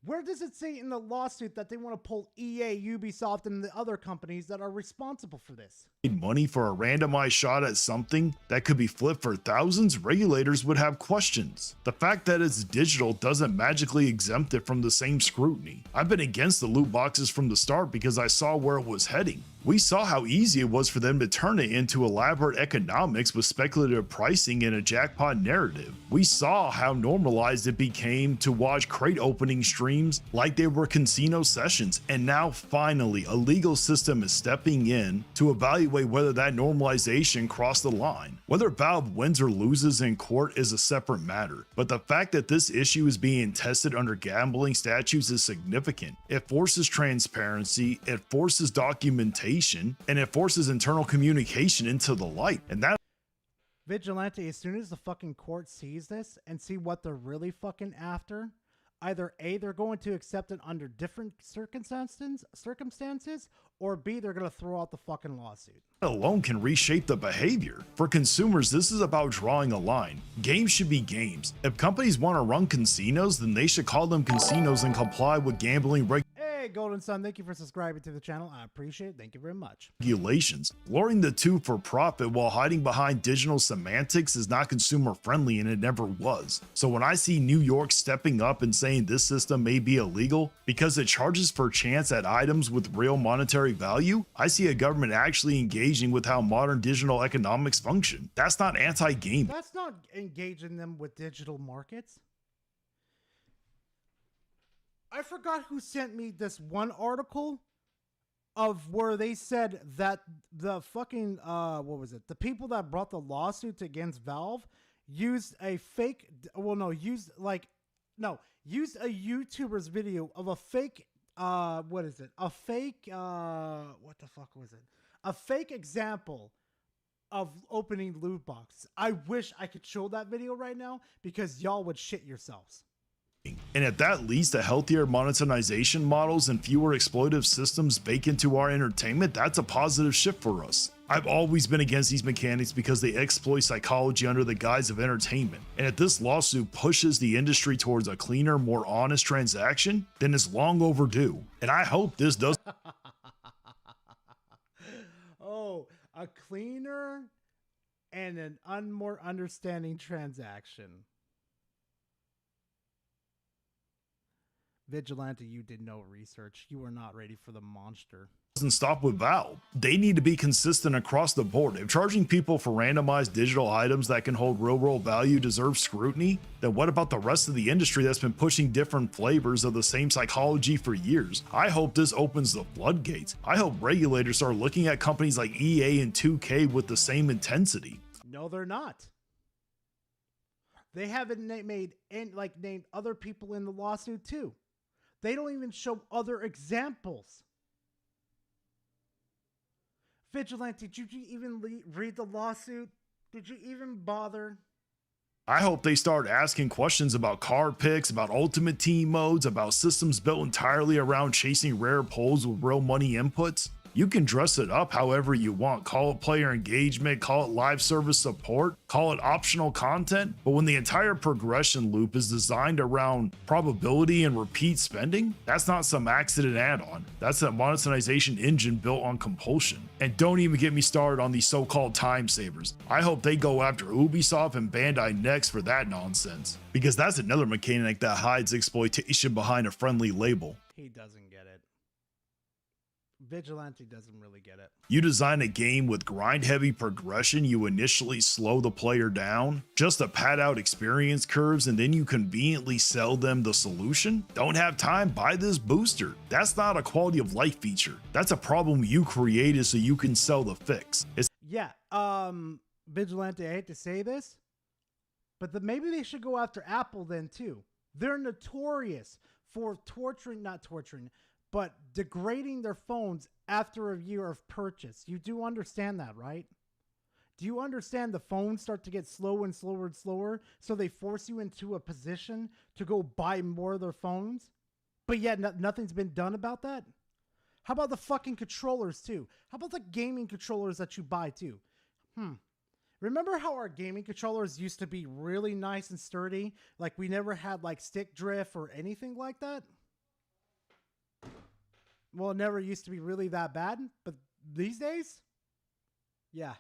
Where does it say in the lawsuit that they want to pull EA, Ubisoft, and the other companies that are responsible for this? Money for a randomized shot at something that could be flipped for thousands, regulators would have questions. The fact that it's digital doesn't magically exempt it from the same scrutiny. I've been against the loot boxes from the start because I saw where it was heading. We saw how easy it was for them to turn it into elaborate economics with speculative pricing and a jackpot narrative. We saw how normalized it became to watch crate opening streams like they were casino sessions, and now finally a legal system is stepping in to evaluate whether that normalization crossed the line. Whether Valve wins or loses in court is a separate matter, but the fact that this issue is being tested under gambling statutes is significant. It forces transparency, it forces documentation, and it forces internal communication into the light, and that Vigilante, as soon as the fucking court sees this and see what they're really fucking after, either A, they're going to accept it under different circumstances, or B, they're going to throw out the fucking lawsuit. alone can reshape the behavior. For consumers, this is about drawing a line. Games should be games. If companies want to run casinos, then they should call them casinos and comply with gambling Hey, Golden Sun, thank you for subscribing to the channel. I appreciate it. Thank you very much. regulations. Luring the two for profit while hiding behind digital semantics is not consumer friendly, and it never was. So when I see New York stepping up and saying this system may be illegal because it charges for chance at items with real monetary value, I see a government actually engaging with how modern digital economics function. That's not anti-game. That's not engaging them with digital markets. I forgot who sent me this one article of where they said that the fucking what was it? The people that brought the lawsuit against Valve used a fake used a YouTuber's video of a fake what is it? A fake what the fuck was it? A fake example of opening loot boxes. I wish I could show that video right now because y'all would shit yourselves. And at that least, a healthier monetization models and fewer exploitive systems baked into our entertainment, that's a positive shift for us. I've always been against these mechanics because they exploit psychology under the guise of entertainment. And if this lawsuit pushes the industry towards a cleaner, more honest transaction, then it's long overdue. And I hope this does. Oh, a cleaner and an more understanding transaction. Vigilante, you did no research. You are not ready for the monster. Doesn't stop with Valve. They need to be consistent across the board. If charging people for randomized digital items that can hold real world value deserves scrutiny, then what about the rest of the industry that's been pushing different flavors of the same psychology for years? I hope this opens the floodgates. I hope regulators start looking at companies like EA and 2K with the same intensity. No, they're not. They haven't named other people in the lawsuit too. They don't even show other examples. Vigilante, did you even read the lawsuit? Did you even bother? I hope they start asking questions about card picks, about ultimate team modes, about systems built entirely around chasing rare pulls with real money inputs. You can dress it up however you want. Call it player engagement, call it live service support, call it optional content. But when the entire progression loop is designed around probability and repeat spending, that's not some accident add-on. That's a monetization engine built on compulsion. And don't even get me started on these so-called time savers. I hope they go after Ubisoft and Bandai next for that nonsense, because that's another mechanic that hides exploitation behind a friendly label. He doesn't get it. Vigilante doesn't really get it. You design a game with grind-heavy progression, you initially slow the player down just to pad out experience curves, and then you conveniently sell them the solution? Don't have time? Buy this booster. That's not a quality of life feature. That's a problem you created so you can sell the fix. Yeah, Vigilante, I hate to say this, but maybe they should go after Apple then too. They're notorious for but degrading their phones after a year of purchase. You do understand that, right? Do you understand the phones start to get slow and slower and slower, so they force you into a position to go buy more of their phones? But yet nothing's been done about that? How about the fucking controllers too? How about the gaming controllers that you buy too? Remember how our gaming controllers used to be really nice and sturdy? Like we never had like stick drift or anything like that? Well, it never used to be really that bad, but these days, yeah.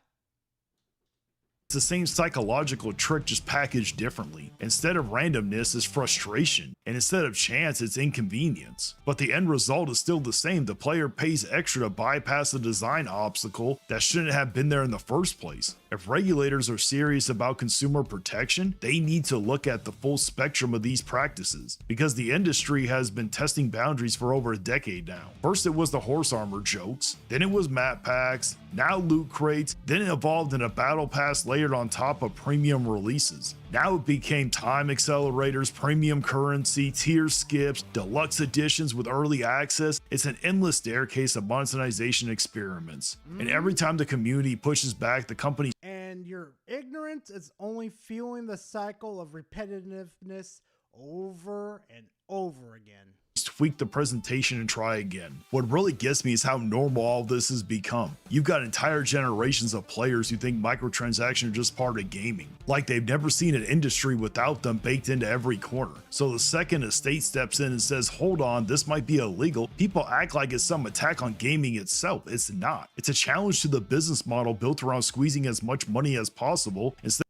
It's the same psychological trick, just packaged differently. Instead of randomness, it's frustration, and instead of chance, it's inconvenience. But the end result is still the same. The player pays extra to bypass a design obstacle that shouldn't have been there in the first place. If regulators are serious about consumer protection, they need to look at the full spectrum of these practices, because the industry has been testing boundaries for over a decade now. First it was the horse armor jokes, then it was map packs, now loot crates, then it evolved in a battle pass layered on top of premium releases. Now it became time accelerators, premium currency, tier skips, deluxe editions with early access. It's an endless staircase of monetization experiments. And every time the community pushes back, the company and your ignorance is only fueling the cycle of repetitiveness over and over again. tweak the presentation and try again. What really gets me is how normal all this has become. You've got entire generations of players who think microtransactions are just part of gaming, like they've never seen an industry without them baked into every corner. So the second a state steps in and says, hold on, this might be illegal, people act like it's some attack on gaming itself. It's not. It's a challenge to the business model built around squeezing as much money as possible instead.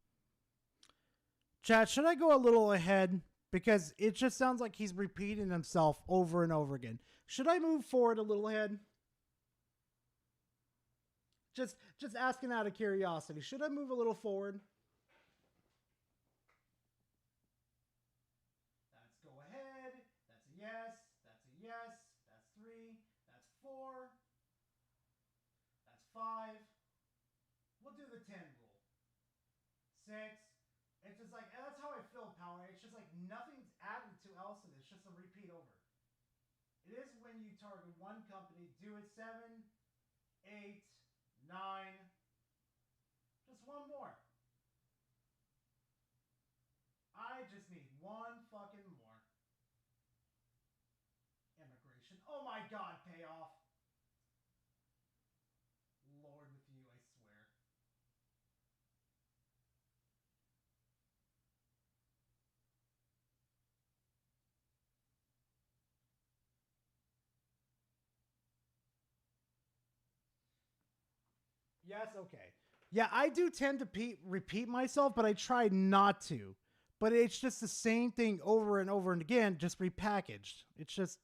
Chat, should I go a little ahead? Because it just sounds like he's repeating himself over and over again. Should I move forward a little ahead? Just asking out of curiosity. Should I move a little forward? Let's go ahead. That's a yes. That's a yes. That's 3. That's 4. That's 5. We'll do the 10 rule. 6. It's just like, that's how I feel, Power. It's just like nothing's added to else in it. It's just a repeat over. It is when you target one company, do it 7, 8, 9. Just one more. I just need one fucking more. Immigration. Oh my god, payoff. Lord with you, I swear. Yes, okay. Yeah, I do tend to repeat myself, but I try not to. But it's just the same thing over and over and again, just repackaged. It's just...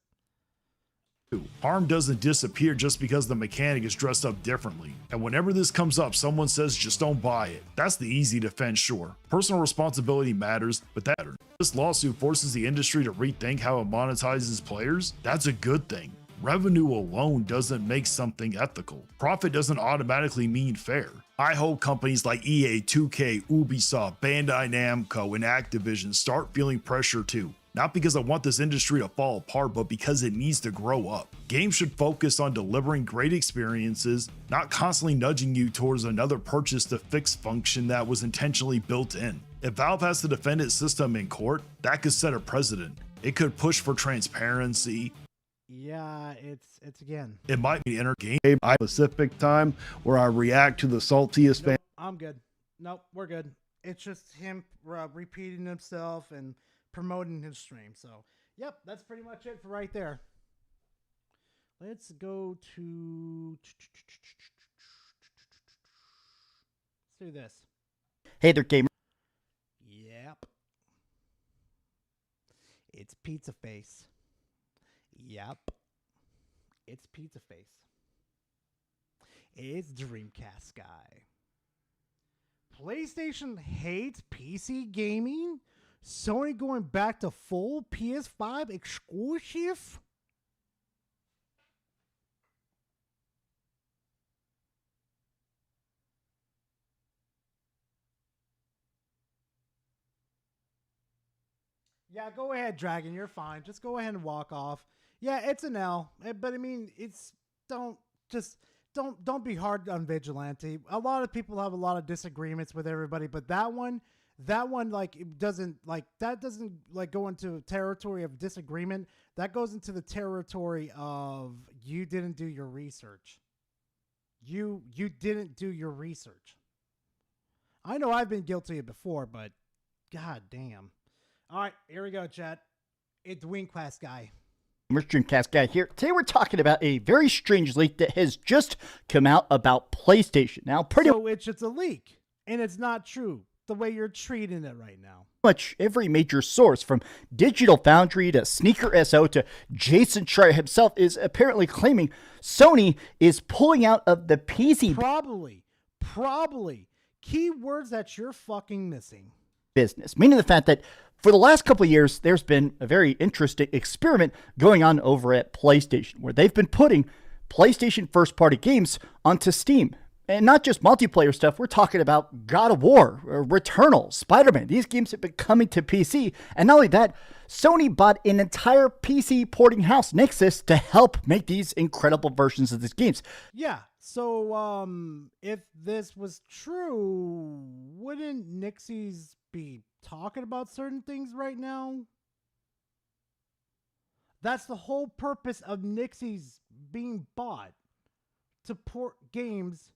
Harm doesn't disappear just because the mechanic is dressed up differently. And whenever this comes up, someone says just don't buy it. That's the easy defense, sure. Personal responsibility matters, but that this lawsuit forces the industry to rethink how it monetizes players. That's a good thing. Revenue alone doesn't make something ethical. Profit doesn't automatically mean fair. I hope companies like EA, 2K, Ubisoft, Bandai Namco, and Activision start feeling pressure too. Not because I want this industry to fall apart, but because it needs to grow up. Games should focus on delivering great experiences, not constantly nudging you towards another purchase to fix function that was intentionally built in. If Valve has to defend its system in court, that could set a precedent. It could push for transparency. Yeah, it's again. It might be enter game specific time where I react to the saltiest fan. I'm good. Nope, we're good. It's just him repeating himself and promoting his stream. So, yep, that's pretty much it for right there. Let's go to... Let's do this. Hey there, gamer. Yep. It's Pizza Face. Yep. It's Pizza Face. It's Dreamcast guy. PlayStation hates PC gaming? Sony going back to full PS5 exclusive? Yeah, go ahead, Dragon. You're fine. Just go ahead and walk off. Yeah, it's an L, but I mean, it's don't be hard on Vigilante. A lot of people have a lot of disagreements with everybody, but that one like it doesn't go into territory of disagreement. That goes into the territory of you didn't do your research. You didn't do your research. I know I've been guilty of it before, but god damn. All right, here we go, chat. It's Dreamcast guy. Dreamcast guy here. Today we're talking about a very strange leak that has just come out about PlayStation. Now, so it's a leak. And it's not true the way you're treating it right now. Much every major source, from Digital Foundry to Sneaker SO to Jason Schreier himself, is apparently claiming Sony is pulling out of the PC Probably. Keywords that you're fucking missing. business, meaning the fact that for the last couple of years, there's been a very interesting experiment going on over at PlayStation, where they've been putting PlayStation first-party games onto Steam. And not just multiplayer stuff, we're talking about God of War, Returnal, Spider-Man. These games have been coming to PC. And not only that, Sony bought an entire PC porting house, Nixxes, to help make these incredible versions of these games. Yeah, so if this was true, wouldn't Nixxes be talking about certain things right now? That's the whole purpose of Nixxes being bought, to port games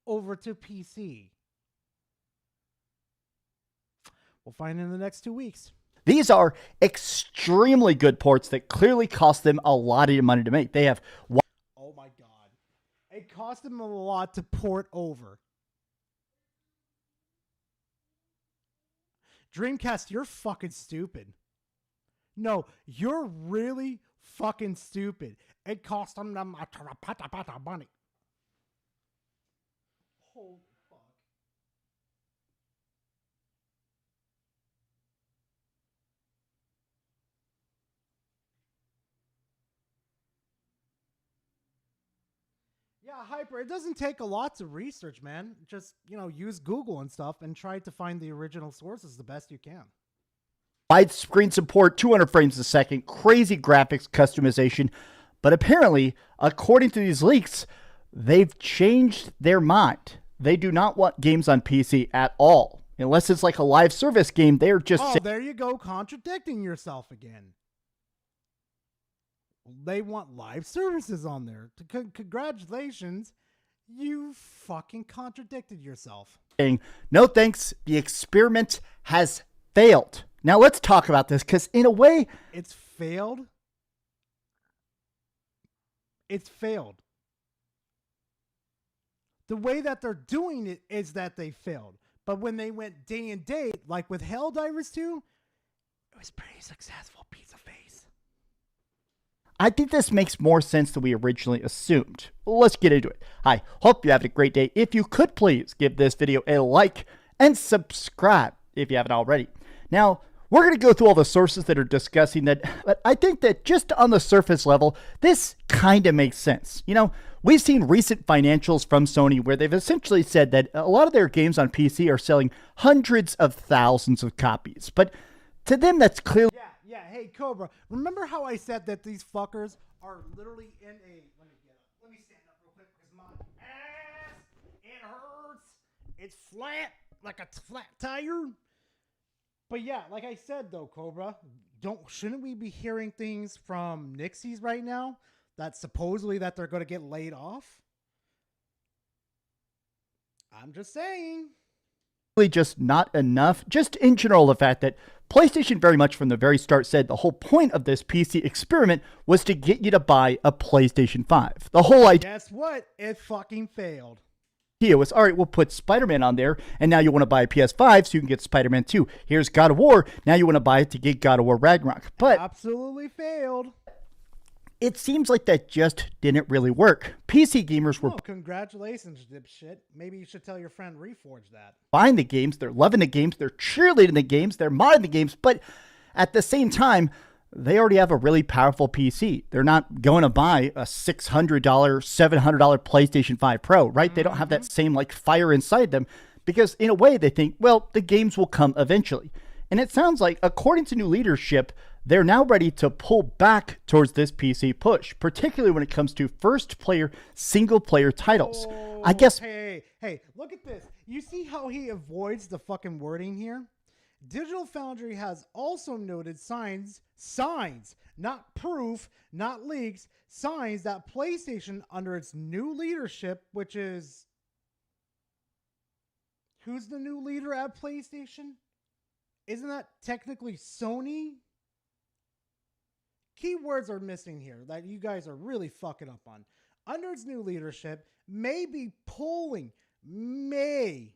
over to PC. We'll find in the next 2 weeks. These are extremely good ports that clearly cost them a lot of money to make. They have... Oh my god. It cost them a lot to port over. Dreamcast, you're fucking stupid. No, you're really fucking stupid. It cost them money. Holy fuck. Yeah, Hyper, it doesn't take a lot to research, man. Just, use Google and stuff and try to find the original sources the best you can. Widescreen support, 200 frames a second, crazy graphics customization. But apparently, according to these leaks, they've changed their mind. They do not want games on PC at all. Unless it's like a live service game, they're just... Oh, there you go, contradicting yourself again. They want live services on there. Congratulations, you fucking contradicted yourself. Saying, no thanks, the experiment has failed. Now let's talk about this, because in a way... It's failed? It's failed. The way that they're doing it is that they failed. But when they went day and date, like with Helldivers 2, it was pretty successful. Piece of face. I think this makes more sense than we originally assumed. Let's get into it. Hi, hope you're having a great day. If you could please give this video a like and subscribe if you haven't already. Now, we're going to go through all the sources that are discussing that, but I think that just on the surface level, this kind of makes sense. We've seen recent financials from Sony where they've essentially said that a lot of their games on PC are selling hundreds of thousands of copies. But to them, that's clearly... Yeah, hey, Cobra, remember how I said that these fuckers are literally in a... Let me stand up real quick because my ass, it hurts. It's flat, like a flat tire. But yeah, like I said though, Cobra, shouldn't we be hearing things from Nixxes right now that supposedly that they're going to get laid off? I'm just saying. Just not enough. Just in general, the fact that PlayStation very much from the very start said the whole point of this PC experiment was to get you to buy a PlayStation 5. The whole idea... Guess what? It fucking failed. Was, all right, we'll put Spider-Man on there, and now you want to buy a PS5 so you can get Spider-Man 2. Here's God of War. Now you want to buy it to get God of War Ragnarok. But absolutely failed. It seems like that just didn't really work. PC gamers were... Oh, congratulations, dipshit. Maybe you should tell your friend Reforge that. Buying the games, they're loving the games, they're cheerleading the games, they're modding the games, but at the same time, they already have a really powerful PC. They're not going to buy a $600, $700 PlayStation 5 Pro, right? They don't have that same fire inside them because in a way they think, well, the games will come eventually. And it sounds like, according to new leadership, they're now ready to pull back towards this PC push, particularly when it comes to first-player, single-player titles. I guess... Hey, look at this. You see how he avoids the fucking wording here? Digital Foundry has also noted signs, not proof, not leaks, signs that PlayStation under its new leadership, which is... Who's the new leader at PlayStation? Isn't that technically Sony? Keywords are missing here that you guys are really fucking up on. Under its new leadership, may be pulling, may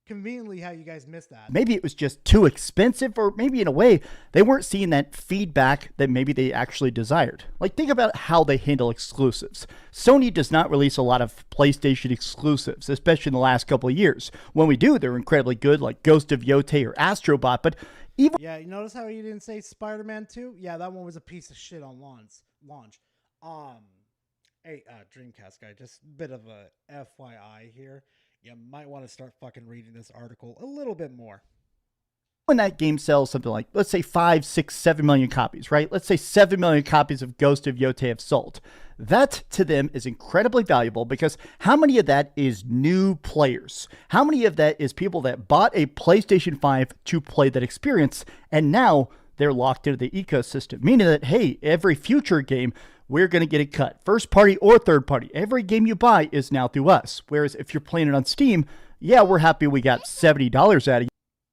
conveniently how you guys missed that. Maybe it was just too expensive, or maybe in a way they weren't seeing that feedback that maybe they actually desired. Like, think about how they handle exclusives. Sony does not release a lot of PlayStation exclusives, especially in the last couple of years. When we do, they're incredibly good, like Ghost of Yotei or Astrobot, but even... Yeah, you notice how you didn't say Spider-Man 2? Yeah, that one was a piece of shit on launch. Hey, Dreamcast guy, just a bit of a FYI here. You might want to start fucking reading this article a little bit more. When that game sells something like, let's say 5, 6, 7 million copies, right? Let's say 7 million copies of Ghost of Yotei have sold. That to them is incredibly valuable, because how many of that is new players? How many of that is people that bought a PlayStation 5 to play that experience, and now they're locked into the ecosystem? Meaning that, hey, every future game, we're going to get a cut. First party or third party. Every game you buy is now through us. Whereas if you're playing it on Steam, yeah, we're happy we got $70 out of you.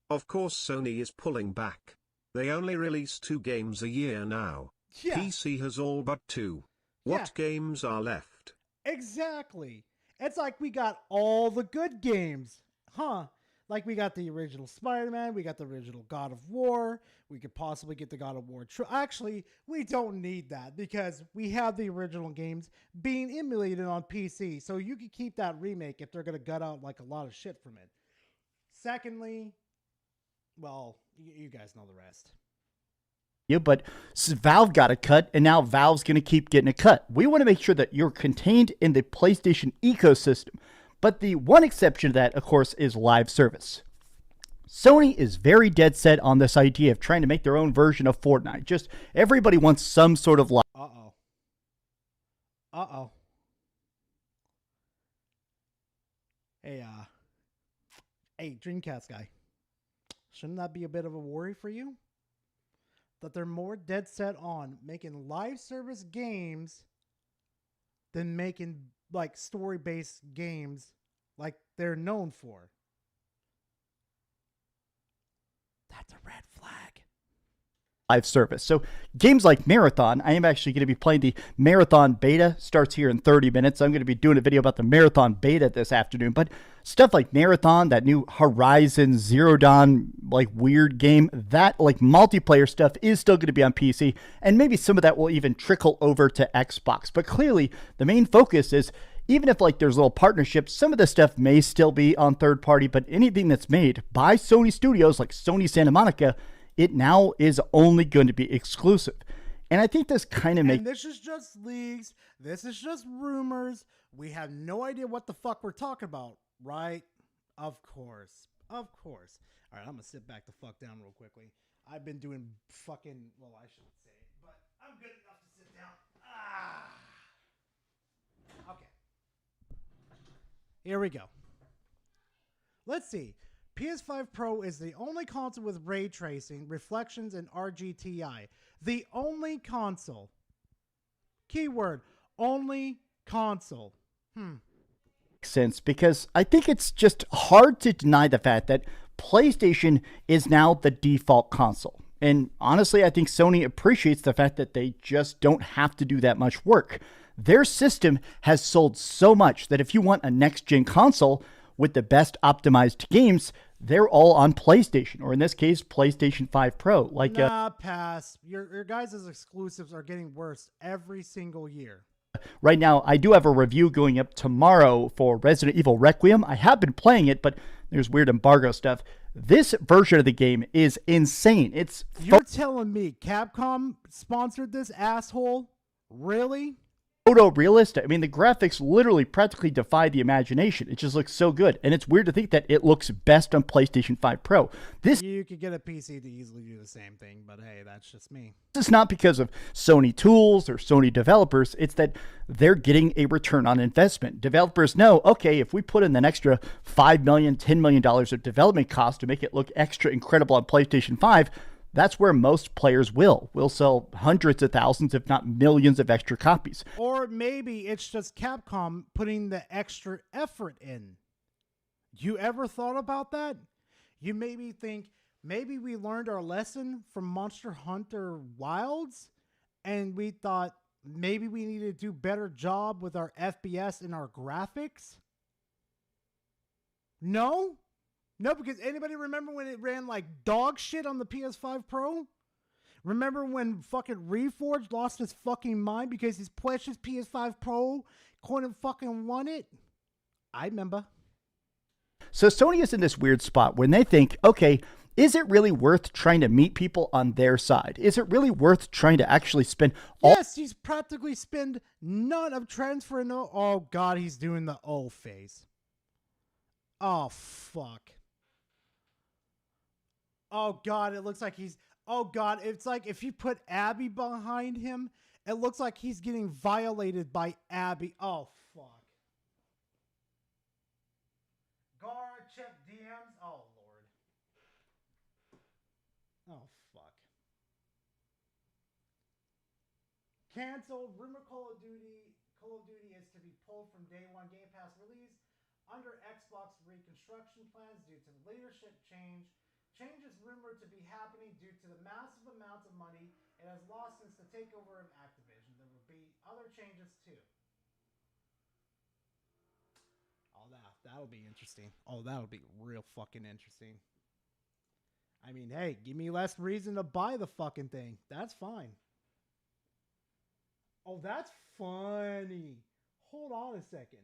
Of course Sony is pulling back. They only release 2 games a year now. Yeah. PC has all but 2. What games are left? Exactly. It's like we got all the good games. Huh? Like we got the original Spider-Man, we got the original God of War, we could possibly get the God of War. Actually, we don't need that, because we have the original games being emulated on PC, so you can keep that remake if they're going to gut out like a lot of shit from it. Secondly, well, you guys know the rest. But Valve got a cut, and now Valve's going to keep getting a cut. We want to make sure that you're contained in the PlayStation ecosystem. But the one exception to that, of course, is live service. Sony is very dead set on this idea of trying to make their own version of Fortnite. Just everybody wants some sort of live. Uh-oh. Hey, Dreamcast guy. Shouldn't that be a bit of a worry for you? That they're more dead set on making live service games than making like story-based games like they're known for. That's a red flag. Live service. So games like Marathon, I am actually going to be playing the Marathon beta. Starts here in 30 minutes. I'm going to be doing a video about the Marathon beta this afternoon. But stuff like Marathon, that new Horizon Zero Dawn like weird game, that like multiplayer stuff is still going to be on PC, and maybe some of that will even trickle over to Xbox. But clearly the main focus is, even if like there's little partnerships, some of this stuff may still be on third party, but anything that's made by Sony Studios like Sony Santa Monica, it now is only going to be exclusive. And I think this kind of makes... And this is just leaks. This is just rumors. We have no idea what the fuck we're talking about, right? Of course. Of course. All right, I'm going to sit back the fuck down real quickly. I've been doing fucking... Well, I shouldn't say it, but I'm good enough to sit down. Okay. Here we go. Let's see. PS5 Pro is the only console with ray tracing, reflections, and RGTI. The only console. Keyword, only console. Sense, because I think it's just hard to deny the fact that PlayStation is now the default console. And honestly, I think Sony appreciates the fact that they just don't have to do that much work. Their system has sold so much that if you want a next-gen console with the best optimized games, they're all on PlayStation, or in this case, PlayStation 5 Pro. Like, pass. Your guys' exclusives are getting worse every single year. Right now, I do have a review going up tomorrow for Resident Evil Requiem. I have been playing it, but there's weird embargo stuff. This version of the game is insane. You're telling me Capcom sponsored this asshole? Really? Photorealistic. I mean, the graphics literally practically defy the imagination. It just looks so good. And it's weird to think that it looks best on PlayStation 5 Pro. You could get a PC to easily do the same thing, but hey, that's just me. This is not because of Sony tools or Sony developers. It's that they're getting a return on investment. Developers know, okay, if we put in an extra $5 million, $10 million of development cost to make it look extra incredible on PlayStation 5, that's where most players will. We'll sell hundreds of thousands, if not millions of extra copies. Or maybe it's just Capcom putting the extra effort in. You ever thought about that? You maybe think, maybe we learned our lesson from Monster Hunter Wilds, and we thought maybe we need to do a better job with our FPS and our graphics? No? No, because anybody remember when it ran like dog shit on the PS5 Pro? Remember when fucking Reforged lost his fucking mind because his precious PS5 Pro couldn't fucking won it? I remember. So Sony is in this weird spot when they think, okay, is it really worth trying to meet people on their side? Is it really worth trying to actually spend all... Yes, he's practically spent none of transfer no. Oh god, he's doing the O phase. Oh fuck. Oh god, it looks like he's... Oh god, it's like if you put Abby behind him, it looks like he's getting violated by Abby. Oh fuck. Gar, Chip, DMs. Oh lord. Oh fuck. Cancelled. Rumor Call of Duty is to be pulled from day one Game Pass release under Xbox reconstruction plans due to leadership change. Change is rumored to be happening due to the massive amounts of money it has lost since the takeover of Activision. There will be other changes too. Oh, that'll be interesting. Oh, that'll be real fucking interesting. I mean, hey, give me less reason to buy the fucking thing. That's fine. Oh, that's funny. Hold on a second.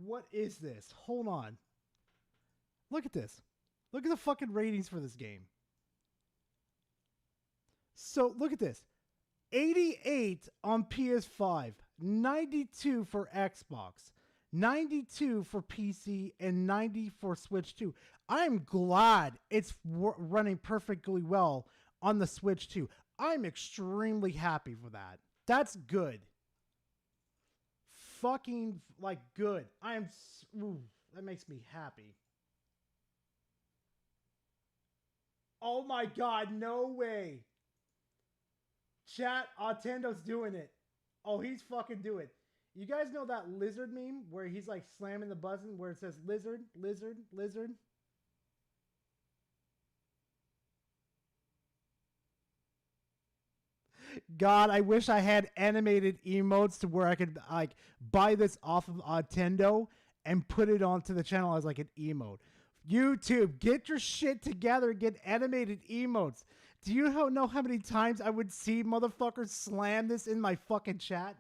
What is this? Hold on. Look at this. Look at the fucking ratings for this game. So, look at this. 88 on PS5, 92 for Xbox, 92 for PC, and 90 for Switch 2. I'm glad it's running perfectly well on the Switch 2. I'm extremely happy for that. That's good. Fucking, like, good. That makes me happy. Oh my god, no way. Chat, Attendo's doing it. Oh, he's fucking doing it. You guys know that lizard meme where he's like slamming the button where it says lizard, lizard, lizard? God, I wish I had animated emotes to where I could like buy this off of Attendo and put it onto the channel as like an emote. YouTube, get your shit together and get animated emotes. Do you know how many times I would see motherfuckers slam this in my fucking chat?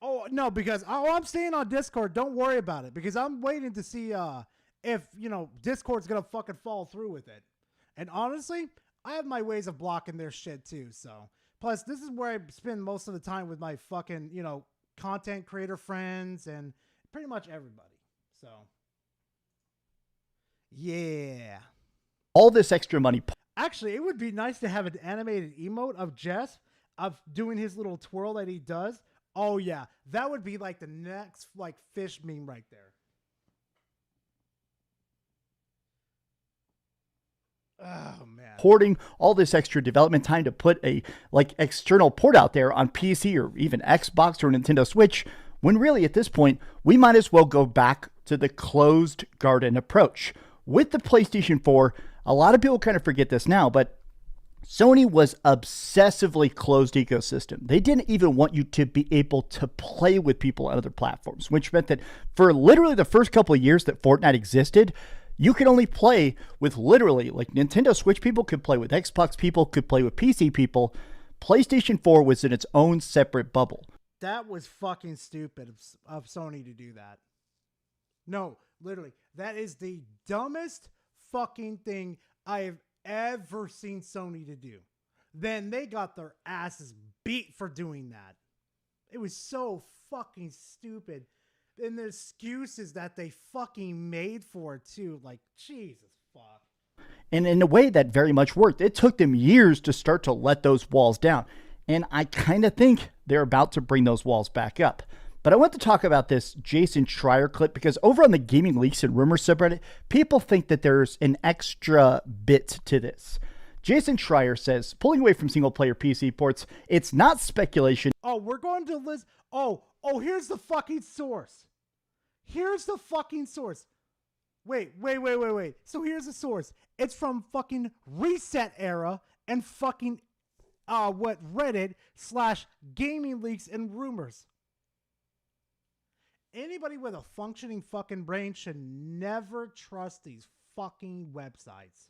Oh, no, because I'm staying on Discord. Don't worry about it because I'm waiting to see if, Discord's going to fucking fall through with it. And honestly, I have my ways of blocking their shit too, so... Plus, this is where I spend most of the time with my fucking, content creator friends and pretty much everybody. So, yeah. All this extra money. Actually, it would be nice to have an animated emote of Jess of doing his little twirl that he does. Oh, yeah. That would be like the next, fish meme right there. Oh man. Porting all this extra development time to put a external port out there on PC or even Xbox or Nintendo Switch, when really at this point we might as well go back to the closed garden approach. With the PlayStation 4, a lot of people kind of forget this now, but Sony was obsessively closed ecosystem. They didn't even want you to be able to play with people on other platforms, which meant that for literally the first couple of years that Fortnite existed, you could only play with literally, Nintendo Switch people could play with Xbox people, could play with PC people. PlayStation 4 was in its own separate bubble. That was fucking stupid of Sony to do that. No, literally. That is the dumbest fucking thing I have ever seen Sony to do. Then they got their asses beat for doing that. It was so fucking stupid. And the excuses that they fucking made for it too. Like, Jesus fuck. And in a way that very much worked. It took them years to start to let those walls down. And I kind of think they're about to bring those walls back up. But I want to talk about this Jason Schreier clip because over on the Gaming Leaks and Rumors subreddit, people think that there's an extra bit to this. Jason Schreier says, pulling away from single-player PC ports, it's not speculation. Oh, we're going to list. Oh, here's the fucking source. Here's the fucking source. Wait. So here's the source. It's from fucking Reset Era and fucking what Reddit/gaming leaks and rumors. Anybody with a functioning fucking brain should never trust these fucking websites.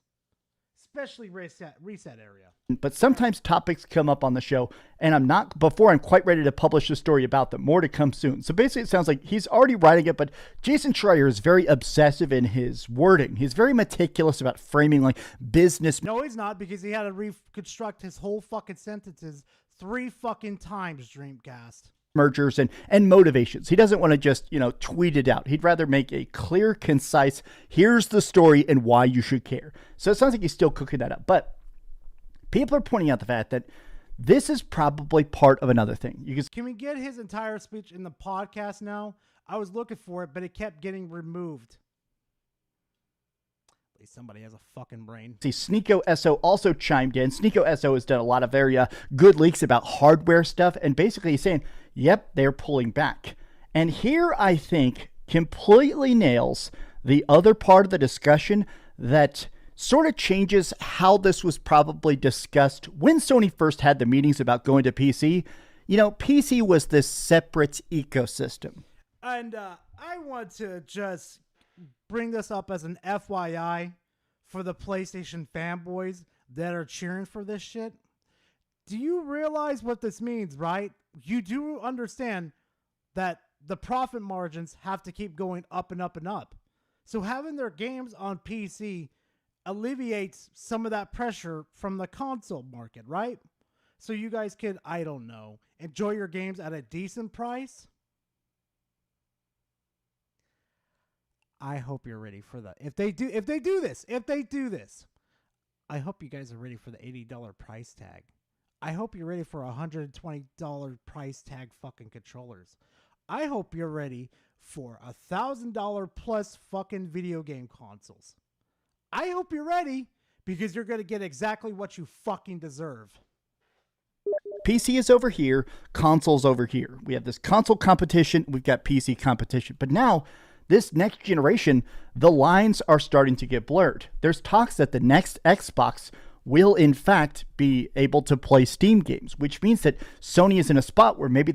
Especially reset area. But sometimes topics come up on the show, and I'm quite ready to publish a story about them. More to come soon. So basically, it sounds like he's already writing it, but Jason Schreier is very obsessive in his wording. He's very meticulous about framing like business. No, he's not, because he had to reconstruct his whole fucking sentences 3 fucking times, Dreamcast. Mergers and motivations. He doesn't want to just, tweet it out. He'd rather make a clear, concise, here's the story and why you should care. So it sounds like he's still cooking that up. But people are pointing out the fact that this is probably part of another thing. Can we get his entire speech in the podcast now? I was looking for it, but it kept getting removed. At least somebody has a fucking brain. See, Sneeko SO also chimed in. Sneeko SO has done a lot of very good leaks about hardware stuff, and basically he's saying, yep, they're pulling back. And here, I think, completely nails the other part of the discussion that sort of changes how this was probably discussed when Sony first had the meetings about going to PC. PC was this separate ecosystem. And I want to just bring this up as an FYI for the PlayStation fanboys that are cheering for this shit. Do you realize what this means, right? You do understand that the profit margins have to keep going up and up and up. So having their games on PC alleviates some of that pressure from the console market, right? So you guys can, I don't know, enjoy your games at a decent price. I hope you're ready for that. If they do this, I hope you guys are ready for the $80 price tag. I hope you're ready for $120 price tag fucking controllers. I hope you're ready for $1,000 plus fucking video game consoles. I hope you're ready, because you're going to get exactly what you fucking deserve. PC is over here, console's over here. We have this console competition, we've got PC competition. But now, this next generation, the lines are starting to get blurred. There's talks that the next Xbox will in fact be able to play Steam games, which means that Sony is in a spot where maybe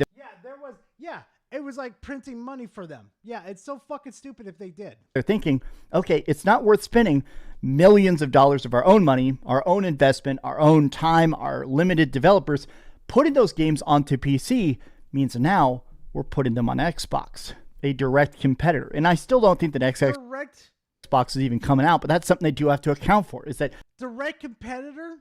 it was like printing money for them. Yeah, it's so fucking stupid if they did. they're thinking, okay, it's not worth spending millions of dollars of our own money, our own investment, our own time, our limited developers. Putting those games onto PC means now we're putting them on Xbox, a direct competitor. And I still don't think the next Xbox is even coming out, but that's something they do have to account for, is that Direct competitor?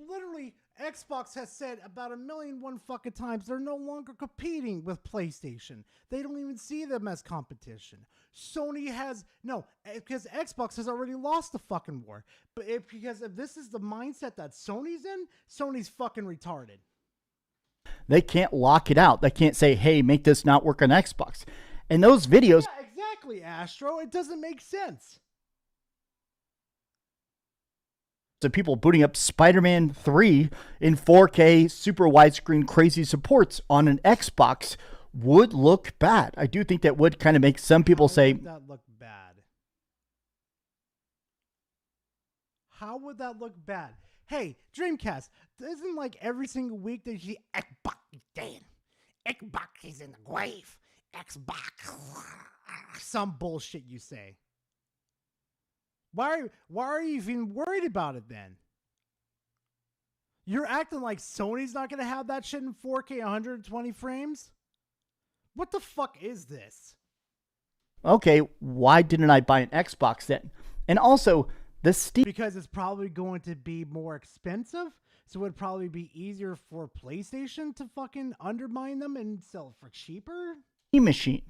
Literally, Xbox has said about 1,000,001 fucking times they're no longer competing with PlayStation. They don't even see them as competition. Sony has because Xbox has already lost the fucking war. But because if this is the mindset that Sony's in, Sony's fucking retarded. they can't lock it out. They can't say, hey, make this not work on Xbox. And those videos... Yeah, exactly, Astro. It doesn't make sense. So people booting up Spider-Man 3 in 4K, super widescreen, crazy supports on an Xbox would look bad. I do think that would kind of make some people say... How would that look bad? How would that look bad? Hey, Dreamcast, isn't like every single week that you Xbox is dead. Xbox is in the grave. Xbox. Some bullshit you say. Why are you even worried about it then? You're acting like Sony's not going to have that shit in 4K 120 frames? What the fuck is this? Okay, why didn't I buy an Xbox then? And also, the Steam... Because it's probably going to be more expensive, so it would probably be easier for PlayStation to fucking undermine them and sell it for cheaper? Steam machine.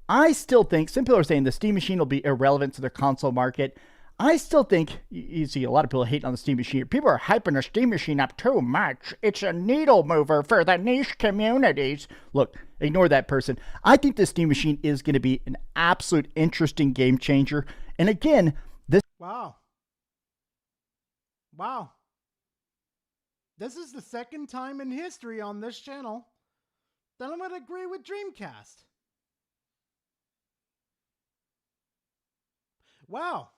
I still think, some people are saying the Steam machine will be irrelevant to the console market. I still think, you see a lot of people hating on the Steam machine. People are hyping the Steam machine up too much. It's a needle mover for the niche communities. Look, ignore that person. I think the Steam machine is going to be an absolute interesting game changer. And again, this... Wow. This is the second time in history on this channel that I'm going to agree with Dreamcast. Wow.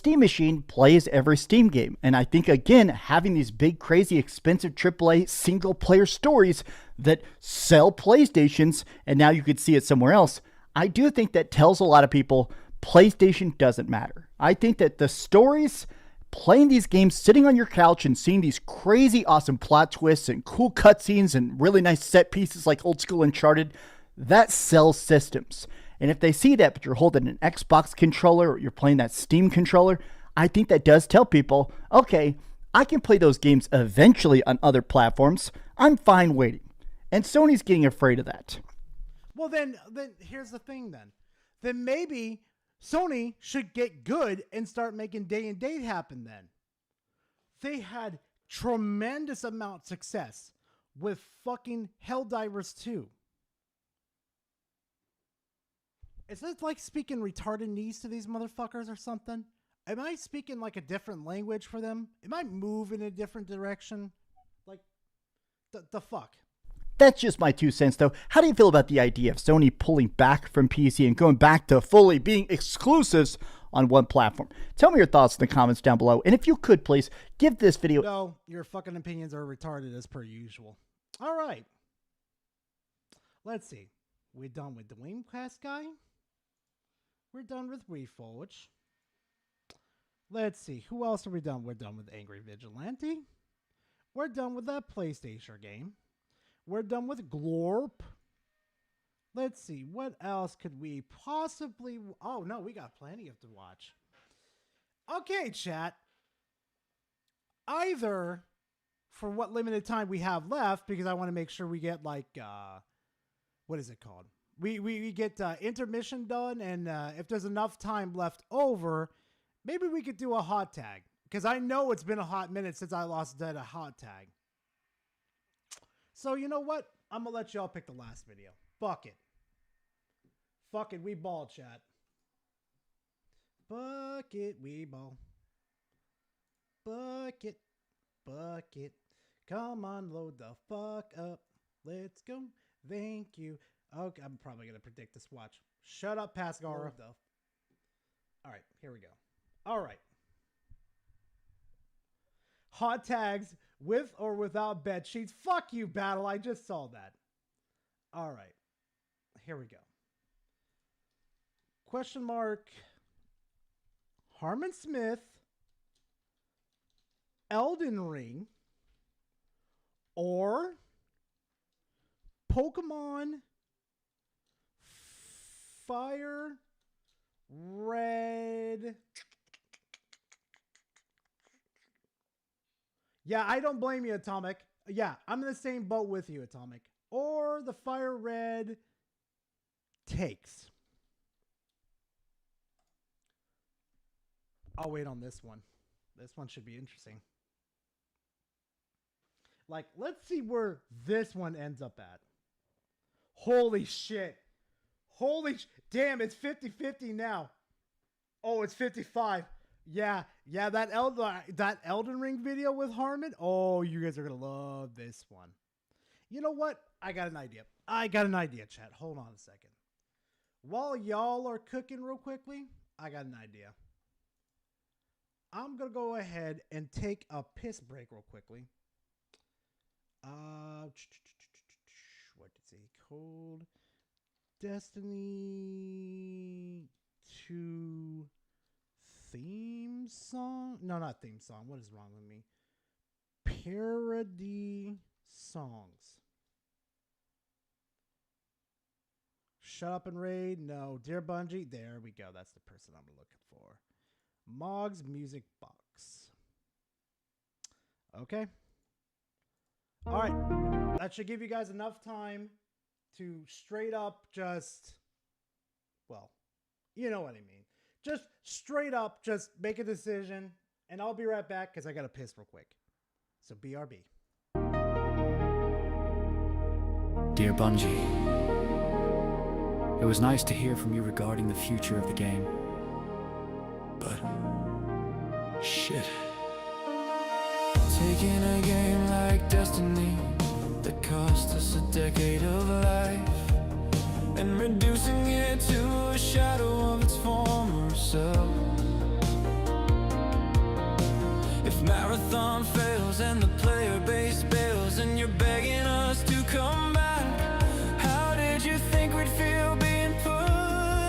Steam machine plays every Steam game. And I think, again, having these big, crazy, expensive AAA single-player stories that sell PlayStations, and now you could see it somewhere else, I do think that tells a lot of people PlayStation doesn't matter. I think that the stories, playing these games, sitting on your couch and seeing these crazy, awesome plot twists and cool cutscenes and really nice set pieces like old school Uncharted, that sells systems. And if they see that, but you're holding an Xbox controller or you're playing that Steam controller, I think that does tell people, okay, I can play those games eventually on other platforms. I'm fine waiting. And Sony's getting afraid of that. Well, then here's the thing then. Then maybe Sony should get good and start making day and date happen then. They had tremendous amount of success with fucking Helldivers 2. Is it like speaking retardedese to these motherfuckers or something? Am I speaking like a different language for them? Am I moving in a different direction? Like, the fuck? That's just my 2 cents, though. How do you feel about the idea of Sony pulling back from PC and going back to fully being exclusives on one platform? Tell me your thoughts in the comments down below. And if you could, please, give this video... No, your fucking opinions are retarded as per usual. All right. Let's see. We're done with the Dreamcast guy. We're done with Reforged. Let's see. Who else are we done? We're done with Angry Vigilante. We're done with that PlayStation game. We're done with Glorp. Let's see. What else could we possibly... Oh, no. We got plenty of to watch. Okay, chat. Either for what limited time we have left, because I want to make sure we get like... what is it called? We get intermission done, and if there's enough time left over, maybe we could do a hot tag. Because I know it's been a hot minute since I lost Dead a hot tag. So you know what? I'm going to let y'all pick the last video. Fuck it. Fuck it, we ball, chat. Bucket, we ball. Bucket, bucket. Come on, load the fuck up. Let's go. Thank you. Okay, I'm probably going to predict this. Watch. Shut up, Pascara. All right, here we go. All right. Hot tags with or without bed sheets. Fuck you, Battle. I just saw that. All right. Here we go. Question mark. Harmon Smith. Elden Ring. Or Pokemon Fire Red. Yeah, I don't blame you, Atomic. Yeah, I'm in the same boat with you, Atomic. Or the Fire Red takes. I'll wait on this one. This one should be interesting. Like, let's see where this one ends up at. Holy shit. Damn, it's 50-50 now. Oh, it's 55. Yeah, that Elden Ring video with Harmon. Oh, you guys are going to love this one. You know what? I got an idea, chat. Hold on a second. While y'all are cooking real quickly, I got an idea. I'm going to go ahead and take a piss break real quickly. What is it called? Destiny 2 theme song? No, not theme song. What is wrong with me? Parody songs. Shut Up and Raid. No. Dear Bungie. There we go. That's the person I'm looking for. Mog's Music Box. Okay. All right. That should give you guys enough time to straight up just, well, you know what I mean. Just straight up, just make a decision, and I'll be right back because I got to piss real quick. So BRB. Dear Bungie, it was nice to hear from you regarding the future of the game. But, shit. Taking a game like Destiny that cost us a decade of life and reducing it to a shadow of its former self. marathon fails and the player base bails, and you're begging us to come back. How did you think we'd feel being put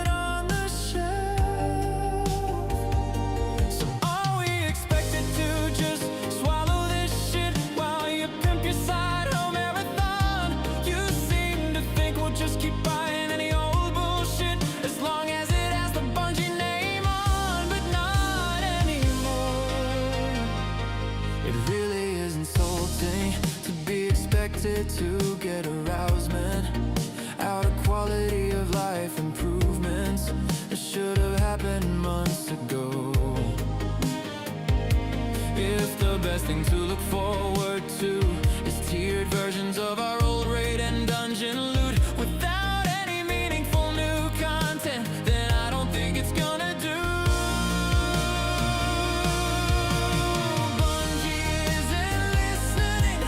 on the shelf? So are we expected to just swallow this shit while you pimp your side home marathon? You seem to think we'll just keep buying any old bullshit as long as it has the Bungie name on, but not anymore. It really is insulting to be expected to get arousement out of quality of life improvements that should have happened months ago. If the best thing to look forward to is tiered versions of our old raid and dungeon loot without any meaningful new content, then I don't think it's gonna do. Bungie isn't listening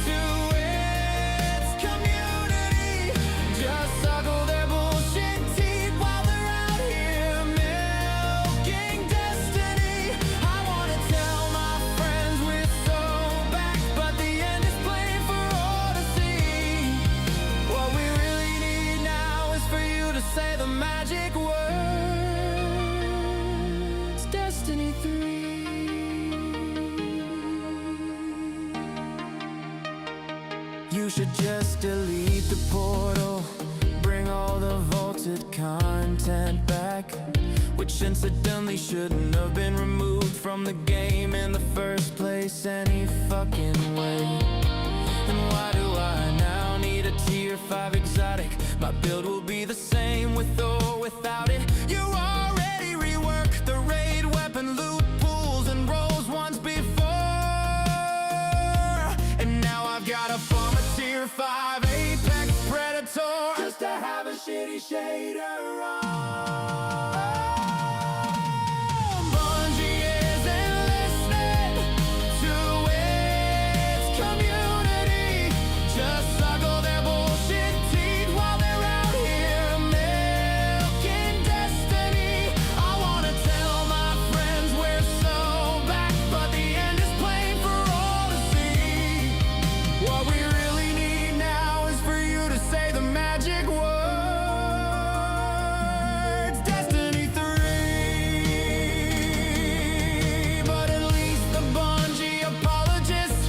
to its community. Just suckle their bullshit teeth while they're out here milking destiny. I wanna tell my friends we're so back, but the end is plain for all to see. What we really need now is for you to say the magic words, Destiny 3. You should just delete the portal, bring all the vaulted content back, which incidentally shouldn't have been removed from the game in the first place any fucking way. And why do I now need a tier 5 exotic? My build will be the same with or without it. You already reworked the raid weapon loot pools and roles once before, and now I've got to farm a tier 5 Apex Predator just to have a shitty shader on. Bungie isn't listening to its community. Just suckle their bullshit teeth while they're out here milking destiny. I wanna tell my friends we're so back, but the end is plain for all to see. What we really need now is for you to say the magic words, Destiny 3. But at least the Bungie apologists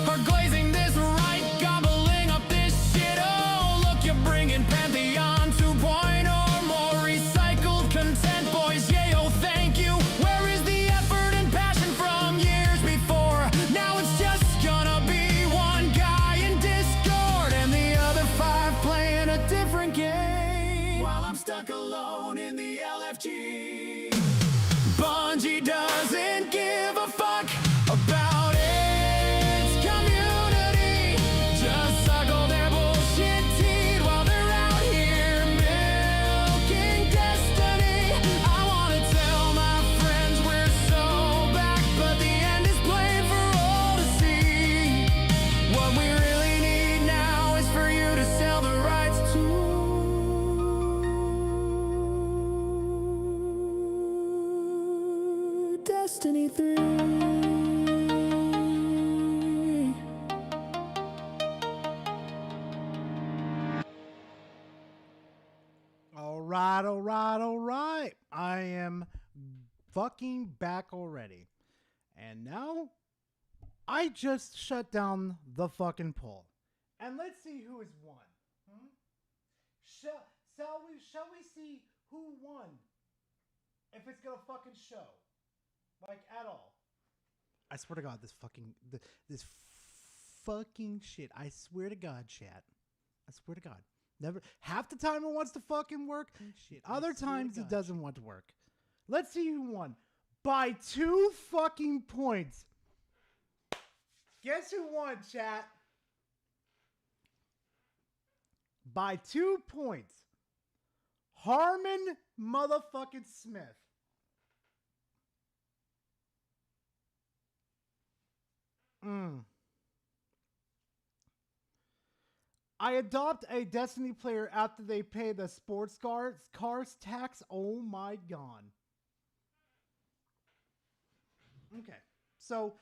are glazing this right, gobbling up this shit. Oh, look, you're bringing Pantheon 2.0, more recycled content, boys. Yeah, oh, thank you. Where is the effort and passion from years before? Now it's just gonna be one guy in Discord and the other 5 playing a different game, while I'm stuck alone in the LFG. Bungie doesn't give a fuck about its community. Just suckle their bullshit teeth while they're out here milking destiny. I wanna tell my friends we're so back, but the end is plain for all to see. What we really need now is for you to sell the rights to Destiny 3. All right. I am fucking back already. And now I just shut down the fucking poll. And let's see who has won. Shall we see who won? If it's gonna fucking show. Like, at all. I swear to God, this fucking shit. I swear to God, chat. I swear to God. Never. Half the time it wants to fucking work. Shit. Other times it doesn't want to work. Let's see who won. By 2 fucking points. Guess who won, chat? By 2 points. Harmon motherfucking Smith. I adopt a Destiny player after they pay the sports cars tax. Oh my God. Okay. So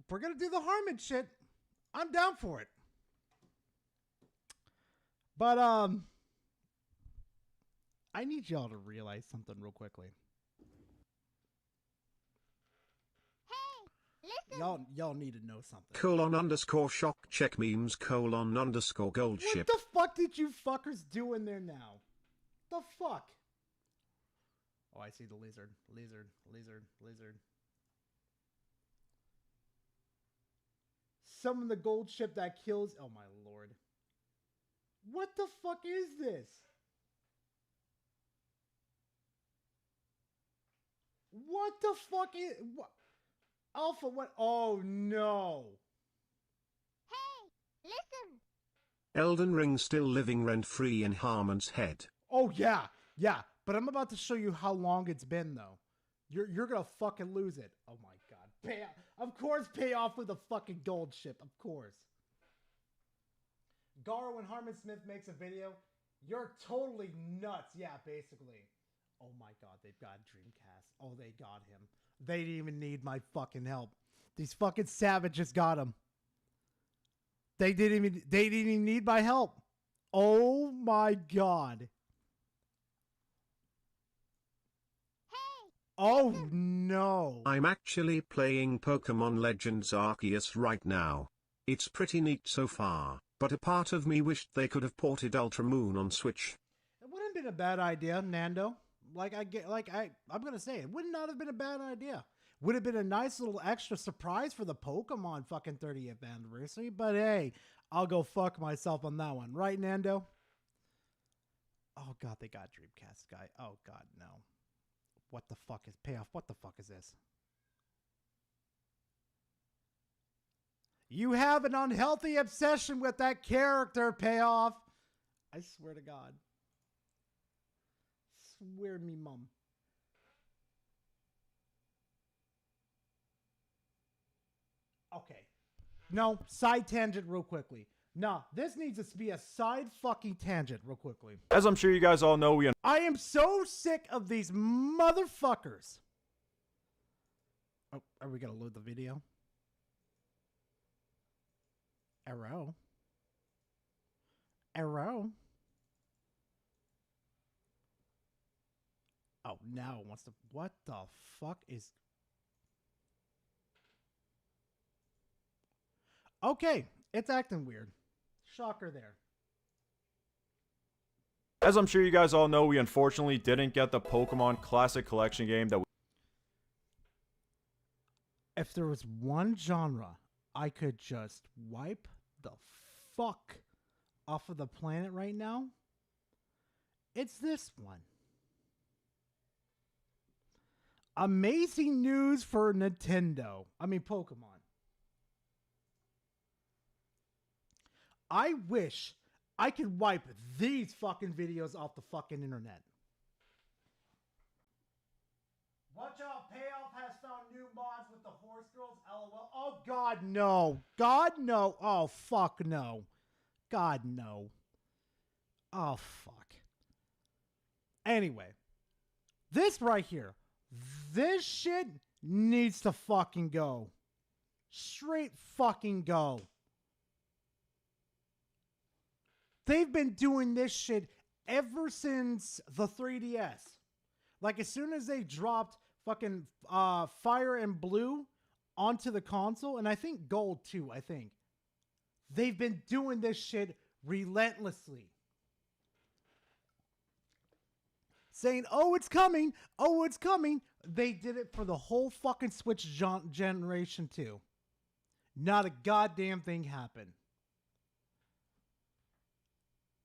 we're gonna do the Harmon shit. I'm down for it. But I need y'all to realize something real quickly. Y'all need to know something. :_shock check memes :_gold ship. What the fuck did you fuckers do in there now? The fuck? Oh, I see the lizard. Summon the gold ship that kills. Oh my lord. What the fuck is this? What the fuck is what? Alpha, what? Oh no. Listen. Elden Ring still living rent-free in Harmon's head. Oh yeah. But I'm about to show you how long it's been though. You're gonna fucking lose it. Oh my god. Of course pay off with a fucking gold ship. Of course. Garo, when Harmon Smith makes a video, you're totally nuts. Yeah, basically. Oh my god, they've got Dreamcast. Oh, they got him. They didn't even need my fucking help. These fucking savages got him. They didn't even need my help. Oh my god. Oh no. I'm actually playing Pokemon Legends Arceus right now. It's pretty neat so far, but a part of me wished they could have ported Ultra Moon on Switch. It wouldn't have been a bad idea, Nando. I'm gonna say it would not have been a bad idea. Would have been a nice little extra surprise for the Pokemon fucking 30th anniversary, but hey, I'll go fuck myself on that one. Right, Nando? Oh god, they got Dreamcast guy. Oh god, no. What the fuck is payoff? What the fuck is this? You have an unhealthy obsession with that character, payoff. I swear to God. Swear to me, mum. Okay. No, side tangent real quickly. Nah, this needs to be a side fucking tangent real quickly. As I'm sure you guys all know, I am so sick of these motherfuckers. Oh, are we gonna load the video? Arrow. Oh, now it wants to. What the fuck is. Okay, it's acting weird. Shocker there. As I'm sure you guys all know, we unfortunately didn't get the Pokemon Classic Collection game that we... If there was one genre I could just wipe the fuck off of the planet right now, it's this one. Amazing news for Nintendo. I mean, Pokemon. I wish I could wipe these fucking videos off the fucking internet. Watch out, Payoff has found new mods with the horse girls, LOL. Oh, God, no. God, no. Oh, fuck, no. God, no. Oh, fuck. Anyway, this right here, this shit needs to fucking go. Straight fucking go. They've been doing this shit ever since the 3DS. Like, as soon as they dropped fucking Fire and Blue onto the console, and I think Gold too, I think. They've been doing this shit relentlessly. Saying, oh, it's coming. Oh, it's coming. They did it for the whole fucking Switch generation too. Not a goddamn thing happened.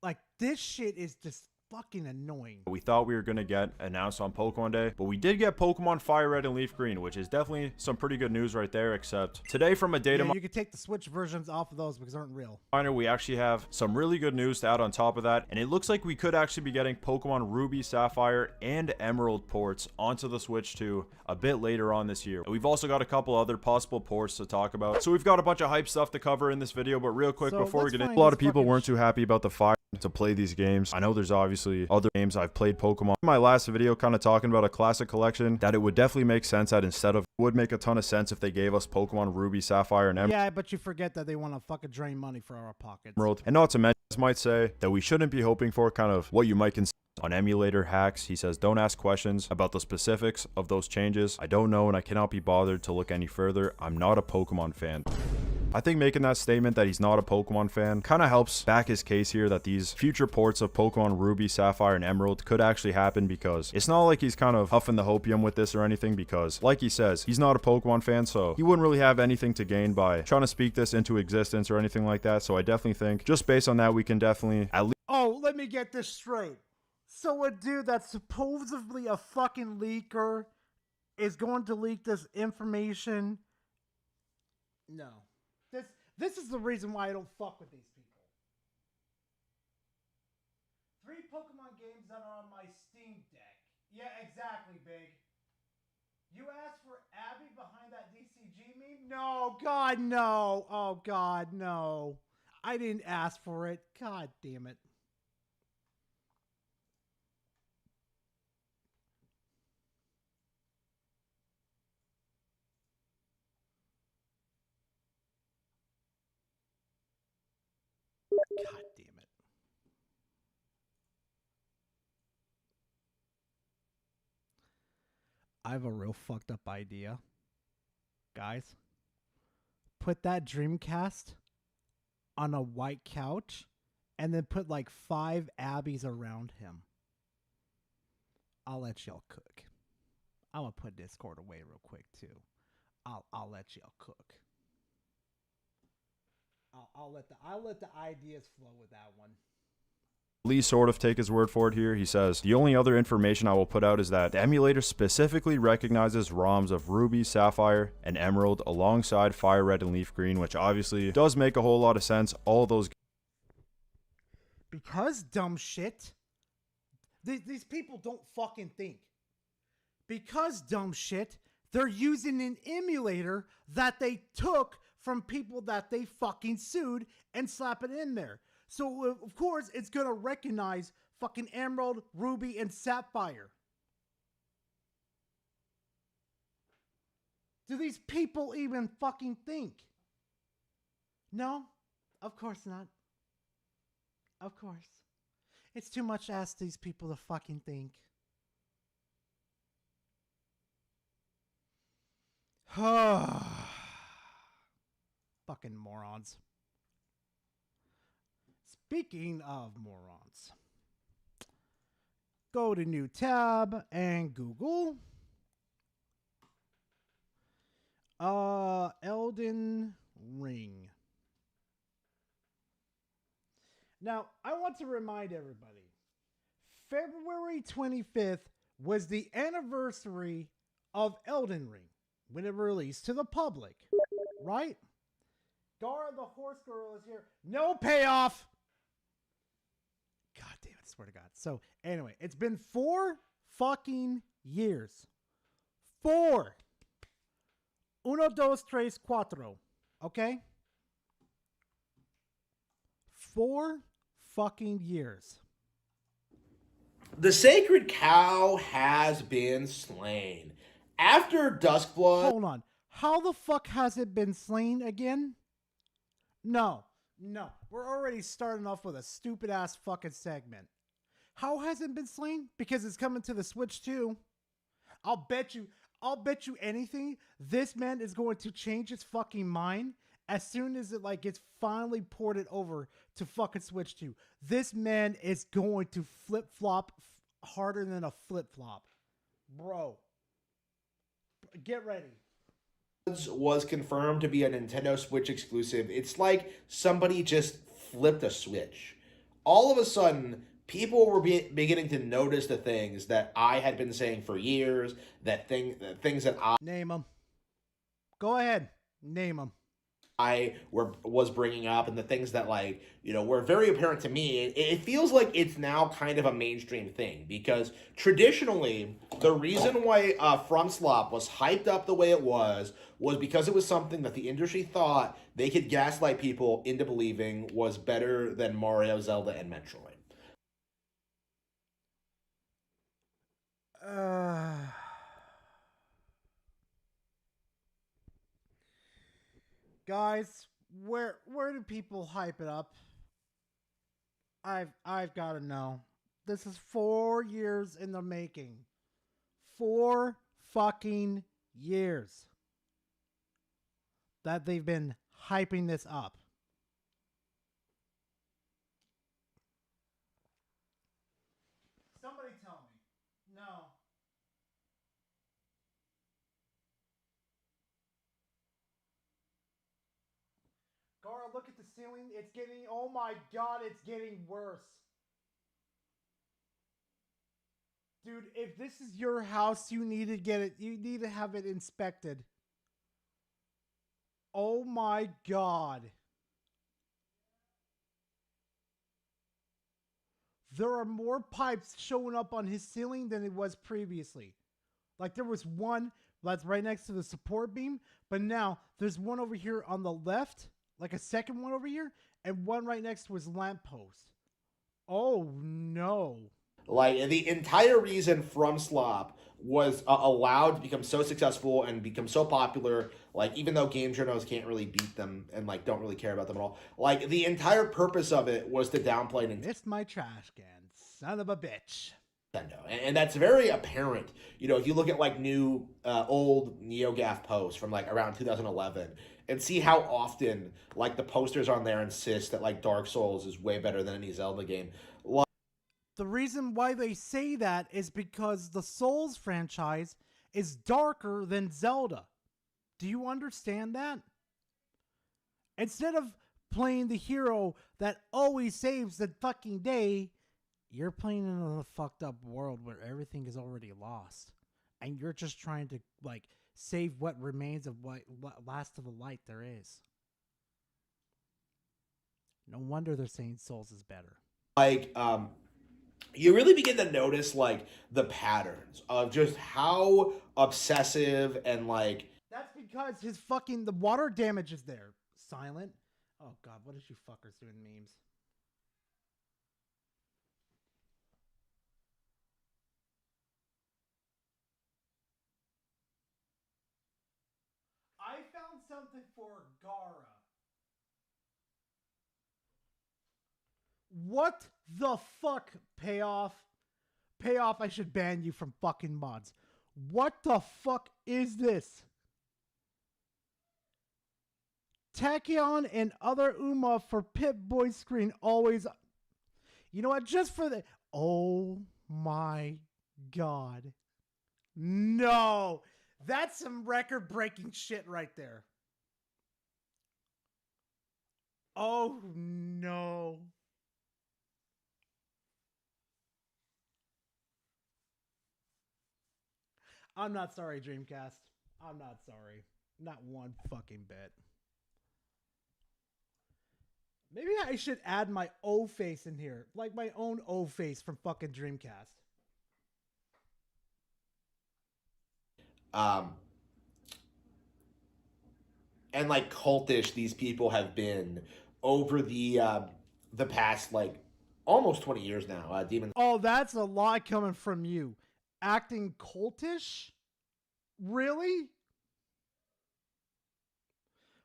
Like, this shit is just fucking annoying. We thought we were going to get announced on Pokemon Day, but we did get Pokemon Fire Red and Leaf Green, which is definitely some pretty good news right there, except today from a data you can take the Switch versions off of those because they aren't real. Miner, we actually have some really good news to add on top of that, and it looks like we could actually be getting Pokemon Ruby, Sapphire, and Emerald ports onto the Switch 2 a bit later on this year. We've also got a couple other possible ports to talk about, so we've got a bunch of hype stuff to cover in this video, but real quick before we get in, a lot of people weren't too happy about the Fire to play these games. I know there's obviously other games I've played Pokemon. In my last video kind of talking about a classic collection, that it would definitely make sense that instead of, would make a ton of sense if they gave us Pokemon Ruby, Sapphire, and Yeah, but you forget that they want to fucking drain money for our pockets. Emerald. And not to mention, this might say that we shouldn't be hoping for kind of what you might consider on emulator hacks. He says, don't ask questions about the specifics of those changes. I don't know and I cannot be bothered to look any further. I'm not a Pokemon fan. I think making that statement that he's not a Pokemon fan kind of helps back his case here that these future ports of Pokemon Ruby, Sapphire, and Emerald could actually happen, because it's not like he's kind of huffing the hopium with this or anything, because like he says, he's not a Pokemon fan, so he wouldn't really have anything to gain by trying to speak this into existence or anything like that. So I definitely think just based on that, we can definitely at least... Oh, let me get this straight. So a dude that's supposedly a fucking leaker is going to leak this information? No. This is the reason why I don't fuck with these people. 3 Pokemon games that are on my Steam Deck. Yeah, exactly, Big. You asked for Abby behind that DCG meme? No, God, no. Oh, God, no. I didn't ask for it. God damn it. God damn it. I have a real fucked up idea. Guys, put that Dreamcast on a white couch and then put like 5 Abbies around him. I'll let y'all cook. I'm gonna put Discord away real quick too. I'll let y'all cook. I'll let the ideas flow with that one. Lee sort of take his word for it here. He says, the only other information I will put out is that the emulator specifically recognizes ROMs of Ruby, Sapphire, and Emerald alongside Fire Red and Leaf Green, which obviously does make a whole lot of sense. All those... Because dumb shit. These people don't fucking think. Because dumb shit, they're using an emulator that they took from people that they fucking sued and slap it in there. So, of course, it's going to recognize fucking Emerald, Ruby, and Sapphire. Do these people even fucking think? No, of course not. Of course. It's too much to ask these people to fucking think. Fucking morons. Speaking of morons, go to new tab and Google Elden Ring. Now, I want to remind everybody, February 25th was the anniversary of Elden Ring when it released to the public, right? Gara the Horse Girl is here. No payoff. God damn it, I swear to God. So, anyway, it's been 4 fucking years. 4. 1, 2, 3, 4. Okay? 4 fucking years. The sacred cow has been slain. After Duskblood... Hold on. How the fuck has it been slain again? No. We're already starting off with a stupid ass fucking segment. How has it been slain? Because it's coming to the Switch too. I'll bet you anything, this man is going to change his fucking mind as soon as it like gets finally ported over to fucking Switch 2. This man is going to flip-flop harder than a flip-flop. Bro. Get ready. Was confirmed to be a Nintendo Switch exclusive. It's like somebody just flipped a switch. All of a sudden, people were beginning to notice the things that I had been saying for years, things that I... Name them. Go ahead. Name them. was bringing up, and the things that, like, you know, were very apparent to me. It feels like it's now kind of a mainstream thing, because traditionally the reason why FromSlop was hyped up the way it was because it was something that the industry thought they could gaslight people into believing was better than Mario, Zelda, and Metroid. Guys, where do people hype it up? I've got to know. This is 4 years in the making. 4 fucking years that they've been hyping this up. Somebody tell me. No. Gara, look at the ceiling. It's getting, oh my god, it's getting worse. Dude, if this is your house, you need to get it, you need to have it inspected. Oh my god. There are more pipes showing up on his ceiling than it was previously. Like, there was one that's right next to the support beam, but now there's one over here on the left, like a second one over here, and one right next to his lamppost. Oh no. Like, the entire reason FromSlop was allowed to become so successful and become so popular, like, even though game journals can't really beat them and, like, don't really care about them at all, like, the entire purpose of it was to downplay Nintendo. It's my trash can, son of a bitch. And that's very apparent. You know, if you look at, like, new, old NeoGAF posts from, like, around 2011, and see how often, like, the posters on there insist that, like, Dark Souls is way better than any Zelda game. The reason why they say that is because the Souls franchise is darker than Zelda. Do you understand that? Instead of playing the hero that always saves the fucking day, you're playing in a fucked up world where everything is already lost. And you're just trying to, like, save what remains of what last of the light there is. No wonder they're saying Souls is better. Like, you really begin to notice, like, the patterns of just how obsessive and, like... That's because his fucking... the water damage is there. Silent. Oh, God, what is you fuckers doing memes? I found something for Gara. What the fuck, Payoff? Payoff, I should ban you from fucking mods. What the fuck is this? Tachyon and other Uma for Pip-Boy screen always... You know what? Just for the... Oh my god. No! That's some record-breaking shit right there. Oh no. I'm not sorry, Dreamcast. I'm not sorry. Not one fucking bit. Maybe I should add my O face in here. Like my own O face from fucking Dreamcast. And, like, cultish these people have been over the past, like, almost 20 years now. Demon. Oh, that's a lot coming from you. Acting cultish? Really?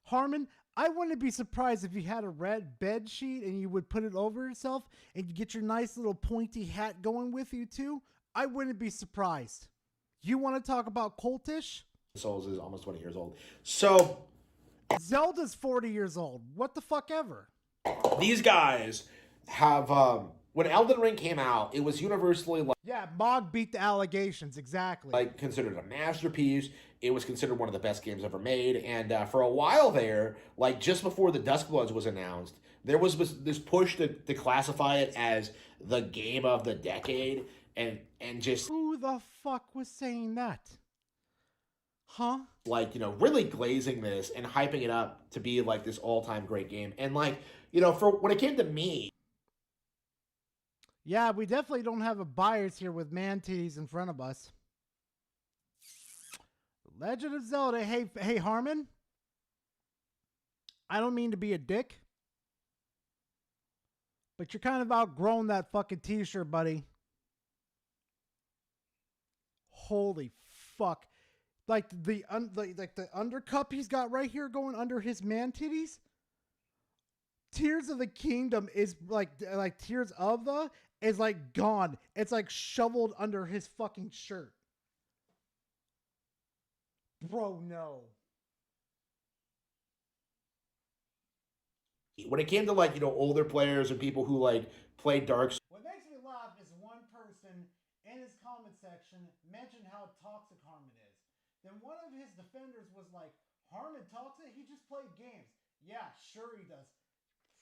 Harmon, I wouldn't be surprised if you had a red bed sheet and you would put it over yourself and you get your nice little pointy hat going with you too. I wouldn't be surprised. You want to talk about cultish? Souls is almost 20 years old. So... Zelda's 40 years old. What the fuck ever? These guys have... when Elden Ring came out, it was universally, like... Yeah, Mog beat the allegations, exactly. Like, considered a masterpiece. It was considered one of the best games ever made. And for a while there, like, just before the Duskbloods was announced, there was this push to classify it as the game of the decade. And just... Who the fuck was saying that? Huh? Like, really glazing this and hyping it up to be like this all-time great game. And like, for when it came to me, Yeah, we definitely don't have a bias here with man titties in front of us. Legend of Zelda. Hey, Harmon. I don't mean to be a dick, but you're kind of outgrown that fucking t-shirt, buddy. Holy fuck. Like the undercup he's got right here going under his man titties. Tears of the Kingdom is like Tears of the is like gone. It's like shoveled under his fucking shirt. Bro, no. When it came to like, older players and people who like played Dark Souls, What makes me laugh is one person in his comment section mentioned how toxic Harmon is. Then one of his defenders was like, Harmon toxic? He just played games. Yeah, sure he does.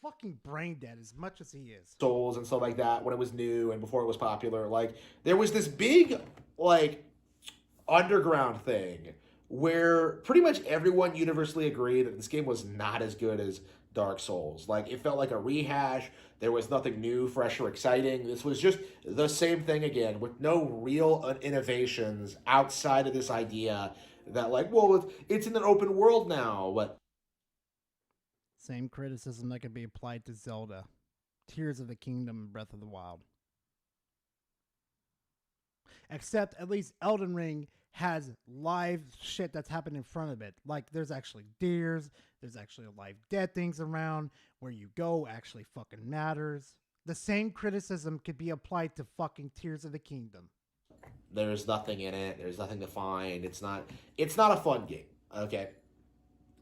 Fucking brain dead as much as he is. Souls and stuff like that when it was new and before it was popular, like there was this big like underground thing where pretty much everyone universally agreed that this game was not as good as Dark Souls. Like it felt like a rehash. There was nothing new, fresh, or exciting. This was just the same thing again with no real innovations outside of this idea that like, well, it's in an open world now, but Same criticism that could be applied to Zelda, Tears of the Kingdom, and Breath of the Wild. Except at least Elden Ring has live shit that's happened in front of it. Like there's actually deers, there's actually live dead things around. Where you go actually fucking matters. The same criticism could be applied to fucking Tears of the Kingdom. there's nothing in it. There's nothing to find. It's not a fun game. Okay.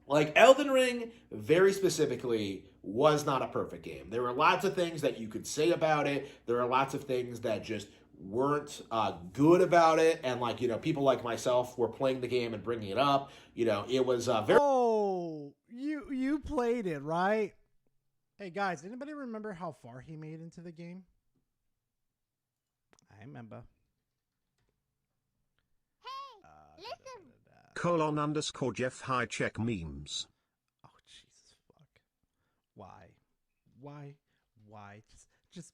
Like Elden Ring, very specifically, was not a perfect game. There were lots of things that you could say about it. There are lots of things that just weren't good about it. And like, people like myself were playing the game and bringing it up. It was very... Oh, you played it, right? Hey, guys, anybody remember how far he made into the game? I remember. Listen. _Jeff High check memes. Oh, Jesus fuck. Why? Just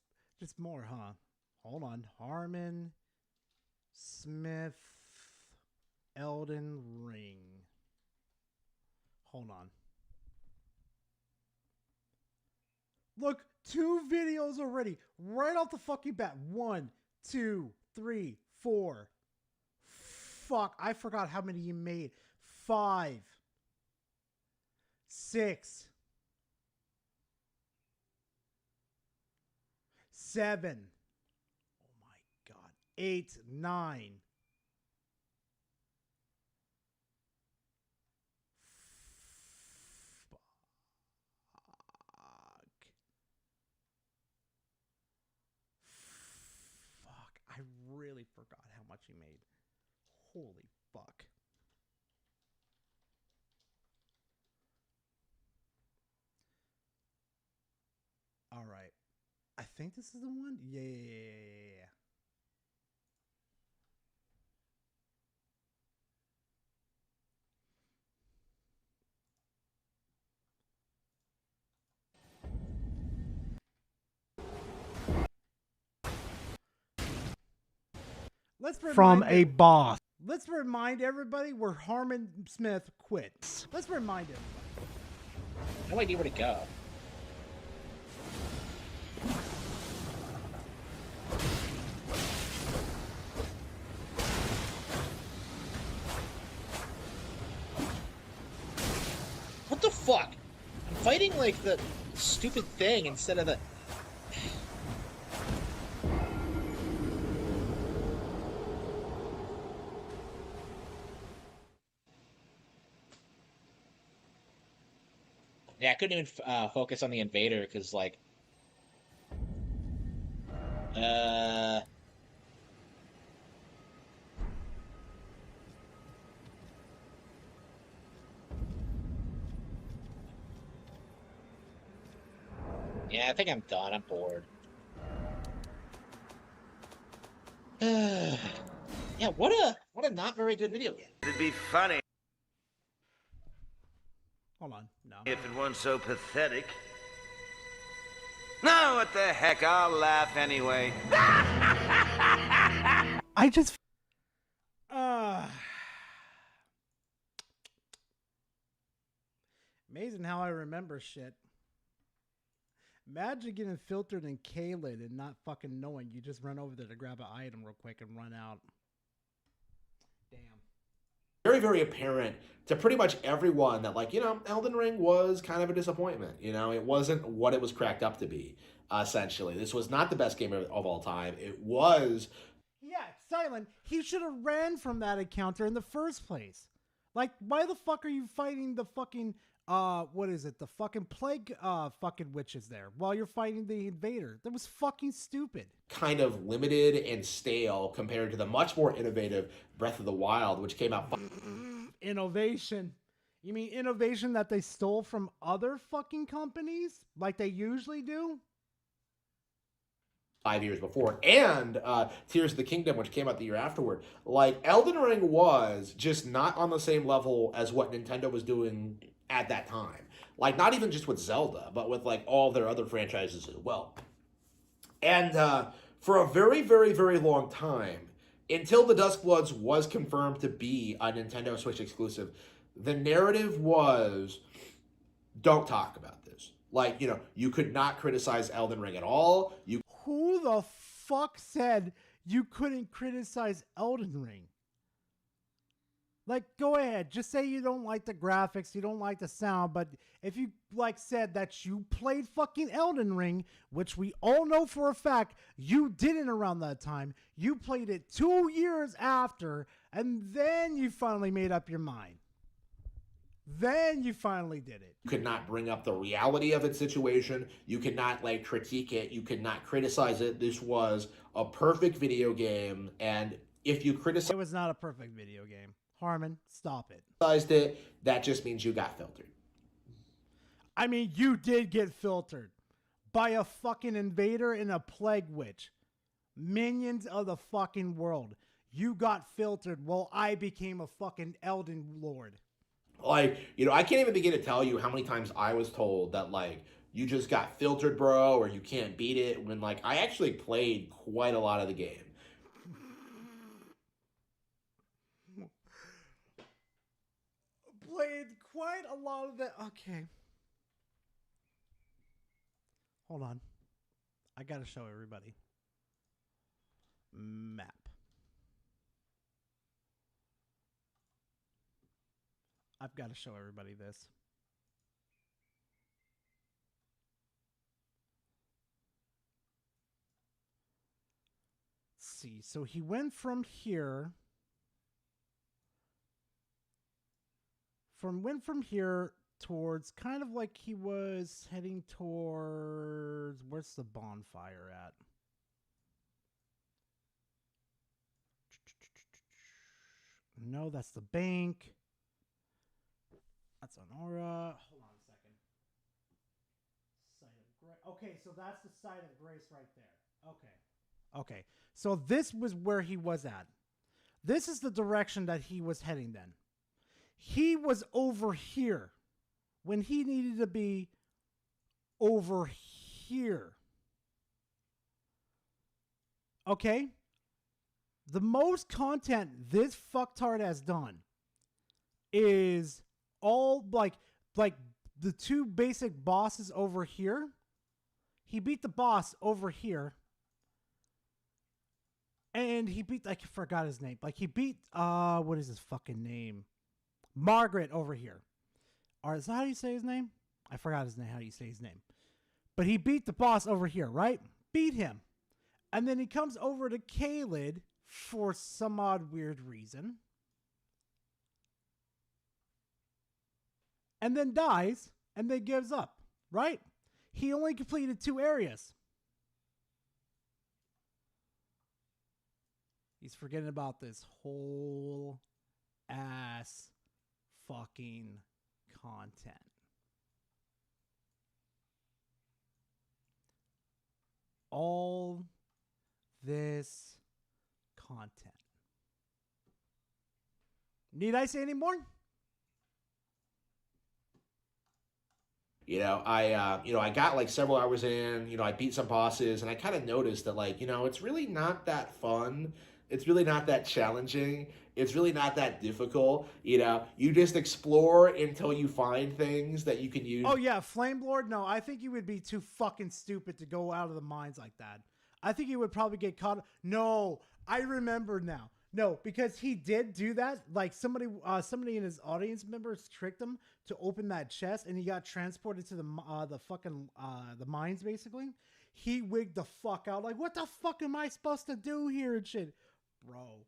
more, huh? Hold on. Harmon Smith Elden Ring. Hold on. Look, 2 videos already. Right off the fucking bat. 1, 2, 3, 4. Fuck, I forgot how many you made. 5, 6, 7. Oh my god. 8, 9. Fuck, I really forgot how much he made. Holy fuck. All right. I think this is the one. Yeah. From a boss. Let's remind everybody where Harmon Smith quits. Let's remind everybody. No idea where to go. What the fuck? I'm fighting like the stupid thing instead of the... Yeah, I couldn't even focus on the invader because, like, yeah, I think I'm done. I'm bored. Yeah, what a not very good video game. It'd be funny. Hold on. No. If it weren't so pathetic. No, what the heck? I'll laugh anyway. I just. Amazing how I remember shit. Imagine getting filtered in Caelid and not fucking knowing. You just run over there to grab an item real quick and run out. Damn. Very, very apparent to pretty much everyone that, like, you know, Elden Ring was kind of a disappointment. You know, it wasn't what it was cracked up to be, essentially. This was not the best game of all time. It was... Yeah, Silent, he should have ran from that encounter in the first place. Like, why the fuck are you fighting the fucking... what is it? The fucking plague fucking witches there while you're fighting the invader. That was fucking stupid. Kind of limited and stale compared to the much more innovative Breath of the Wild, which came out... Innovation. You mean innovation that they stole from other fucking companies? Like they usually do? 5 years before, and Tears of the Kingdom, which came out the year afterward. Like, Elden Ring was just not on the same level as what Nintendo was doing at that time. Like, not even just with Zelda, but with, like, all their other franchises as well. And for a very, very, very long time, until the Duskbloods was confirmed to be a Nintendo Switch exclusive, the narrative was, don't talk about this. Like, you know, you could not criticize Elden Ring at all. Who the fuck said you couldn't criticize Elden Ring? Like, go ahead. Just say you don't like the graphics, you don't like the sound, but if you, like, said that you played fucking Elden Ring, which we all know for a fact you didn't around that time, you played it 2 years after, and then you finally made up your mind. Then you finally did it. You could not bring up the reality of its situation. You could not, like, critique it. You could not criticize it. This was a perfect video game, and if you criticize... It was not a perfect video game. Harmon, stop it. That just means you got filtered. I mean, you did get filtered by a fucking invader and a plague witch. Minions of the fucking world. You got filtered while I became a fucking Elden Lord. Like, you know, I can't even begin to tell you how many times I was told that, like, you just got filtered, bro, or you can't beat it, when, like, I actually played quite a lot of the game. Played quite a lot of the... Okay. Hold on. I gotta show everybody. Map. I've got to show everybody this. Let's see. So he went from here. Went from here towards kind of like he was heading towards... Where's the bonfire at? No, that's the bank. That's Honora. Hold on a second. Site of Grace. Okay, so that's the site of Grace right there. Okay. Okay. So this was where he was at. This is the direction that he was heading then. He was over here when he needed to be over here. Okay? The most content this fucktard has done is all like the two basic bosses over here. He beat the boss over here. And he beat, I forgot his name. Like he beat, what is his fucking name? Margaret over here. Or is that how you say his name? I forgot his name, how you say his name. But he beat the boss over here, right? Beat him. And then he comes over to Caelid for some odd weird reason. And then dies, and then gives up, right? He only completed 2 areas. He's forgetting about this whole ass fucking content. All this content. Need I say any more? I got like several hours in, I beat some bosses, and I kind of noticed that, like, it's really not that fun. It's really not that challenging. It's really not that difficult. You just explore until you find things that you can use. Oh yeah, Flame Lord. No, I think you would be too fucking stupid to go out of the mines like that. I think you would probably get caught. No, I remember now. No, because he did do that. Like somebody in his audience members tricked him to open that chest, and he got transported to the mines. Basically, he wigged the fuck out. Like, what the fuck am I supposed to do here and shit, bro?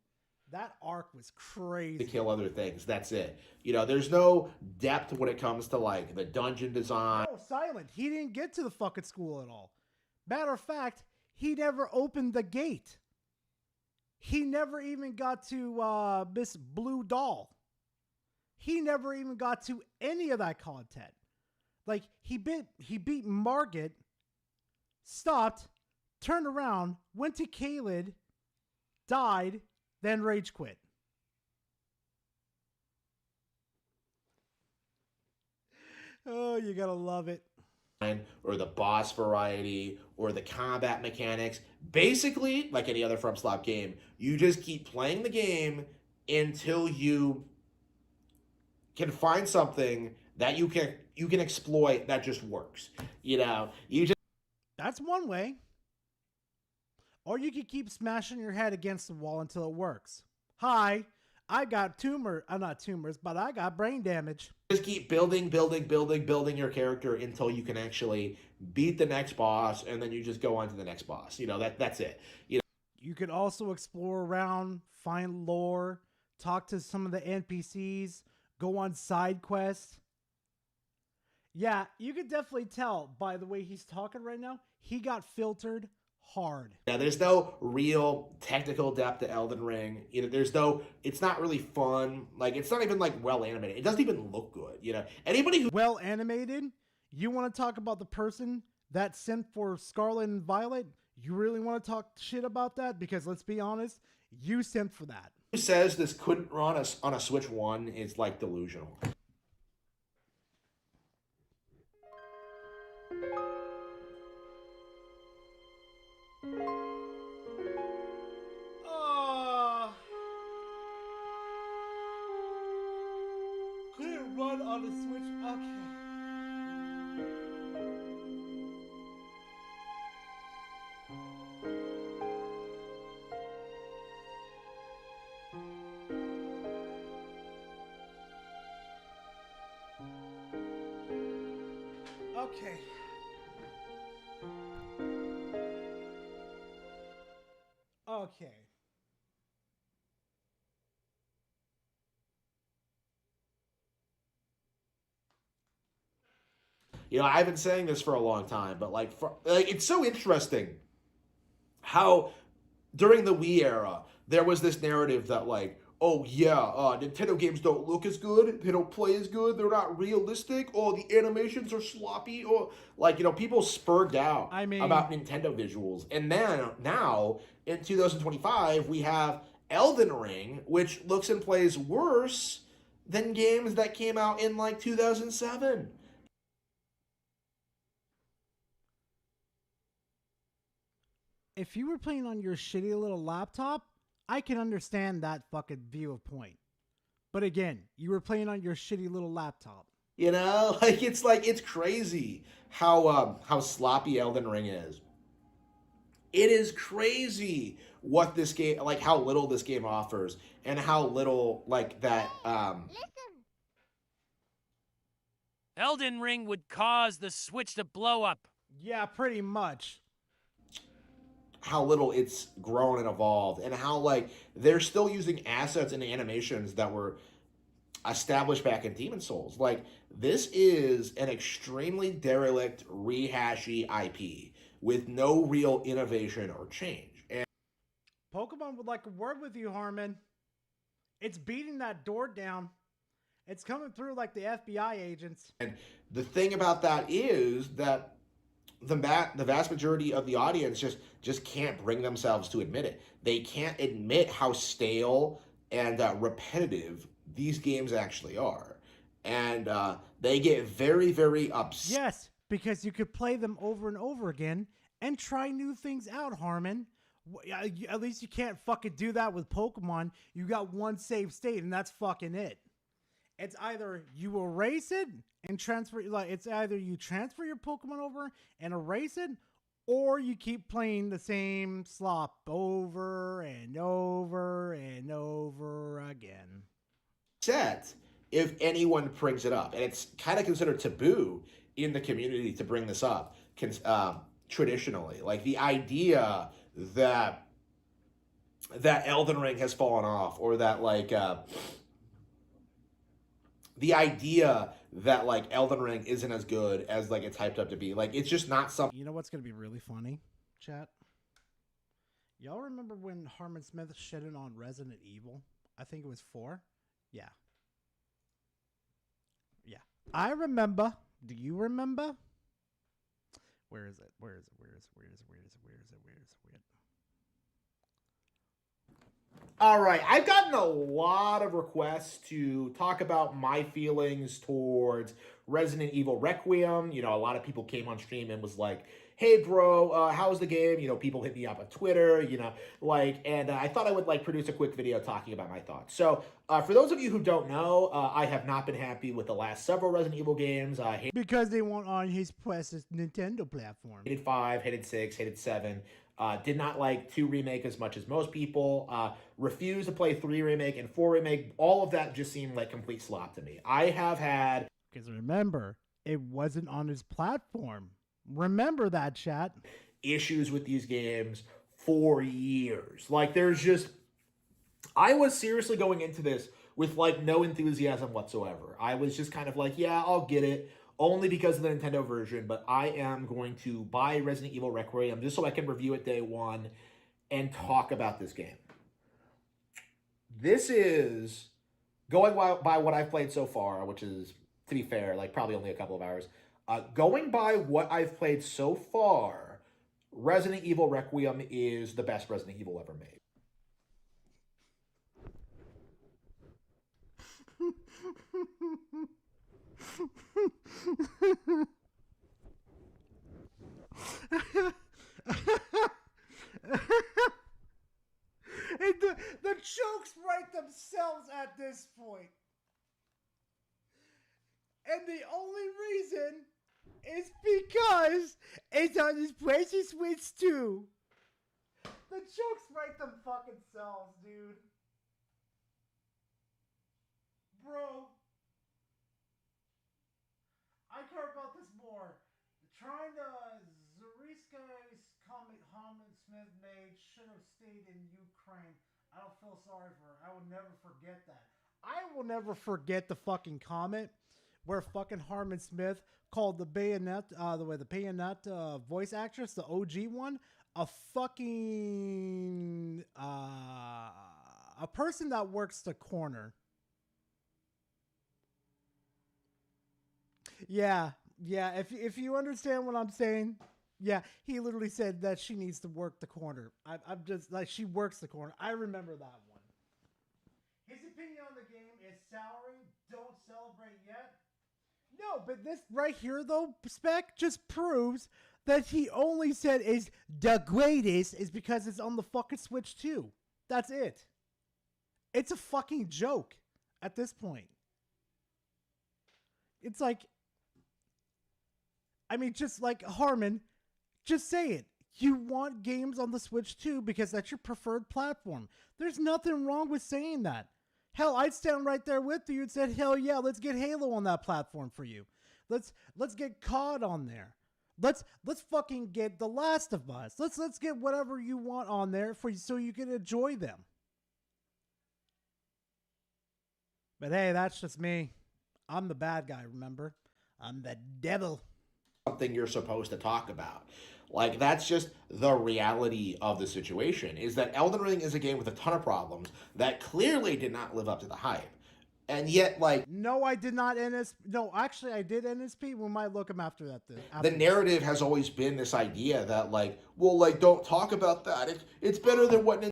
That arc was crazy. To kill other things. That's it. There's no depth when it comes to like the dungeon design. No, Silent. He didn't get to the fucking school at all. Matter of fact, he never opened the gate. He never even got to Miss Blue Doll. He never even got to any of that content. Like, he beat Margit, stopped, turned around, went to Caelid, died, then rage quit. Oh, you gotta love it. Or the boss variety, or the combat mechanics. Basically, like any other FromSoft game, you just keep playing the game until you can find something that you can exploit that just works. That's one way. Or you could keep smashing your head against the wall until it works. Hi, I got not tumors, but I got brain damage. Just keep building your character until you can actually beat the next boss, and then you just go on to the next boss. That's it. You could also explore around, find lore, talk to some of the NPCs, go on side quests. Yeah, you could definitely tell by the way he's talking right now, he got filtered hard. Yeah, there's no real technical depth to Elden Ring. It's not really fun. Like, it's not even like well animated. It doesn't even look good. Anybody who well animated, you want to talk about the person that sent for Scarlet and Violet? You really want to talk shit about that? Because let's be honest, you sent for that. Who says this couldn't run on a Switch 1 is like delusional. Could it run on the Switch? Okay. Okay. Okay. I've been saying this for a long time, but it's so interesting how during the Wii era there was this narrative that Nintendo games don't look as good, they don't play as good, they're not realistic, the animations are sloppy, people spurred out about Nintendo visuals. And then now in 2025 we have Elden Ring, which looks and plays worse than games that came out in 2007. If you were playing on your shitty little laptop, I can understand that fucking view of point. But again, you were playing on your shitty little laptop. It's crazy how sloppy Elden Ring is. It is crazy what this game, how little this game offers, and how little that. Elden Ring would cause the Switch to blow up. Yeah, pretty much. How little it's grown and evolved, and how they're still using assets and animations that were established back in Demon's Souls. This is an extremely derelict, rehashy IP with no real innovation or change. And Pokemon would like a word with you, Harmon. It's beating that door down. It's coming through like the FBI agents. And the thing about that is that the vast majority of the audience just can't bring themselves to admit it. They can't admit how stale and repetitive these games actually are. and they get very, very upset. Yes, because you could play them over and over again and try new things out, Harmon. At least you can't fucking do that with Pokemon. You got one save state, and that's fucking it. It's either you erase it and transfer, like it's either you transfer your Pokemon over and erase it, or you keep playing the same slop over and over and over again. Set if anyone brings it up, and it's kind of considered taboo in the community to bring this up traditionally. Like the idea that Elden Ring has fallen off, or that like the idea that like Elden Ring isn't as good as like it's hyped up to be. Like it's just not something. You know what's gonna be really funny, chat? Y'all remember when Harmon Smith shitted on Resident Evil? I think it was 4. Yeah. Yeah. I remember. Do you remember? Where is it? Where is it? Where is it? Where is it? Where is it? Where is it? Where is it? Where is it? All right, I've gotten a lot of requests to talk about my feelings towards Resident Evil Requiem. You know, a lot of people came on stream and was like, hey, bro, how's the game? You know, people hit me up on Twitter, you know, like, and I thought I would, like, produce a quick video talking about my thoughts. So, for those of you who don't know, I have not been happy with the last several Resident Evil games. Because they weren't on his precious Nintendo platform. Hated 5, hated 6, hated 7. Did not like 2 Remake as much as most people. Refused to play 3 Remake and 4 Remake. All of that just seemed like complete slop to me. I have had... Because remember, it wasn't on his platform. Remember that, chat. Issues with these games for years. Like, there's just... I was seriously going into this with, like, no enthusiasm whatsoever. I was just kind of like, yeah, I'll get it. Only because of the Nintendo version, but I am going to buy Resident Evil Requiem just so I can review it day one and talk about this game. This is, going by what I've played so far, which is, to be fair, like probably only a couple of hours, going by what I've played so far, Resident Evil Requiem is the best Resident Evil ever made. And the jokes write themselves at this point. And the only reason is because it's on his precious Switch 2. The jokes write them fucking selves, dude. Bro. I care about this more. Trying to Zariska's comment Harmon Smith made should have stayed in Ukraine. I don't feel sorry for her. I will never forget that. I will never forget the fucking comment where fucking Harmon Smith called the Bayonetta voice actress, the OG one, a fucking a person that works the corner. Yeah, if you understand what I'm saying, yeah, he literally said that she needs to work the corner. I'm just like, she works the corner. I remember that one. His opinion on the game is souring. Don't celebrate yet. No, but this right here, though, Spec, just proves that he only said is the greatest is because it's on the fucking Switch 2. That's it. It's a fucking joke at this point. It's like, I mean, just like Harmon, just say it. You want games on the Switch 2 because that's your preferred platform. There's nothing wrong with saying that. Hell, I'd stand right there with you and said, hell yeah, let's get Halo on that platform for you. Let's get COD on there. Let's fucking get The Last of Us. Let's get whatever you want on there for you so you can enjoy them. But hey, that's just me. I'm the bad guy, remember? I'm the devil. Something you're supposed to talk about. Like, that's just the reality of the situation, is that Elden Ring is a game with a ton of problems that clearly did not live up to the hype. And yet, like... No, I did not NSP. No, actually, I did NSP. We might look him after that. The narrative has always been this idea that, like, well, like, don't talk about that. It's better than what...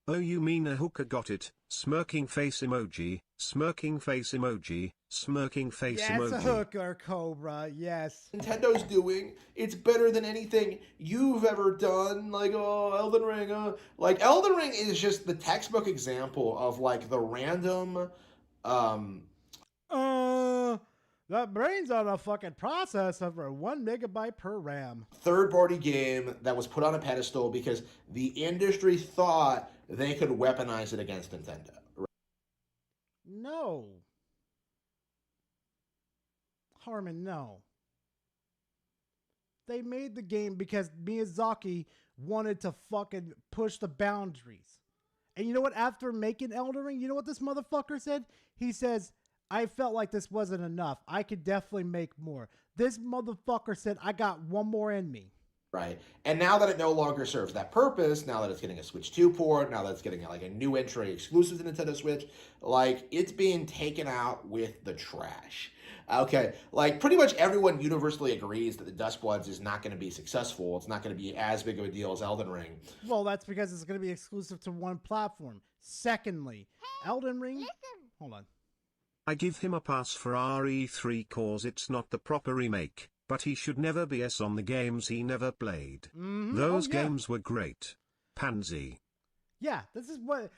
Oh, you mean a hooker got it? Smirking face emoji. Smirking face emoji, smirking face Yes, emoji. hooker, Cobra. Yes. Nintendo's doing, it's better than anything you've ever done. Like, oh, Elden Ring. Like, Elden Ring is just the textbook example of, like, the random, That brain's on a fucking process over 1 megabyte per RAM. third-party game that was put on a pedestal because the industry thought they could weaponize it against Nintendo. No. Harmon, no. They made the game because Miyazaki wanted to fucking push the boundaries. And you know what? After making Elden Ring, you know what this motherfucker said? He says, I felt like this wasn't enough. I could definitely make more. This motherfucker said, I got one more in me. Right. And now that it no longer serves that purpose, now that it's getting a Switch 2 port, now that it's getting like a new entry exclusive to Nintendo Switch, like it's being taken out with the trash. Okay, like pretty much everyone universally agrees that the Dust Bloods is not going to be successful. It's not going to be as big of a deal as Elden Ring. Well, that's because it's going to be exclusive to one platform. Secondly, Elden Ring... Hold on. I give him a pass for RE3 cause it's not the proper remake, but he should never BS on the games he never played. Those games were great. Pansy. Yeah, this is what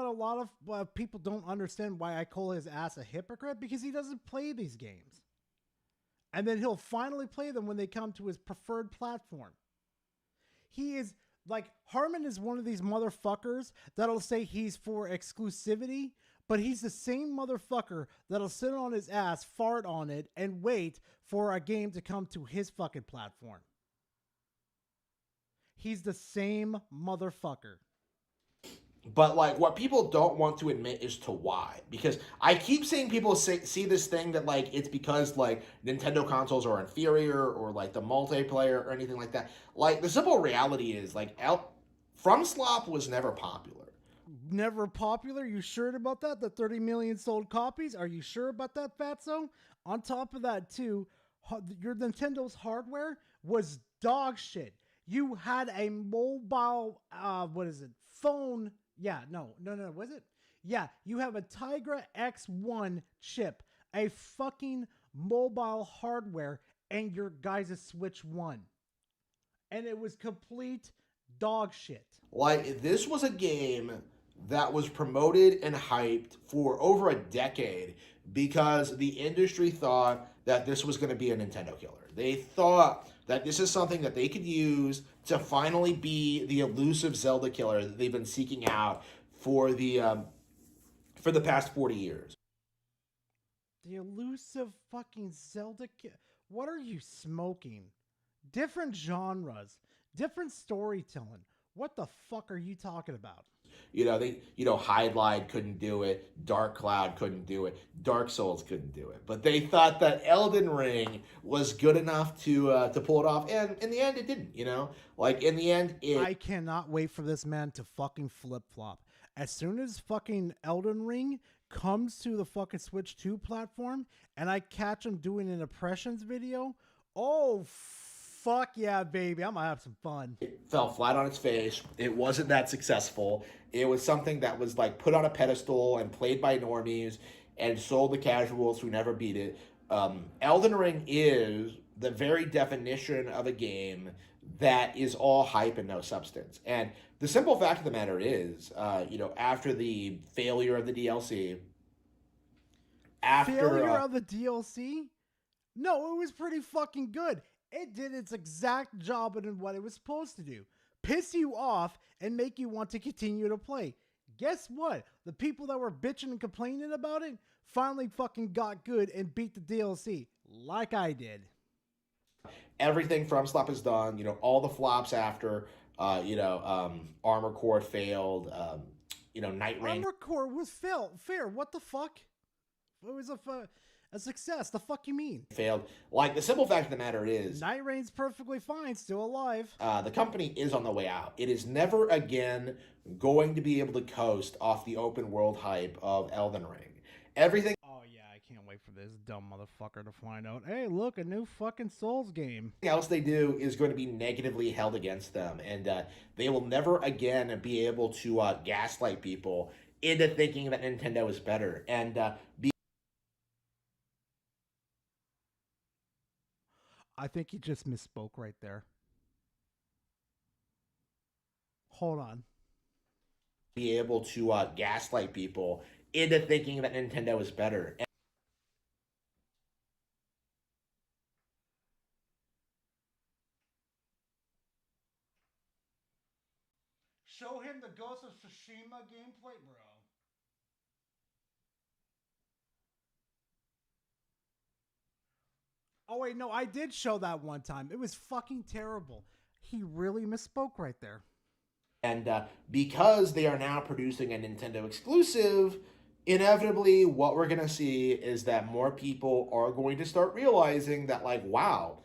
a lot of people don't understand why I call his ass a hypocrite, because he doesn't play these games. And then he'll finally play them when they come to his preferred platform. He is like, Harmon is one of these motherfuckers that'll say he's for exclusivity, but he's the same motherfucker that'll sit on his ass, fart on it, and wait for a game to come to his fucking platform. He's the same motherfucker. But like what people don't want to admit is to why. Because I keep seeing people see this thing that like it's because like Nintendo consoles are inferior or like the multiplayer or anything like that. Like the simple reality is like FromSlop was never popular. Never popular? You sure about that? The 30 million sold copies? Are you sure about that, Fatso? On top of that, too, your Nintendo's hardware was dog shit. You had a mobile, phone. Yeah, no, was it? Yeah, you have a Tigra X1 chip, a fucking mobile hardware, and your guys' Switch 1. And it was complete dog shit. Like, this was a game that was promoted and hyped for over a decade because the industry thought that this was going to be a Nintendo killer. They thought that this is something that they could use to finally be the elusive Zelda killer that they've been seeking out for the past 40 years. The elusive fucking Zelda killer? What are you smoking? Different genres, different storytelling. What the fuck are you talking about? Hydlide couldn't do it, Dark Cloud couldn't do it, Dark Souls couldn't do it. But they thought that Elden Ring was good enough to pull it off, and in the end it didn't, Like, in the end, I cannot wait for this man to fucking flip-flop. As soon as fucking Elden Ring comes to the fucking Switch 2 platform, and I catch him doing an impressions video, oh, fuck yeah, baby. I'm gonna have some fun. It fell flat on its face. It wasn't that successful. It was something that was like put on a pedestal and played by normies and sold to casuals who never beat it. Elden Ring is the very definition of a game that is all hype and no substance. And the simple fact of the matter is, after the failure of the DLC, failure of the DLC? No, it was pretty fucking good. It did its exact job in what it was supposed to do. Piss you off and make you want to continue to play. Guess what? The people that were bitching and complaining about it finally fucking got good and beat the DLC. Like I did. Everything FromSlop has done, all the flops after, Armor Core failed, Night Rain. Armor Core was fair. What the fuck? It was a success. The fuck you mean? Failed. Like, the simple fact of the matter is, Night Rain's perfectly fine, still alive. The company is on the way out. It is never again going to be able to coast off the open world hype of Elden Ring. Everything. Oh yeah, I can't wait for this dumb motherfucker to find out. Hey, look, a new fucking Souls game. Everything else they do is going to be negatively held against them, and they will never again be able to gaslight people into thinking that Nintendo is better. And I think he just misspoke right there. Hold on. Be able to gaslight people into thinking that Nintendo is better. Show him the Ghost of Tsushima gameplay, bro. Oh wait, no, I did show that one time. It was fucking terrible. He really misspoke right there. And because they are now producing a Nintendo exclusive, inevitably what we're going to see is that more people are going to start realizing that, like, wow,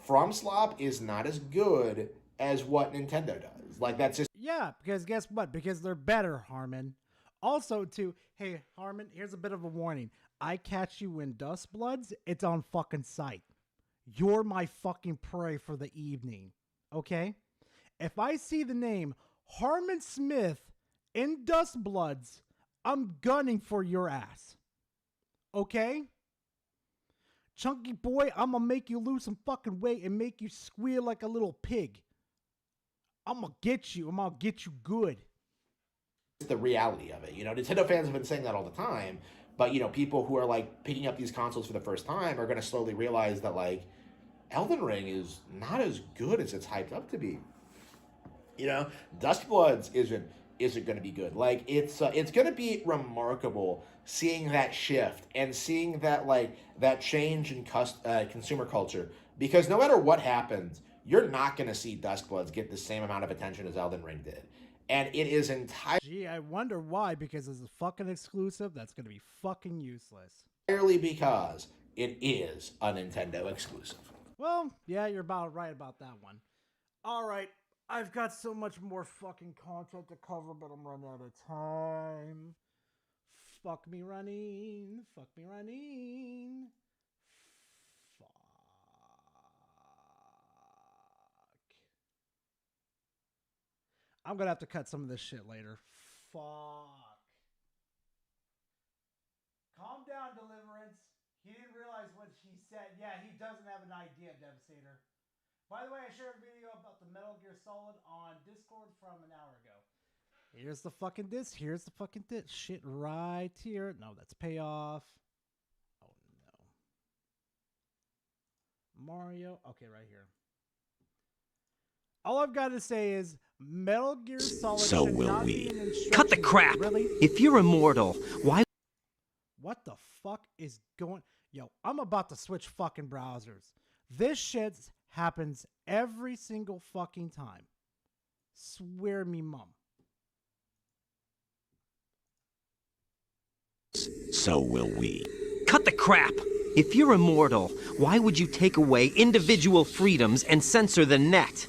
FromSlop is not as good as what Nintendo does. Like, that's just... Yeah, because guess what? Because they're better, Harmon. Also, too, hey, Harmon, here's a bit of a warning. I catch you in Dust Bloods, it's on fucking sight. You're my fucking prey for the evening, okay? If I see the name Harmon Smith in Dust Bloods, I'm gunning for your ass, okay? Chunky boy, I'm gonna make you lose some fucking weight and make you squeal like a little pig. I'm gonna get you. I'm gonna get you good. The reality of it. You know, Nintendo fans have been saying that all the time, but, you know, people who are, like, picking up these consoles for the first time are going to slowly realize that, like, Elden Ring is not as good as it's hyped up to be. You know, Dust Bloods isn't going to be good. Like, it's going to be remarkable seeing that shift and seeing that, like, that change in consumer culture, because no matter what happens, you're not going to see Dust Bloods get the same amount of attention as Elden Ring did. And it is entirely... Gee, I wonder why, because it's a fucking exclusive that's going to be fucking useless. Entirely because it is a Nintendo exclusive. Well, yeah, you're about right about that one. Alright, I've got so much more fucking content to cover, but I'm running out of time. Fuck me running. Fuck me running. I'm gonna have to cut some of this shit later. Fuck. Calm down, Deliverance. He didn't realize what he said. Yeah, he doesn't have an idea, Devastator. By the way, I shared a video about the Metal Gear Solid on Discord from an hour ago. Here's the fucking disc. Here's the fucking disc. Shit right here. No, that's payoff. Oh, no. Mario. Okay, right here. All I've got to say is Metal Gear Solid So should will not we. be an instruction Cut the crap! manual. Really? If you're immortal, why... What the fuck is going... Yo, I'm about to switch fucking browsers. This shit happens every single fucking time. Swear me mum. So will we. Cut the crap! If you're immortal, why would you take away individual freedoms and censor the net?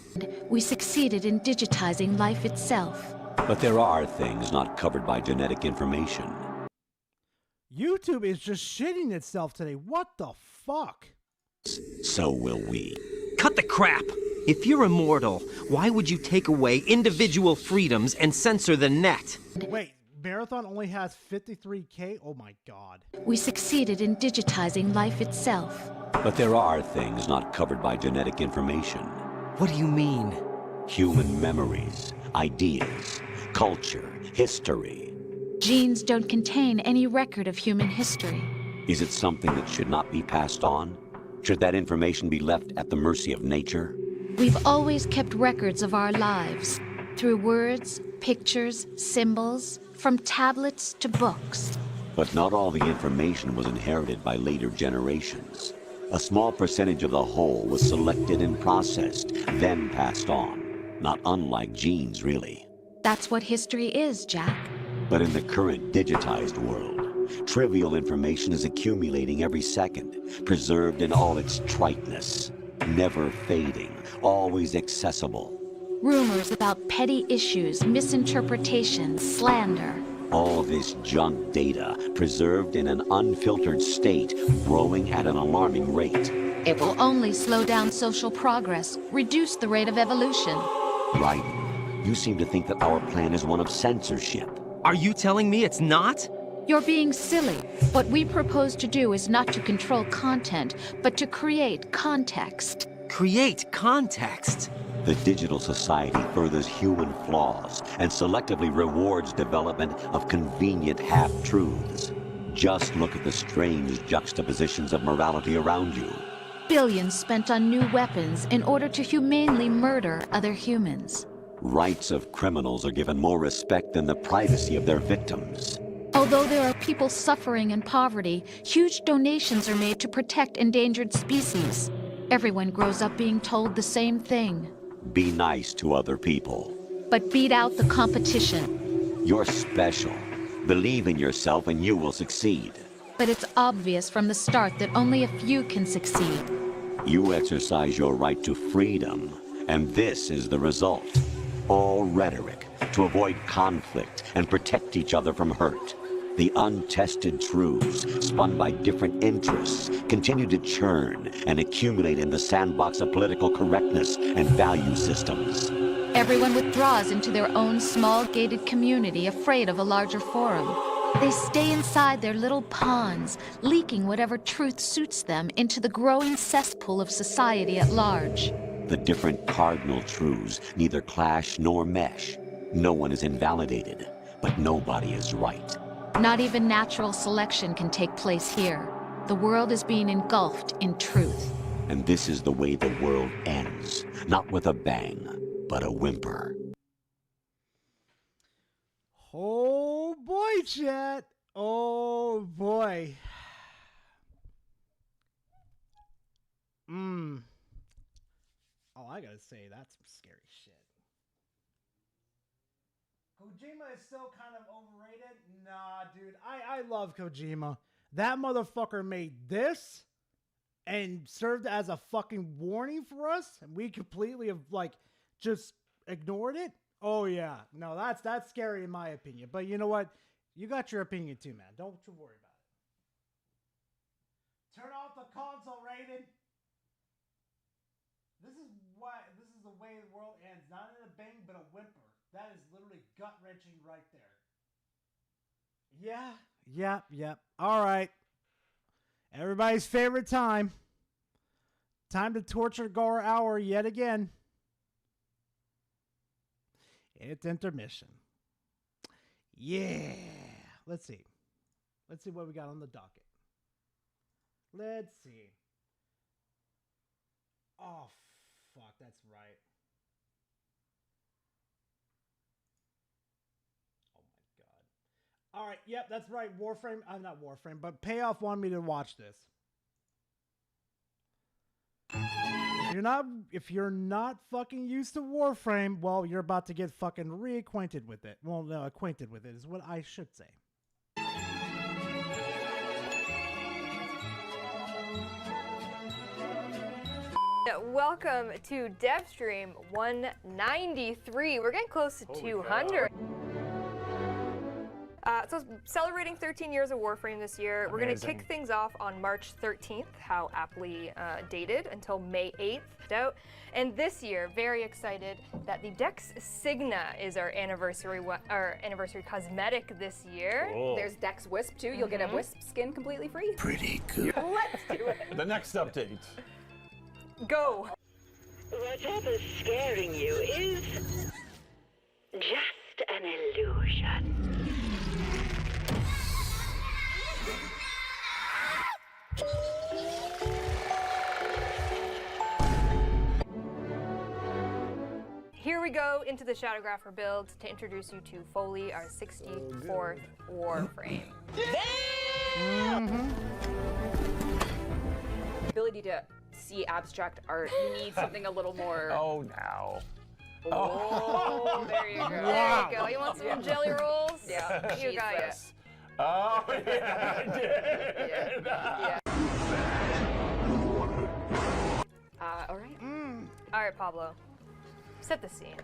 We succeeded in digitizing life itself. But there are things not covered by genetic information. YouTube is just shitting itself today. What the fuck? So will we. Cut the crap! If you're immortal, why would you take away individual freedoms and censor the net? Wait, Marathon only has 53K? Oh my god. We succeeded in digitizing life itself. But there are things not covered by genetic information. What do you mean? Human memories, ideas, culture, history. Genes don't contain any record of human history. Is it something that should not be passed on? Should that information be left at the mercy of nature? We've always kept records of our lives through words, pictures, symbols, from tablets to books. But not all the information was inherited by later generations. A small percentage of the whole was selected and processed, then passed on. Not unlike genes, really. That's what history is, Jack. But in the current digitized world, trivial information is accumulating every second, preserved in all its triteness, never fading, always accessible. Rumors about petty issues, misinterpretations, slander. All this junk data, preserved in an unfiltered state, growing at an alarming rate. It will only slow down social progress, reduce the rate of evolution. Right? You seem to think that our plan is one of censorship. Are you telling me it's not? You're being silly. What we propose to do is not to control content, but to create context. Create context? The digital society furthers human flaws and selectively rewards development of convenient half-truths. Just look at the strange juxtapositions of morality around you. Billions spent on new weapons in order to humanely murder other humans. Rights of criminals are given more respect than the privacy of their victims. Although there are people suffering in poverty, huge donations are made to protect endangered species. Everyone grows up being told the same thing. Be nice to other people. But beat out the competition. You're special. Believe in yourself and you will succeed. But it's obvious from the start that only a few can succeed. You exercise your right to freedom, and this is the result. All rhetoric to avoid conflict and protect each other from hurt. The untested truths, spun by different interests, continue to churn and accumulate in the sandbox of political correctness and value systems. Everyone withdraws into their own small gated community, afraid of a larger forum. They stay inside their little ponds, leaking whatever truth suits them into the growing cesspool of society at large. The different cardinal truths neither clash nor mesh. No one is invalidated, but nobody is right. Not even natural selection can take place here. The world is being engulfed in truth. And this is the way the world ends. Not with a bang, but a whimper. Oh boy, chat. Oh boy. Oh, I gotta say, that's some scary shit. Kojima is still kind of overrated? Nah, dude. I love Kojima. That motherfucker made this and served as a fucking warning for us, and we completely have, like, just ignored it. Oh, yeah. No, that's scary in my opinion. But you know what? You got your opinion too, man. Don't you worry about it. Turn off the console, Raiden. This is the way the world ends. Not in a bang, but a whimper. That is literally gut-wrenching right there. Yeah. Yep. All right. Everybody's favorite time. Time to torture Gar Hour yet again. It's intermission. Yeah. Let's see. Let's see what we got on the docket. Let's see. Oh, fuck. That's right. Oh, my God. All right. Yep, that's right. Warframe. Not Warframe, but Payoff wanted me to watch this. If you're not fucking used to Warframe, well, you're about to get fucking reacquainted with it. Well, no, acquainted with it is what I should say. Welcome to DevStream 193. We're getting close to 200. So celebrating 13 years of Warframe this year. We're going to kick things off on March 13th, how aptly dated, until May 8th out. And this year, very excited that the Dex Signa is our anniversary cosmetic this year. Cool. There's Dex Wisp too. You'll get a Wisp skin completely free. Pretty good. Let's do it. The next update. Go. Whatever's scaring you is just an illusion. Here we go into the Shadowgrapher build to introduce you to Foley, our 64th Warframe. Ability to see abstract art. You need something a little more. Oh, now. Oh, there you go. Wow. There you go. You want some jelly rolls? Yeah. You got it. Oh, yeah, I did. Yeah. All right. All right, Pablo. Set the scene.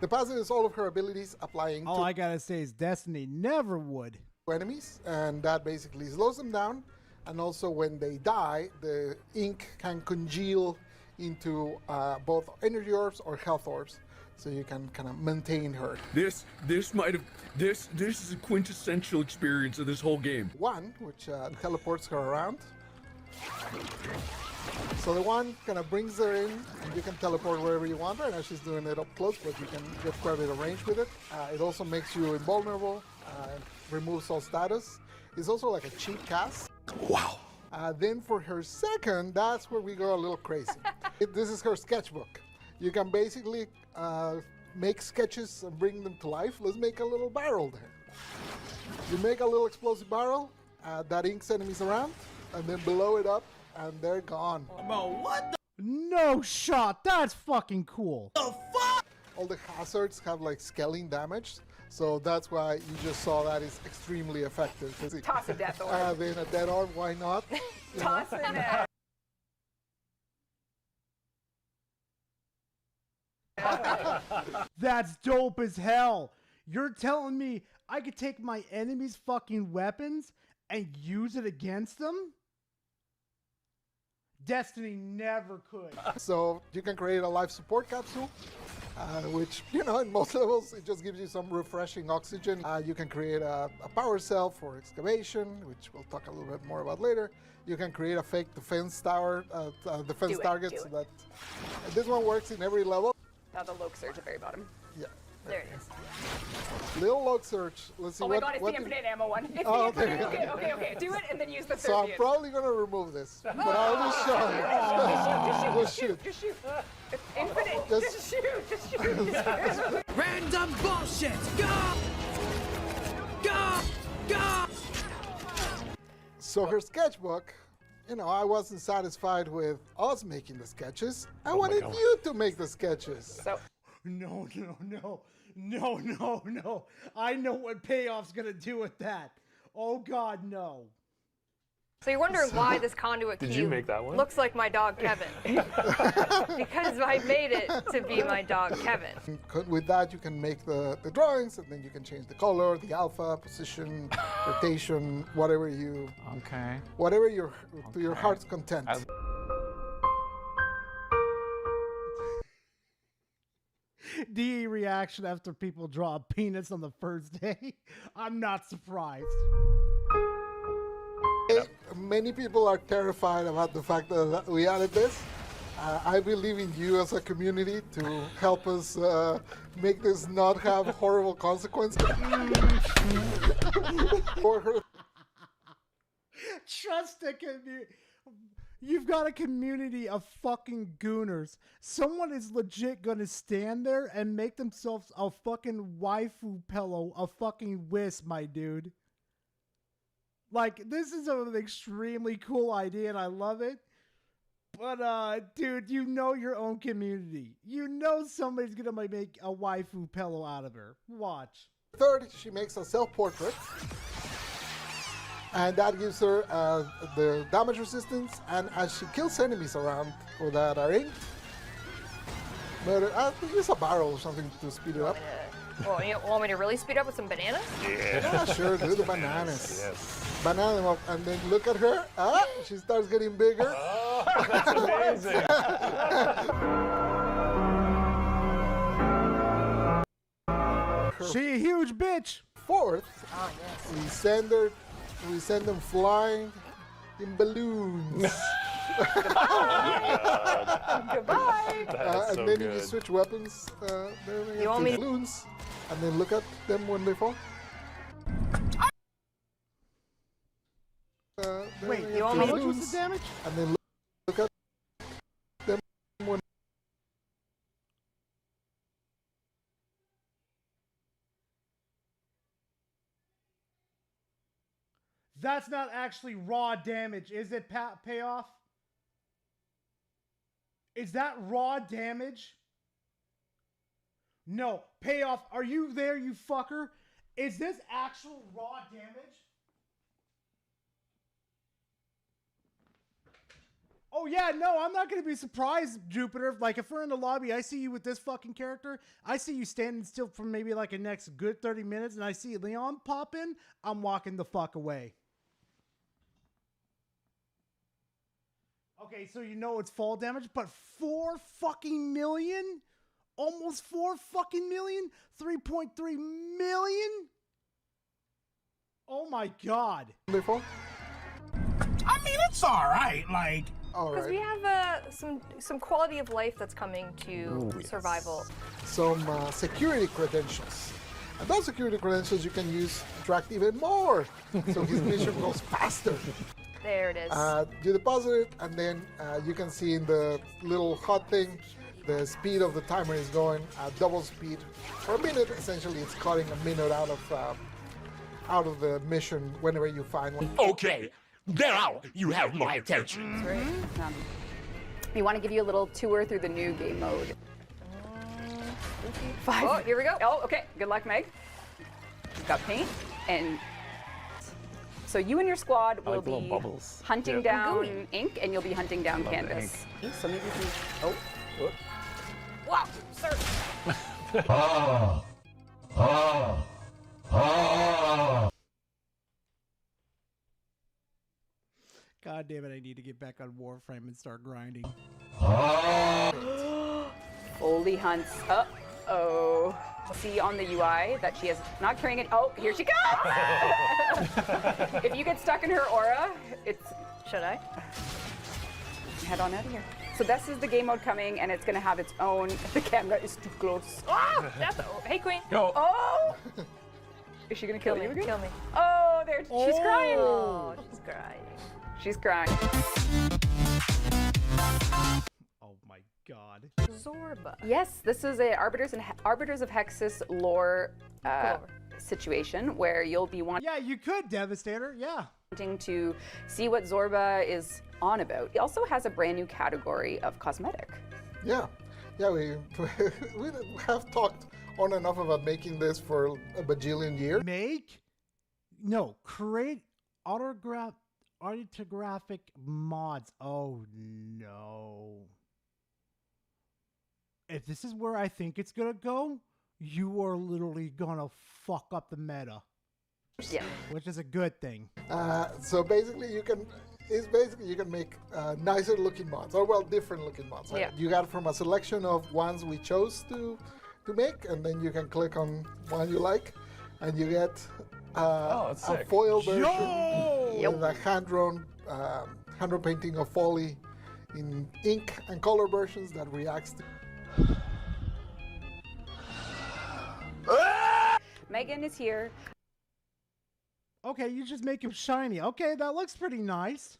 The positive is all of her abilities applying All to I gotta say is Destiny never would. enemies, and that basically slows them down. And also, when they die, the ink can congeal into both energy orbs or health orbs so you can kind of maintain her. This is a quintessential experience of this whole game. One, which teleports her around. So the one kind of brings her in, and you can teleport wherever you want. Right now she's doing it up close, but you can get quite a bit of range with it. It also makes you invulnerable, removes all status. It's also like a cheap cast. Wow. Then for her second, that's where we go a little crazy. This is her sketchbook. You can basically make sketches and bring them to life. Let's make a little barrel there. You make a little explosive barrel that inks enemies around, and then blow it up, and they're gone. What the? No shot. That's fucking cool. The fuck? All the hazards have like scaling damage, so that's why you just saw that is extremely effective. Toss a death orb. Then a death orb, why not? Toss it there. That's dope as hell. You're telling me I could take my enemy's fucking weapons and use it against them? Destiny never could. So you can create a life support capsule, which, you know, in most levels, it just gives you some refreshing oxygen. You can create a power cell for excavation, which we'll talk a little bit more about later. You can create a fake defense tower, defense targets. So that this one works in every level. Now the Loke Surge at the very bottom. Yeah. There it is. Little Loke Surge. Let's see Oh my god, it's the infinite ammo one. It's the infinite. Okay. Do it and then use the So I'm Serbian. probably going to remove this, but I'll just show you. Just shoot. Just shoot. It's infinite. Just shoot. Just shoot. Random bullshit! Go! Go! Go! So her sketchbook, you know, I wasn't satisfied with us making the sketches. I wanted you to make the sketches. So No. I know what payoff's gonna do with that. Oh god, no. So you're wondering why this conduit Did cube you make that one? looks like my dog Kevin. Because I made it to be my dog Kevin. With that, you can make the drawings, and then you can change the color, the alpha, position, rotation, whatever you... Okay. Whatever to your heart's content. DE reaction after people draw a penis on the first day. I'm not surprised. Many people are terrified about the fact that we added this. I believe in you as a community to help us make this not have horrible consequences. For her. Trust the community. You've got a community of fucking gooners. Someone is legit gonna stand there and make themselves a fucking waifu pillow, a fucking wisp, my dude. Like, this is an extremely cool idea and I love it. But, dude, you know your own community. You know somebody's gonna make a waifu pillow out of her. Watch. Third, she makes a self-portrait. And that gives her the damage resistance, and as she kills enemies around or that are inked, use a barrel or something to speed it up. Well, you want me to really speed up with some bananas? Yeah, sure, do the bananas. Yes. Banana them up, and then look at her. She starts getting bigger. Oh, that's amazing. She a huge bitch. Fourth, we send them flying in balloons. Goodbye. And then you switch weapons. You want me to balloons, and then look at them when they fall. Wait, you want me to balloons, the damage? And then look at them when. That's not actually raw damage. Is it payoff? Is that raw damage? No. Payoff. Are you there, you fucker? Is this actual raw damage? Oh yeah, no, I'm not going to be surprised, Jupiter. Like, if we're in the lobby, I see you with this fucking character, I see you standing still for maybe like a next good 30 minutes, and I see Leon pop in, I'm walking the fuck away. Okay, so you know it's fall damage, but 4 fucking million? Almost 4 fucking million? 3.3 million? Oh my god. Wonderful. I mean, it's all right. Like, Because we have some quality of life that's coming to survival. Some security credentials. And those security credentials you can use to attract even more, so his mission goes faster. There it is. You deposit it, and then you can see in the little hot thing, the speed of the timer is going at double speed for a minute. Essentially, it's cutting a minute out of the mission whenever you find one. Okay, now you have my attention. That's right. We want to give you a little tour through the new game mode. 5. Oh, here we go. Oh, okay. Good luck, Meg. Got paint, and so you and your squad will be hunting down ink, and you'll be hunting down canvas. Okay, so maybe you can. Oh. Wow, sir. God damn it, I need to get back on Warframe and start grinding. Foley hunts. Uh-oh. See on the UI that she is not carrying it. Oh, here she comes! If you get stuck in her aura, it's... Should I? Head on out of here. So this is the game mode coming, and it's going to have its own... The camera is too close. Oh! Hey, Queen. Go. Oh! Is she going to kill me? Kill me. Oh, there. She's crying. Oh, she's crying. She's crying. Oh my god. Zorba. Yes, this is a Arbiters of Hexus lore situation where you'll be wanting. Yeah, you could, Devastator. Yeah. Wanting to see what Zorba is on about. He also has a brand new category of cosmetic. Yeah, we have talked on and off about making this for a bajillion years. Create autographic mods. Oh no. If this is where I think it's gonna go, you are literally gonna fuck up the meta. Yeah. Which is a good thing. So basically you can make nicer looking mods, or different looking mods. Right? Yeah. You got from a selection of ones we chose to make, and then you can click on one you like, and you get a foil version with a hand-drawn painting of Foley in ink and color versions that reacts to. Megan is here. Okay, you just make him shiny. Okay, that looks pretty nice.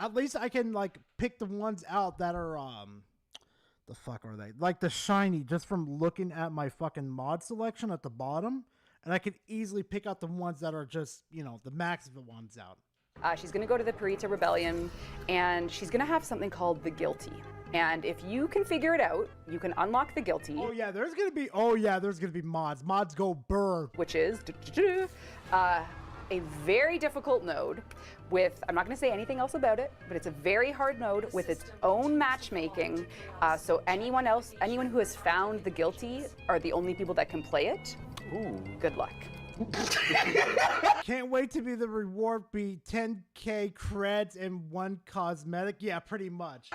At least I can pick the ones out that are the fuck are they? Like the shiny, just from looking at my fucking mod selection at the bottom, and I can easily pick out the ones that are just, the max of the ones out. She's going to go to the Parita Rebellion, and she's going to have something called the Guilty. And if you can figure it out, you can unlock the Guilty. Oh yeah, there's gonna be mods. Mods go burr. Which is a very difficult node with, I'm not going to say anything else about it, but it's a very hard node with its own matchmaking. So anyone who has found the Guilty are the only people that can play it. Ooh. Good luck. Can't wait to be the reward be 10k creds and 1 cosmetic. Yeah, pretty much.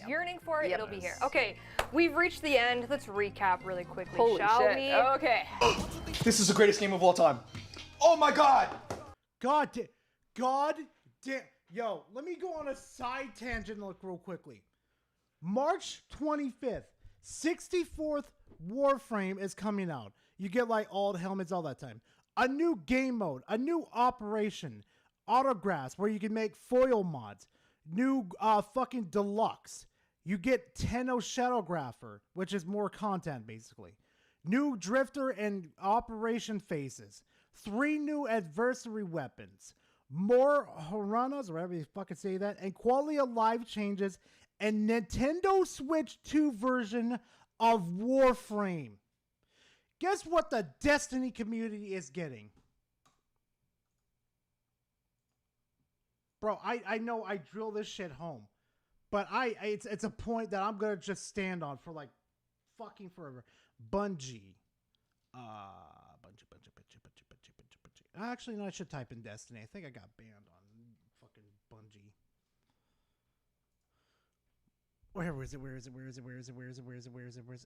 Yearning for it, it'll be here. Okay, we've reached the end. Let's recap really quickly, Holy shall shit. we? Okay. This is the greatest game of all time. Oh my god! God damn. Yo, let me go on a side tangent real quickly. March 25th, 64th Warframe is coming out. You get all the helmets all that time. A new game mode, a new operation, autographs where you can make foil mods, new fucking deluxe. You get Tenno Shadowgrapher, which is more content basically. New drifter and operation faces. 3 new adversary weapons. More Horanas, or whatever you fucking say that, and quality of life changes, and Nintendo Switch 2 version of Warframe. Guess what the Destiny community is getting? Bro, I know I drill this shit home, but it's a point that I'm gonna just stand on for fucking forever. Bungie. Bungie. Actually, no, I should type in Destiny. I think I got banned on fucking Bungie. Where is it?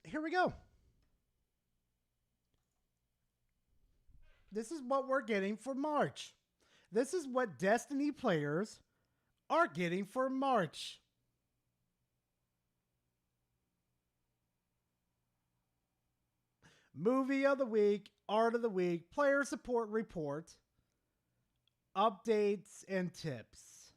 Here we go. This is what we're getting for March. This is what Destiny players are getting for March. Movie of the week, art of the week, player support report, updates, and tips.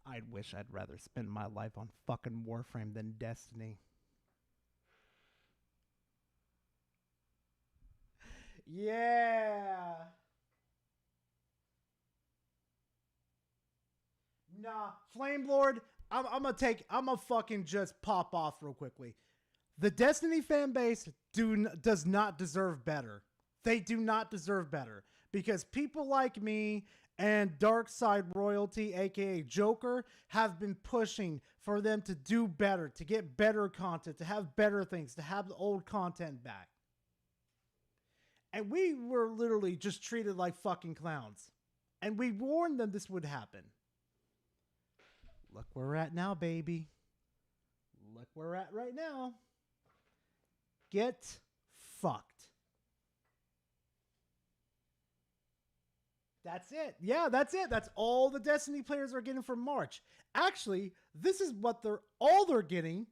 I wish I'd rather spend my life on fucking Warframe than Destiny. Yeah. Nah, Flame Lord, I'm gonna fucking just pop off real quickly. The Destiny fan base does not deserve better. They do not deserve better because people like me and Darkside Royalty, aka Joker, have been pushing for them to do better, to get better content, to have better things, to have the old content back. And we were literally just treated like fucking clowns. And we warned them this would happen. Look where we're at now, baby. Look where we're at right now. Get fucked. That's it. Yeah, that's it. That's all the Destiny players are getting from March. Actually, this is what they're getting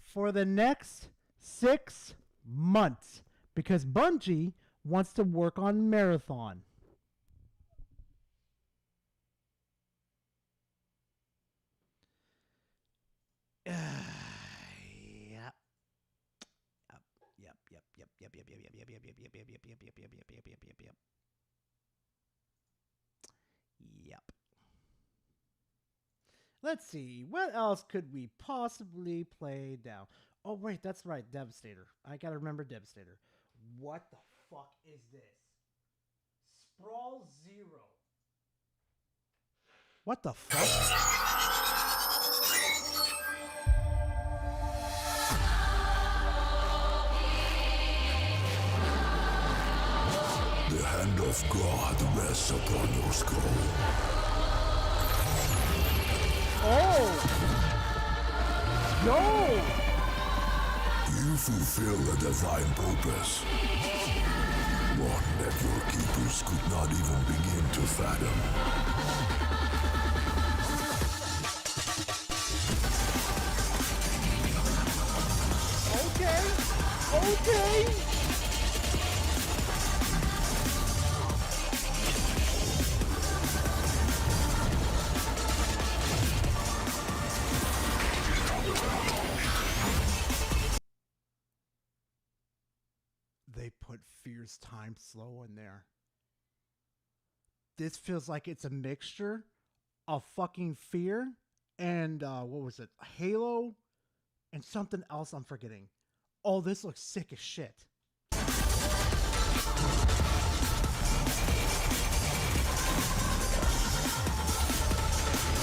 for the next 6 months. Because Bungie wants to work on Marathon. Yep. Let's see. What else could we possibly play down? Oh, wait, that's right. Devastator. I gotta remember Devastator. What the fuck is this? Sprawl Zero. What the fuck? The hand of God rests upon your skull. Oh! Yo! You fulfill a divine purpose. One that your keepers could not even begin to fathom. Okay! Okay! They put Fierce Time Slow in there. This feels like it's a mixture of fucking Fear and what was it? Halo and something else I'm forgetting. Oh, this looks sick as shit.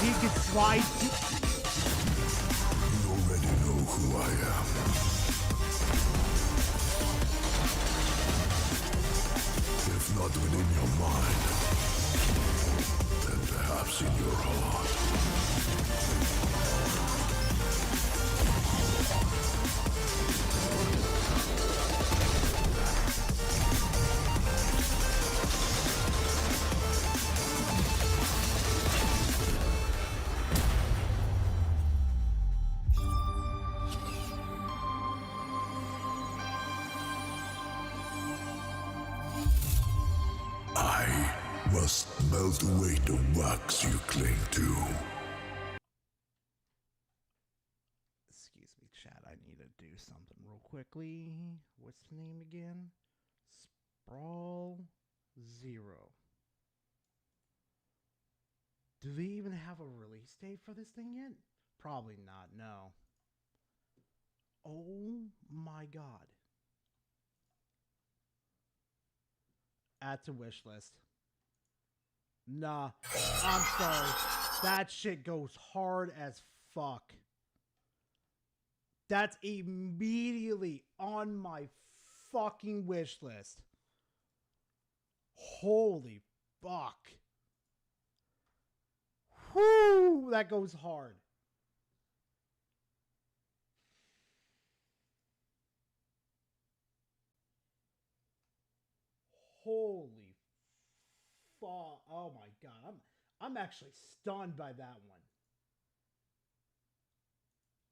He can slide. You already know who I am. If not within your mind, then perhaps in your heart. I must melt away the wax you cling to. Excuse me, chat. I need to do something real quickly. What's the name again? Sprawl Zero. Do they even have a release date for this thing yet? Probably not, no. Oh my god. Add to wish list. Nah, I'm sorry. That shit goes hard as fuck. That's immediately on my fucking wish list. Holy fuck. Whoo, that goes hard. Holy fuck. Oh my god. I'm actually stunned by that one.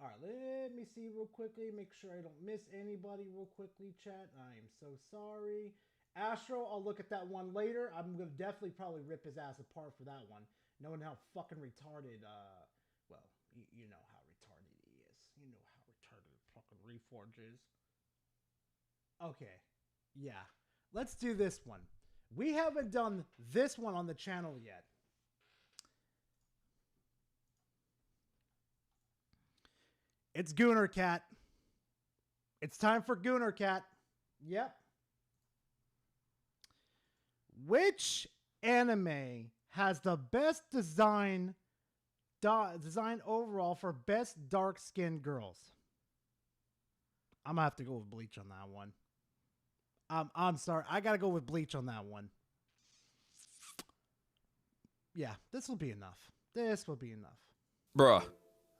All right, let me see real quickly. Make sure I don't miss anybody real quickly, chat. I am so sorry. Astro, I'll look at that one later. I'm going to definitely probably rip his ass apart for that one. Knowing how fucking retarded, well, you know how retarded he is. You know how retarded fucking Reforge is. Okay, yeah. Let's do this one. We haven't done this one on the channel yet. It's Gooner Cat. It's time for Gooner Cat. Yep. Which anime has the best design overall for best dark-skinned girls? I'm gonna have to go with Bleach on that one. I'm sorry. I gotta go with Bleach on that one. Yeah, this will be enough. This will be enough. Bruh,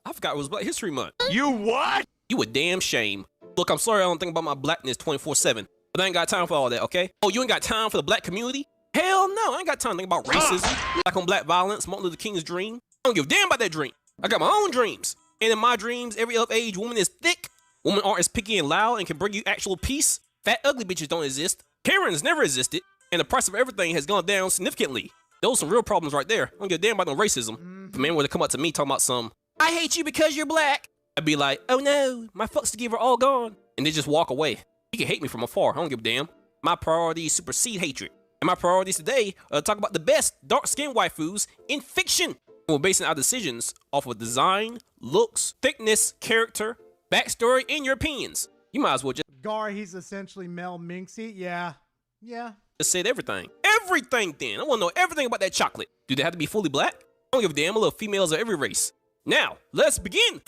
I forgot it was Black History Month. You what? You a damn shame. Look, I'm sorry I don't think about my blackness 24/7, but I ain't got time for all that, okay? Oh, you ain't got time for the black community? Hell no, I ain't got time to think about racism, black on black violence, Martin Luther King's dream. I don't give a damn about that dream. I got my own dreams. And in my dreams, every up-age woman is thick. Women aren't as picky and loud and can bring you actual peace. Fat, ugly bitches don't exist. Karens never existed. And the price of everything has gone down significantly. Those are some real problems right there. I don't give a damn about no racism. If a man were to come up to me talking about some, I hate you because you're black, I'd be like, oh no, my fucks to give are all gone. And they just walk away. You can hate me from afar. I don't give a damn. My priorities supersede hatred. And my priorities today are to talk about the best dark-skinned waifus in fiction. And we're basing our decisions off of design, looks, thickness, character, backstory, and your opinions. You might as well just Gar, he's essentially Mel Minxie. Yeah. said everything. Everything then. I want to know everything about that chocolate. Do they have to be fully black? I don't give a damn. I love females of every race. Now, let's begin.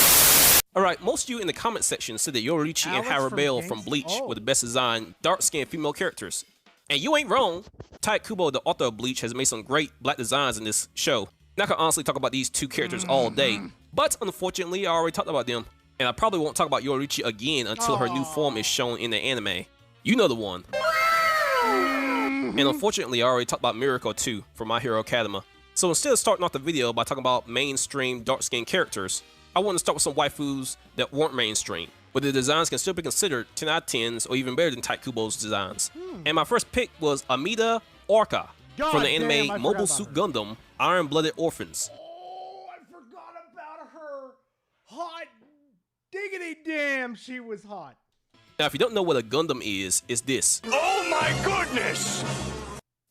Alright, most of you in the comment section said that Yoruichi and Harabelle from Bleach were the best designed dark-skinned female characters. And you ain't wrong. Tite Kubo, the author of Bleach, has made some great black designs in this show. And I could honestly talk about these two characters all day, but unfortunately I already talked about them. And I probably won't talk about Yoruichi again until her new form is shown in the anime. You know the one. And unfortunately I already talked about Miracle too from My Hero Academia. So instead of starting off the video by talking about mainstream dark-skinned characters, I want to start with some waifus that weren't mainstream, but the designs can still be considered 10 out of 10s or even better than Tite Kubo's designs. And my first pick was Amida Orca from the anime Mobile Suit Gundam Iron-Blooded Orphans. Oh, I forgot about her. Hot diggity damn, she was hot. Now, if you don't know what a Gundam is, it's this. Oh my goodness!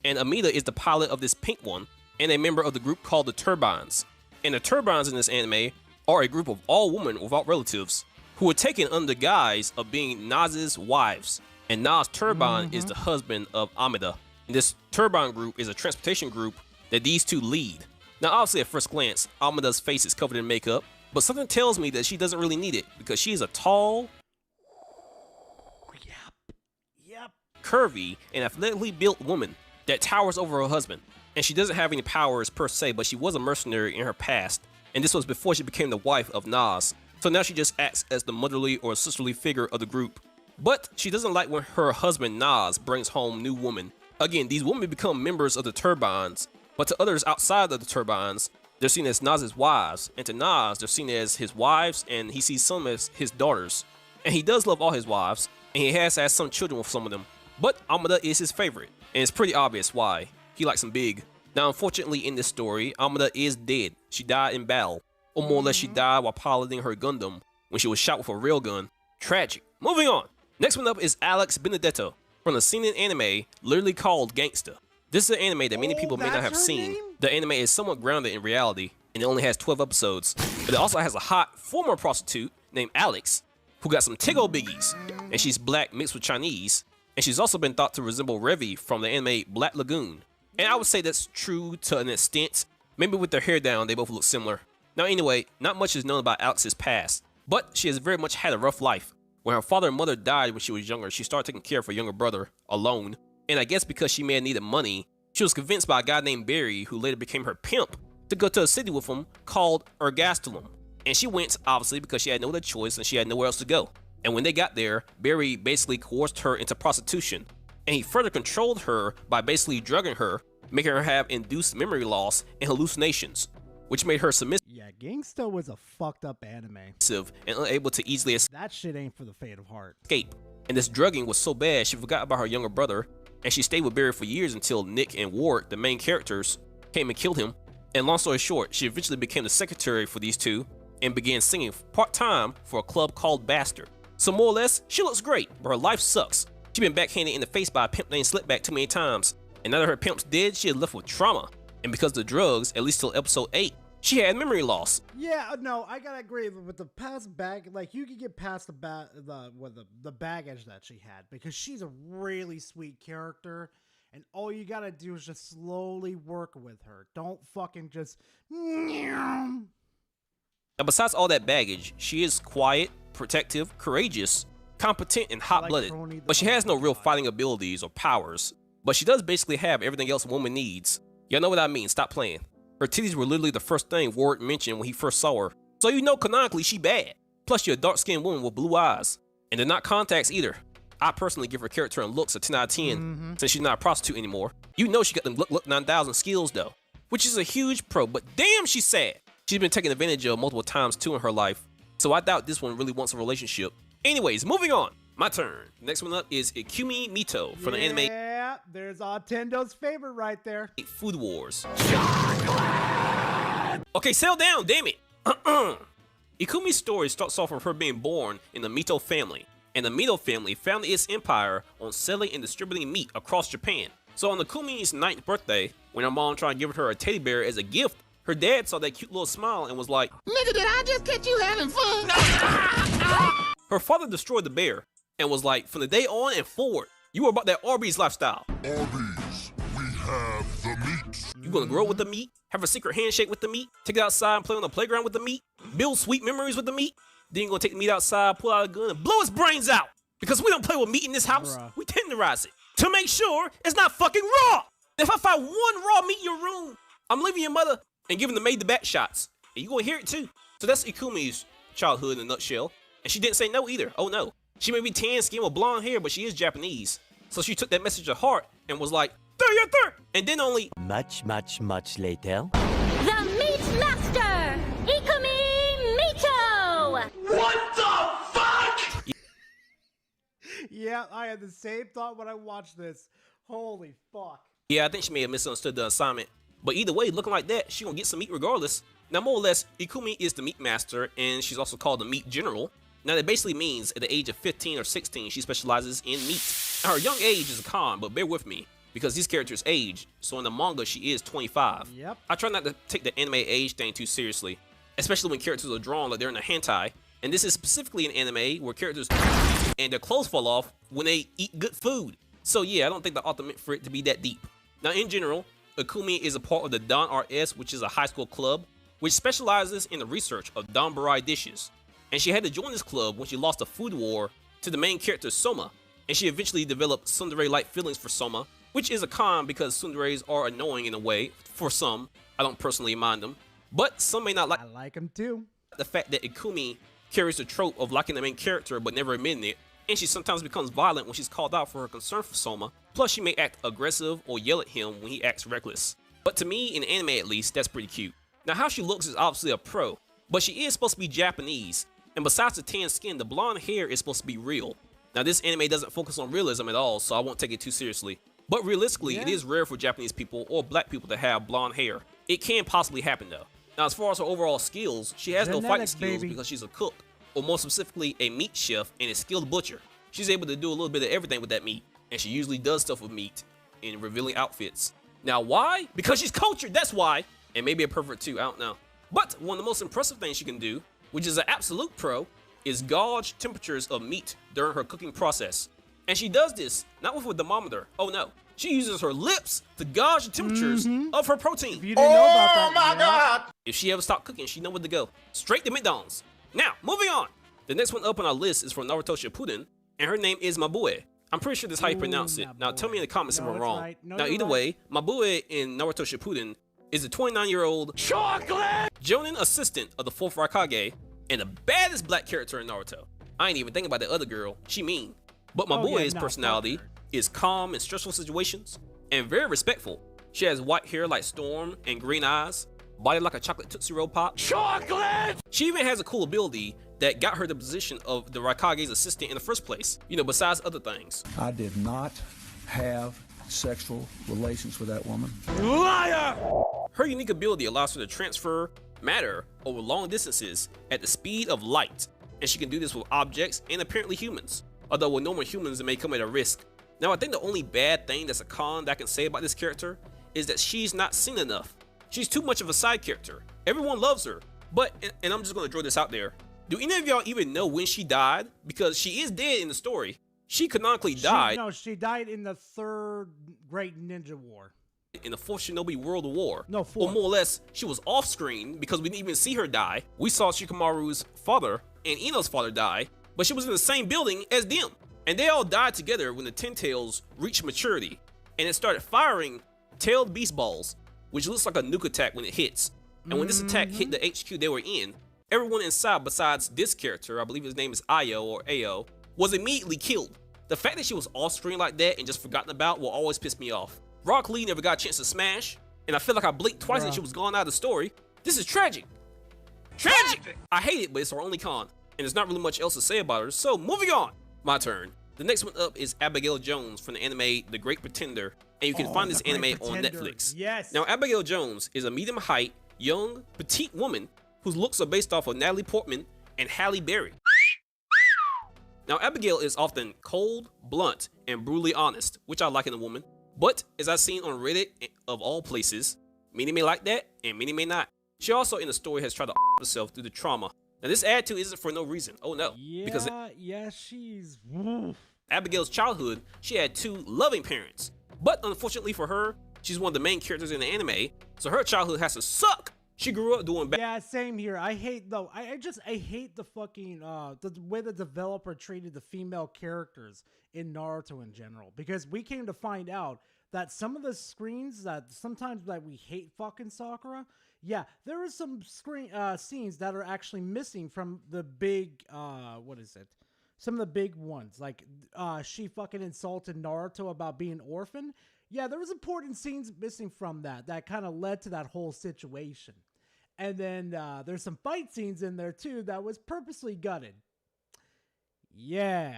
And Amida is the pilot of this pink one, and a member of the group called the Turbines. And the Turbines in this anime are a group of all women without relatives who were taken under the guise of being Naz's wives. And Naz Turbine is the husband of Amida. And this Turbine group is a transportation group that these two lead. Now, obviously at first glance, Amida's face is covered in makeup, but something tells me that she doesn't really need it because she is a tall, curvy, and athletically built woman that towers over her husband. And she doesn't have any powers per se, but she was a mercenary in her past, and this was before she became the wife of Naz. So now she just acts as the motherly or sisterly figure of the group. But she doesn't like when her husband Naz brings home new women. Again, these women become members of the Turbines, but to others outside of the Turbines, they're seen as Naz's wives, and to Naz, they're seen as his wives, and he sees some as his daughters. And he does love all his wives, and he has had some children with some of them. But Amida is his favorite, and it's pretty obvious why. He likes them big. Now, unfortunately, in this story, Amida is dead. She died in battle, or more or less she died while piloting her Gundam when she was shot with a railgun. Tragic. Moving on. Next one up is Alex Benedetto from the seinen anime literally called Gangsta. This is an anime that many people may not have seen. The anime is somewhat grounded in reality, and it only has 12 episodes. But it also has a hot former prostitute named Alex, who got some Tiggo biggies, and she's black mixed with Chinese. And she's also been thought to resemble Revi from the anime Black Lagoon. And I would say that's true to an extent. Maybe with their hair down, they both look similar. Now anyway, not much is known about Alex's past, but she has very much had a rough life. When her father and mother died when she was younger, she started taking care of her younger brother alone. And I guess because she may have needed money, she was convinced by a guy named Barry, who later became her pimp, to go to a city with him called Ergastelum. And she went, obviously, because she had no other choice and she had nowhere else to go. And when they got there, Barry basically coerced her into prostitution. and he further controlled her by basically drugging her, making her have induced memory loss and hallucinations, which made her submissive Yeah, Gangsta was a fucked up anime. and unable to easily That shit ain't for the faint of heart. escape. And this drugging was so bad she forgot about her younger brother, and she stayed with Barry for years until Nick and Ward, the main characters, came and killed him. And long story short, she eventually became the secretary for these two and began singing part-time for a club called Bastard. So more or less, she looks great, but her life sucks. She's been backhanded in the face by a pimp named Slipback too many times, and now that her pimp's dead, she is left with trauma. And because of the drugs, at least till episode 8, she had memory loss. Yeah, no, I gotta agree with the past bag. Like, you could get past the baggage that she had, because she's a really sweet character, and all you gotta do is just slowly work with her. Don't fucking just. Now, besides all that baggage, she is quiet, protective, courageous, competent, and hot-blooded, but she has no real fighting abilities or powers. But she does basically have everything else a woman needs. Y'all know what I mean, stop playing. Her titties were literally the first thing Ward mentioned when he first saw her, so you know canonically she bad. Plus you're a dark-skinned woman with blue eyes, and they're not contacts either. I personally give her character and looks a 10 out of 10 since she's not a prostitute anymore. You know she got them look 9000 skills though, which is a huge pro, but damn she's sad. She's been taken advantage of multiple times too in her life, so I doubt this one really wants a relationship. Anyways, moving on. My turn. Next one up is Ikumi Mito from the anime Yeah, there's Tendo's favorite right there. Food Wars. Okay, settle down, damn it. Ikumi's story starts off with her being born in the Mito family, and the Mito family founded its empire on selling and distributing meat across Japan. So on Ikumi's 9th birthday, when her mom tried to give her a teddy bear as a gift, her dad saw that cute little smile and was like, "Nigga, did I just catch you having fun?" Her father destroyed the bear and was like, "From the day on and forward, you were about that Arby's lifestyle. Arby's, we have the meat. You gonna grow with the meat, have a secret handshake with the meat, take it outside and play on the playground with the meat, build sweet memories with the meat, then you're gonna take the meat outside, pull out a gun, and blow his brains out. Because we don't play with meat in this house, we tenderize it to make sure it's not fucking raw. If I find one raw meat in your room, I'm leaving your mother and giving the maid the back shots. And you gonna hear it too." So that's Ikumi's childhood in a nutshell. And she didn't say no either. Oh no. She may be tan skin with blonde hair, but she is Japanese. So she took that message to heart and was like, and then only Much later. The Meat Master, Ikumi Mito! What the fuck? Yeah, I had the same thought when I watched this. Holy fuck. Yeah, I think she may have misunderstood the assignment. But either way, looking like that, she gonna get some meat regardless. Now, more or less, Ikumi is the meat master, and she's also called the meat general. Now, that basically means at the age of 15 or 16, she specializes in meat. Now, her young age is a con, but bear with me, because these characters age, so in the manga, she is 25. Yep. I try not to take the anime age thing too seriously, especially when characters are drawn like they're in a hentai, and this is specifically an anime where characters and their clothes fall off when they eat good food. So yeah, I don't think the author meant for it to be that deep. Now, in general, Ikumi is a part of the Don RS, which is a high school club, which specializes in the research of Donbarai dishes. And she had to join this club when she lost a food war to the main character Soma, and she eventually developed tsundere-like feelings for Soma, which is a con because tsunderes are annoying in a way for some. I don't personally mind them, but some may not like. I like them too. The fact that Ikumi carries the trope of liking the main character but never admitting it, and she sometimes becomes violent when she's called out for her concern for Soma. Plus, she may act aggressive or yell at him when he acts reckless. But to me, in anime at least, that's pretty cute. Now, how she looks is obviously a pro, but she is supposed to be Japanese, and besides the tan skin, the blonde hair is supposed to be real. Now, this anime doesn't focus on realism at all, so I won't take it too seriously. But realistically, it is rare for Japanese people or black people to have blonde hair. It can possibly happen though. Now, as far as her overall skills, she has no fighting skills because she's a cook, or more specifically, a meat chef and a skilled butcher. She's able to do a little bit of everything with that meat, and she usually does stuff with meat in revealing outfits. Now, why? Because she's cultured, that's why. And maybe a pervert too, I don't know. But one of the most impressive things she can do, which is an absolute pro, is gauge temperatures of meat during her cooking process. And she does this not with a thermometer. Oh no. She uses her lips to gauge the temperatures of her protein. If you didn't know about that, my God! If she ever stopped cooking, she know where to go. Straight to McDonald's. Now, moving on. The next one up on our list is from Naruto Shippuden, and her name is Mabue. I'm pretty sure that's how you pronounce it. Now, tell me in the comments if I'm wrong. Right. No, now, either way, Mabue in Naruto Shippuden is a 29-year-old chocolate Jonin assistant of the 4th Raikage and the baddest black character in Naruto. I ain't even thinking about the other girl. She mean. But Mabue's personality is calm in stressful situations and very respectful. She has white hair like Storm and green eyes, body like a chocolate Tootsie Roll Pop. Chocolate! She even has a cool ability that got her the position of the Raikage's assistant in the first place, you know, besides other things. I did not have sexual relations with that woman. Liar! Her unique ability allows her to transfer matter over long distances at the speed of light, and she can do this with objects and apparently humans, although with normal humans it may come at a risk. Now I think the only bad thing that's a con that I can say about this character is that she's not seen enough. She's too much of a side character. Everyone loves her, but, and I'm just gonna throw this out there, do any of y'all even know when she died? Because she is dead in the story. She canonically died. No, she died in the Third Great Ninja War. In the Fourth Shinobi World War. No, Or fourth. more or less, she was off screen because we didn't even see her die. We saw Shikamaru's father and Ino's father die, but she was in the same building as them. And they all died together when the Ten Tails reached maturity. And it started firing tailed beast balls, which looks like a nuke attack when it hits. And when this attack hit the HQ they were in, everyone inside besides this character, I believe his name is Ayo or Ao, was immediately killed. The fact that she was off screen like that and just forgotten about will always piss me off. Rock Lee never got a chance to smash, and I feel like I blinked twice and she was gone out of the story. This is tragic. Tragic! I hate it, but it's her only con, and there's not really much else to say about her, so moving on. My turn. The next one up is Abigail Jones from the anime The Great Pretender, and you can find this anime on Netflix. Yes. Now, Abigail Jones is a medium height, young, petite woman whose looks are based off of Natalie Portman and Halle Berry. Now, Abigail is often cold, blunt, and brutally honest, which I like in a woman. But, as I've seen on Reddit, of all places, many may like that, and many may not. She also, in the story, has tried to herself through the trauma. Now, this attitude isn't for no reason. Oh, no. Because she's... Abigail's childhood, she had two loving parents. But, unfortunately for her, she's one of the main characters in the anime, so her childhood has to suck. She grew up doing bad. Yeah, same here. I hate though. I hate the fucking the way the developer treated the female characters in Naruto in general. Because we came to find out that some of the screens that sometimes that we hate fucking Sakura. Yeah, there are some scenes that are actually missing from the big what is it? Some of the big ones, like she fucking insulted Naruto about being an orphan. Yeah, there was important scenes missing from that kind of led to that whole situation. And then there's some fight scenes in there too that was purposely gutted. Yeah.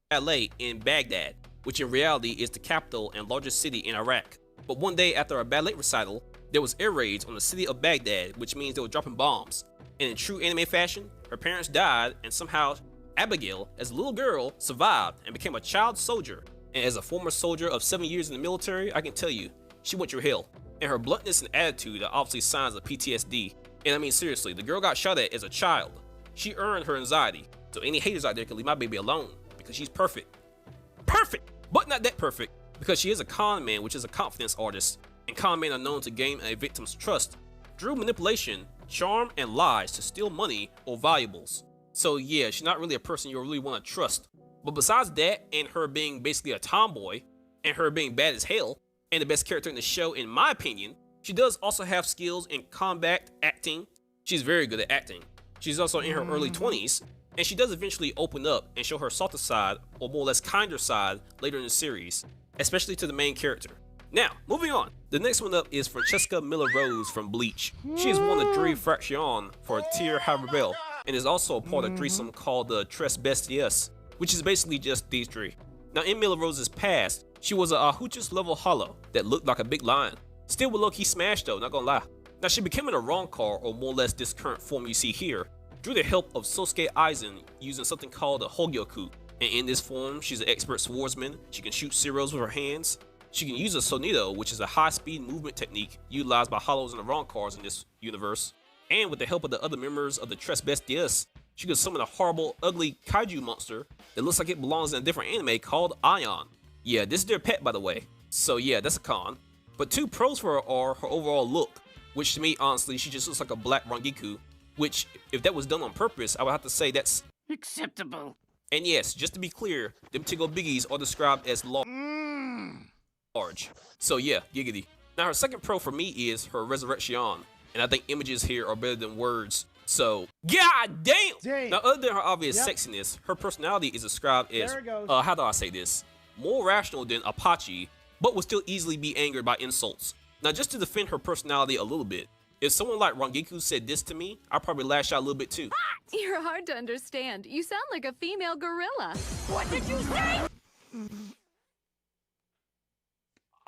Ballet in Baghdad, which in reality is the capital and largest city in Iraq. But one day after a ballet recital, there was air raids on the city of Baghdad, which means they were dropping bombs. And in true anime fashion, her parents died, and somehow Abigail, as a little girl, survived and became a child soldier. And as a former soldier of 7 years in the military, I can tell you, she went through hell. And her bluntness and attitude are obviously signs of PTSD. And I mean seriously, the girl got shot at as a child. She earned her anxiety. So any haters out there can leave my baby alone, because she's perfect. Perfect! But not that perfect, because she is a con man, which is a confidence artist. And con men are known to gain a victim's trust through manipulation, charm, and lies to steal money or valuables. So yeah, she's not really a person you really want to trust. But besides that, and her being basically a tomboy, and her being bad as hell, and the best character in the show in my opinion, she does also have skills in combat acting. She's very good at acting. She's also in her early 20s, and she does eventually open up and show her softer side, or more or less kinder side, later in the series, especially to the main character. Now, moving on. The next one up is Francesca Miller-Rose from Bleach. She is one of the three Fraction for Tier Rebel, and is also a part of a threesome called the Tres Bestias, which is basically just these three. Now, in Miller-Rose's past, she was a Ahuchus level hollow that looked like a big lion. Still with low-key smash though, not gonna lie. Now, she became an Arrancar, or more or less this current form you see here, through the help of Sosuke Aizen using something called a Hogyoku. And in this form, she's an expert swordsman. She can shoot zeros with her hands. She can use a Sonido, which is a high-speed movement technique utilized by hollows and Arrancars in this universe. And with the help of the other members of the Tres Bestias, she can summon a horrible, ugly kaiju monster that looks like it belongs in a different anime called Ion. Yeah, this is their pet, by the way. So yeah, that's a con. But two pros for her are her overall look, which to me, honestly, she just looks like a black Rangiku, which, if that was done on purpose, I would have to say that's acceptable. And yes, just to be clear, them Tigo Biggies are described as large. So yeah, giggity. Now her second pro for me is her Resurrection, and I think images here are better than words. So, god damn! Now, other than her obvious sexiness, her personality is described as, how do I say this? more rational than Apache, but would still easily be angered by insults. Now, just to defend her personality a little bit, if someone like Rangiku said this to me, I'd probably lash out a little bit too. You're hard to understand. You sound like a female gorilla. What did you say?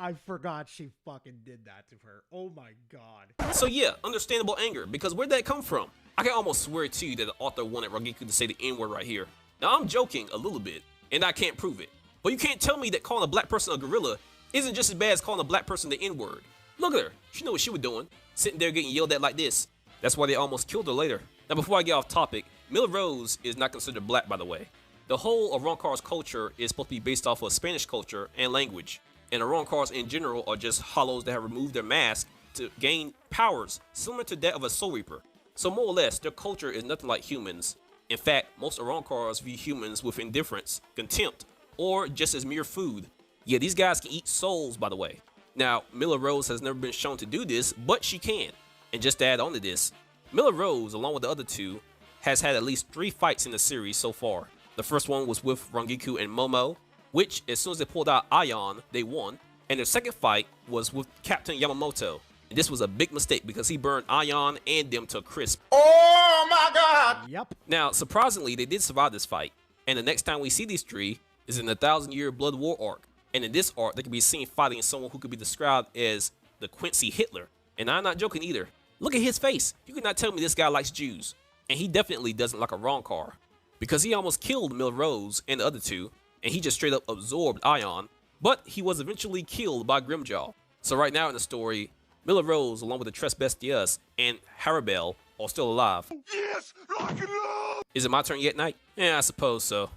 I forgot she fucking did that to her. Oh my god. So yeah, understandable anger, because where'd that come from? I can almost swear to you that the author wanted Rangiku to say the N-word right here. Now I'm joking a little bit, and I can't prove it. But you can't tell me that calling a black person a gorilla isn't just as bad as calling a black person the N-word. Look at her, she knew what she was doing, sitting there getting yelled at like this. That's why they almost killed her later. Now before I get off topic, Miller Rose is not considered black, by the way. The whole of Arrancar's culture is supposed to be based off of Spanish culture and language. And Arrancars in general are just hollows that have removed their mask to gain powers similar to that of a Soul Reaper. So more or less, their culture is nothing like humans. In fact, most Arrancars view humans with indifference, contempt, or just as mere food. Yeah, these guys can eat souls, by the way. Now, Miller Rose has never been shown to do this, but she can. And just to add on to this, Miller Rose, along with the other two, has had at least 3 fights in the series so far. The first one was with Rangiku and Momo, which, as soon as they pulled out Ion, they won. And their second fight was with Captain Yamamoto. And this was a big mistake because he burned Ion and them to a crisp. Oh my god! Yep. Now, surprisingly, they did survive this fight. And the next time we see these 3 is in the 1,000-Year Blood War arc. And in this arc, they can be seen fighting someone who could be described as the Quincy Hitler. And I'm not joking either. Look at his face. You cannot tell me this guy likes Jews. And he definitely doesn't like a Arrancar, because he almost killed Miller Rose and the other 2. And he just straight up absorbed Ion, but he was eventually killed by Grimjaw. So right now in the story, Miller Rose, along with the Tres Bestias and Haribel, are still alive. Yes, rock and roll! Is it my turn yet, Knight? Yeah, I suppose so.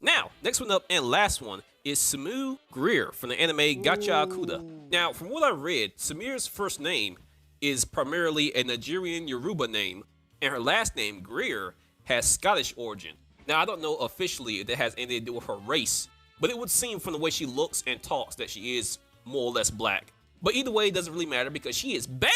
Now, next one up and last one is Samu Greer from the anime Gacha Akuda. Now, from what I read, Samir's first name is primarily a Nigerian Yoruba name, and her last name, Greer, has Scottish origin. Now, I don't know officially if that has anything to do with her race, but it would seem from the way she looks and talks that she is more or less black. But either way, it doesn't really matter because she is bad,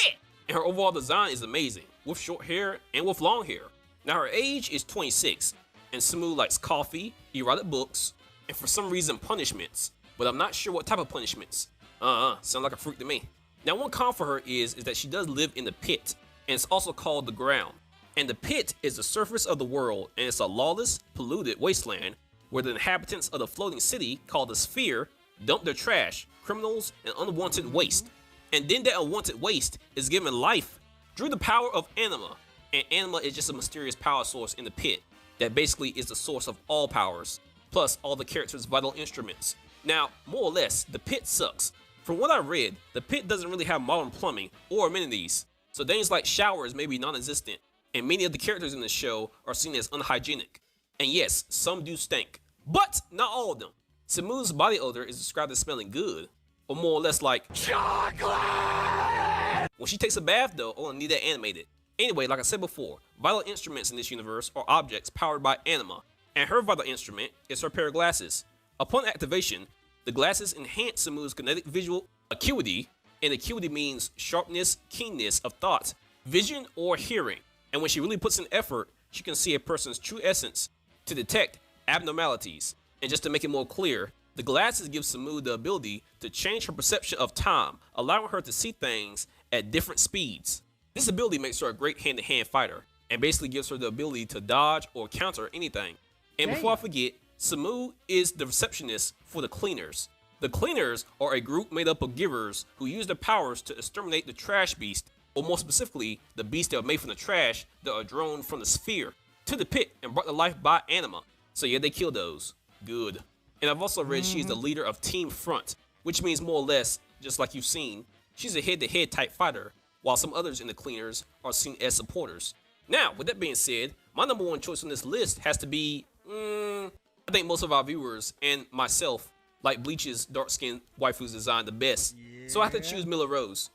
and her overall design is amazing, with short hair and with long hair. Now, her age is 26, and Samu likes coffee, erotic books, and for some reason punishments, but I'm not sure what type of punishments. Sound like a freak to me. Now, one con for her is that she does live in the pit, and it's also called the ground. And the pit is the surface of the world, and it's a lawless, polluted wasteland where the inhabitants of the floating city, called the Sphere, dump their trash, criminals, and unwanted waste. And then that unwanted waste is given life through the power of Anima. And Anima is just a mysterious power source in the pit that basically is the source of all powers, plus all the characters' vital instruments. Now, more or less, the pit sucks. From what I read, the pit doesn't really have modern plumbing or amenities, so things like showers may be non-existent. And many of the characters in the show are seen as unhygienic. And yes, some do stink, but not all of them. Samu's body odor is described as smelling good, or more or less like chocolate. When she takes a bath though, oh, I need that animated. Anyway, like I said before, vital instruments in this universe are objects powered by Anima, and her vital instrument is her pair of glasses. Upon activation, the glasses enhance Samu's kinetic visual acuity, and acuity means sharpness, keenness of thought, vision, or hearing. And when she really puts in effort, she can see a person's true essence to detect abnormalities. And just to make it more clear, the glasses give Samu the ability to change her perception of time, allowing her to see things at different speeds. This ability makes her a great hand-to-hand fighter, and basically gives her the ability to dodge or counter anything. And before I forget, Samu is the receptionist for the Cleaners. The Cleaners are a group made up of givers who use their powers to exterminate the trash beast, or more specifically, the beasts that are made from the trash that are drawn from the Sphere to the pit and brought to life by Anima. So yeah, they kill those. Good. And I've also read she's the leader of Team Front, which means more or less, just like you've seen, she's a head-to-head type fighter, while some others in the Cleaners are seen as supporters. Now, with that being said, my number one choice on this list has to be, I think most of our viewers and myself like Bleach's dark-skinned waifu's design the best. So I have to choose Miller Rose.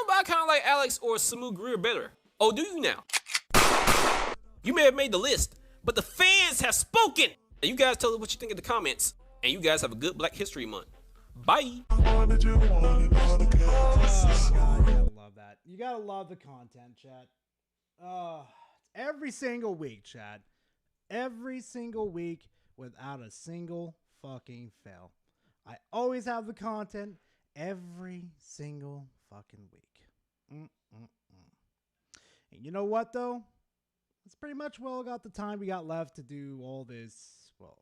But I kind of like Alex or Samu Greer better. Oh, do you now? You may have made the list, but the fans have spoken. And you guys tell us what you think in the comments. And you guys have a good Black History Month. Bye. Oh, God, you gotta love that. You gotta love the content, chat. Every single week, chat. Every single week without a single fucking fail. I always have the content every single fucking week. And you know what, though? It's pretty much well got the time we got left to do all this, well,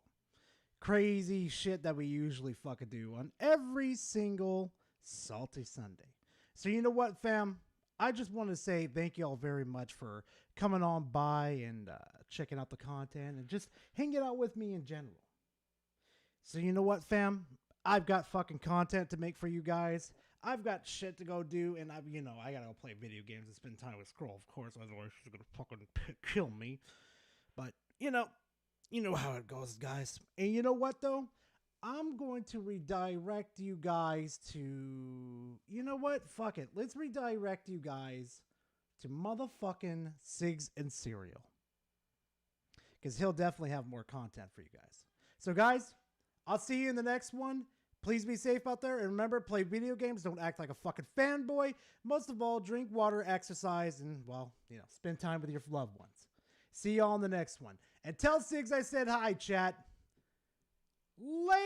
crazy shit that we usually fucking do on every single Salty Sunday. So you know what, fam? I just want to say thank you all very much for coming on by and checking out the content and just hanging out with me in general. So you know what, fam? I've got fucking content to make for you guys. I've got shit to go do, and I gotta go play video games and spend time with Scroll, of course, otherwise she's gonna fucking kill me. But you know how it goes, guys. And you know what, though? I'm going to redirect you guys to... You know what? Fuck it. Let's redirect you guys to motherfucking Sigs and Cereal. Because he'll definitely have more content for you guys. So, guys, I'll see you in the next one. Please be safe out there. And remember, play video games. Don't act like a fucking fanboy. Most of all, drink water, exercise, and, well, spend time with your loved ones. See y'all in the next one. And tell Sigs I said hi, chat. Later.